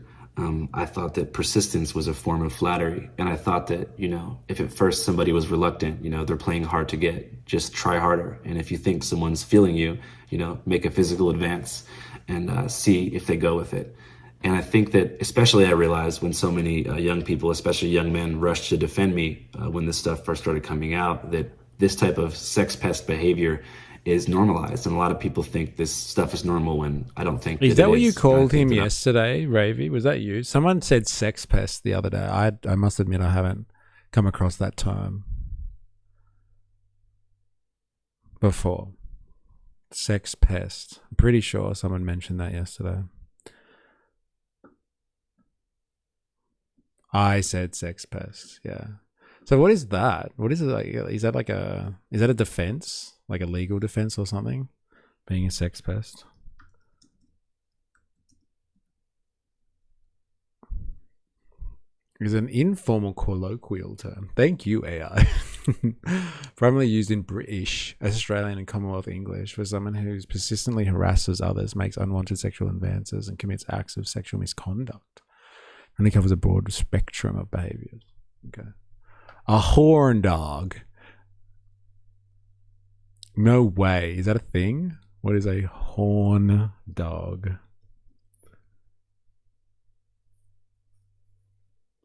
I thought that persistence was a form of flattery. And I thought that, if at first somebody was reluctant, they're playing hard to get, just try harder. And if you think someone's feeling you, make a physical advance and see if they go with it. And I think that, especially I realized when so many young people, especially young men, rushed to defend me when this stuff first started coming out, that this type of sex pest behavior is normalized. And a lot of people think this stuff is normal when I don't think Is that what you called him yesterday, Ravy? Was that you? Someone said sex pest the other day. I must admit I haven't come across that term before. Sex pest. I'm pretty sure someone mentioned that yesterday. I said sex pest, yeah. So what is that? What is it like? Is that a defense? Like a legal defense or something? Being a sex pest? Is an informal colloquial term. Thank you, AI. Primarily used in British, Australian, and Commonwealth English for someone who persistently harasses others, makes unwanted sexual advances, and commits acts of sexual misconduct. And it covers a broad spectrum of behaviors. Okay. A horn dog. No way. Is that a thing? What is a horn dog?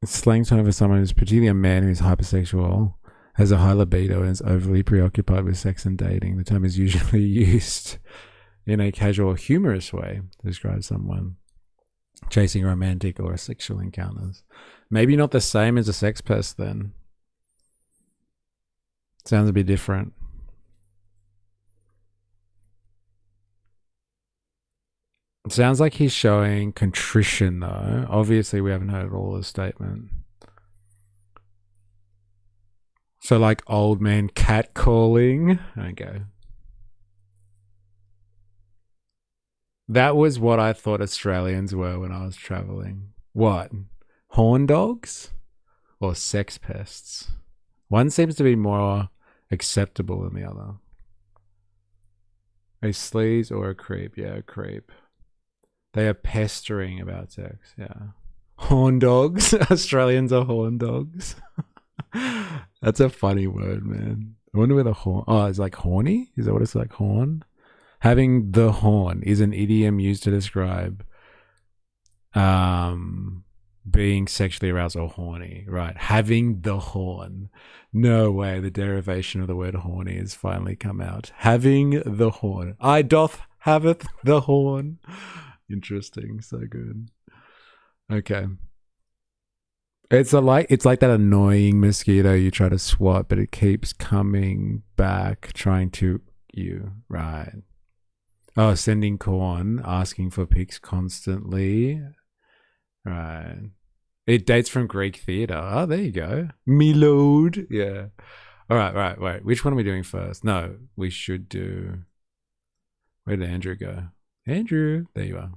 It's slang term for someone who's particularly a man who's hypersexual, has a high libido, and is overly preoccupied with sex and dating. The term is usually used in a casual, humorous way to describe someone chasing romantic or sexual encounters. Maybe not the same as a sex pest then. Sounds a bit different. It sounds like he's showing contrition though. Obviously we haven't heard all the statement. So like old man catcalling. Okay. That was what I thought Australians were when I was traveling. What? Horn dogs? Or sex pests? One seems to be more acceptable than the other. A sleaze or a creep? Yeah, a creep. They are pestering about sex, yeah. Horn dogs? Australians are horn dogs. That's a funny word, man. I wonder where the horn... Oh, it's like horny? Is that what it's like, horn? Having the horn is an idiom used to describe being sexually aroused or horny. Right, having the horn. No way, the derivation of the word horny has finally come out. Having the horn. I doth haveth the horn. Interesting, so good. Okay. It's like that annoying mosquito you try to swat, but it keeps coming back, trying to you. Right. Oh, sending corn, asking for pics constantly. Right. It dates from Greek theater. Oh, there you go. Me lord. Yeah. All right, right, wait. Which one are we doing first? No, we should do... Where did Andrew go? Andrew, there you are.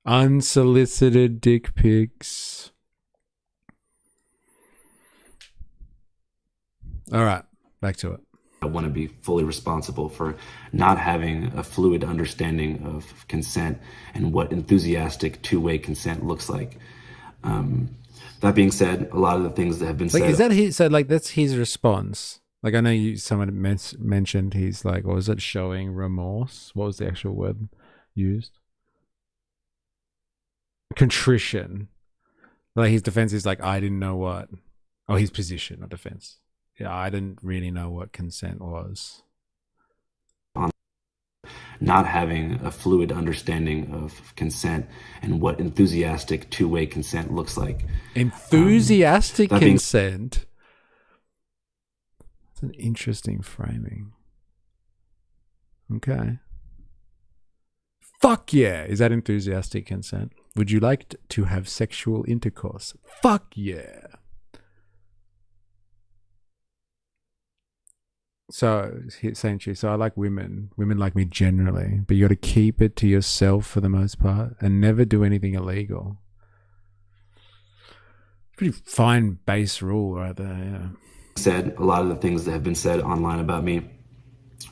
Unsolicited dick pics. All right, back to it. I want to be fully responsible for not having a fluid understanding of consent and what enthusiastic two-way consent looks like. That being said, a lot of the things that have been said... Is that his... So, that's his response. Like, I know someone mentioned he's like, what was it, showing remorse? What was the actual word used? Contrition. Like, his defense is like, I didn't know what... Oh, his position, not defense. Yeah, I didn't really know what consent was. Not having a fluid understanding of consent and what enthusiastic two-way consent looks like. Enthusiastic consent? That's an interesting framing. Okay. Fuck yeah! Is that enthusiastic consent? Would you like to have sexual intercourse? Fuck yeah! So, essentially, so I like women. Women like me generally, but you got to keep it to yourself for the most part and never do anything illegal. Pretty fine base rule right there, yeah. Said a lot of the things that have been said online about me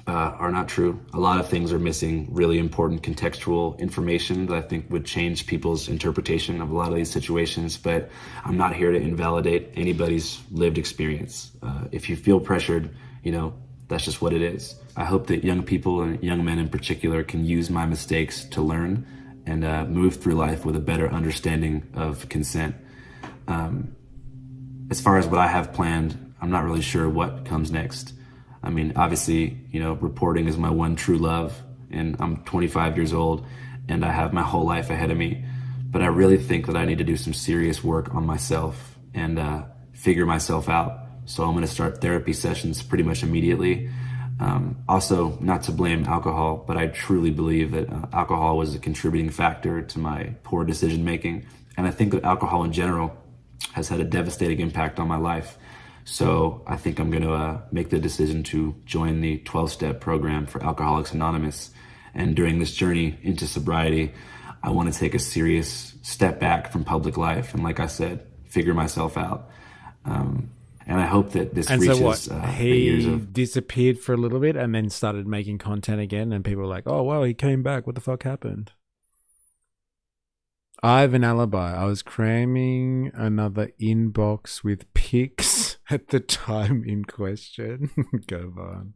are not true. A lot of things are missing really important contextual information that I think would change people's interpretation of a lot of these situations, but I'm not here to invalidate anybody's lived experience. If you feel pressured, you know, that's just what it is. I hope that young people and young men in particular can use my mistakes to learn and move through life with a better understanding of consent. As far as what I have planned, I'm not really sure what comes next. I mean, obviously, you know, reporting is my one true love, and I'm 25 years old and I have my whole life ahead of me. But I really think that I need to do some serious work on myself and figure myself out. So I'm going to start therapy sessions pretty much immediately. Also, not to blame alcohol, but I truly believe that alcohol was a contributing factor to my poor decision making. And I think that alcohol in general has had a devastating impact on my life. So I think I'm going to make the decision to join the 12-step program for Alcoholics Anonymous. And during this journey into sobriety, I want to take a serious step back from public life. And like I said, figure myself out. And I hope that this reaches the years of... disappeared for a little bit and then started making content again, and people were like, oh, wow, he came back. What the fuck happened? I have an alibi. I was cramming another inbox with pics at the time in question. Go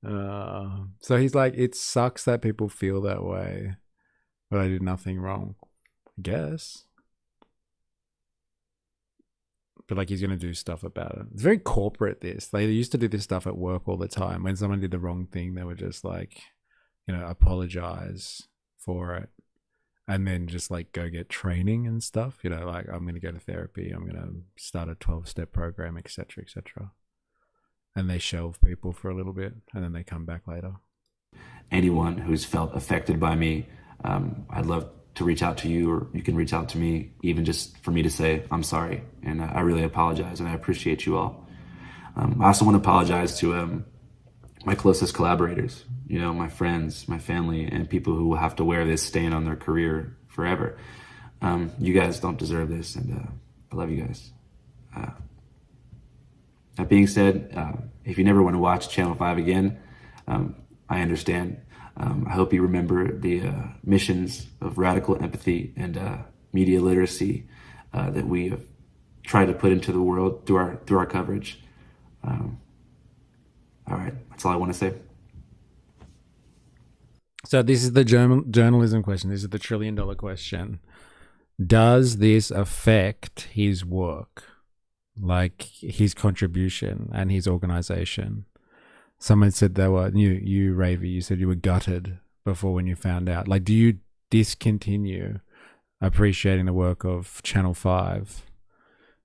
on. So he's like, it sucks that people feel that way, but I did nothing wrong, I guess. But like, he's going to do stuff about it. It's very corporate, this. They used to do this stuff at work all the time. When someone did the wrong thing, they would just like, you know, apologize for it. And then just like go get training and stuff. You know, like, I'm going to go to therapy. I'm going to start a 12-step program, etc., etc. And they shelve people for a little bit, and then they come back later. Anyone who's felt affected by me, I'd love to reach out to you, or you can reach out to me, even just for me to say, I'm sorry. And I really apologize, and I appreciate you all. I also want to apologize to my closest collaborators, you know, my friends, my family, and people who will have to wear this stain on their career forever. You guys don't deserve this, and I love you guys. That being said, if you never want to watch Channel 5 again, I understand. I hope you remember the missions of radical empathy and media literacy that we have tried to put into the world through our coverage. All right, that's all I want to say. So this is the journalism question. This is the $1 trillion question. Does this affect his work, like his contribution and his organization? Someone said they were, you Ravy, you said you were gutted before when you found out. Like, do you discontinue appreciating the work of Channel 5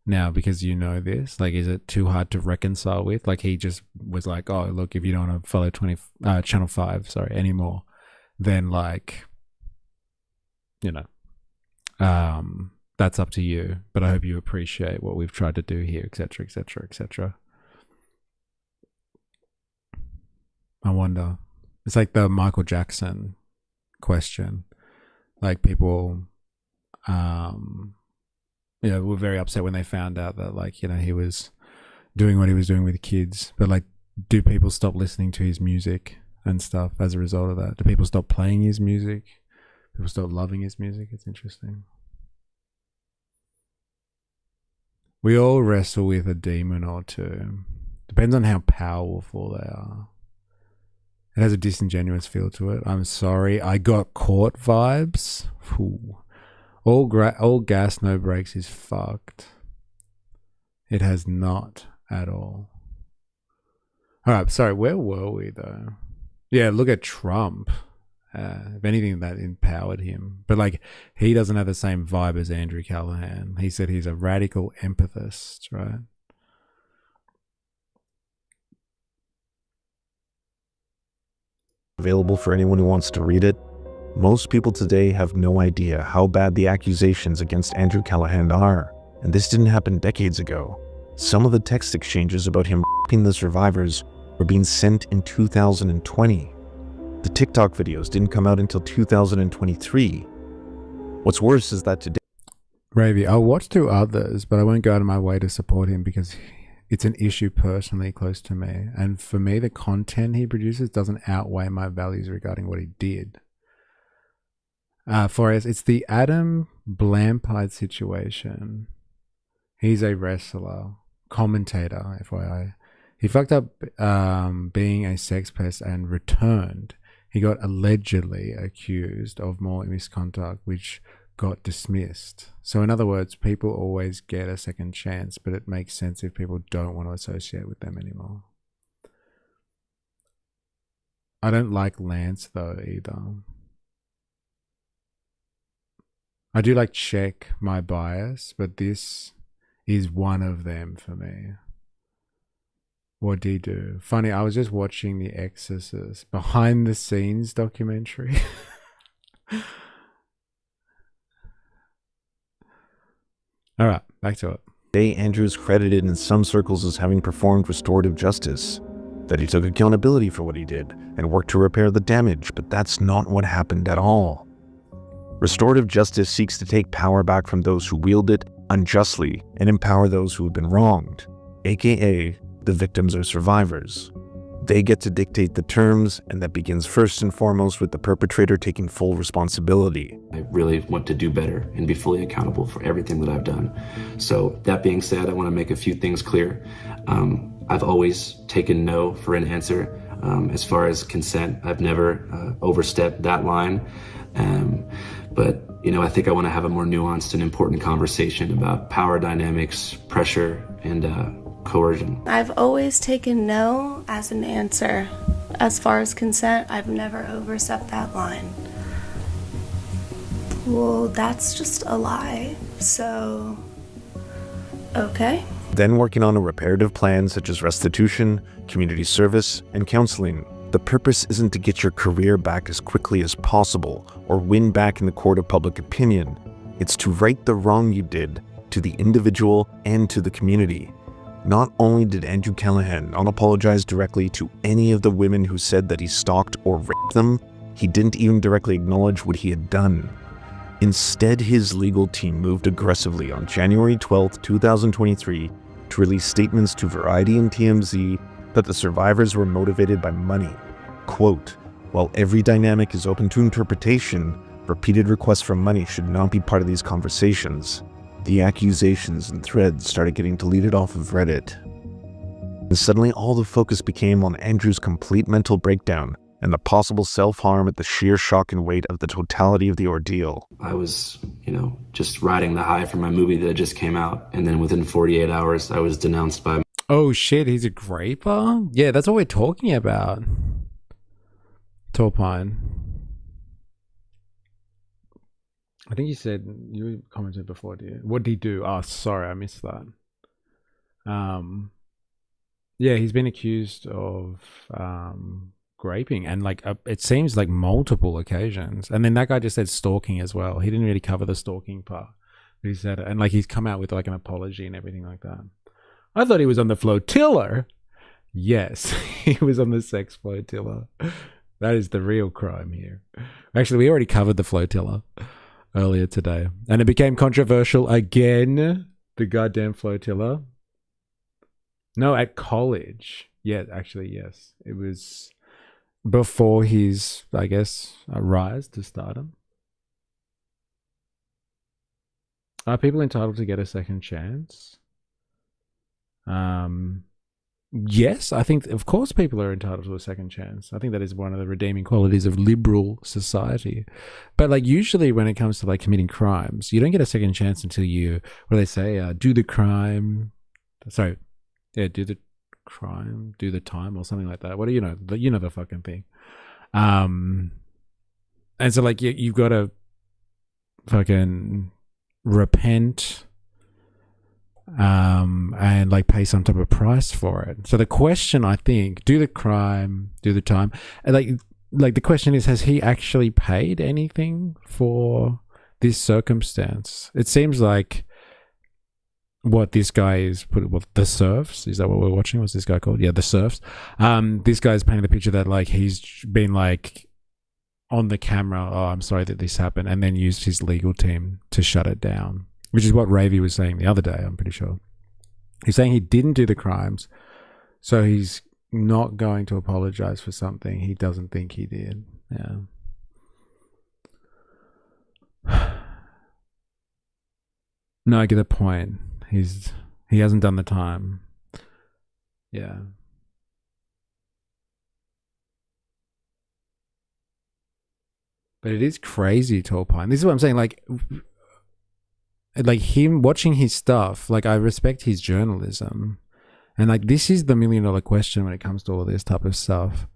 now because you know this? Like, is it too hard to reconcile with? Like, he just was like, oh, look, if you don't want to follow Channel 5, anymore, then like, you know, that's up to you. But I hope you appreciate what we've tried to do here, etc., etc., etc. I wonder. It's like the Michael Jackson question. Like, people, you know, were very upset when they found out that, like, you know, he was doing what he was doing with kids. But like, do people stop listening to his music and stuff as a result of that? Do people stop playing his music? People stop loving his music? It's interesting. We all wrestle with a demon or two. Depends on how powerful they are. It has a disingenuous feel to it. I'm sorry, I got caught vibes. Ooh. All gas, no brakes is fucked. It has not at all. All right, sorry, where were we though? Yeah, look at Trump. If anything, that empowered him. But like, he doesn't have the same vibe as Andrew Callahan. He said he's a radical empathist, right? Available for anyone who wants to read it. Most people today have no idea how bad the accusations against Andrew Callahan are, and this didn't happen decades ago. Some of the text exchanges about him f***ing the survivors were being sent in 2020. The TikTok videos didn't come out until 2023. What's worse is that today... Ravy, I'll watch through others, but I won't go out of my way to support him because it's an issue personally close to me. And for me, the content he produces doesn't outweigh my values regarding what he did. For us, it's the Adam Blampide situation. He's a wrestler, commentator, FYI. He fucked up being a sex pest and returned. He got allegedly accused of more misconduct, which got dismissed. So in other words, people always get a second chance, but it makes sense if people don't want to associate with them anymore. I don't like Lance though either. I do like check my bias, but this is one of them for me. What did he do? Funny, I was just watching The Exorcist behind the scenes documentary. All right. Back to it. Today, Andrew is credited in some circles as having performed restorative justice, that he took accountability for what he did and worked to repair the damage, but that's not what happened at all. Restorative justice seeks to take power back from those who wield it unjustly and empower those who have been wronged, aka the victims or survivors. They get to dictate the terms, and that begins first and foremost with the perpetrator taking full responsibility. I really want to do better and be fully accountable for everything that I've done. So that being said, I want to make a few things clear. I've always taken no for an answer. As far as consent, I've never overstepped that line. But, you know, I think I want to have a more nuanced and important conversation about power dynamics, pressure, and coercion. I've always taken no as an answer. As far as consent, I've never overstepped that line. Well, that's just a lie. So, okay. Then working on a reparative plan such as restitution, community service, and counseling. The purpose isn't to get your career back as quickly as possible or win back in the court of public opinion. It's to right the wrong you did to the individual and to the community. Not only did Andrew Callahan not apologize directly to any of the women who said that he stalked or raped them, he didn't even directly acknowledge what he had done. Instead, his legal team moved aggressively on January 12, 2023 to release statements to Variety and TMZ that the survivors were motivated by money. Quote, "While every dynamic is open to interpretation, repeated requests for money should not be part of these conversations." The accusations and threads started getting deleted off of Reddit. And suddenly all the focus became on Andrew's complete mental breakdown and the possible self-harm at the sheer shock and weight of the totality of the ordeal. I was, you know, just riding the high from my movie that just came out, and then within 48 hours, I was denounced by... Oh shit, he's a graper? Yeah, that's what we're talking about. Torpine. I think you said, you commented before, dear. What did he do? Oh, sorry, I missed that. Yeah, he's been accused of graping, and like it seems like multiple occasions. And then that guy just said stalking as well. He didn't really cover the stalking part. He said it, and like he's come out with like an apology and everything like that. I thought he was on the flotilla. Yes, he was on the sex flotilla. That is the real crime here. Actually, we already covered the flotilla earlier today, and it became controversial again. The goddamn flotilla. No, at college. Yeah, actually, yes. It was before his, I guess, rise to stardom. Are people entitled to get a second chance? Yes, I think, of course, people are entitled to a second chance. I think that is one of the redeeming qualities of liberal society. But like usually when it comes to like committing crimes, you don't get a second chance until you, what do they say? Do the crime. Sorry. Yeah, do the crime, do the time, or something like that. What do you know? You know the fucking thing. And so like you've got to fucking repent and like pay some type of price for it. So the question, I think, do the crime, do the time, and like the question is, has he actually paid anything for this circumstance? It seems like what this guy is the serfs, is that what we're watching? What's this guy called? Yeah, the serfs. This guy's painting the picture that like he's been like on the camera, oh, I'm sorry that this happened, and then used his legal team to shut it down, which is what Ravi was saying the other day, I'm pretty sure. He's saying he didn't do the crimes, so he's not going to apologize for something he doesn't think he did. Yeah. No, I get the point. He hasn't done the time. Yeah. But it is crazy, Torpine. This is what I'm saying. Like him watching his stuff, like I respect his journalism. And like this is the $1 million question when it comes to all this type of stuff.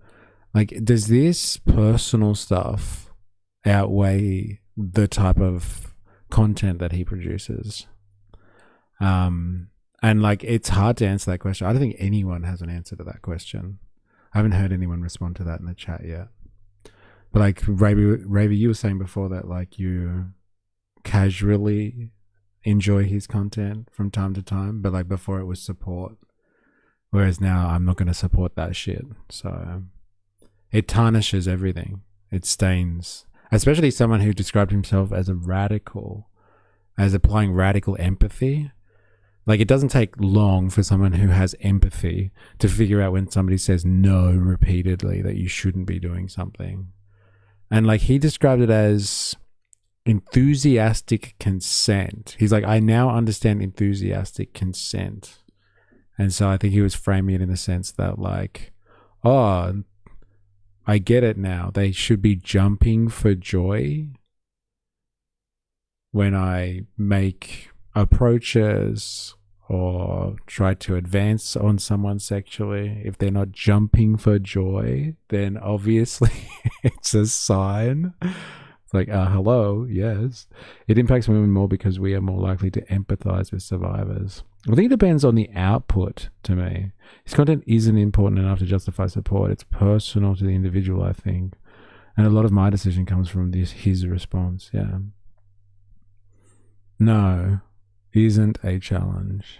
Like, does this personal stuff outweigh the type of content that he produces? And like it's hard to answer that question. I don't think anyone has an answer to that question. I haven't heard anyone respond to that in the chat yet. But like Ravi, you were saying before that like you casually enjoy his content from time to time, but like before it was support. Whereas now I'm not going to support that shit. So it tarnishes everything. It stains, especially someone who described himself as a radical, as applying radical empathy. Like, it doesn't take long for someone who has empathy to figure out when somebody says no repeatedly that you shouldn't be doing something. And like, he described it as enthusiastic consent. He's like, I now understand enthusiastic consent. And so I think he was framing it in the sense that like, oh, I get it now. They should be jumping for joy when I make approaches or try to advance on someone sexually. If they're not jumping for joy, then obviously it's a sign. It's like, hello, yes. It impacts women more because we are more likely to empathize with survivors. I think it depends on the output to me. His content isn't important enough to justify support. It's personal to the individual, I think. And a lot of my decision comes from his response, yeah. No, isn't a challenge.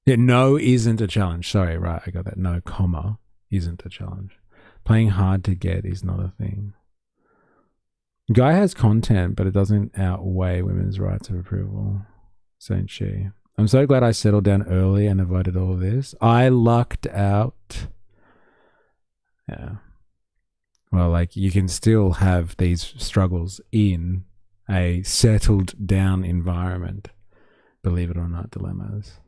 Yeah, no isn't a challenge. Sorry, right, I got that. No, comma, isn't a challenge. Playing hard to get is not a thing. Guy has content, but it doesn't outweigh women's rights of approval, saying she. I'm so glad I settled down early and avoided all of this. I lucked out. Yeah. Well, like, you can still have these struggles in a settled down environment. Believe it or not, dilemmas.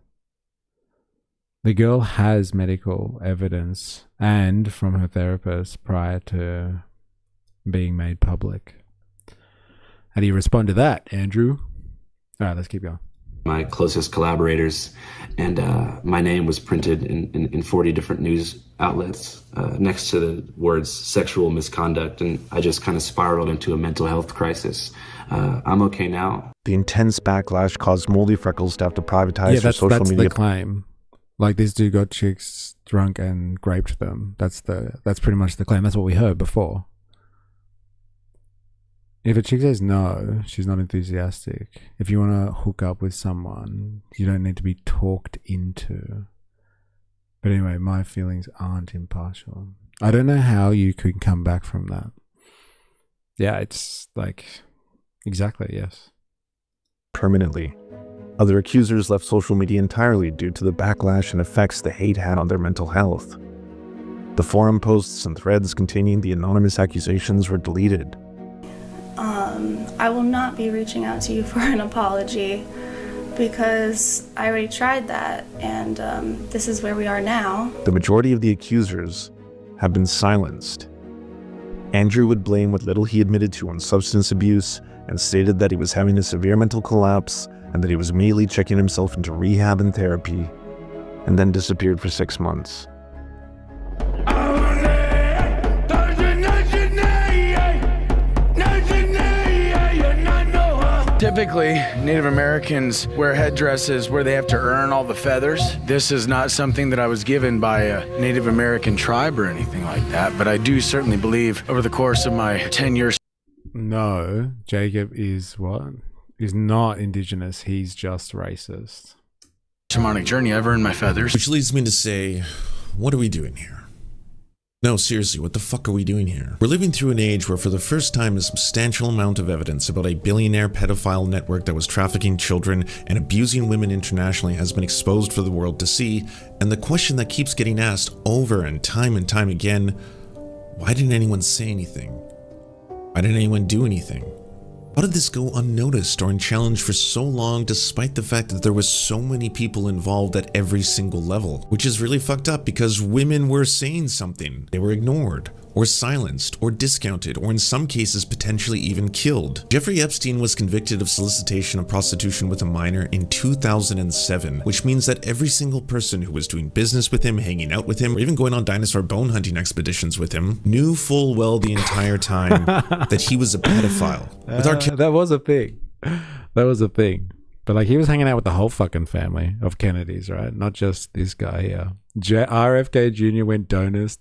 The girl has medical evidence and from her therapist prior to being made public. How do you respond to that, Andrew? All right, let's keep going. My closest collaborators, and my name was printed in 40 different news outlets next to the words sexual misconduct, and I just kind of spiraled into a mental health crisis. I'm okay now. The intense backlash caused Moldy Freckles to have to privatize her social media. That's the claim. Like, this dude got chicks drunk and raped them. That's pretty much the claim. That's what we heard before. If a chick says no, she's not enthusiastic. If you want to hook up with someone, you don't need to be talked into. But anyway, my feelings aren't impartial. I don't know how you could come back from that. Yeah, it's like, exactly, yes. Permanently. Other accusers left social media entirely due to the backlash and effects the hate had on their mental health. The forum posts and threads containing the anonymous accusations were deleted. I will not be reaching out to you for an apology because I already tried that, and this is where we are now. The majority of the accusers have been silenced. Andrew would blame what little he admitted to on substance abuse and stated that he was having a severe mental collapse and that he was immediately checking himself into rehab and therapy, and then disappeared for 6 months. Typically, Native Americans wear headdresses where they have to earn all the feathers. This is not something that I was given by a Native American tribe or anything like that, but I do certainly believe over the course of my 10 years. No, Jacob is what? Is not indigenous. He's just racist. Shamanic journey, I've earned my feathers. Which leads me to say, what are we doing here? No, seriously, what the fuck are we doing here? We're living through an age where for the first time a substantial amount of evidence about a billionaire pedophile network that was trafficking children and abusing women internationally has been exposed for the world to see, and the question that keeps getting asked over and time again, why didn't anyone say anything? Why didn't anyone do anything? How did this go unnoticed or unchallenged for so long despite the fact that there was so many people involved at every single level? Which is really fucked up because women were saying something. They were ignored, or silenced, or discounted, or in some cases potentially even killed. Jeffrey Epstein was convicted of solicitation of prostitution with a minor in 2007, which means that every single person who was doing business with him, hanging out with him, or even going on dinosaur bone hunting expeditions with him, knew full well the entire time that he was a pedophile. That was a thing. That was a thing. But like, he was hanging out with the whole fucking family of Kennedys, right? Not just this guy here. RFK Jr. went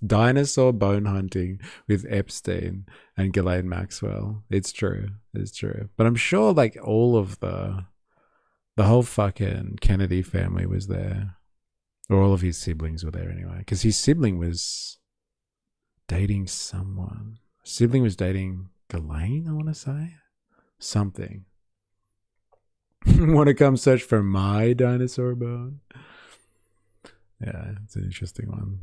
dinosaur bone hunting with Epstein and Ghislaine Maxwell. It's true. It's true. But I'm sure like all of the whole fucking Kennedy family was there. Or all of his siblings were there anyway. Because his sibling was dating someone. Sibling was dating Ghislaine, I want to say. Something. Want to come search for my dinosaur bone? Yeah, it's an interesting one.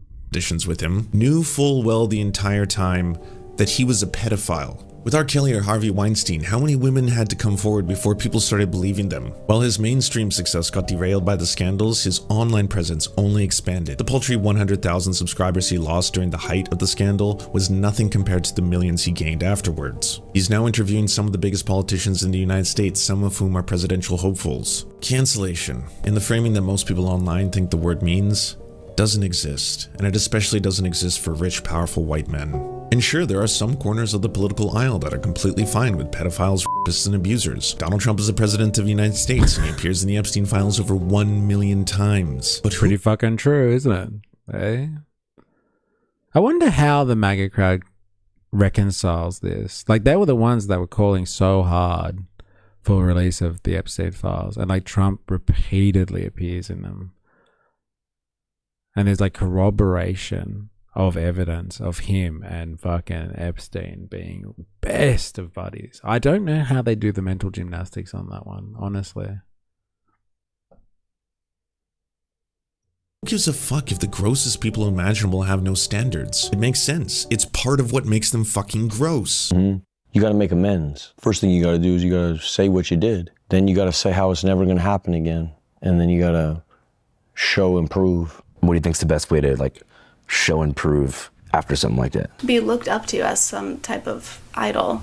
With him, knew full well the entire time that he was a pedophile. With R. Kelly or Harvey Weinstein, how many women had to come forward before people started believing them? While his mainstream success got derailed by the scandals, his online presence only expanded. The paltry 100,000 subscribers he lost during the height of the scandal was nothing compared to the millions he gained afterwards. He's now interviewing some of the biggest politicians in the United States, some of whom are presidential hopefuls. Cancellation, in the framing that most people online think the word means, doesn't exist, and it especially doesn't exist for rich, powerful white men. And sure, there are some corners of the political aisle that are completely fine with pedophiles, rapists, and abusers. Donald Trump is the president of the United States, and he appears in the Epstein files over 1 million times. But pretty fucking true, isn't it? Eh? I wonder how the MAGA crowd reconciles this. Like, they were the ones that were calling so hard for release of the Epstein files, and like Trump repeatedly appears in them. And there's like corroboration of evidence of him and fucking Epstein being best of buddies. I don't know how they do the mental gymnastics on that one, honestly. Who gives a fuck if the grossest people imaginable have no standards? It makes sense. It's part of what makes them fucking gross. You gotta make amends. First thing you gotta do is you gotta say what you did. Then you gotta say how it's never gonna happen again. And then you gotta show and prove. What do you think's the best way to like show and prove after something like that? Be looked up to as some type of idol.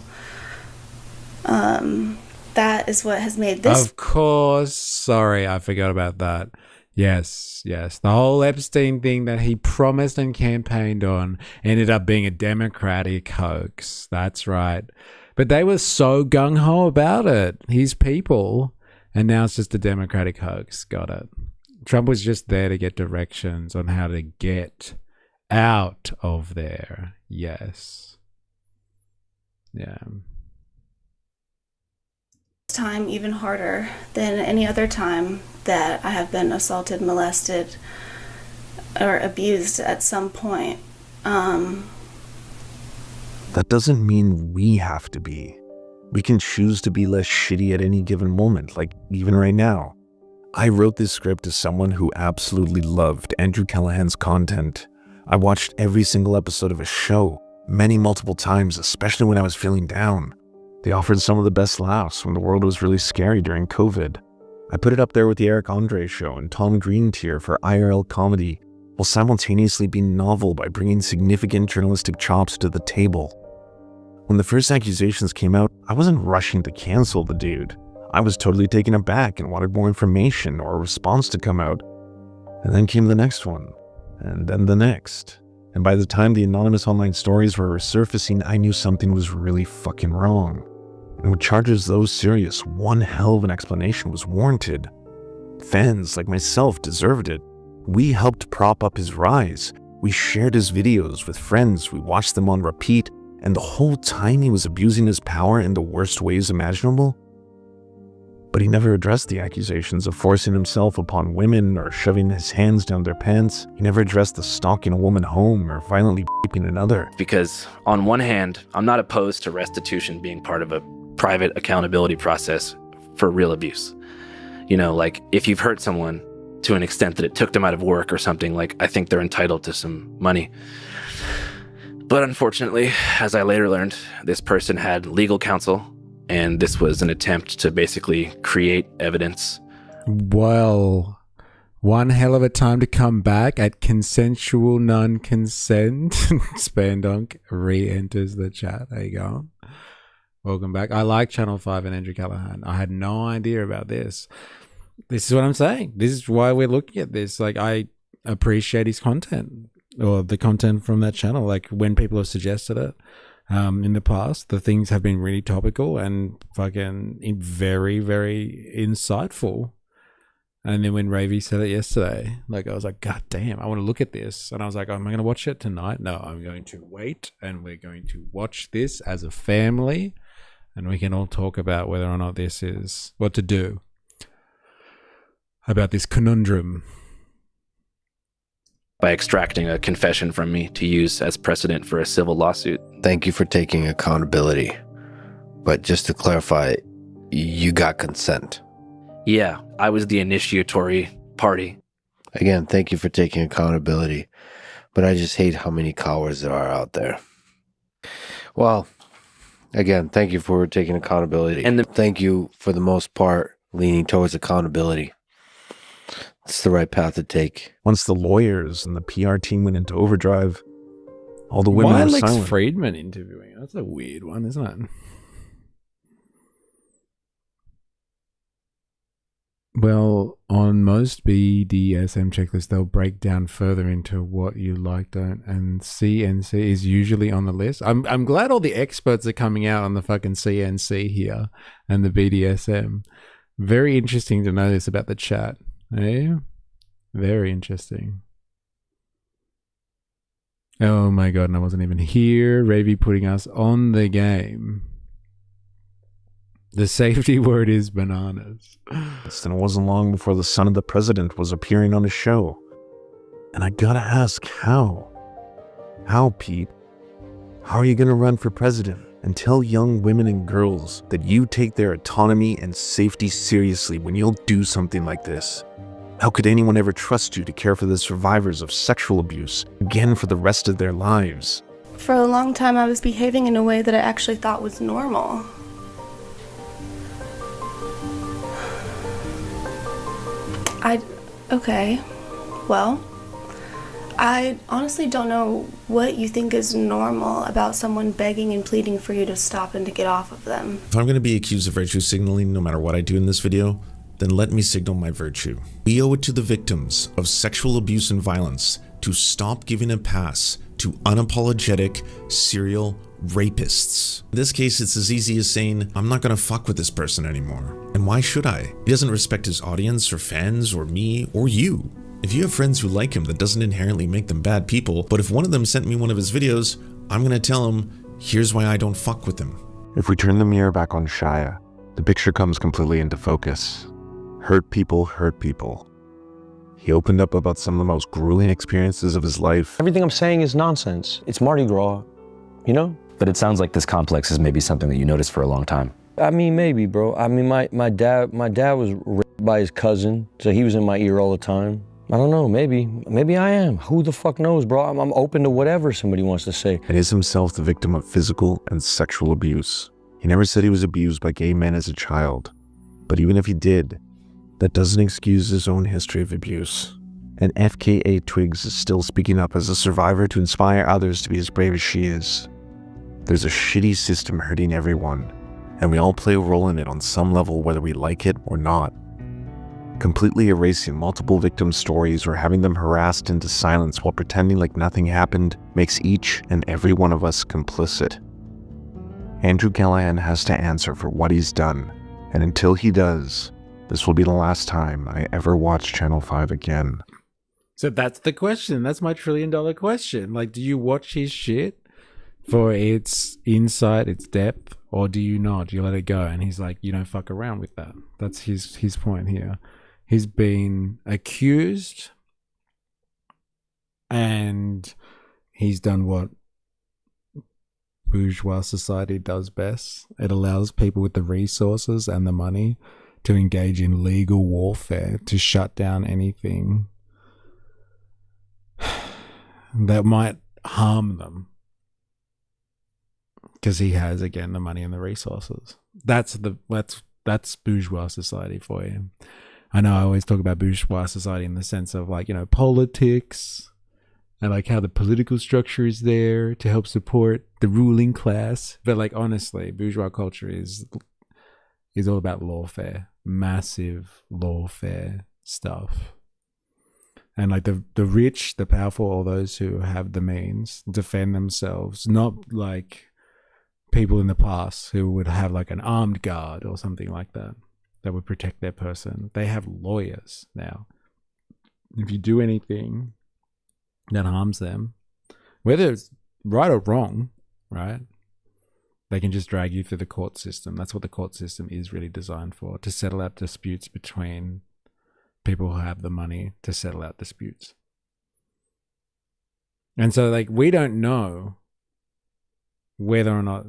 That is what has made this. Of course. Sorry, I forgot about that. Yes. The whole Epstein thing that he promised and campaigned on ended up being a Democratic hoax. That's right. But they were so gung-ho about it. His people. And now it's just a Democratic hoax. Got it. Trump was just there to get directions on how to get out of there. Yes. Yeah. Time even harder than any other time that I have been assaulted, molested, or abused at some point. That doesn't mean we have to be. We can choose to be less shitty at any given moment, like even right now. I wrote this script as someone who absolutely loved Andrew Callahan's content. I watched every single episode of his show, multiple times, especially when I was feeling down. They offered some of the best laughs when the world was really scary during COVID. I put it up there with the Eric Andre show and Tom Green tier for IRL comedy, while simultaneously being novel by bringing significant journalistic chops to the table. When the first accusations came out, I wasn't rushing to cancel the dude. I was totally taken aback and wanted more information or a response to come out. And then came the next one, and then the next. And by the time the anonymous online stories were resurfacing, I knew something was really fucking wrong. And with charges though serious, one hell of an explanation was warranted. Fans like myself deserved it. We helped prop up his rise. We shared his videos with friends, we watched them on repeat, and the whole time he was abusing his power in the worst ways imaginable. But he never addressed the accusations of forcing himself upon women or shoving his hands down their pants. He never addressed the stalking a woman home or violently raping another. Because on one hand, I'm not opposed to restitution being part of a private accountability process for real abuse. You know, like if you've hurt someone to an extent that it took them out of work or something, like I think they're entitled to some money. But unfortunately, as I later learned, this person had legal counsel, and this was an attempt to basically create evidence. Well, one hell of a time to come back at consensual non-consent. Spandonk re-enters the chat. There you go. Welcome back. I like Channel 5 and Andrew Callahan. I had no idea about this. This is what I'm saying. This is why we're looking at this. Like, I appreciate his content, or the content from that channel. Like, when people have suggested it, in the past. The things have been really topical and fucking very, very insightful. And then when Ravy said it yesterday, like I was like, God damn, I want to look at this. And I was like, am I going to watch it tonight? No, I'm going to wait, and we're going to watch this as a family, and we can all talk about whether or not this is what to do about this conundrum. By extracting a confession from me to use as precedent for a civil lawsuit. Thank you for taking accountability. But just to clarify, you got consent. Yeah, I was the initiatory party. Again, thank you for taking accountability. But I just hate how many cowards there are out there. Well, again, thank you for taking accountability. And thank you, for the most part, leaning towards accountability. It's the right path to take. Once the lawyers and the PR team went into overdrive, all the women Why were Lex silent. Friedman interviewing? That's a weird one, isn't it? Well, on most BDSM checklists, they'll break down further into what you like, don't, and CNC is usually on the list. I'm glad all the experts are coming out on the fucking CNC here and the BDSM. Very interesting to know this about the chat. Eh? Very interesting. Oh my god, and I wasn't even here. Ravy putting us on the game. The safety word is bananas. Then it wasn't long before the son of the president was appearing on a show. And I gotta ask, how? How, Pete? How are you gonna run for president and tell young women and girls that you take their autonomy and safety seriously when you'll do something like this? How could anyone ever trust you to care for the survivors of sexual abuse, again for the rest of their lives? For a long time, I was behaving in a way that I actually thought was normal. Okay, well, I honestly don't know what you think is normal about someone begging and pleading for you to stop and to get off of them. If I'm going to be accused of virtue signaling no matter what I do in this video, then let me signal my virtue. We owe it to the victims of sexual abuse and violence to stop giving a pass to unapologetic serial rapists. In this case, it's as easy as saying, I'm not gonna fuck with this person anymore. And why should I? He doesn't respect his audience or fans or me or you. If you have friends who like him, that doesn't inherently make them bad people, but if one of them sent me one of his videos, I'm gonna tell him, here's why I don't fuck with him. If we turn the mirror back on Shia, the picture comes completely into focus. Hurt people hurt people. He opened up about some of the most grueling experiences of his life. Everything I'm saying is nonsense. It's Mardi Gras, you know? But it sounds like this complex is maybe something that you noticed for a long time. I mean, maybe, bro. I mean, my dad was raped by his cousin, so he was in my ear all the time. I don't know, maybe I am. Who the fuck knows, bro? I'm open to whatever somebody wants to say. And is himself the victim of physical and sexual abuse. He never said he was abused by gay men as a child. But even if he did, that doesn't excuse his own history of abuse. And FKA Twigs is still speaking up as a survivor to inspire others to be as brave as she is. There's a shitty system hurting everyone, and we all play a role in it on some level whether we like it or not. Completely erasing multiple victim stories or having them harassed into silence while pretending like nothing happened makes each and every one of us complicit. Andrew Callahan has to answer for what he's done, and until he does, this will be the last time I ever watch Channel 5 again. So that's the question. That's my $1 trillion question. Like, do you watch his shit for its insight, its depth, or do you not? Do you let it go? And he's like, you don't fuck around with that. That's his point here. He's been accused, and he's done what bourgeois society does best. It allows people with the resources and the money to engage in legal warfare to shut down anything that might harm them, because he has, again, the money and the resources. That's bourgeois society for you. I know I always talk about bourgeois society in the sense of, like, you know, politics and like how the political structure is there to help support the ruling class, but like, honestly, bourgeois culture is all about lawfare, massive lawfare stuff. And like the rich, the powerful, or those who have the means defend themselves, not like people in the past who would have like an armed guard or something like that that would protect their person. They have lawyers now. If you do anything that harms them, whether it's right or wrong, right? They can just drag you through the court system. That's what the court system is really designed for, to settle out disputes between people who have the money to settle out disputes. And so, like, we don't know whether or not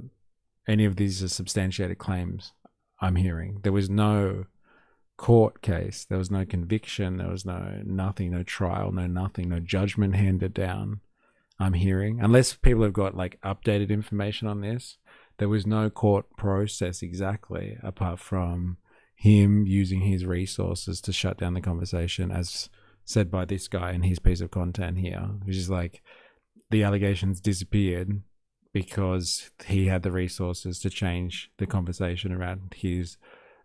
any of these are substantiated claims I'm hearing. There was no court case. There was no conviction. There was nothing, no trial, no nothing, no judgment handed down, I'm hearing. Unless people have got, like, updated information on this, there was no court process exactly, apart from him using his resources to shut down the conversation, as said by this guy in his piece of content here, which is like the allegations disappeared because he had the resources to change the conversation around his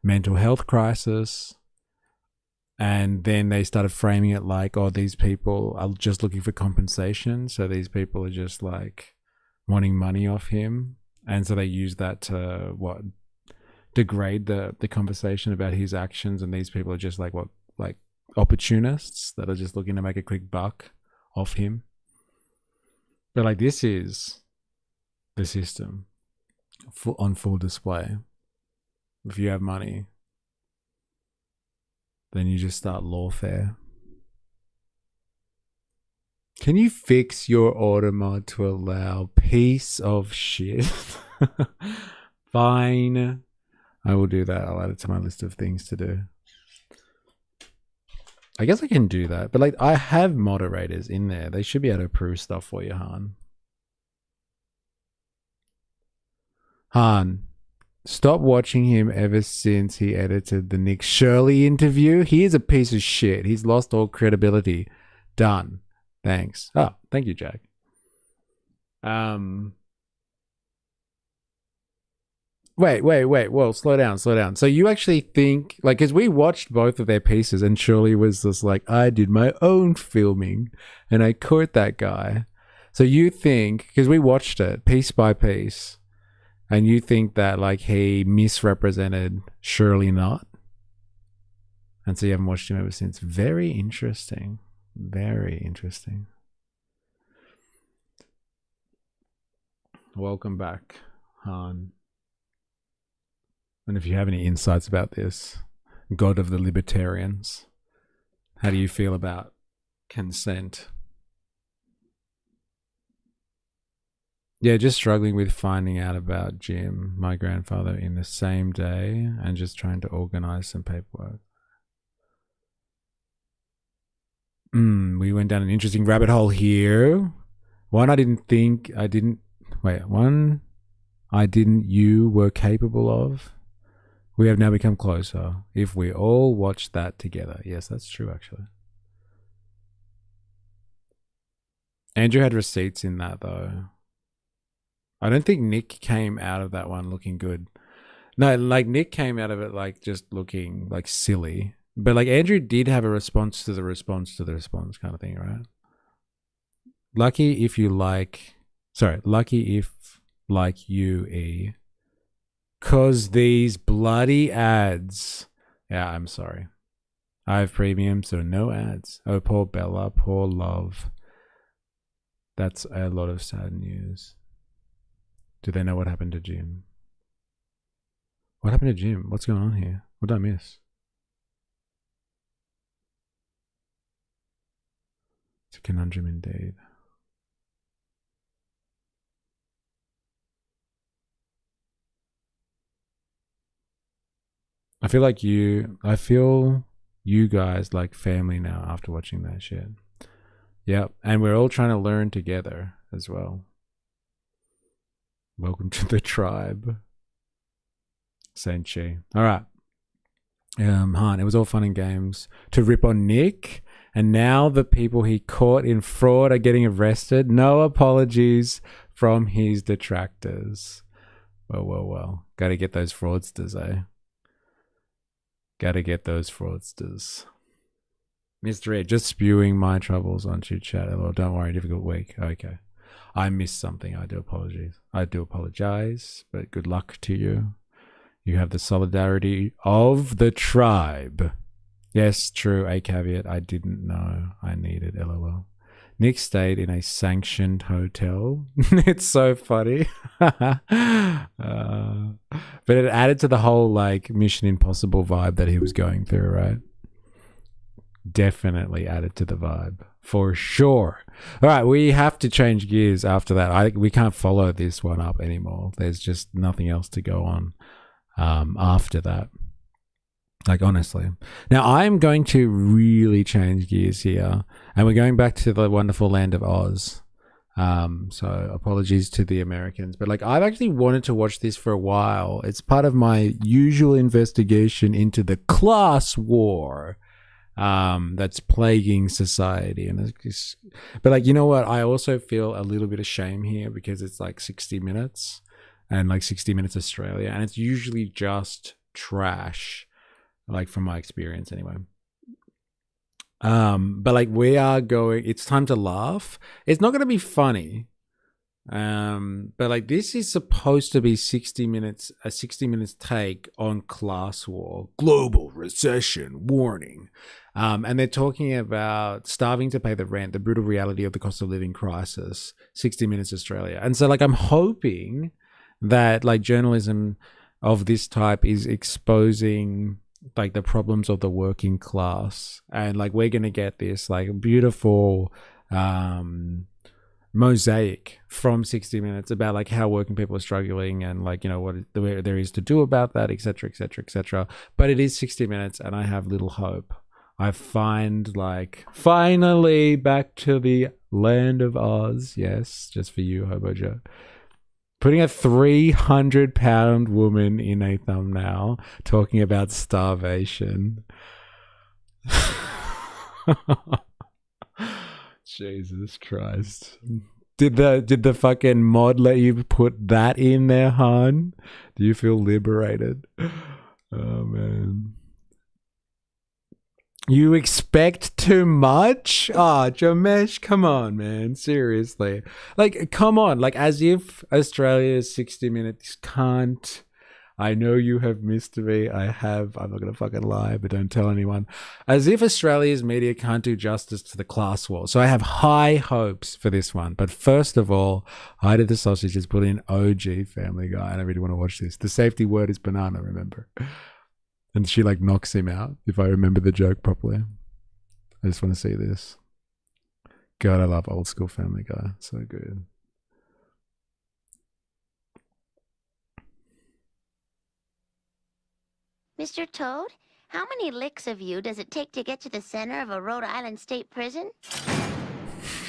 mental health crisis. And then they started framing it like, oh, these people are just looking for compensation. So these people are just like wanting money off him. And so they use that to degrade the conversation about his actions. And these people are just like opportunists that are just looking to make a quick buck off him. But like, this is the system on full display. If you have money, then you just start lawfare. Can you fix your auto mod to allow piece of shit? Fine. I will do that. I'll add it to my list of things to do. I guess I can do that. But like, I have moderators in there. They should be able to approve stuff for you, Han. Han, stop watching him ever since he edited the Nick Shirley interview. He is a piece of shit. He's lost all credibility. Done. Thanks. Oh, thank you, Jack. Wait. Whoa, slow down. So you actually think, like, because we watched both of their pieces and Shirley was just like, I did my own filming and I caught that guy. So you think, because we watched it piece by piece, and you think that like he misrepresented Shirley not? And so you haven't watched him ever since. Very interesting. Very interesting. Welcome back, Han. And if you have any insights about this, God of the Libertarians, how do you feel about consent? Yeah, just struggling with finding out about Jim, my grandfather, in the same day, and just trying to organize some paperwork. We went down an interesting rabbit hole here. One you were capable of. We have now become closer. If we all watch that together. Yes, that's true, actually. Andrew had receipts in that, though. I don't think Nick came out of that one looking good. No, like Nick came out of it like just looking like silly. But like Andrew did have a response to the response to the response kind of thing, right? Lucky if like you, E. 'Cause these bloody ads. Yeah, I'm sorry. I have premium, so no ads. Oh, poor Bella, poor love. That's a lot of sad news. Do they know what happened to Jim? What happened to Jim? What's going on here? What did I miss? It's a conundrum indeed. I feel you guys like family now after watching that shit. Yep, and we're all trying to learn together as well. Welcome to the tribe. Saint Chi. All right. Han, it was all fun and games to rip on Nick, and now the people he caught in fraud are getting arrested. No apologies from his detractors. Well. Gotta get those fraudsters, eh? Gotta get those fraudsters. Mr. Ed, just spewing my troubles onto chat. Oh, don't worry, difficult week. Okay. I missed something. I do apologize, but good luck to you. You have the solidarity of the tribe. Yes, true. A caveat. I didn't know I needed LOL. Nick stayed in a sanctioned hotel. It's so funny. But it added to the whole like Mission Impossible vibe that he was going through, right? Definitely added to the vibe. For sure. All right, we have to change gears after that. We can't follow this one up anymore. There's just nothing else to go on after that. Like, honestly. Now, I'm going to really change gears here. And we're going back to the wonderful land of Oz. So apologies to the Americans. But, like, I've actually wanted to watch this for a while. It's part of my usual investigation into the class war that's plaguing society. But, like, you know what? I also feel a little bit of shame here because it's, like, 60 Minutes. And, like, 60 Minutes Australia. And it's usually just trash. Like from my experience anyway. But like it's time to laugh. It's not going to be funny. But like this is supposed to be a 60 minutes take on class war, global recession warning. And they're talking about starving to pay the rent, the brutal reality of the cost of living crisis, 60 Minutes Australia. And so like I'm hoping that like journalism of this type is exposing like the problems of the working class, and like we're gonna get this like beautiful mosaic from 60 Minutes about like how working people are struggling and like, you know, what there is to do about that, etc, etc, etc. But it is 60 Minutes and I have little hope. I find like finally back to the land of Oz. Yes, just for you, Hobo Joe. Putting a 300-pound woman in a thumbnail talking about starvation. Jesus Christ. Did the fucking mod let you put that in there, hon? Do you feel liberated? Oh, man. You expect too much? Ah, Jamesh, come on, man. Seriously. Like, come on. Like, as if Australia's 60 Minutes can't. I know you have missed me. I have. I'm not going to fucking lie, but don't tell anyone. As if Australia's media can't do justice to the class war. So I have high hopes for this one. But first of all, Hi to the Sausages put in OG Family Guy, and I really want to watch this. The safety word is banana, remember? And she like knocks him out, if I remember the joke properly. I just want to see this. God, I love old school Family Guy. So good. Mr. Toad, how many licks of you does it take to get to the center of a Rhode Island state prison?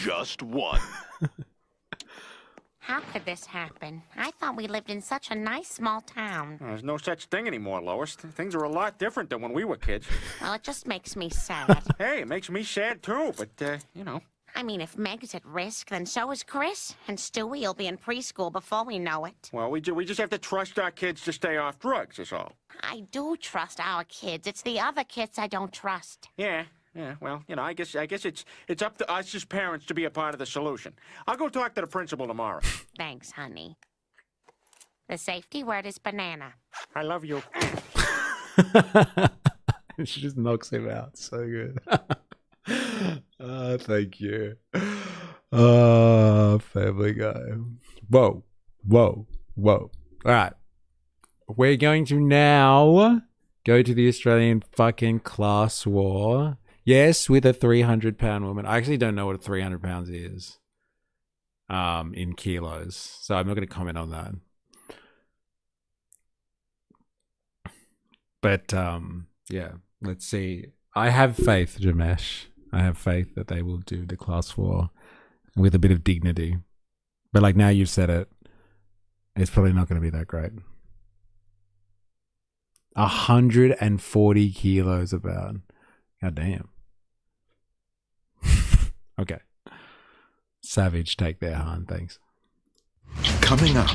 Just one. How could this happen? I thought we lived in such a nice small town. There's no such thing anymore, Lois. Things are a lot different than when we were kids. Well, it just makes me sad. Hey, it makes me sad too, but, you know. I mean, if Meg's at risk, then so is Chris. And Stewie will be in preschool before we know it. Well, we just have to trust our kids to stay off drugs, is all. I do trust our kids. It's the other kids I don't trust. Yeah, well, you know, I guess it's up to us as parents to be a part of the solution. I'll go talk to the principal tomorrow. Thanks, honey. The safety word is banana. I love you. She just knocks him out. So good. Thank you. Family Guy. Whoa. All right. We're going to now go to the Australian fucking class war. Yes, with a 300-pound woman. I actually don't know what 300 pounds is in kilos, so I'm not going to comment on that. But, yeah, let's see. I have faith, Jamesh. I have faith that they will do the class war with a bit of dignity. But, like, now you've said it, it's probably not going to be that great. 140 kilos about. God damn. Okay. Savage take there, Han. Thanks. Coming up,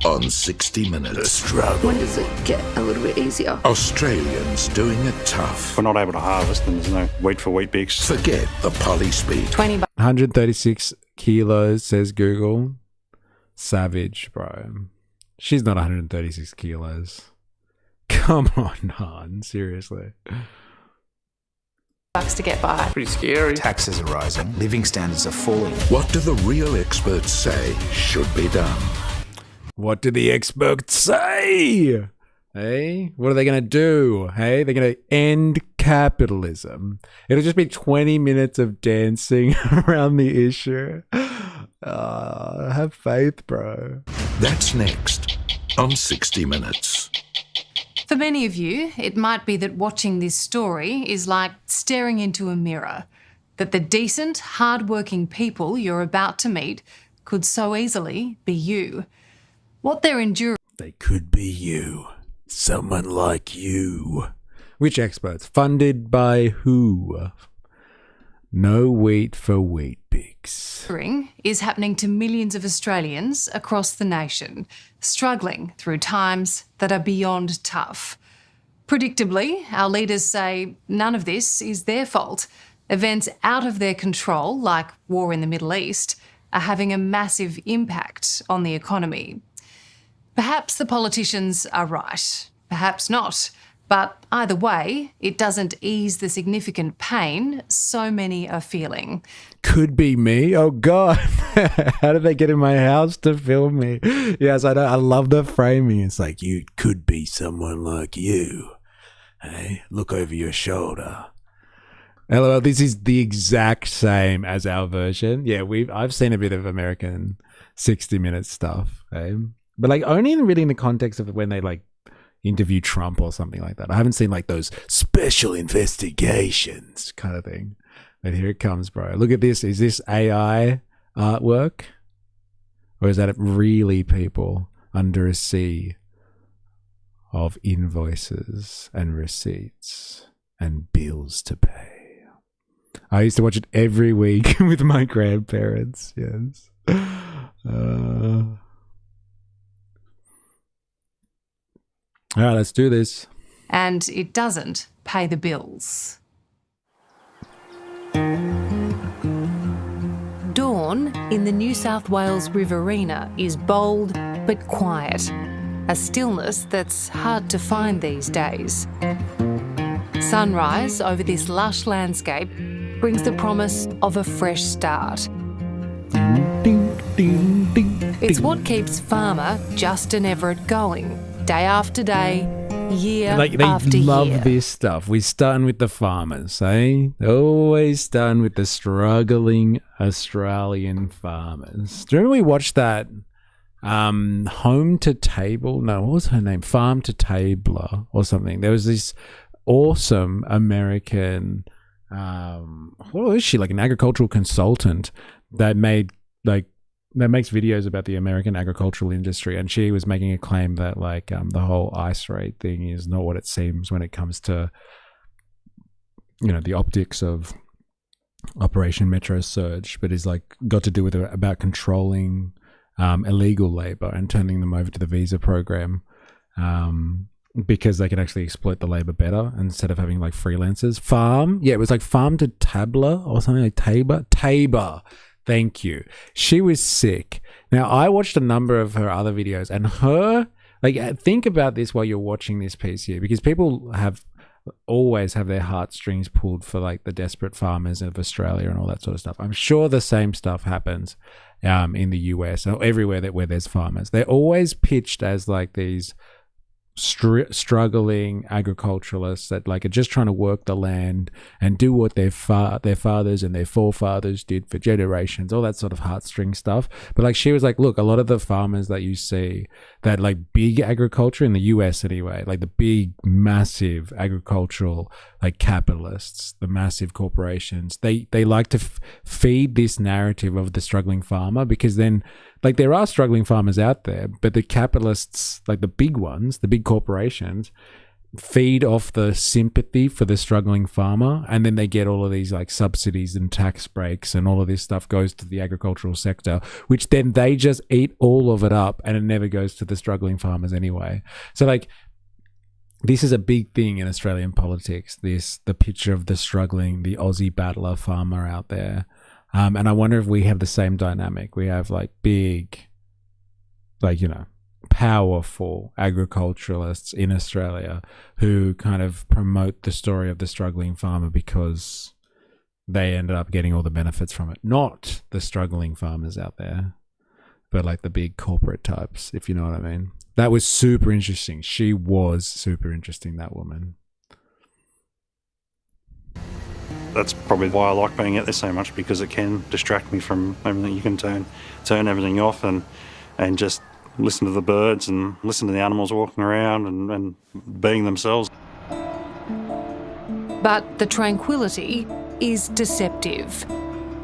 on 60 Minutes. When does it get a little bit easier? Australians doing it tough. If we're not able to harvest, then there's no wheat for wheat bigs. Forget the poly speed. 136 kilos, says Google. Savage, bro. She's not 136 kilos. Come on, Han. Seriously. Bucks to get by. Pretty scary. Taxes are rising. Living standards are falling. What do the real experts say should be done? What do the experts say? Hey, what are they going to do? Hey, they're going to end capitalism. It'll just be 20 minutes of dancing around the issue. Have faith, bro. That's next on 60 Minutes. For many of you, it might be that watching this story is like staring into a mirror, that the decent, hard-working people you're about to meet could so easily be you. What they're enduring... They could be you. Someone like you. Which experts? Funded by who? No wheat for wheat pigs. ...is happening to millions of Australians across the nation, struggling through times that are beyond tough. Predictably, our leaders say none of this is their fault. Events out of their control, like war in the Middle East, are having a massive impact on the economy. Perhaps the politicians are right, perhaps not. But either way, it doesn't ease the significant pain so many are feeling. Could be me. Oh, God. How did they get in my house to film me? Yes, I know. I love the framing. It's like, you could be someone like you. Hey, look over your shoulder. LOL, this is the exact same as our version. Yeah, I've seen a bit of American 60 Minutes stuff. Hey? But like only really in the context of when they like interview Trump or something like that. I haven't seen like those special investigations kind of thing. But here it comes, bro. Look at this. Is this AI artwork? Or is that really people under a sea of invoices and receipts and bills to pay? I used to watch it every week with my grandparents. Yes. All right, let's do this. And it doesn't pay the bills. Dawn in the New South Wales Riverina is bold but quiet, a stillness that's hard to find these days. Sunrise over this lush landscape brings the promise of a fresh start. It's what keeps farmer Justin Everett going, day after day, year after year. They love this stuff. We're starting with the farmers, eh? Always starting with the struggling Australian farmers. Do you remember we watched that Home to Table? No, what was her name? Farm to Tabler or something. There was this awesome American, what was she? Like an agricultural consultant that makes videos about the American agricultural industry, and she was making a claim that like the whole ICE rate thing is not what it seems when it comes to, you know, the optics of Operation Metro Surge, but is like got to do with about controlling illegal labor and turning them over to the visa program, because they can actually exploit the labor better instead of having like freelancers. It was like Farm to Tabler or something, like Tabor. Thank you. She was sick. Now, I watched a number of her other videos, and her, like, think about this while you're watching this piece here, because people always have their heartstrings pulled for like the desperate farmers of Australia and all that sort of stuff. I'm sure the same stuff happens in the US or everywhere where there's farmers. They're always pitched as like these struggling agriculturalists that like are just trying to work the land and do what their fathers and their forefathers did for generations, all that sort of heartstring stuff. But like she was like, look, a lot of the farmers that you see that like big agriculture in the US anyway, like the big massive agricultural like capitalists, the massive corporations, they like to feed this narrative of the struggling farmer, because then like there are struggling farmers out there, but the capitalists, like the big ones, the big corporations, feed off the sympathy for the struggling farmer, and then they get all of these like subsidies and tax breaks, and all of this stuff goes to the agricultural sector, which then they just eat all of it up, and it never goes to the struggling farmers anyway. So like, this is a big thing in Australian politics, the picture of the struggling, the Aussie battler farmer out there. And I wonder if we have the same dynamic. We have like big, like, you know, powerful agriculturalists in Australia who kind of promote the story of the struggling farmer because they ended up getting all the benefits from it. Not the struggling farmers out there, but like the big corporate types, if you know what I mean. That was super interesting. She was super interesting, that woman. That's probably why I like being out there so much, because it can distract me from everything. You can turn everything off and just listen to the birds and listen to the animals walking around and being themselves. But the tranquility is deceptive.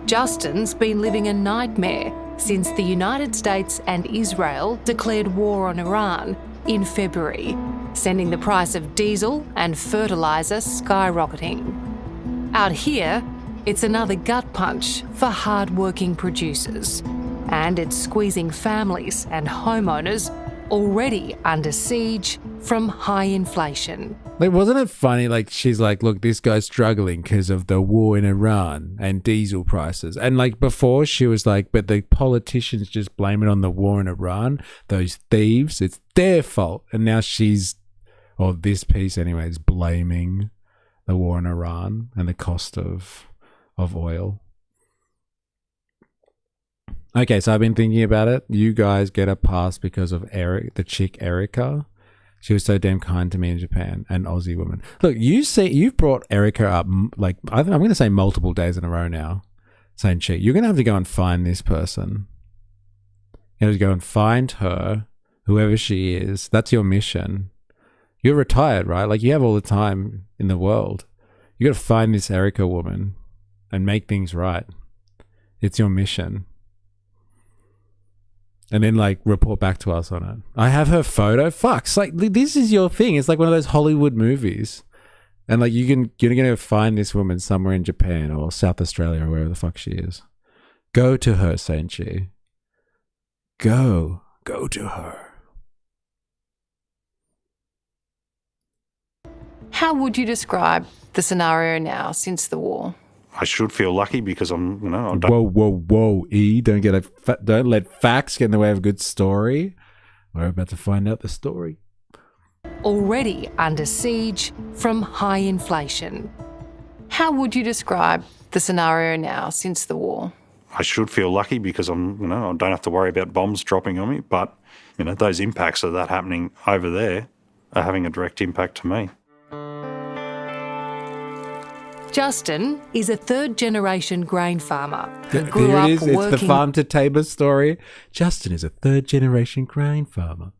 Justin's been living a nightmare since the United States and Israel declared war on Iran in February, sending the price of diesel and fertiliser skyrocketing. Out here, it's another gut punch for hard-working producers, and it's squeezing families and homeowners already under siege from high inflation. Like, wasn't it funny? Like, she's like, look, this guy's struggling because of the war in Iran and diesel prices. And like before, she was like, but the politicians just blame it on the war in Iran. Those thieves, it's their fault. And now or this piece anyway, is blaming the war in Iran and the cost of oil. Okay, so I've been thinking about it. You guys get a pass because of the chick Erica. She was so damn kind to me in Japan, an Aussie woman. Look, you've brought Erica up, like, I'm going to say multiple days in a row now, saying, chick, you're going to have to go and find this person. You have to go and find her, whoever she is. That's your mission. You're retired, right? Like, you have all the time in the world. You got to find this Erica woman and make things right. It's your mission. And then, like, report back to us on it. I have her photo. Fuck, like, this is your thing. It's like one of those Hollywood movies. And, like, you're going to find this woman somewhere in Japan or South Australia or wherever the fuck she is. Go to her, Saint-Chi. Go to her. How would you describe the scenario now since the war? I should feel lucky because I'm, you know, Whoa, E! Don't let facts get in the way of a good story. We're about to find out the story. Already under siege from high inflation. How would you describe the scenario now since the war? I should feel lucky because I'm, you know, I don't have to worry about bombs dropping on me. But, you know, those impacts of that happening over there are having a direct impact to me. Justin is a third-generation grain farmer who Here grew it up is. working... It's the farm to table story. Justin is a third-generation grain farmer.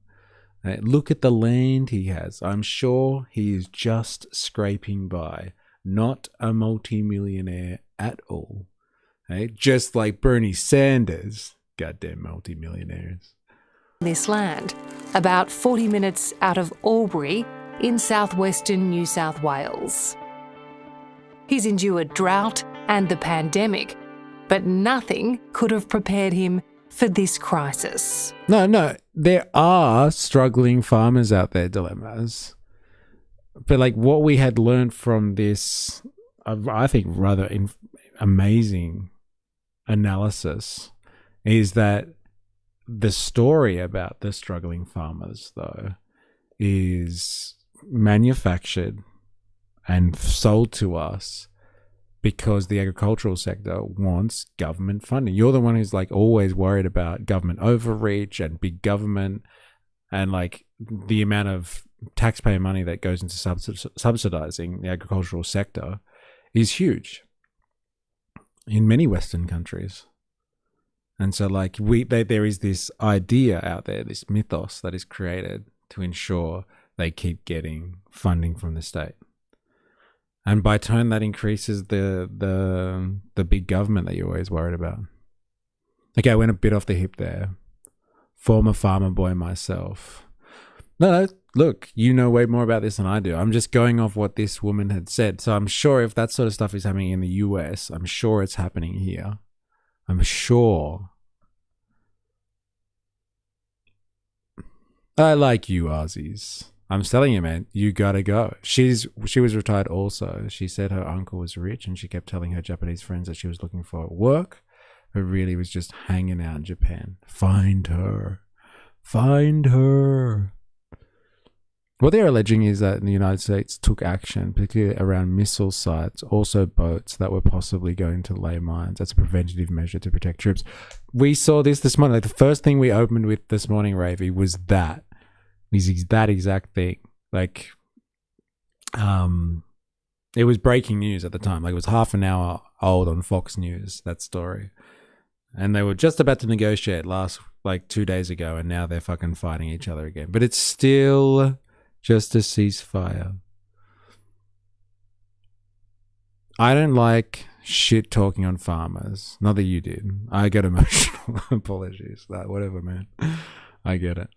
Look at the land he has. I'm sure he is just scraping by. Not a multimillionaire at all. Just like Bernie Sanders. Goddamn multimillionaires. This land, about 40 minutes out of Albury in southwestern New South Wales. He's endured drought and the pandemic, but nothing could have prepared him for this crisis. No, there are struggling farmers out there, dilemmas. But like what we had learned from this, I think rather amazing analysis, is that the story about the struggling farmers, though, is manufactured and sold to us because the agricultural sector wants government funding. You're the one who's like always worried about government overreach and big government and like the amount of taxpayer money that goes into subsidizing the agricultural sector is huge in many Western countries. And so like there is this idea out there, this mythos that is created to ensure they keep getting funding from the state. And by turn, that increases the big government that you're always worried about. Okay, I went a bit off the hip there. Former farmer boy myself. No, look, you know way more about this than I do. I'm just going off what this woman had said. So I'm sure if that sort of stuff is happening in the US, I'm sure it's happening here. I'm sure. I like you, Aussies. I'm telling you, man, you gotta go. She was retired also. She said her uncle was rich and she kept telling her Japanese friends that she was looking for work, but really was just hanging out in Japan. Find her. Find her. What they're alleging is that the United States took action, particularly around missile sites, also boats that were possibly going to lay mines. That's a preventative measure to protect troops. We saw this morning. Like the first thing we opened with this morning, Ravy, was that. That exact thing. Like, it was breaking news at the time. Like, it was half an hour old on Fox News, that story. And they were just about to negotiate 2 days ago, and now they're fucking fighting each other again. But it's still just a ceasefire. I don't like shit talking on farmers. Not that you did. I get emotional. Apologies. Whatever, man. I get it.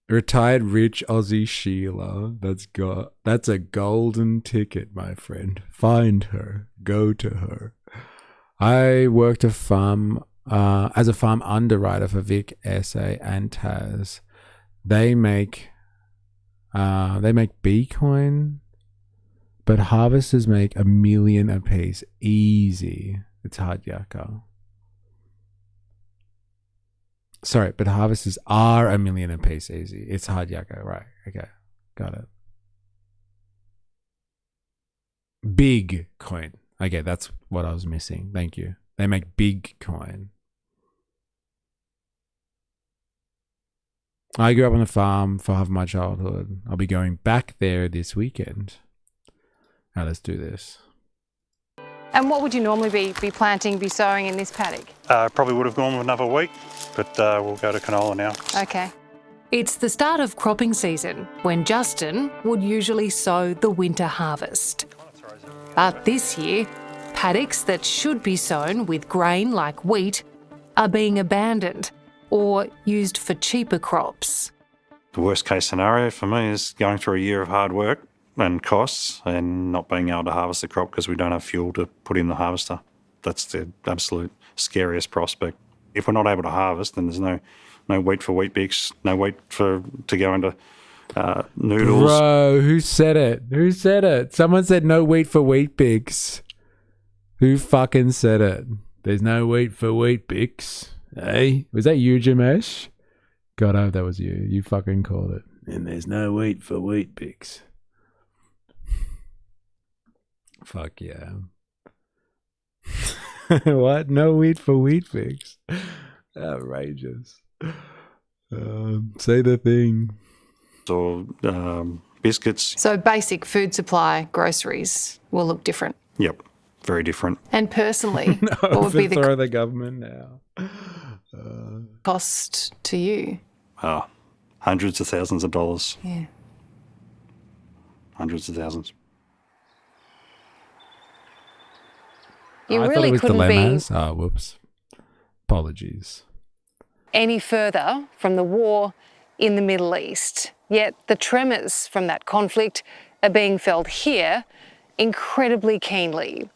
Retired rich Aussie Sheila. That's a golden ticket, my friend. Find her. Go to her. I worked a farm as a farm underwriter for Vic, SA, and Taz. They make Bitcoin, but harvesters make $1 million a piece. Easy. It's hard yakka. Sorry, but harvesters are $1 million a piece. Easy. It's hard yakka. Right. Okay. Got it. Big coin. Okay, that's what I was missing. Thank you. They make big coin. I grew up on a farm for half of my childhood. I'll be going back there this weekend. Now let's do this. And what would you normally be planting, be sowing in this paddock? Probably would have gone another week, but we'll go to canola now. Okay. It's the start of cropping season, when Justin would usually sow the winter harvest. But this year, paddocks that should be sown with grain like wheat are being abandoned or used for cheaper crops. The worst case scenario for me is going through a year of hard work and costs and not being able to harvest the crop because we don't have fuel to put in the harvester. That's the absolute scariest prospect. If we're not able to harvest, then there's no wheat for wheat bix, no wheat to go into noodles. Bro, who said it? Who said it? Someone said no wheat for wheat bix. Who fucking said it? There's no wheat for wheat bix. Hey, was that you, Jamesh? God, I hope that was you. You fucking called it. And there's no wheat for wheat bix. Fuck yeah. What? No wheat for wheat bix? Outrageous. Say the thing. Or biscuits. So basic food supply, groceries will look different. Yep, very different. And personally, No, what would be overthrow the the government now. cost to you? Hundreds of thousands of dollars. Yeah. Hundreds of thousands. You I thought really it was couldn't dilemmas. be Oh, whoops. Apologies. any further from the war in the Middle East. Yet the tremors from that conflict are being felt here incredibly keenly.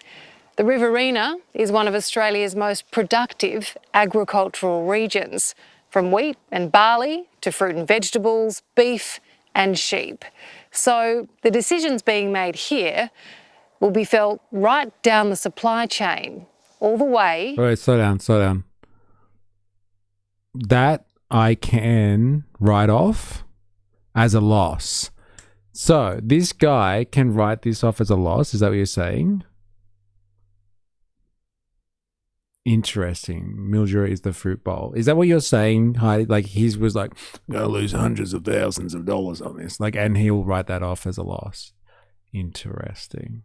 The Riverina is one of Australia's most productive agricultural regions, from wheat and barley to fruit and vegetables, beef and sheep. So the decisions being made here will be felt right down the supply chain, all the way. Wait, slow down. That I can write off as a loss. So this guy can write this off as a loss. Is that what you're saying? Interesting. Mildura is the fruit bowl. Is that what you're saying, Heidi? Like his was like, I'm gonna lose hundreds of thousands of dollars on this. Like, and he'll write that off as a loss. Interesting.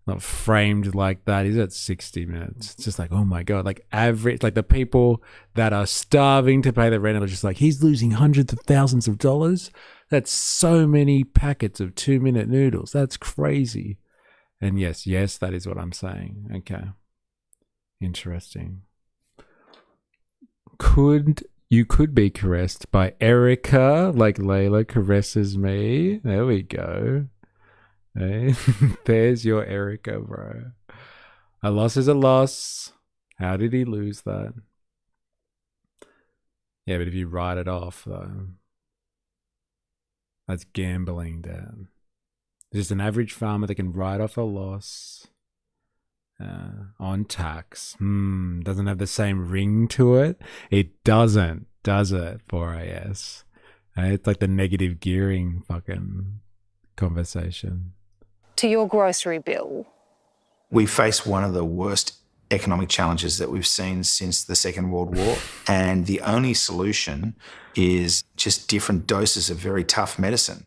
Not framed like that. He's at 60 minutes. It's just like, oh my God. Like average, like the people that are starving to pay the rent are just like, he's losing hundreds of thousands of dollars. That's so many packets of 2-minute noodles. That's crazy. And yes, that is what I'm saying. Okay. Interesting. Could You could be caressed by Erica, like Layla caresses me. There we go. Hey, there's your Erica, bro. A loss is a loss. How did he lose that? Yeah, but if you write it off, though, that's gambling, Dan. Just an average farmer that can write off a loss on tax. Doesn't have the same ring to it. It doesn't, does it, 4AS? It's like the negative gearing fucking conversation. To your grocery bill. We face one of the worst economic challenges that we've seen since the Second World War, and the only solution is just different doses of very tough medicine.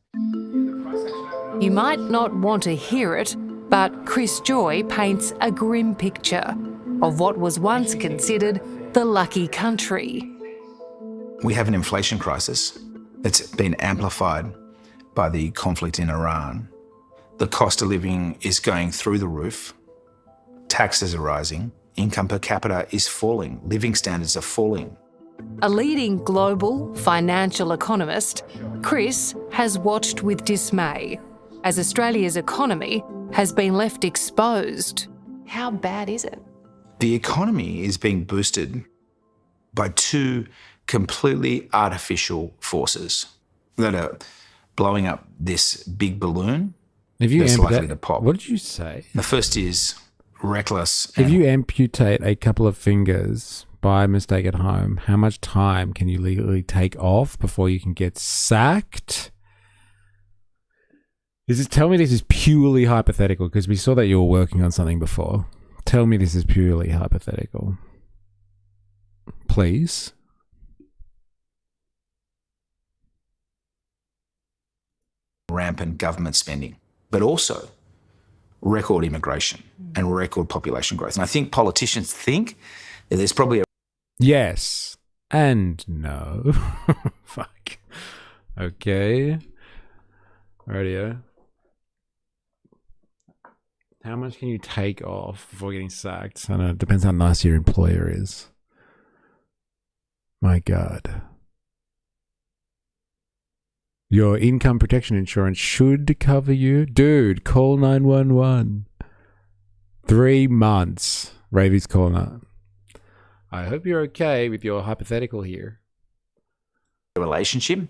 You might not want to hear it, but Chris Joy paints a grim picture of what was once considered the lucky country. We have an inflation crisis that's been amplified by the conflict in Iran. The cost of living is going through the roof. Taxes are rising. Income per capita is falling. Living standards are falling. A leading global financial economist, Chris has watched with dismay as Australia's economy has been left exposed. How bad is it? The economy is being boosted by two completely artificial forces that are blowing up this big balloon that's likely to pop. What did you say? The first is reckless. If you amputate a couple of fingers by mistake at home, how much time can you legally take off before you can get sacked? Tell me this is purely hypothetical, because we saw that you were working on something before. Tell me this is purely hypothetical. Please. Rampant government spending, but also record immigration and record population growth. And I think politicians think that there's probably a... Yes and no. Fuck. Okay. Radio. How much can you take off before getting sacked? I don't know. It depends how nice your employer is. My God. Your income protection insurance should cover you. Dude, call 911. 3 months. Ravi's calling up. I hope you're okay with your hypothetical here. Relationship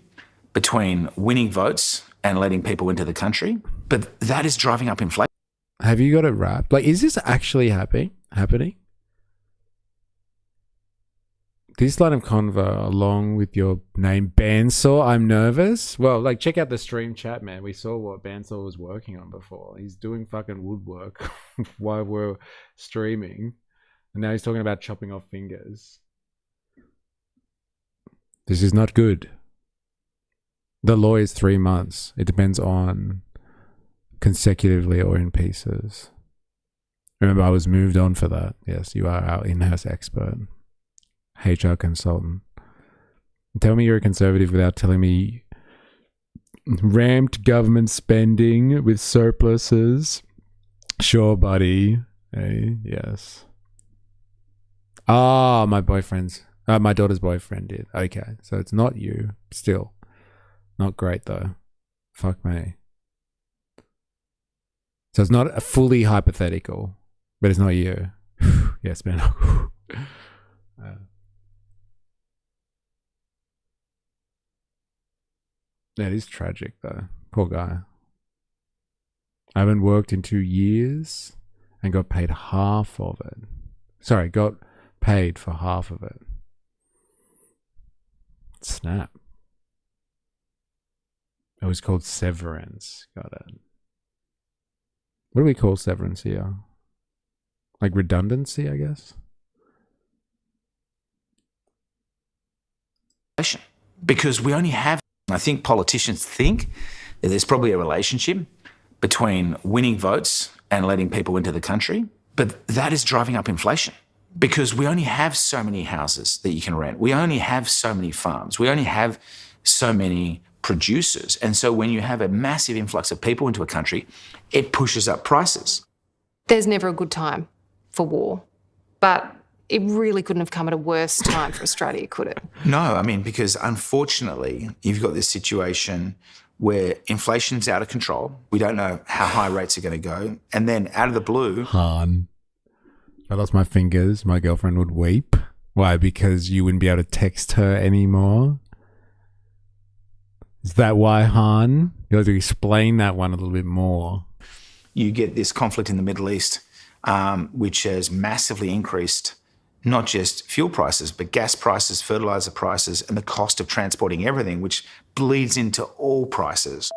between winning votes and letting people into the country, but that is driving up inflation. Have you got it wrapped? Like, is this actually happening? This line of convo along with your name, Bandsaw, I'm nervous. Well, like, check out the stream chat, man. We saw what Bandsaw was working on before. He's doing fucking woodwork while we're streaming. And now he's talking about chopping off fingers. This is not good. The law is 3 months. It depends on consecutively or in pieces. Remember, I was moved on for that. Yes, you are our in-house expert. HR consultant. Tell me you're a conservative without telling me ramped government spending with surpluses. Sure, buddy. Hey, yes. Ah, my daughter's boyfriend did. Okay, so it's not you. Still. Not great, though. Fuck me. So it's not a fully hypothetical, but it's not you. Yes, man. That is tragic, though. Poor guy. I haven't worked in 2 years and got paid half of it. Sorry, got paid for half of it. Snap. It was called severance. Got it. What do we call severance here? Like redundancy, I guess? Because we only have... I think politicians think that there's probably a relationship between winning votes and letting people into the country, but that is driving up inflation. Because we only have so many houses that you can rent. We only have so many farms. We only have so many producers. And so when you have a massive influx of people into a country, it pushes up prices. There's never a good time for war. But It really couldn't have come at a worse time for Australia, could it? No, I mean, because unfortunately, you've got this situation where inflation's out of control. We don't know how high rates are going to go. And then out of the blue... Han, if I lost my fingers, my girlfriend would weep. Why? Because you wouldn't be able to text her anymore? Is that why, Han? You have to explain that one a little bit more. You get this conflict in the Middle East, which has massively increased not just fuel prices, but gas prices, fertilizer prices, and the cost of transporting everything, which bleeds into all prices.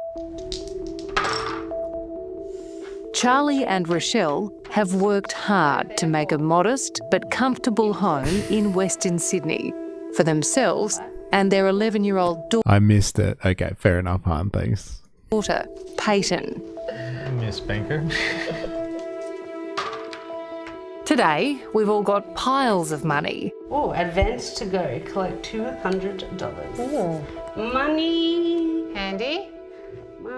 Charlie and Rochelle have worked hard to make a modest but comfortable home in Western Sydney for themselves and their 11-year-old I missed it. Okay, fair enough, Han. Thanks. daughter, Peyton. Miss Banker. Today, we've all got piles of money. Oh, advance to go. Collect $200. Oh. Money. Handy.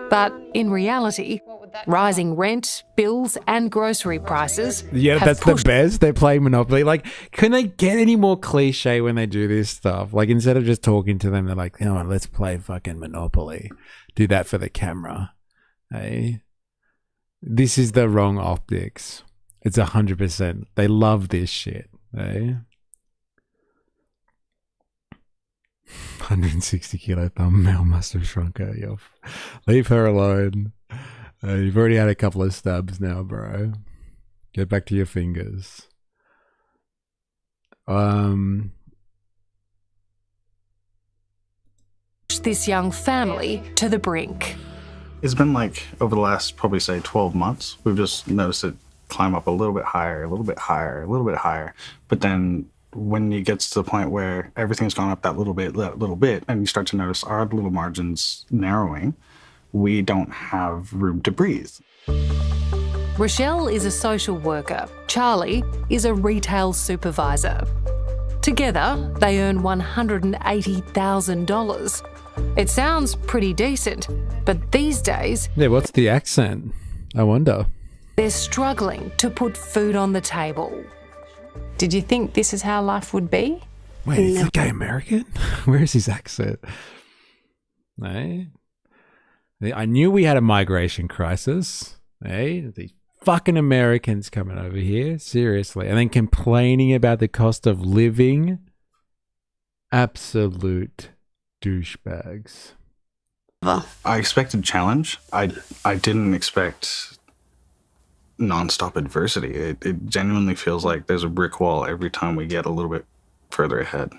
But in reality, rising rent, bills and grocery prices Yeah, that's the best. They're playing Monopoly. Like, can they get any more cliche when they do this stuff? Like, instead of just talking to them, they're like, oh, let's play fucking Monopoly. Do that for the camera. Hey? This is the wrong optics. It's 100%. They love this shit. Eh? 160 kilo thumbnail must have shrunk her. Leave her alone. You've already had a couple of stabs now, bro. Get back to your fingers. This young family to the brink. It's been like over the last probably say 12 months, we've just noticed it climb up a little bit higher, a little bit higher, a little bit higher. But then when it gets to the point where everything's gone up that little bit, and you start to notice our little margins narrowing, we don't have room to breathe. Rochelle is a social worker. Charlie is a retail supervisor. Together, they earn $180,000. It sounds pretty decent, but these days... Yeah, what's the accent? I wonder. They're struggling to put food on the table. Did you think this is how life would be? Wait, is that guy American? Where is his accent? Hey? I knew we had a migration crisis. Hey? These fucking Americans coming over here. Seriously. And then complaining about the cost of living. Absolute douchebags. I expected challenge. I didn't expect nonstop adversity. It genuinely feels like there's a brick wall every time we get a little bit further ahead.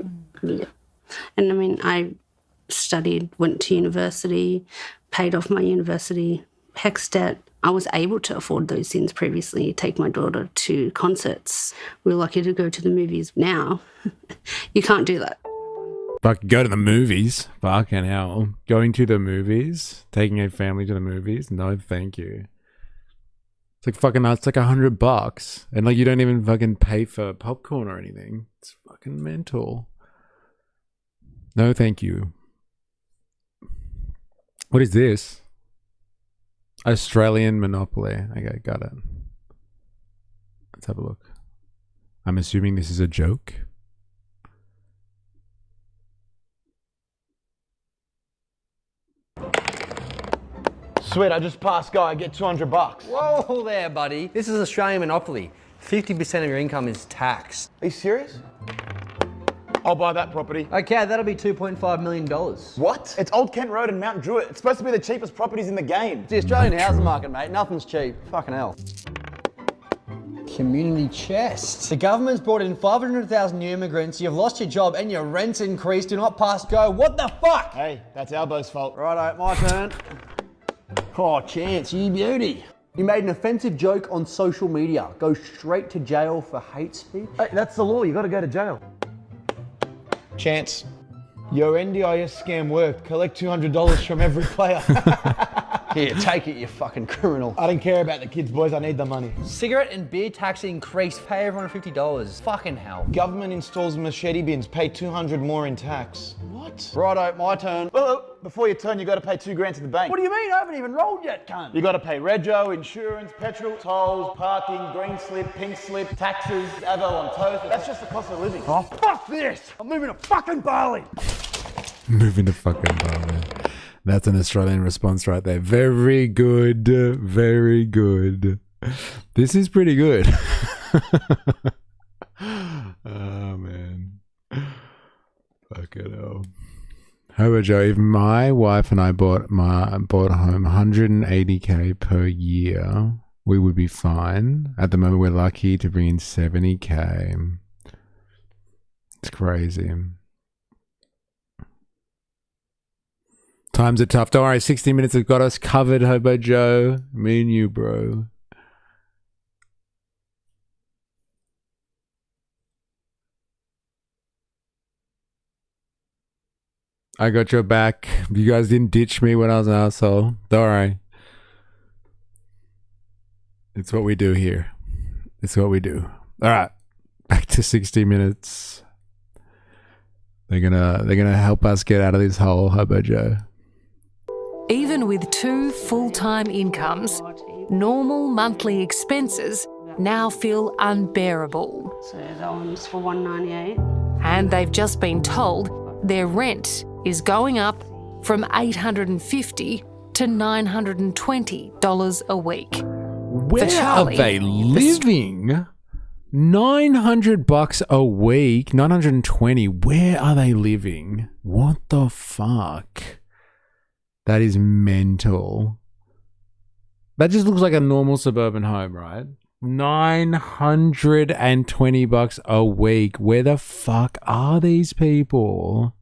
Yeah. And I mean, I studied, went to university, paid off my university HECS debt. I was able to afford those things previously, take my daughter to concerts. We were lucky to go to the movies. Now, you can't do that. Fuck, go to the movies. Fucking hell. Going to the movies? Taking a family to the movies? No, thank you. It's like fucking, it's like $100. And like, you don't even fucking pay for popcorn or anything. It's fucking mental. No, thank you. What is this? Australian Monopoly. Okay, got it. Let's have a look. I'm assuming this is a joke. Sweet, I just passed Guy, I get $200. Whoa there, buddy. This is Australian Monopoly. 50% of your income is taxed. Are you serious? I'll buy that property. Okay, that'll be $2.5 million. What? It's Old Kent Road in Mount Druitt. It's supposed to be the cheapest properties in the game. It's the Australian housing market, mate. Nothing's cheap. Fucking hell. Community chest. The government's brought in 500,000 new immigrants, you've lost your job and your rent's increased, do not pass go. What the fuck? Hey, that's Albo's fault. Righto, my turn. Oh, Chance, you beauty. You made an offensive joke on social media. Go straight to jail for hate speech. Hey, that's the law. You got to go to jail. Chance, your NDIS scam worked. Collect $200 from every player. Here, take it, you fucking criminal. I don't care about the kids, boys. I need the money. Cigarette and beer tax increase. Pay everyone $50. Fucking hell. Government installs machete bins. Pay 200 more in tax. What? Righto, my turn. Well, before you turn, you got to pay $2,000 to the bank. What do you mean? I haven't even rolled yet, cunt. You got to pay rego, insurance, petrol, tolls, parking, green slip, pink slip, taxes, avo on toast. That's just the cost of living. Oh, fuck this! I'm moving to fucking Bali. Moving to fucking Bali. That's an Australian response right there. Very good. Very good. This is pretty good. Oh, man. Fucking hell. How about Joe? If my wife and I bought home 180k per year, we would be fine. At the moment, we're lucky to bring in 70k. It's crazy. Times are tough. Don't worry, 60 minutes have got us covered, Hobo Joe. Me and you, bro. I got your back. You guys didn't ditch me when I was an asshole. Don't worry. It's what we do here. It's what we do. All right. Back to 60 minutes. They're gonna help us get out of this hole, Hobo Joe. Even with 2 full-time incomes, normal monthly expenses now feel unbearable. So that one's for $198. And they've just been told their rent is going up from $850 to $920 a week. Where Charlie, are they living? $900 a week, 920. Where are they living? What the fuck? That is mental. That just looks like a normal suburban home, right? $920 a week. Where the fuck are these people?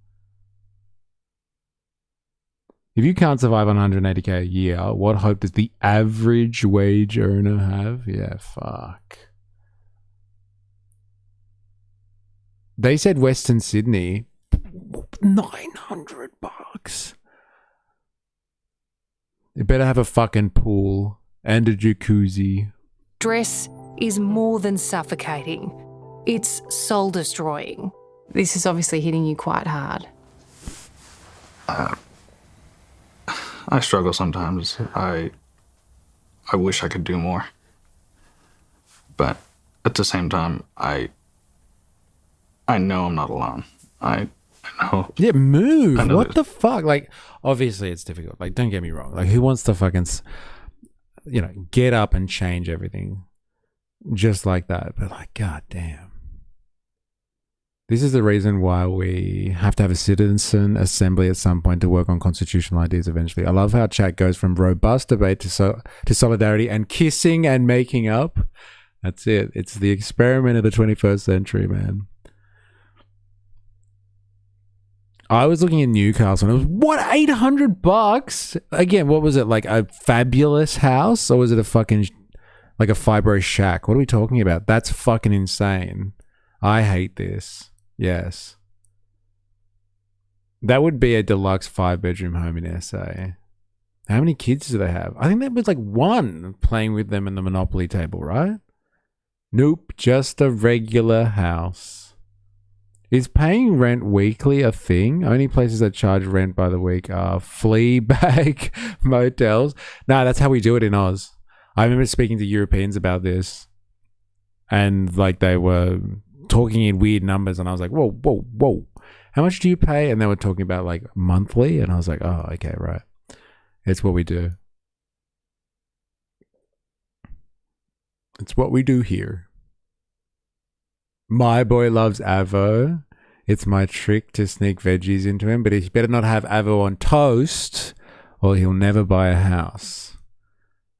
If you can't survive on 180k a year, what hope does the average wage earner have? Yeah, fuck. They said Western Sydney, $900. You better have a fucking pool and a jacuzzi. Stress is more than suffocating. It's soul destroying. This is obviously hitting you quite hard. I struggle sometimes. I wish I could do more. But at the same time, I know I'm not alone. I know. Yeah, move. What the fuck? Like, obviously it's difficult. Like, don't get me wrong. Like, who wants to fucking, get up and change everything just like that? But like, god damn. This is the reason why we have to have a citizen assembly at some point to work on constitutional ideas eventually. I love how chat goes from robust debate to solidarity and kissing and making up. That's it. It's the experiment of the 21st century, man. I was looking at Newcastle and it was, what, $800? Again, what was it, like a fabulous house? Or was it a fucking, like a fibro shack? What are we talking about? That's fucking insane. I hate this. Yes. That would be a deluxe 5-bedroom home in SA. How many kids do they have? I think there was like one playing with them in the Monopoly table, right? Nope, just a regular house. Is paying rent weekly a thing? Only places that charge rent by the week are flea bag motels. No, that's how we do it in Oz. I remember speaking to Europeans about this, and like they were talking in weird numbers, and I was like, whoa, whoa, whoa. How much do you pay? And they were talking about like monthly, and I was like, oh, okay, right. It's what we do. It's what we do here. My boy loves Avo. It's my trick to sneak veggies into him, but he better not have Avo on toast or he'll never buy a house.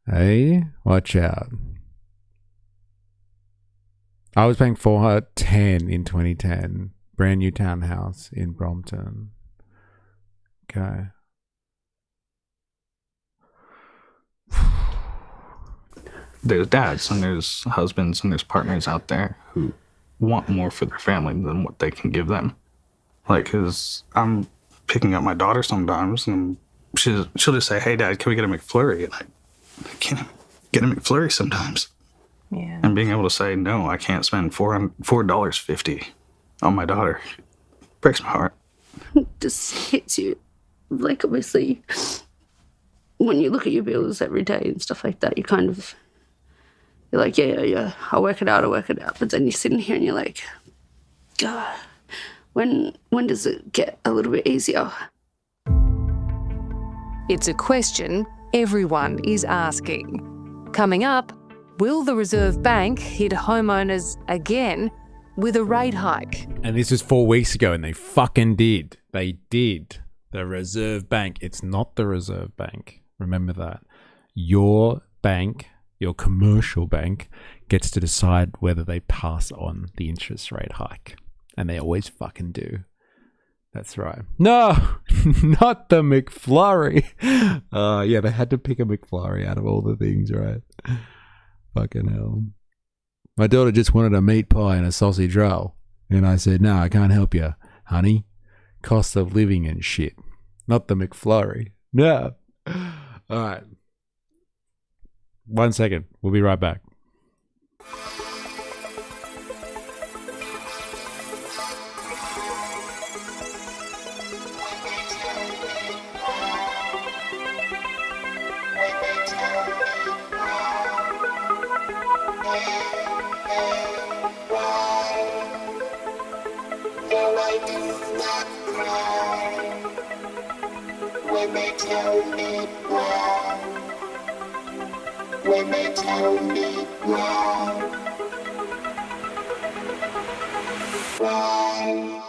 Hey, watch out. I was paying $410 in 2010. Brand new townhouse in Brompton. Okay. There's dads and there's husbands and there's partners out there who want more for their family than what they can give them. Like, cause I'm picking up my daughter sometimes and I'm she'll just say, "Hey, Dad, can we get a McFlurry?" And I can't get a McFlurry sometimes. Yeah. And being able to say, no, I can't spend $4.50 on my daughter breaks my heart. It just hits you. Like, obviously, when you look at your bills every day and stuff like that, you're like, yeah, I'll work it out. But then you're sitting here and you're like, God, when does it get a little bit easier? It's a question everyone is asking. Coming up, will the Reserve Bank hit homeowners again with a rate hike? And this was 4 weeks ago, and they fucking did. They did. The Reserve Bank. It's not the Reserve Bank. Remember that. Your bank, your commercial bank, gets to decide whether they pass on the interest rate hike. And they always fucking do. That's right. No, not the McFlurry. Yeah, they had to pick a McFlurry out of all the things, right? Fucking hell. My daughter just wanted a meat pie and a sausage roll. And I said, no, I can't help you, honey. Cost of living and shit. Not the McFlurry. No. All right. 1 second. We'll be right back. When they tell me why, when they tell me why, why.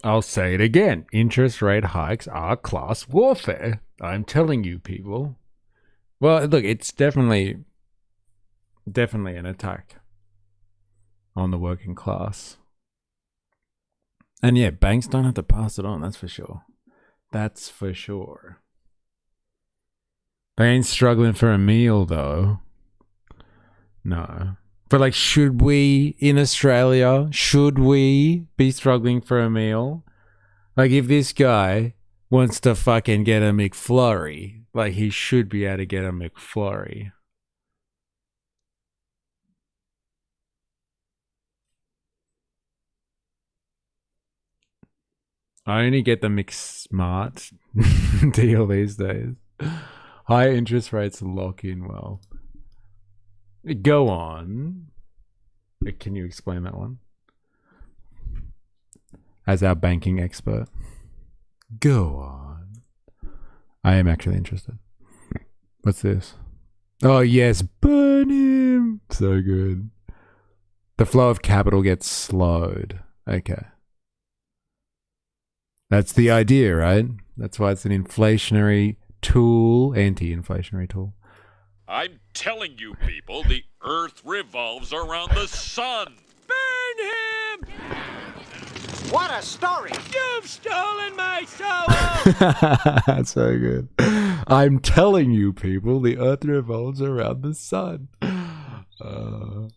I'll say it again. Interest rate hikes are class warfare. I'm telling you, people. Well, look, it's definitely an attack on the working class. And yeah, banks don't have to pass it on, that's for sure. That's for sure. They ain't struggling for a meal, though. No. But like, should we in Australia, should we be struggling for a meal? Like, if this guy wants to fucking get a McFlurry, like, he should be able to get a McFlurry. I only get the McSmart deal these days. High interest rates lock in well. Go on. Can you explain that one? As our banking expert. Go on. I am actually interested. What's this? Oh yes, burn him. So good. The flow of capital gets slowed. Okay. That's the idea, right? That's why it's an inflationary tool, anti-inflationary tool. I'm telling you people, the earth revolves around the sun. Burn him! What a story! You've stolen my soul! That's so good. I'm telling you, people, the earth revolves around the sun. The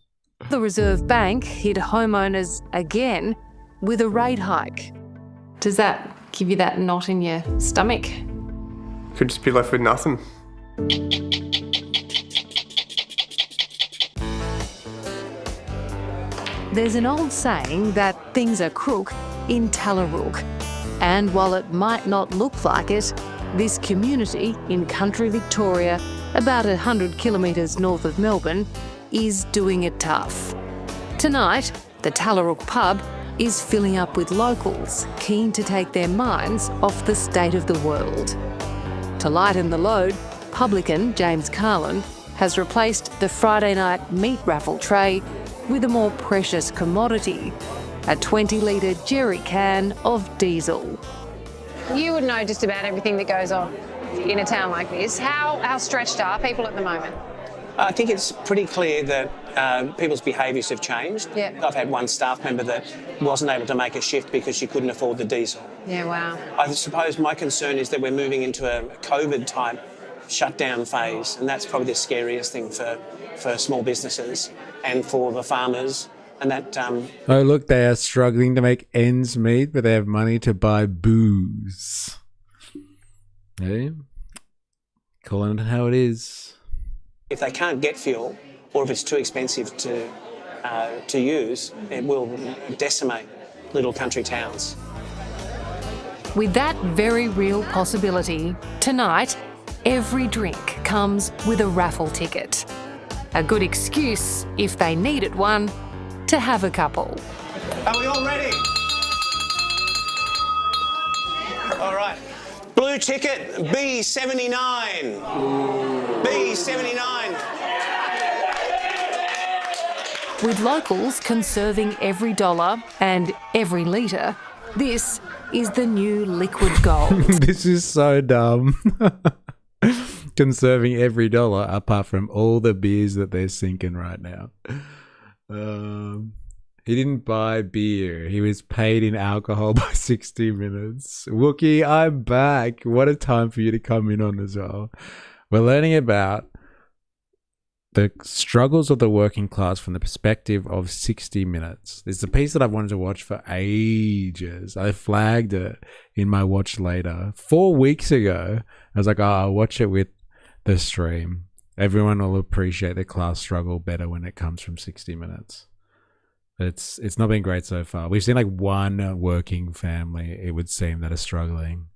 Reserve Bank hit homeowners again with a rate hike. Does that give you that knot in your stomach? Could just be left with nothing. There's an old saying that things are crook in Tallarook. And while it might not look like it, this community in country Victoria, about 100 kilometres north of Melbourne, is doing it tough. Tonight, the Tallarook pub is filling up with locals keen to take their minds off the state of the world. To lighten the load, publican James Carlin has replaced the Friday night meat raffle tray with a more precious commodity, a 20-litre jerry can of diesel. You would know just about everything that goes on in a town like this. How stretched are people at the moment? I think it's pretty clear that people's behaviours have changed. Yeah. I've had one staff member that wasn't able to make a shift because she couldn't afford the diesel. Yeah, wow. I suppose my concern is that we're moving into a COVID-type shutdown phase, and that's probably the scariest thing for small businesses and for the farmers. And that. Oh, look, they are struggling to make ends meet, but they have money to buy booze. Hey, calling it how it is. If they can't get fuel, or if it's too expensive to use, it will decimate little country towns. With that very real possibility, tonight, every drink comes with a raffle ticket. A good excuse, if they needed one, to have a couple. Are we all ready? All right. Blue ticket, B79. B79. With locals conserving every dollar and every litre, this is the new liquid gold. This is so dumb. Conserving every dollar apart from all the beers that they're sinking right now. He didn't buy beer. He was paid in alcohol by 60 minutes. Wookie, I'm back. What a time for you to come in on as well. We're learning about the struggles of the working class from the perspective of 60 minutes. It's a piece that I've wanted to watch for ages. I flagged it in my watch later 4 weeks ago. I was like, oh, I'll watch it with the stream. Everyone will appreciate the class struggle better when it comes from 60 minutes. It's not been great so far. We've seen like one working family, it would seem, that are struggling,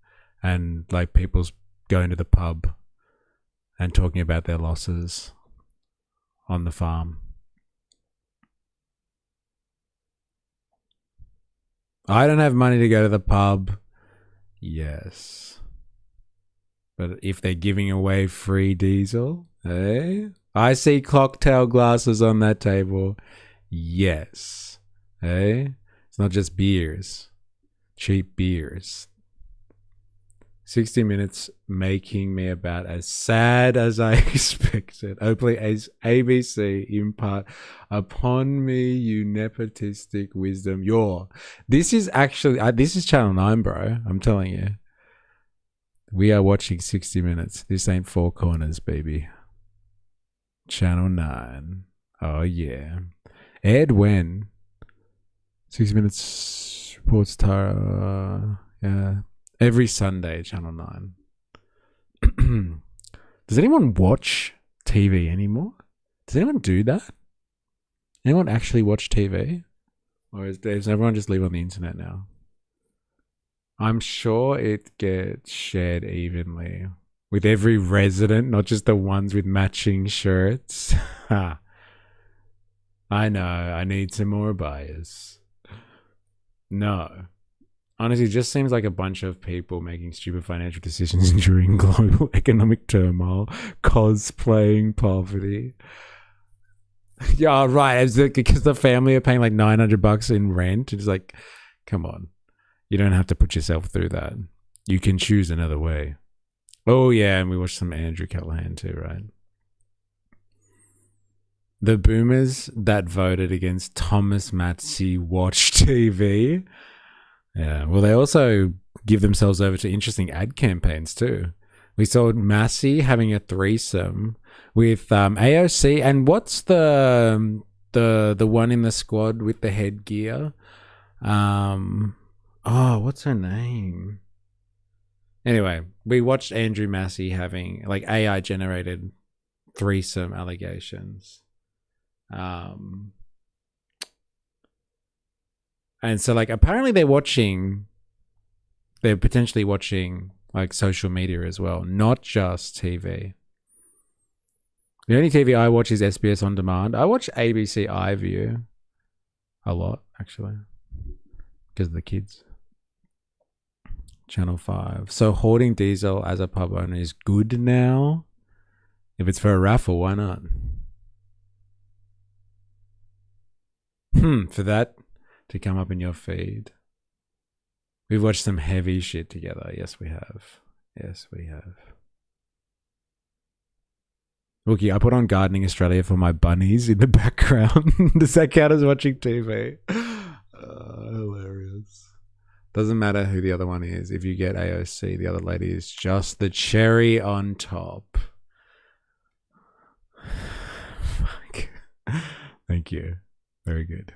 and like people's going to the pub and talking about their losses on the farm. I don't have money to go to the pub. Yes. But if they're giving away free diesel, eh? I see cocktail glasses on that table. Yes. Eh? It's not just beers. Cheap beers. 60 minutes making me about as sad as I expected. Hopefully as ABC impart upon me you nepotistic wisdom. This is actually, this is Channel 9, bro. I'm telling you. We are watching 60 Minutes. This ain't Four Corners, baby. Channel 9. Oh, yeah. Aired when? 60 Minutes reports Tara. Yeah. Every Sunday, Channel 9. Does anyone watch TV anymore? Does anyone do that? Anyone actually watch TV? Or does everyone just live on the internet now? I'm sure it gets shared evenly with every resident, not just the ones with matching shirts. I know, I need some more bias. No. Honestly, it just seems like a bunch of people making stupid financial decisions during global economic turmoil, cosplaying poverty. Yeah, right. Because the family are paying like $900 in rent. It's like, come on. You don't have to put yourself through that. You can choose another way. Oh, yeah, and we watched some Andrew Callahan too, right? The boomers that voted against Thomas Matsey watch TV. Yeah, well, they also give themselves over to interesting ad campaigns too. We saw Massey having a threesome with AOC, and what's the one in the squad with the headgear? Oh, what's her name? Anyway, we watched Andrew Massey having like AI generated threesome allegations. And so like apparently they're potentially watching like social media as well, not just TV. The only TV I watch is SBS On Demand. I watch ABC iView a lot, actually. because of the kids. Channel 5. So hoarding diesel as a pub owner is good now? If it's for a raffle, why not? For that to come up in your feed. We've watched some heavy shit together. Yes, we have. Yes, we have. Wookie, I put on Gardening Australia for my bunnies in the background. Does that count as watching TV? Hilarious. Doesn't matter who the other one is. If you get AOC, the other lady is just the cherry on top. Fuck. Thank you. Very good.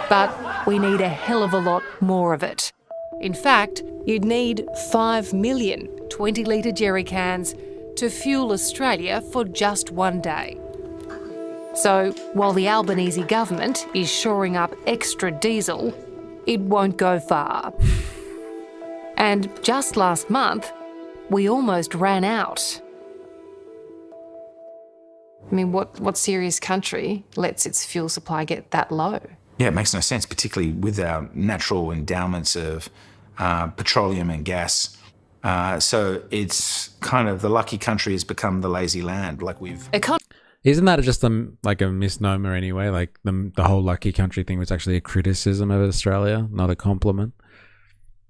But we need a hell of a lot more of it. In fact, you'd need 5 million 20-litre jerry cans to fuel Australia for just one day. So, while the Albanese government is shoring up extra diesel, it won't go far. And just last month, we almost ran out. I mean, what serious country lets its fuel supply get that low? Yeah, it makes no sense, particularly with our natural endowments of petroleum and gas. So it's kind of the lucky country has become the lazy land. Like we've... Isn't that just a misnomer anyway? Like the whole lucky country thing was actually a criticism of Australia, not a compliment.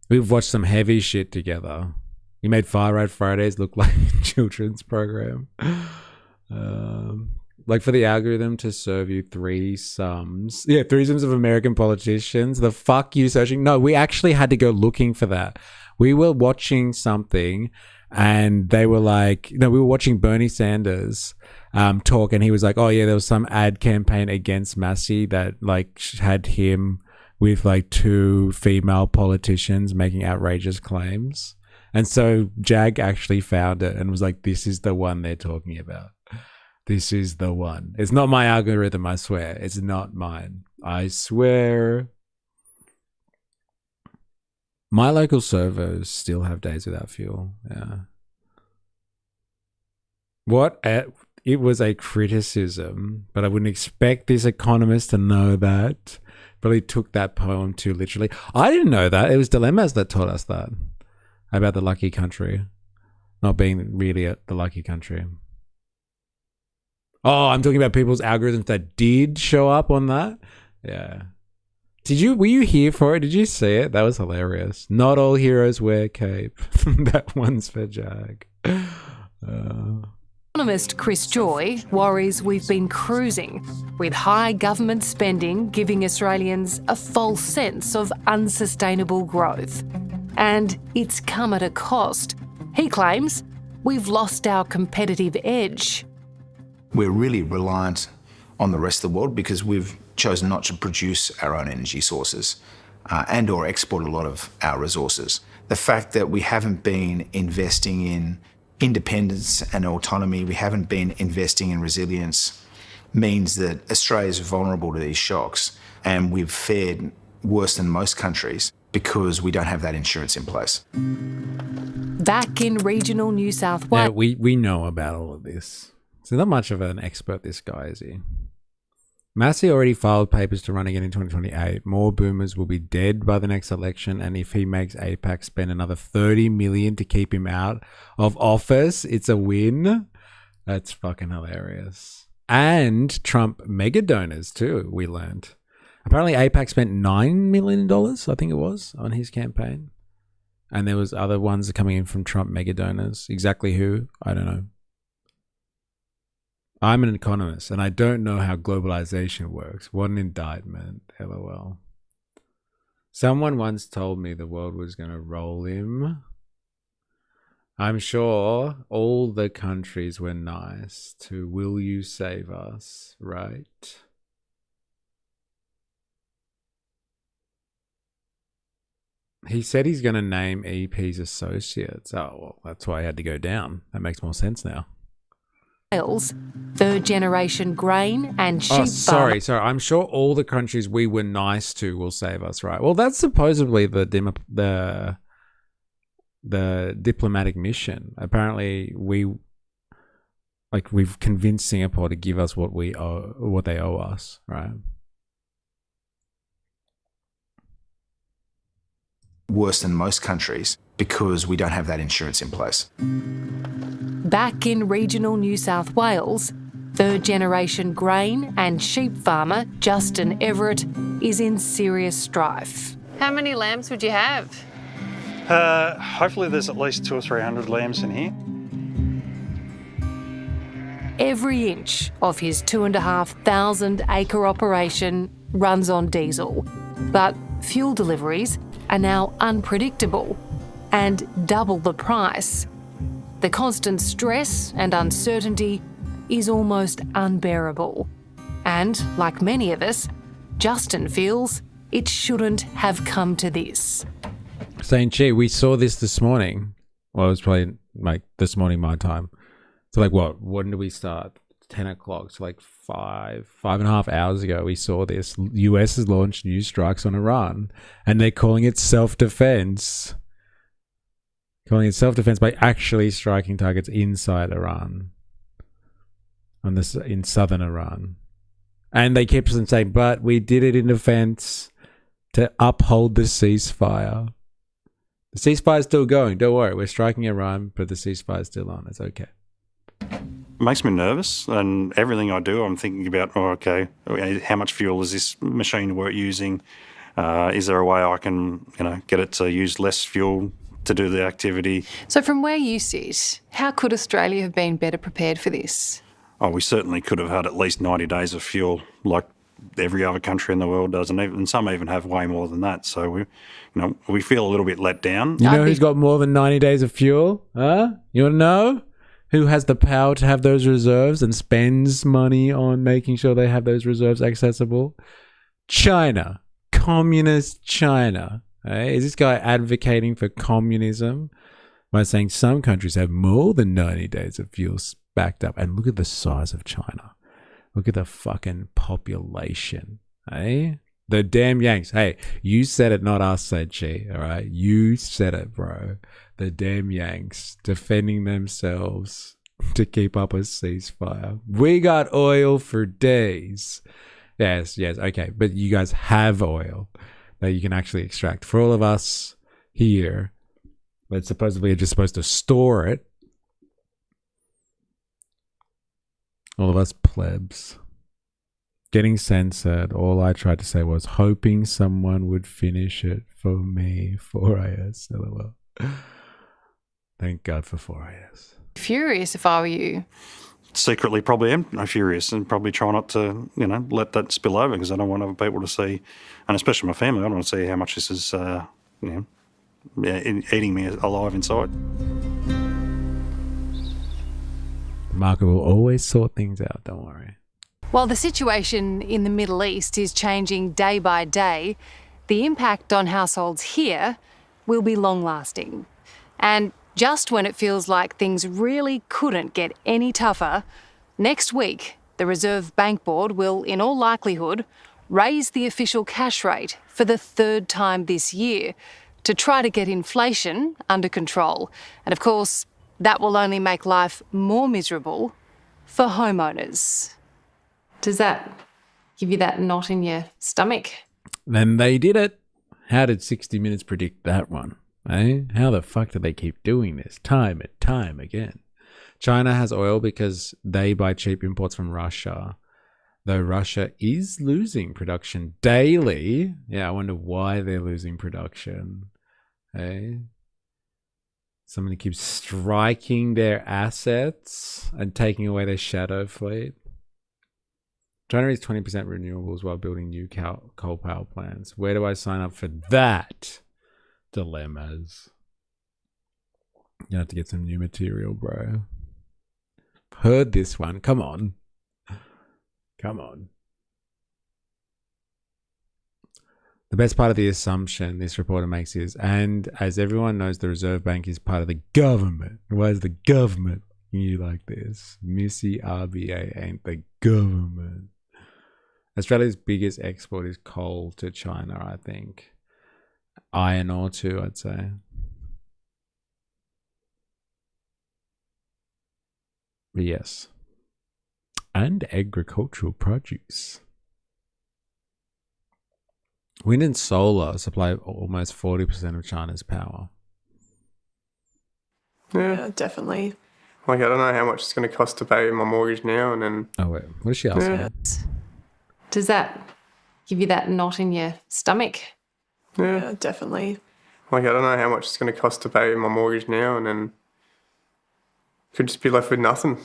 We've watched some heavy shit together. You made Far Right Fridays look like a children's program. Like for the algorithm to serve you threesomes. Yeah, threesomes of American politicians. The fuck you searching? No, we actually had to go looking for that. We were watching something and they were like, we were watching Bernie Sanders talk, and he was like, oh yeah, there was some ad campaign against Massey that like had him with like 2 female politicians making outrageous claims. And so Jag actually found it and was like, this is the one they're talking about. This is the one. It's not my algorithm, I swear. It's not mine. I swear. My local servers still have days without fuel. Yeah. It was a criticism, but I wouldn't expect this economist to know that. But he took that poem too literally. I didn't know that. It was Dilemmas that taught us that. About the lucky country. Not being really the lucky country. Oh, I'm talking about people's algorithms that did show up on that. Yeah. Were you here for it? Did you see it? That was hilarious. Not all heroes wear cape. That one's for Jag. Economist Chris Joy worries we've been cruising, with high government spending giving Australians a false sense of unsustainable growth. And it's come at a cost. He claims we've lost our competitive edge. We're really reliant on the rest of the world because we've chosen not to produce our own energy sources and or export a lot of our resources. The fact that we haven't been investing in independence and autonomy, we haven't been investing in resilience, means that Australia is vulnerable to these shocks, and we've fared worse than most countries because we don't have that insurance in place. Back in regional New South Wales... Yeah, we know about all of this. So not much of an expert, this guy, is he? Massey already filed papers to run again in 2028. More boomers will be dead by the next election, and if he makes APAC spend another $30 million to keep him out of office, it's a win. That's fucking hilarious. And Trump mega donors too, we learned. Apparently APAC spent $9 million, I think it was, on his campaign. And there was other ones coming in from Trump mega donors. Exactly who? I don't know. I'm an economist and I don't know how globalization works. What an indictment. LOL. Someone once told me the world was going to roll him. I'm sure all the countries were nice to will you save us, right? He said he's going to name EP's associates. Oh, well, that's why I had to go down. That makes more sense now. Third generation grain and sheep. Oh, sorry. I'm sure all the countries we were nice to will save us, right? Well, that's supposedly the diplomatic mission. Apparently, we've convinced Singapore to give us what they owe us, right? worse than most countries because we don't have that insurance in place. Back in regional New South Wales, third-generation grain and sheep farmer Justin Everett is in serious strife. How many lambs would you have? Hopefully there's at least 200 or 300 lambs in here. Every inch of his 2,500-acre operation runs on diesel, but fuel deliveries are now unpredictable and double the price. The constant stress and uncertainty is almost unbearable. And, like many of us, Justin feels it shouldn't have come to this. Saying, gee, we saw this morning. Well, it was probably like this morning my time. So like what? When did we start? 10 o'clock. So like 5.5 hours ago, we saw this. US has launched new strikes on Iran, and they're calling it self-defense. Calling it self-defense by actually striking targets inside Iran, in southern Iran. And they kept on saying, but we did it in defense to uphold the ceasefire. The ceasefire is still going. Don't worry. We're striking Iran, but the ceasefire is still on. It's okay. It makes me nervous, and everything I do, I'm thinking about, how much fuel is this machine we're using? Is there a way I can, get it to use less fuel to do the activity? So from where you sit, how could Australia have been better prepared for this? Oh, we certainly could have had at least 90 days of fuel, like every other country in the world does, and some even have way more than that. So we feel a little bit let down. You know who's got more than 90 days of fuel? Huh? You want to know? Who has the power to have those reserves and spends money on making sure they have those reserves accessible? China. Communist China. Hey, is this guy advocating for communism by saying some countries have more than 90 days of fuel backed up? And look at the size of China. Look at the fucking population. Hey? The damn Yanks. Hey, you said it, not us, said she. All right? You said it, bro. The damn Yanks defending themselves to keep up a ceasefire. We got oil for days. Yes, okay. But you guys have oil that you can actually extract. For all of us here that supposedly are just supposed to store it, all of us plebs getting censored, all I tried to say was hoping someone would finish it for me. 4IS, LOL. Thank God for 4IS. Furious if I were you. Secretly probably am furious and probably try not to, let that spill over because I don't want other people to see, and especially my family, I don't want to see how much this is, eating me alive inside. Marco will always sort things out, don't worry. While the situation in the Middle East is changing day by day, the impact on households here will be long-lasting. And just when it feels like things really couldn't get any tougher, next week the Reserve Bank Board will, in all likelihood, raise the official cash rate for the third time this year to try to get inflation under control. And of course, that will only make life more miserable for homeowners. Does that give you that knot in your stomach? Then they did it. How did 60 Minutes predict that one? Eh? How the fuck do they keep doing this time and time again? China has oil because they buy cheap imports from Russia, though Russia is losing production daily. Yeah, I wonder why they're losing production. Eh? Somebody keeps striking their assets and taking away their shadow fleet. China is 20% renewables while building new coal power plants. Where do I sign up for that? Dilemmas. You have to get some new material, bro. Heard this one. Come on. Come on. The best part of the assumption this reporter makes is, and as everyone knows, the Reserve Bank is part of the government. Why is the government you like this? Missy RBA ain't the government. Australia's biggest export is coal to China, I think. Iron ore too, I'd say. But yes. And agricultural produce. Wind and solar supply almost 40% of China's power. Yeah, definitely. Like, I don't know how much it's going to cost to pay my mortgage now and then... Oh, wait. What is she asking? Does that give you that knot in your stomach? Yeah, definitely. Like, I don't know how much it's going to cost to pay my mortgage now and then could just be left with nothing.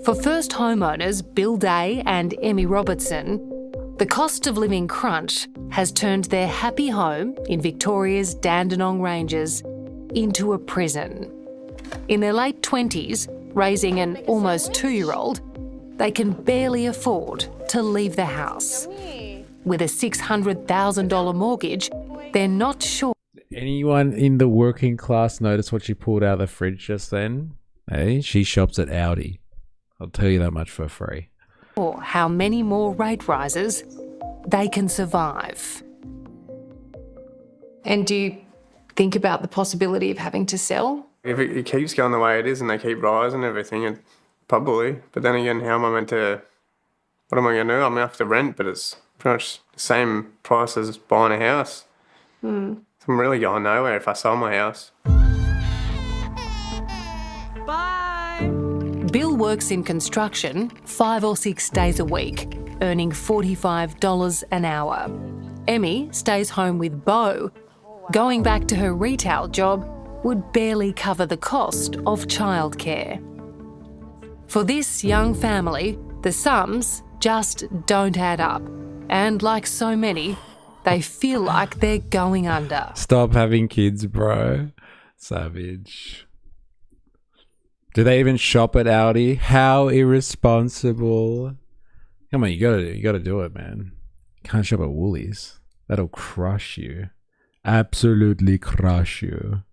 For first homeowners Bill Day and Emmy Robertson, the cost of living crunch has turned their happy home in Victoria's Dandenong Ranges into a prison. In their late 20s, raising an almost 2-year-old, they can barely afford to leave the house. With a $600,000 mortgage, they're not sure. Anyone in the working class notice what she pulled out of the fridge just then? Hey, she shops at Audi. I'll tell you that much for free. Or how many more rate rises they can survive. And do you think about the possibility of having to sell? If it keeps going the way it is and they keep rising and everything, it, probably. But then again, how am I meant to... What am I going to do? I'm going to have to rent, but it's pretty much the same price as buying a house. So I'm really going nowhere if I sell my house. Bill works in construction 5 or 6 days a week, earning $45 an hour. Emmy stays home with Beau. Going back to her retail job would barely cover the cost of childcare. For this young family, the sums just don't add up. And like so many, they feel like they're going under. Stop having kids, bro. Savage. Do they even shop at Audi? How irresponsible. Come on, you gotta do it, man. Can't shop at Woolies. That'll crush you. Absolutely crush you.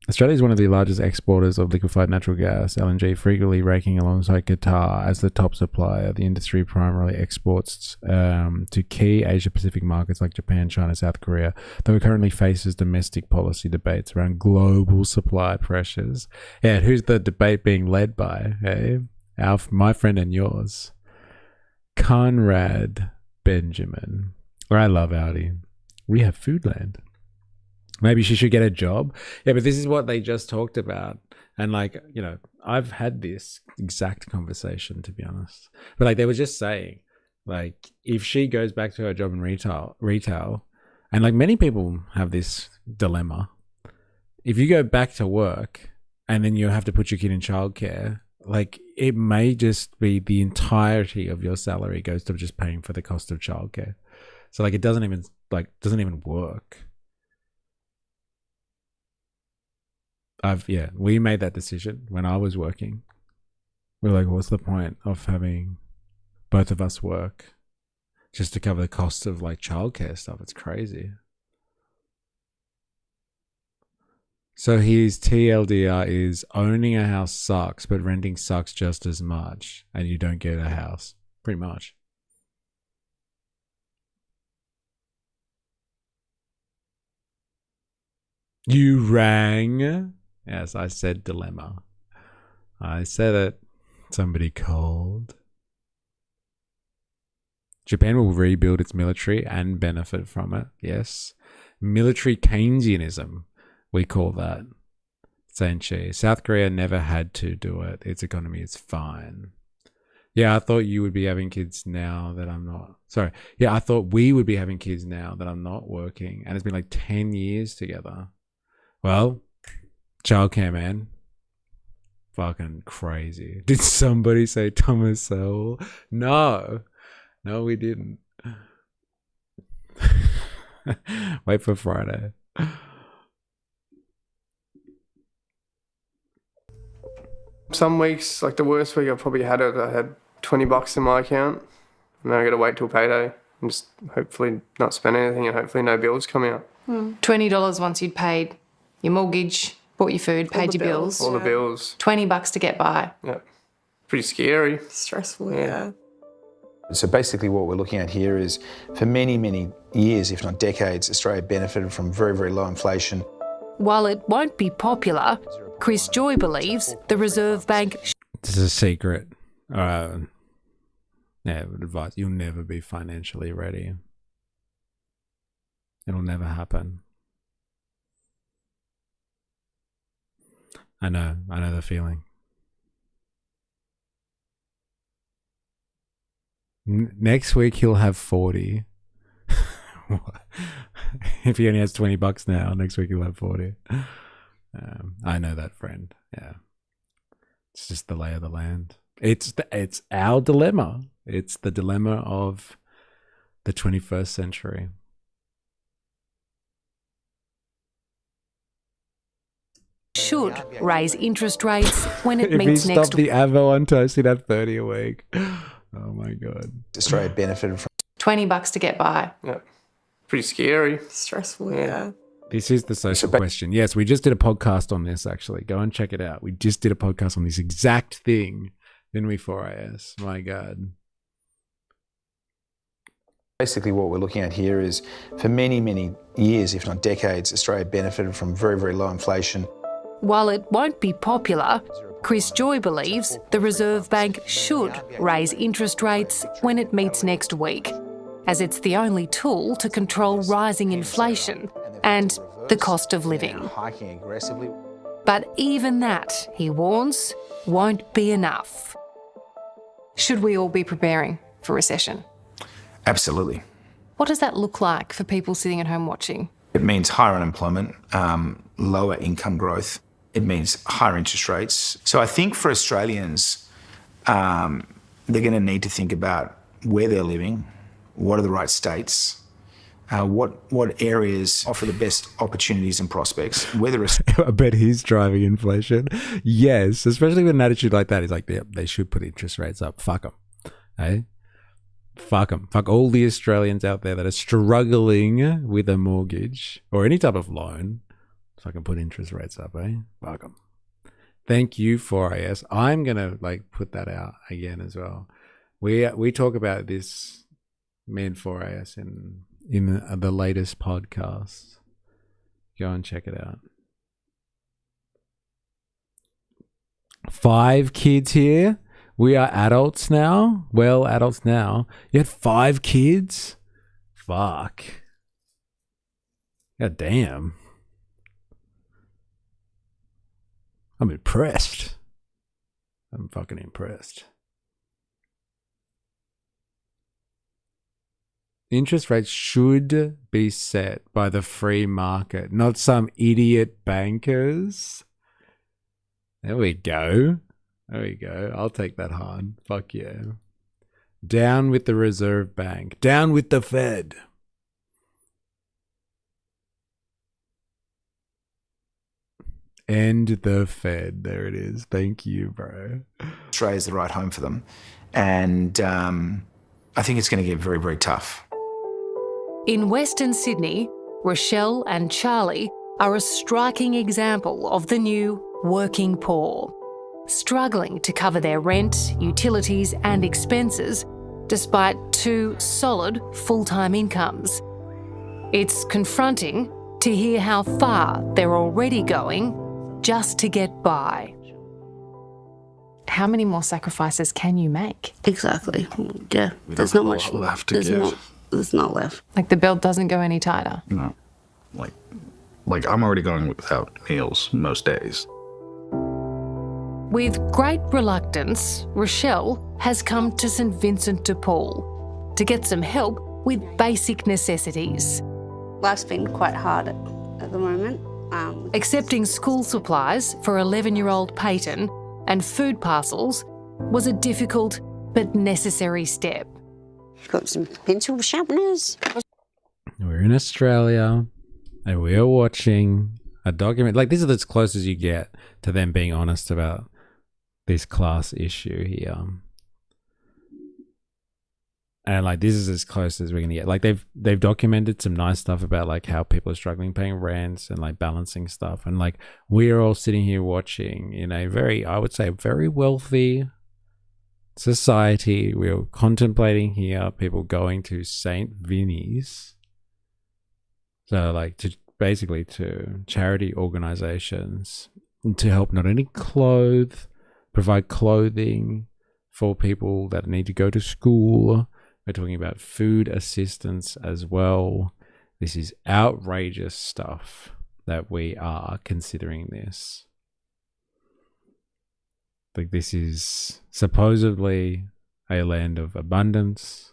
Australia is one of the largest exporters of liquefied natural gas, LNG, frequently ranking alongside Qatar as the top supplier. The industry primarily exports to key Asia-Pacific markets like Japan, China, South Korea, though it currently faces domestic policy debates around global supply pressures. Yeah, who's the debate being led by? Hey, my friend and yours, Conrad Benjamin. I love Audi. We have Foodland. Maybe she should get a job. Yeah, but this is what they just talked about. And like, you know, I've had this exact conversation, to be honest. But like, they were just saying, like, if she goes back to her job in retail, and like many people have this dilemma. If you go back to work and then you have to put your kid in childcare, like it may just be the entirety of your salary goes to just paying for the cost of childcare. So like, it doesn't even work. We made that decision when I was working. We're like, what's the point of having both of us work just to cover the cost of like childcare stuff? It's crazy. So his TLDR is owning a house sucks, but renting sucks just as much, and you don't get a house, pretty much. You rang. Yes, I said dilemma. I said it. Somebody called. Japan will rebuild its military and benefit from it. Yes. Military Keynesianism, we call that. Saying she. South Korea never had to do it. Its economy is fine. Yeah, I thought you would be having kids now that I'm not. Sorry. Yeah, I thought we would be having kids now that I'm not working. And it's been like 10 years together. Well, childcare, man. Fucking crazy. Did somebody say Thomas Sowell? No, we didn't. Wait for Friday. Some weeks, like the worst week I probably had it, I had $20 in my account. And then I got to wait till payday and just hopefully not spend anything and hopefully no bills come out. $20 once you'd paid your mortgage, bought your food, paid your bills. All the bills. $20 to get by. Yeah. Pretty scary. Stressful, yeah. So basically what we're looking at here is for many, many years, if not decades, Australia benefited from very, very low inflation. While it won't be popular, Chris Joy believes the Reserve Bank... This is a secret. Yeah, advice, you'll never be financially ready. It'll never happen. I know the feeling. Next week he'll have 40. If he only has $20 now, next week he'll have 40. I know that, friend. Yeah, it's just the lay of the land. It's our dilemma. It's the dilemma of the 21st century. Should raise interest rates when it If he meets next stopped the Avo on toast, he'd have 30 a week. Oh my God. Australia benefited from $20 to get by. Yeah. Pretty scary. Stressful, yeah. This is the social question. Yes, we just did a podcast on this, actually. Go and check it out. We just did a podcast on this exact thing, didn't we, 4AS? My God. Basically, what we're looking at here is for many, many years, if not decades, Australia benefited from very, very low inflation. While it won't be popular, Chris Joy believes the Reserve Bank should raise interest rates when it meets next week, as it's the only tool to control rising inflation and the cost of living. Hiking aggressively. But even that, he warns, won't be enough. Should we all be preparing for recession? Absolutely. What does that look like for people sitting at home watching? It means higher unemployment, lower income growth. It means higher interest rates. So I think for Australians, they're going to need to think about where they're living, what are the right states, what areas offer the best opportunities and prospects, whether it's... I bet he's driving inflation. Yes, especially with an attitude like that. He's like, yeah, they should put interest rates up. Fuck them. Hey? Fuck them. Fuck all the Australians out there that are struggling with a mortgage or any type of loan. So I can put interest rates up, eh? Fuck them. Thank you, 4AS. I'm going to put that out again as well. We talk about this, me and 4AS, in the latest podcast. Go and check it out. 5 kids here. We are adults now. Well, adults now. You had 5 kids? Fuck. God damn. I'm impressed. I'm fucking impressed. Interest rates should be set by the free market, not some idiot bankers. There we go. There we go. I'll take that hard. Fuck yeah. Down with the Reserve Bank. Down with the Fed. End the Fed. There it is. Thank you, bro. Australia is the right home for them. And I think it's going to get very, very tough. In Western Sydney, Rochelle and Charlie are a striking example of the new working poor, struggling to cover their rent, utilities and expenses despite 2 solid full-time incomes. It's confronting to hear how far they're already going just to get by. How many more sacrifices can you make? Exactly. Yeah. There's not much left to give. There's not left. Like the belt doesn't go any tighter. No. Like I'm already going without meals most days. With great reluctance, Rochelle has come to St Vincent de Paul to get some help with basic necessities. Life's been quite hard at the moment. Accepting school supplies for 11-year-old Peyton and food parcels was a difficult but necessary step. Got some pencil sharpeners. We're in Australia and we are watching a document. This is as close as you get to them being honest about this class issue here. And this is as close as we're gonna get. They've documented some nice stuff about how people are struggling paying rents and balancing stuff. And we're all sitting here watching in a very, I would say, very wealthy society. We're contemplating here people going to St. Vinny's. So to charity organizations to help not only provide clothing, for people that need to go to school. We're talking about food assistance as well. This is outrageous stuff that we are considering this. Like, this is supposedly a land of abundance,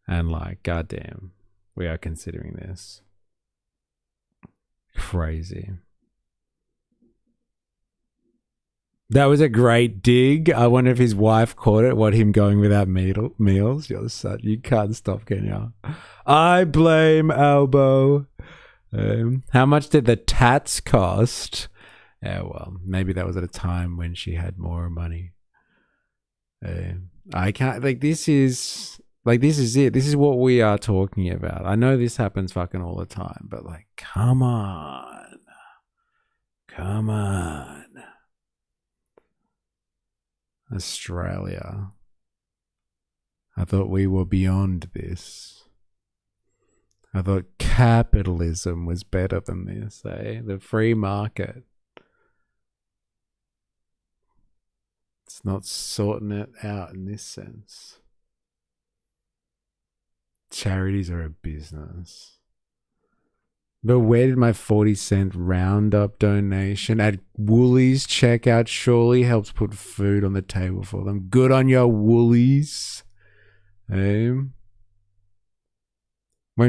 and like, goddamn, we are considering this. Crazy. That was a great dig. I wonder if his wife caught it. What, him going without meals? You're such, you can't stop, can you? I blame Albo. How much did the tats cost? Yeah, well, maybe that was at a time when she had more money. I can't, like, this is it. This is what we are talking about. I know this happens fucking all the time, but like, come on. Come on. Australia. I thought we were beyond this. I thought capitalism was better than this, eh? The free market. It's not sorting it out in this sense. Charities are a business. But where did my 40-cent roundup donation at Woolies checkout surely helps put food on the table for them? Good on your Woolies. When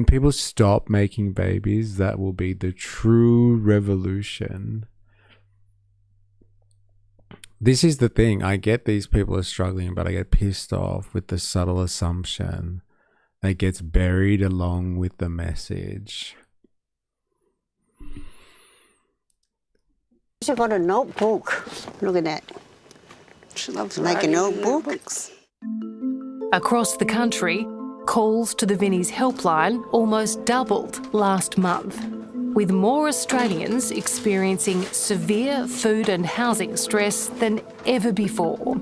people stop making babies, that will be the true revolution. This is the thing. I get these people are struggling, but I get pissed off with the subtle assumption that gets buried along with the message. She got a notebook. Look at that. She loves making notebooks. Across the country, calls to the Vinnie's helpline almost doubled last month, with more Australians experiencing severe food and housing stress than ever before.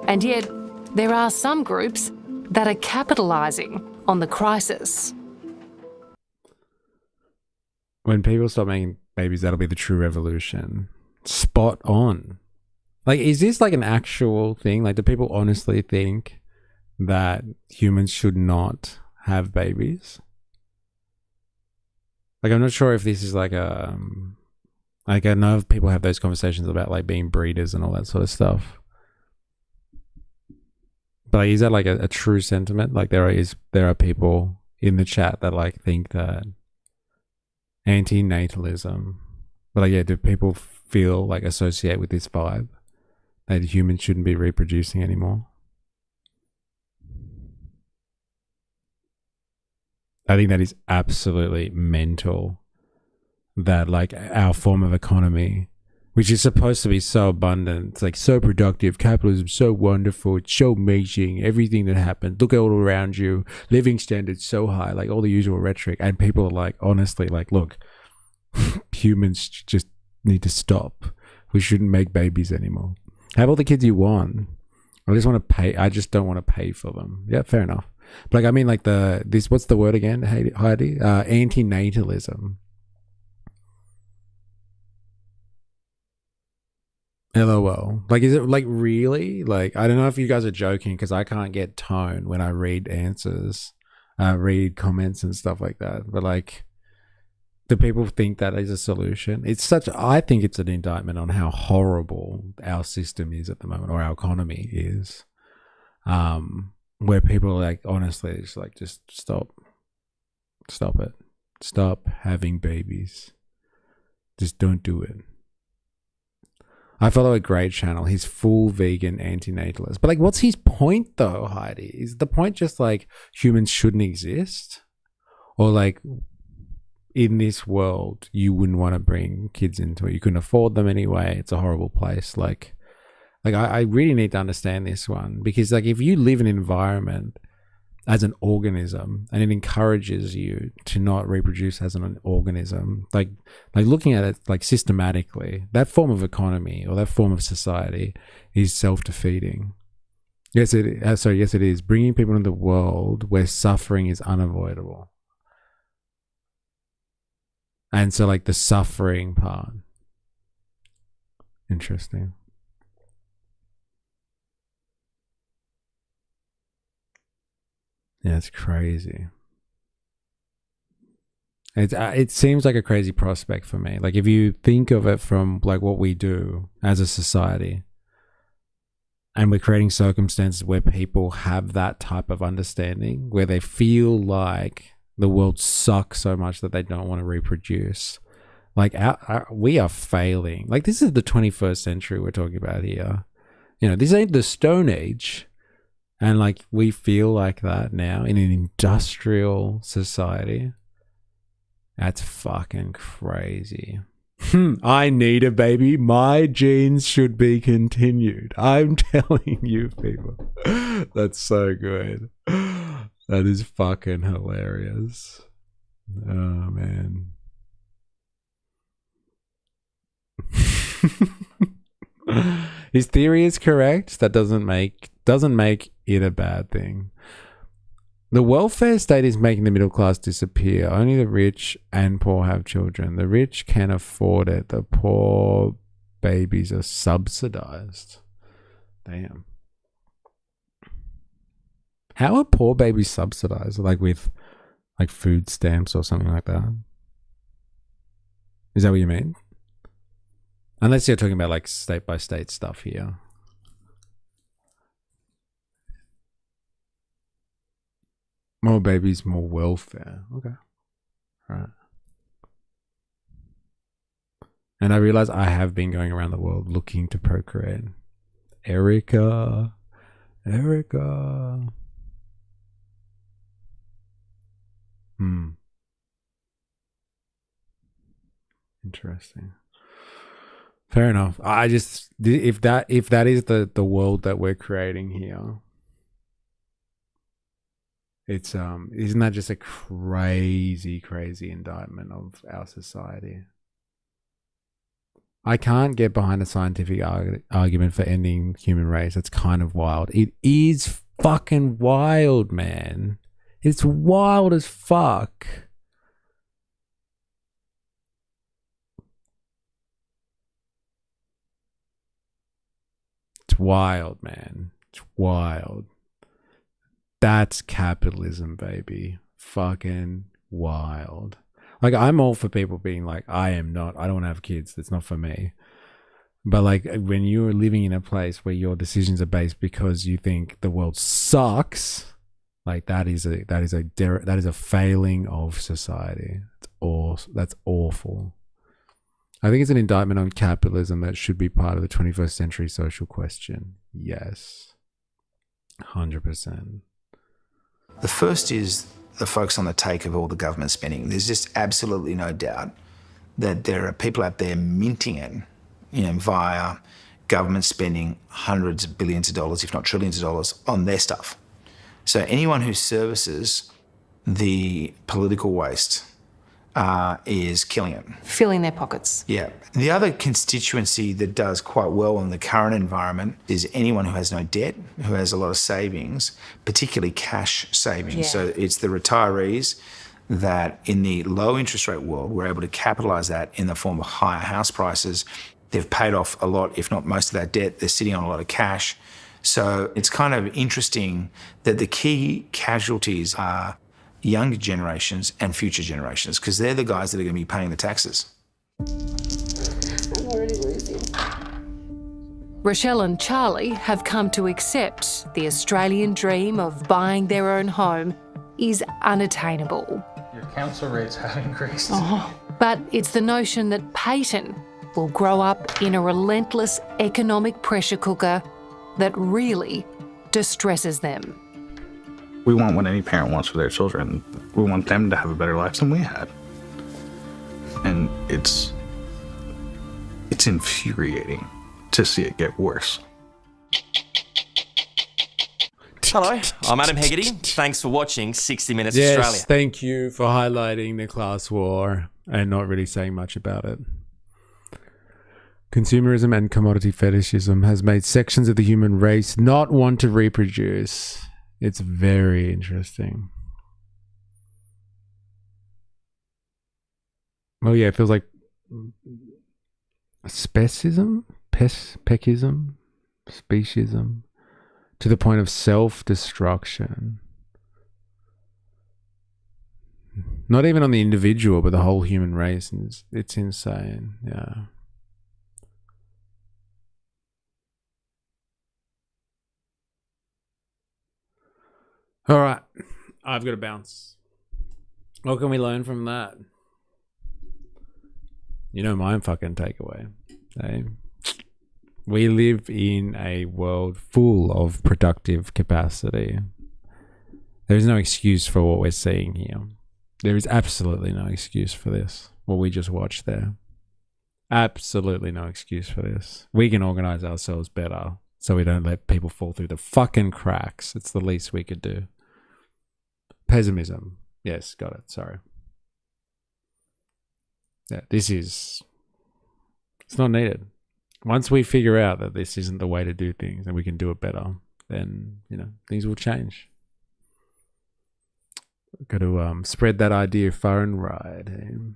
And yet, there are some groups that are capitalising on the crisis. When people stop making babies, that'll be the true revolution. Spot on. Like, is this like an actual thing? Like, do people honestly think that humans should not have babies? Like, I'm not sure if this is like a... Like, I know people have those conversations about like being breeders and all that sort of stuff. But like, is that like a true sentiment? Like, there are people in the chat that like think that anti-natalism, but like, yeah, do people feel like associate with this vibe that humans shouldn't be reproducing anymore? I think that is absolutely mental, that like our form of economy, which is supposed to be so abundant, it's like so productive, capitalism so wonderful, it's so amazing, everything that happens, look all around you, living standards so high, like all the usual rhetoric, and people are like, honestly, like, look, humans just need to stop. We shouldn't make babies anymore. Have all the kids you want. I just want to pay. I just don't want to pay for them. Yeah, fair enough. But like, I mean, like what's the word again, Heidi? Anti-natalism. LOL. Like, is it like really? Like, I don't know if you guys are joking, because I can't get tone when I read answers, read comments and stuff like that. But like, do people think that is a solution? I think it's an indictment on how horrible our system is at the moment, or our economy is. Where people are like, honestly, it's like, just stop it. Stop having babies. Just don't do it. I follow a great channel. He's full vegan anti-natalist. But like, what's his point though, Heidi? Is the point just like humans shouldn't exist? Or like, in this world, you wouldn't want to bring kids into it. You couldn't afford them anyway. It's a horrible place. Like I really need to understand this one, because like, if you live in an environment as an organism and it encourages you to not reproduce as an organism, like looking at it like systematically, that form of economy or that form of society is self-defeating. Yes, it is bringing people into the world where suffering is unavoidable. And so like the suffering part. Interesting. Yeah, it's crazy. It seems like a crazy prospect for me. Like if you think of it from like what we do as a society, and we're creating circumstances where people have that type of understanding, where they feel like the world sucks so much that they don't want to reproduce. Like we are failing. Like this is the 21st century we're talking about here. You know, this ain't the Stone Age. And like we feel like that now in an industrial society. That's fucking crazy. I need a baby. My genes should be continued. I'm telling you, people. That's so good. That is fucking hilarious. Oh, man. His theory is correct. That doesn't make it a bad thing. The welfare state is making the middle class disappear. Only the rich and poor have children. The rich can afford it. The poor babies are subsidized. Damn. How are poor babies subsidized? Like with like food stamps or something like that? Is that what you mean? Unless you're talking about like state by state stuff here. More babies, more welfare. Okay. All right. And I realize I have been going around the world looking to procreate. Erica. Interesting. Fair enough. I just, if that is the world that we're creating here, it's isn't that just a crazy indictment of our society? I can't get behind a scientific argument for ending human race. It's kind of wild. It is fucking wild, man. It's wild as fuck. It's wild, man. It's wild. That's capitalism, baby. Fucking wild. Like, I'm all for people being like, I don't want to have kids. That's not for me. But like, when you're living in a place where your decisions are based because you think the world sucks, like that is a failing of society. That's awful. I think it's an indictment on capitalism that should be part of the 21st century social question. Yes. 100%. The first is the focus on the take of all the government spending. There's just absolutely no doubt that there are people out there minting it, via government spending hundreds of billions of dollars, if not trillions of dollars, on their stuff. So anyone who services the political waste is killing it. Filling their pockets. Yeah. The other constituency that does quite well in the current environment is anyone who has no debt, who has a lot of savings, particularly cash savings. Yeah. So it's the retirees that in the low interest rate world, we're able to capitalise that in the form of higher house prices. They've paid off a lot, if not most of that debt. They're sitting on a lot of cash. So it's kind of interesting that the key casualties are younger generations and future generations, because they're the guys that are going to be paying the taxes. I'm already losing. Rochelle and Charlie have come to accept the Australian dream of buying their own home is unattainable. Your council rates have increased. But it's the notion that Peyton will grow up in a relentless economic pressure cooker that really distresses them. We want what any parent wants for their children. We want them to have a better life than we had. And it's infuriating to see it get worse. Hello, I'm Adam Hegarty. Thanks for watching 60 Minutes Yes, Australia. thank you for highlighting the class war and not really saying much about it. Consumerism and commodity fetishism has made sections of the human race not want to reproduce. It's very interesting. Well, yeah, it feels like specism, peckism, speciesism, to the point of self-destruction. Not even on the individual, but the whole human race. It's insane. Yeah. All right. I've got to bounce. What can we learn from that? You know my fucking takeaway. Hey? We live in a world full of productive capacity. There is no excuse for what we're seeing here. There is absolutely no excuse for this, what we just watched there. Absolutely no excuse for this. We can organize ourselves better so we don't let people fall through the fucking cracks. It's the least we could do. Pessimism. Yes, got it. Sorry. Yeah, it's not needed. Once we figure out that this isn't the way to do things and we can do it better, then, things will change. Got to spread that idea far and wide.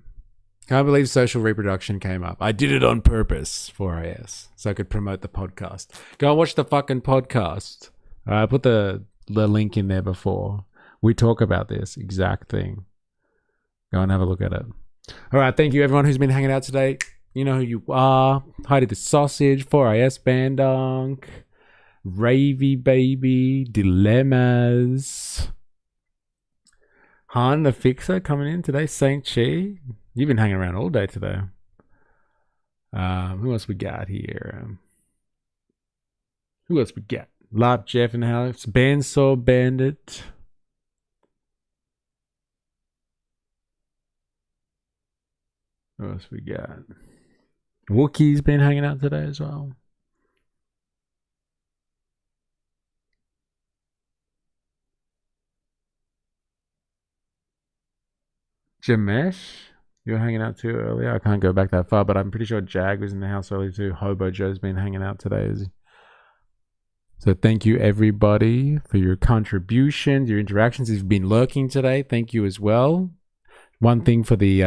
Can't believe social reproduction came up. I did it on purpose for IS, so I could promote the podcast. Go and watch the fucking podcast. I put the link in there before. We talk about this exact thing. Go and have a look at it. All right, thank you everyone who's been hanging out today. You know who you are. Heidi the Sausage, 4IS Bandunk, Ravy Baby, Dilemmas, Han the Fixer coming in today, Saint Chi. You've been hanging around all day today. Who else we got here? Who else we got? Lap Jeff and Alex, Bandsaw Bandit. Who else we got? Wookie's been hanging out today as well. Jamesh, you were hanging out too earlier. I can't go back that far, but I'm pretty sure Jag was in the house earlier too. Hobo Joe's been hanging out today. So thank you everybody for your contributions, your interactions. If you've been lurking today, thank you as well. One thing for the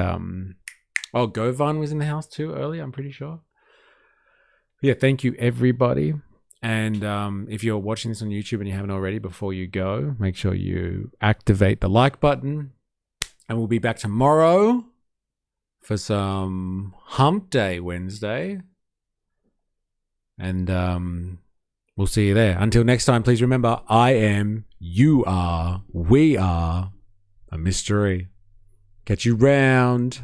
Govan was in the house too earlier, I'm pretty sure. Yeah, thank you everybody. And if you're watching this on YouTube and you haven't already, before you go, make sure you activate the like button. And we'll be back tomorrow for some Hump Day Wednesday. And we'll see you there. Until next time, please remember, I am, you are, we are a mystery. Catch you round.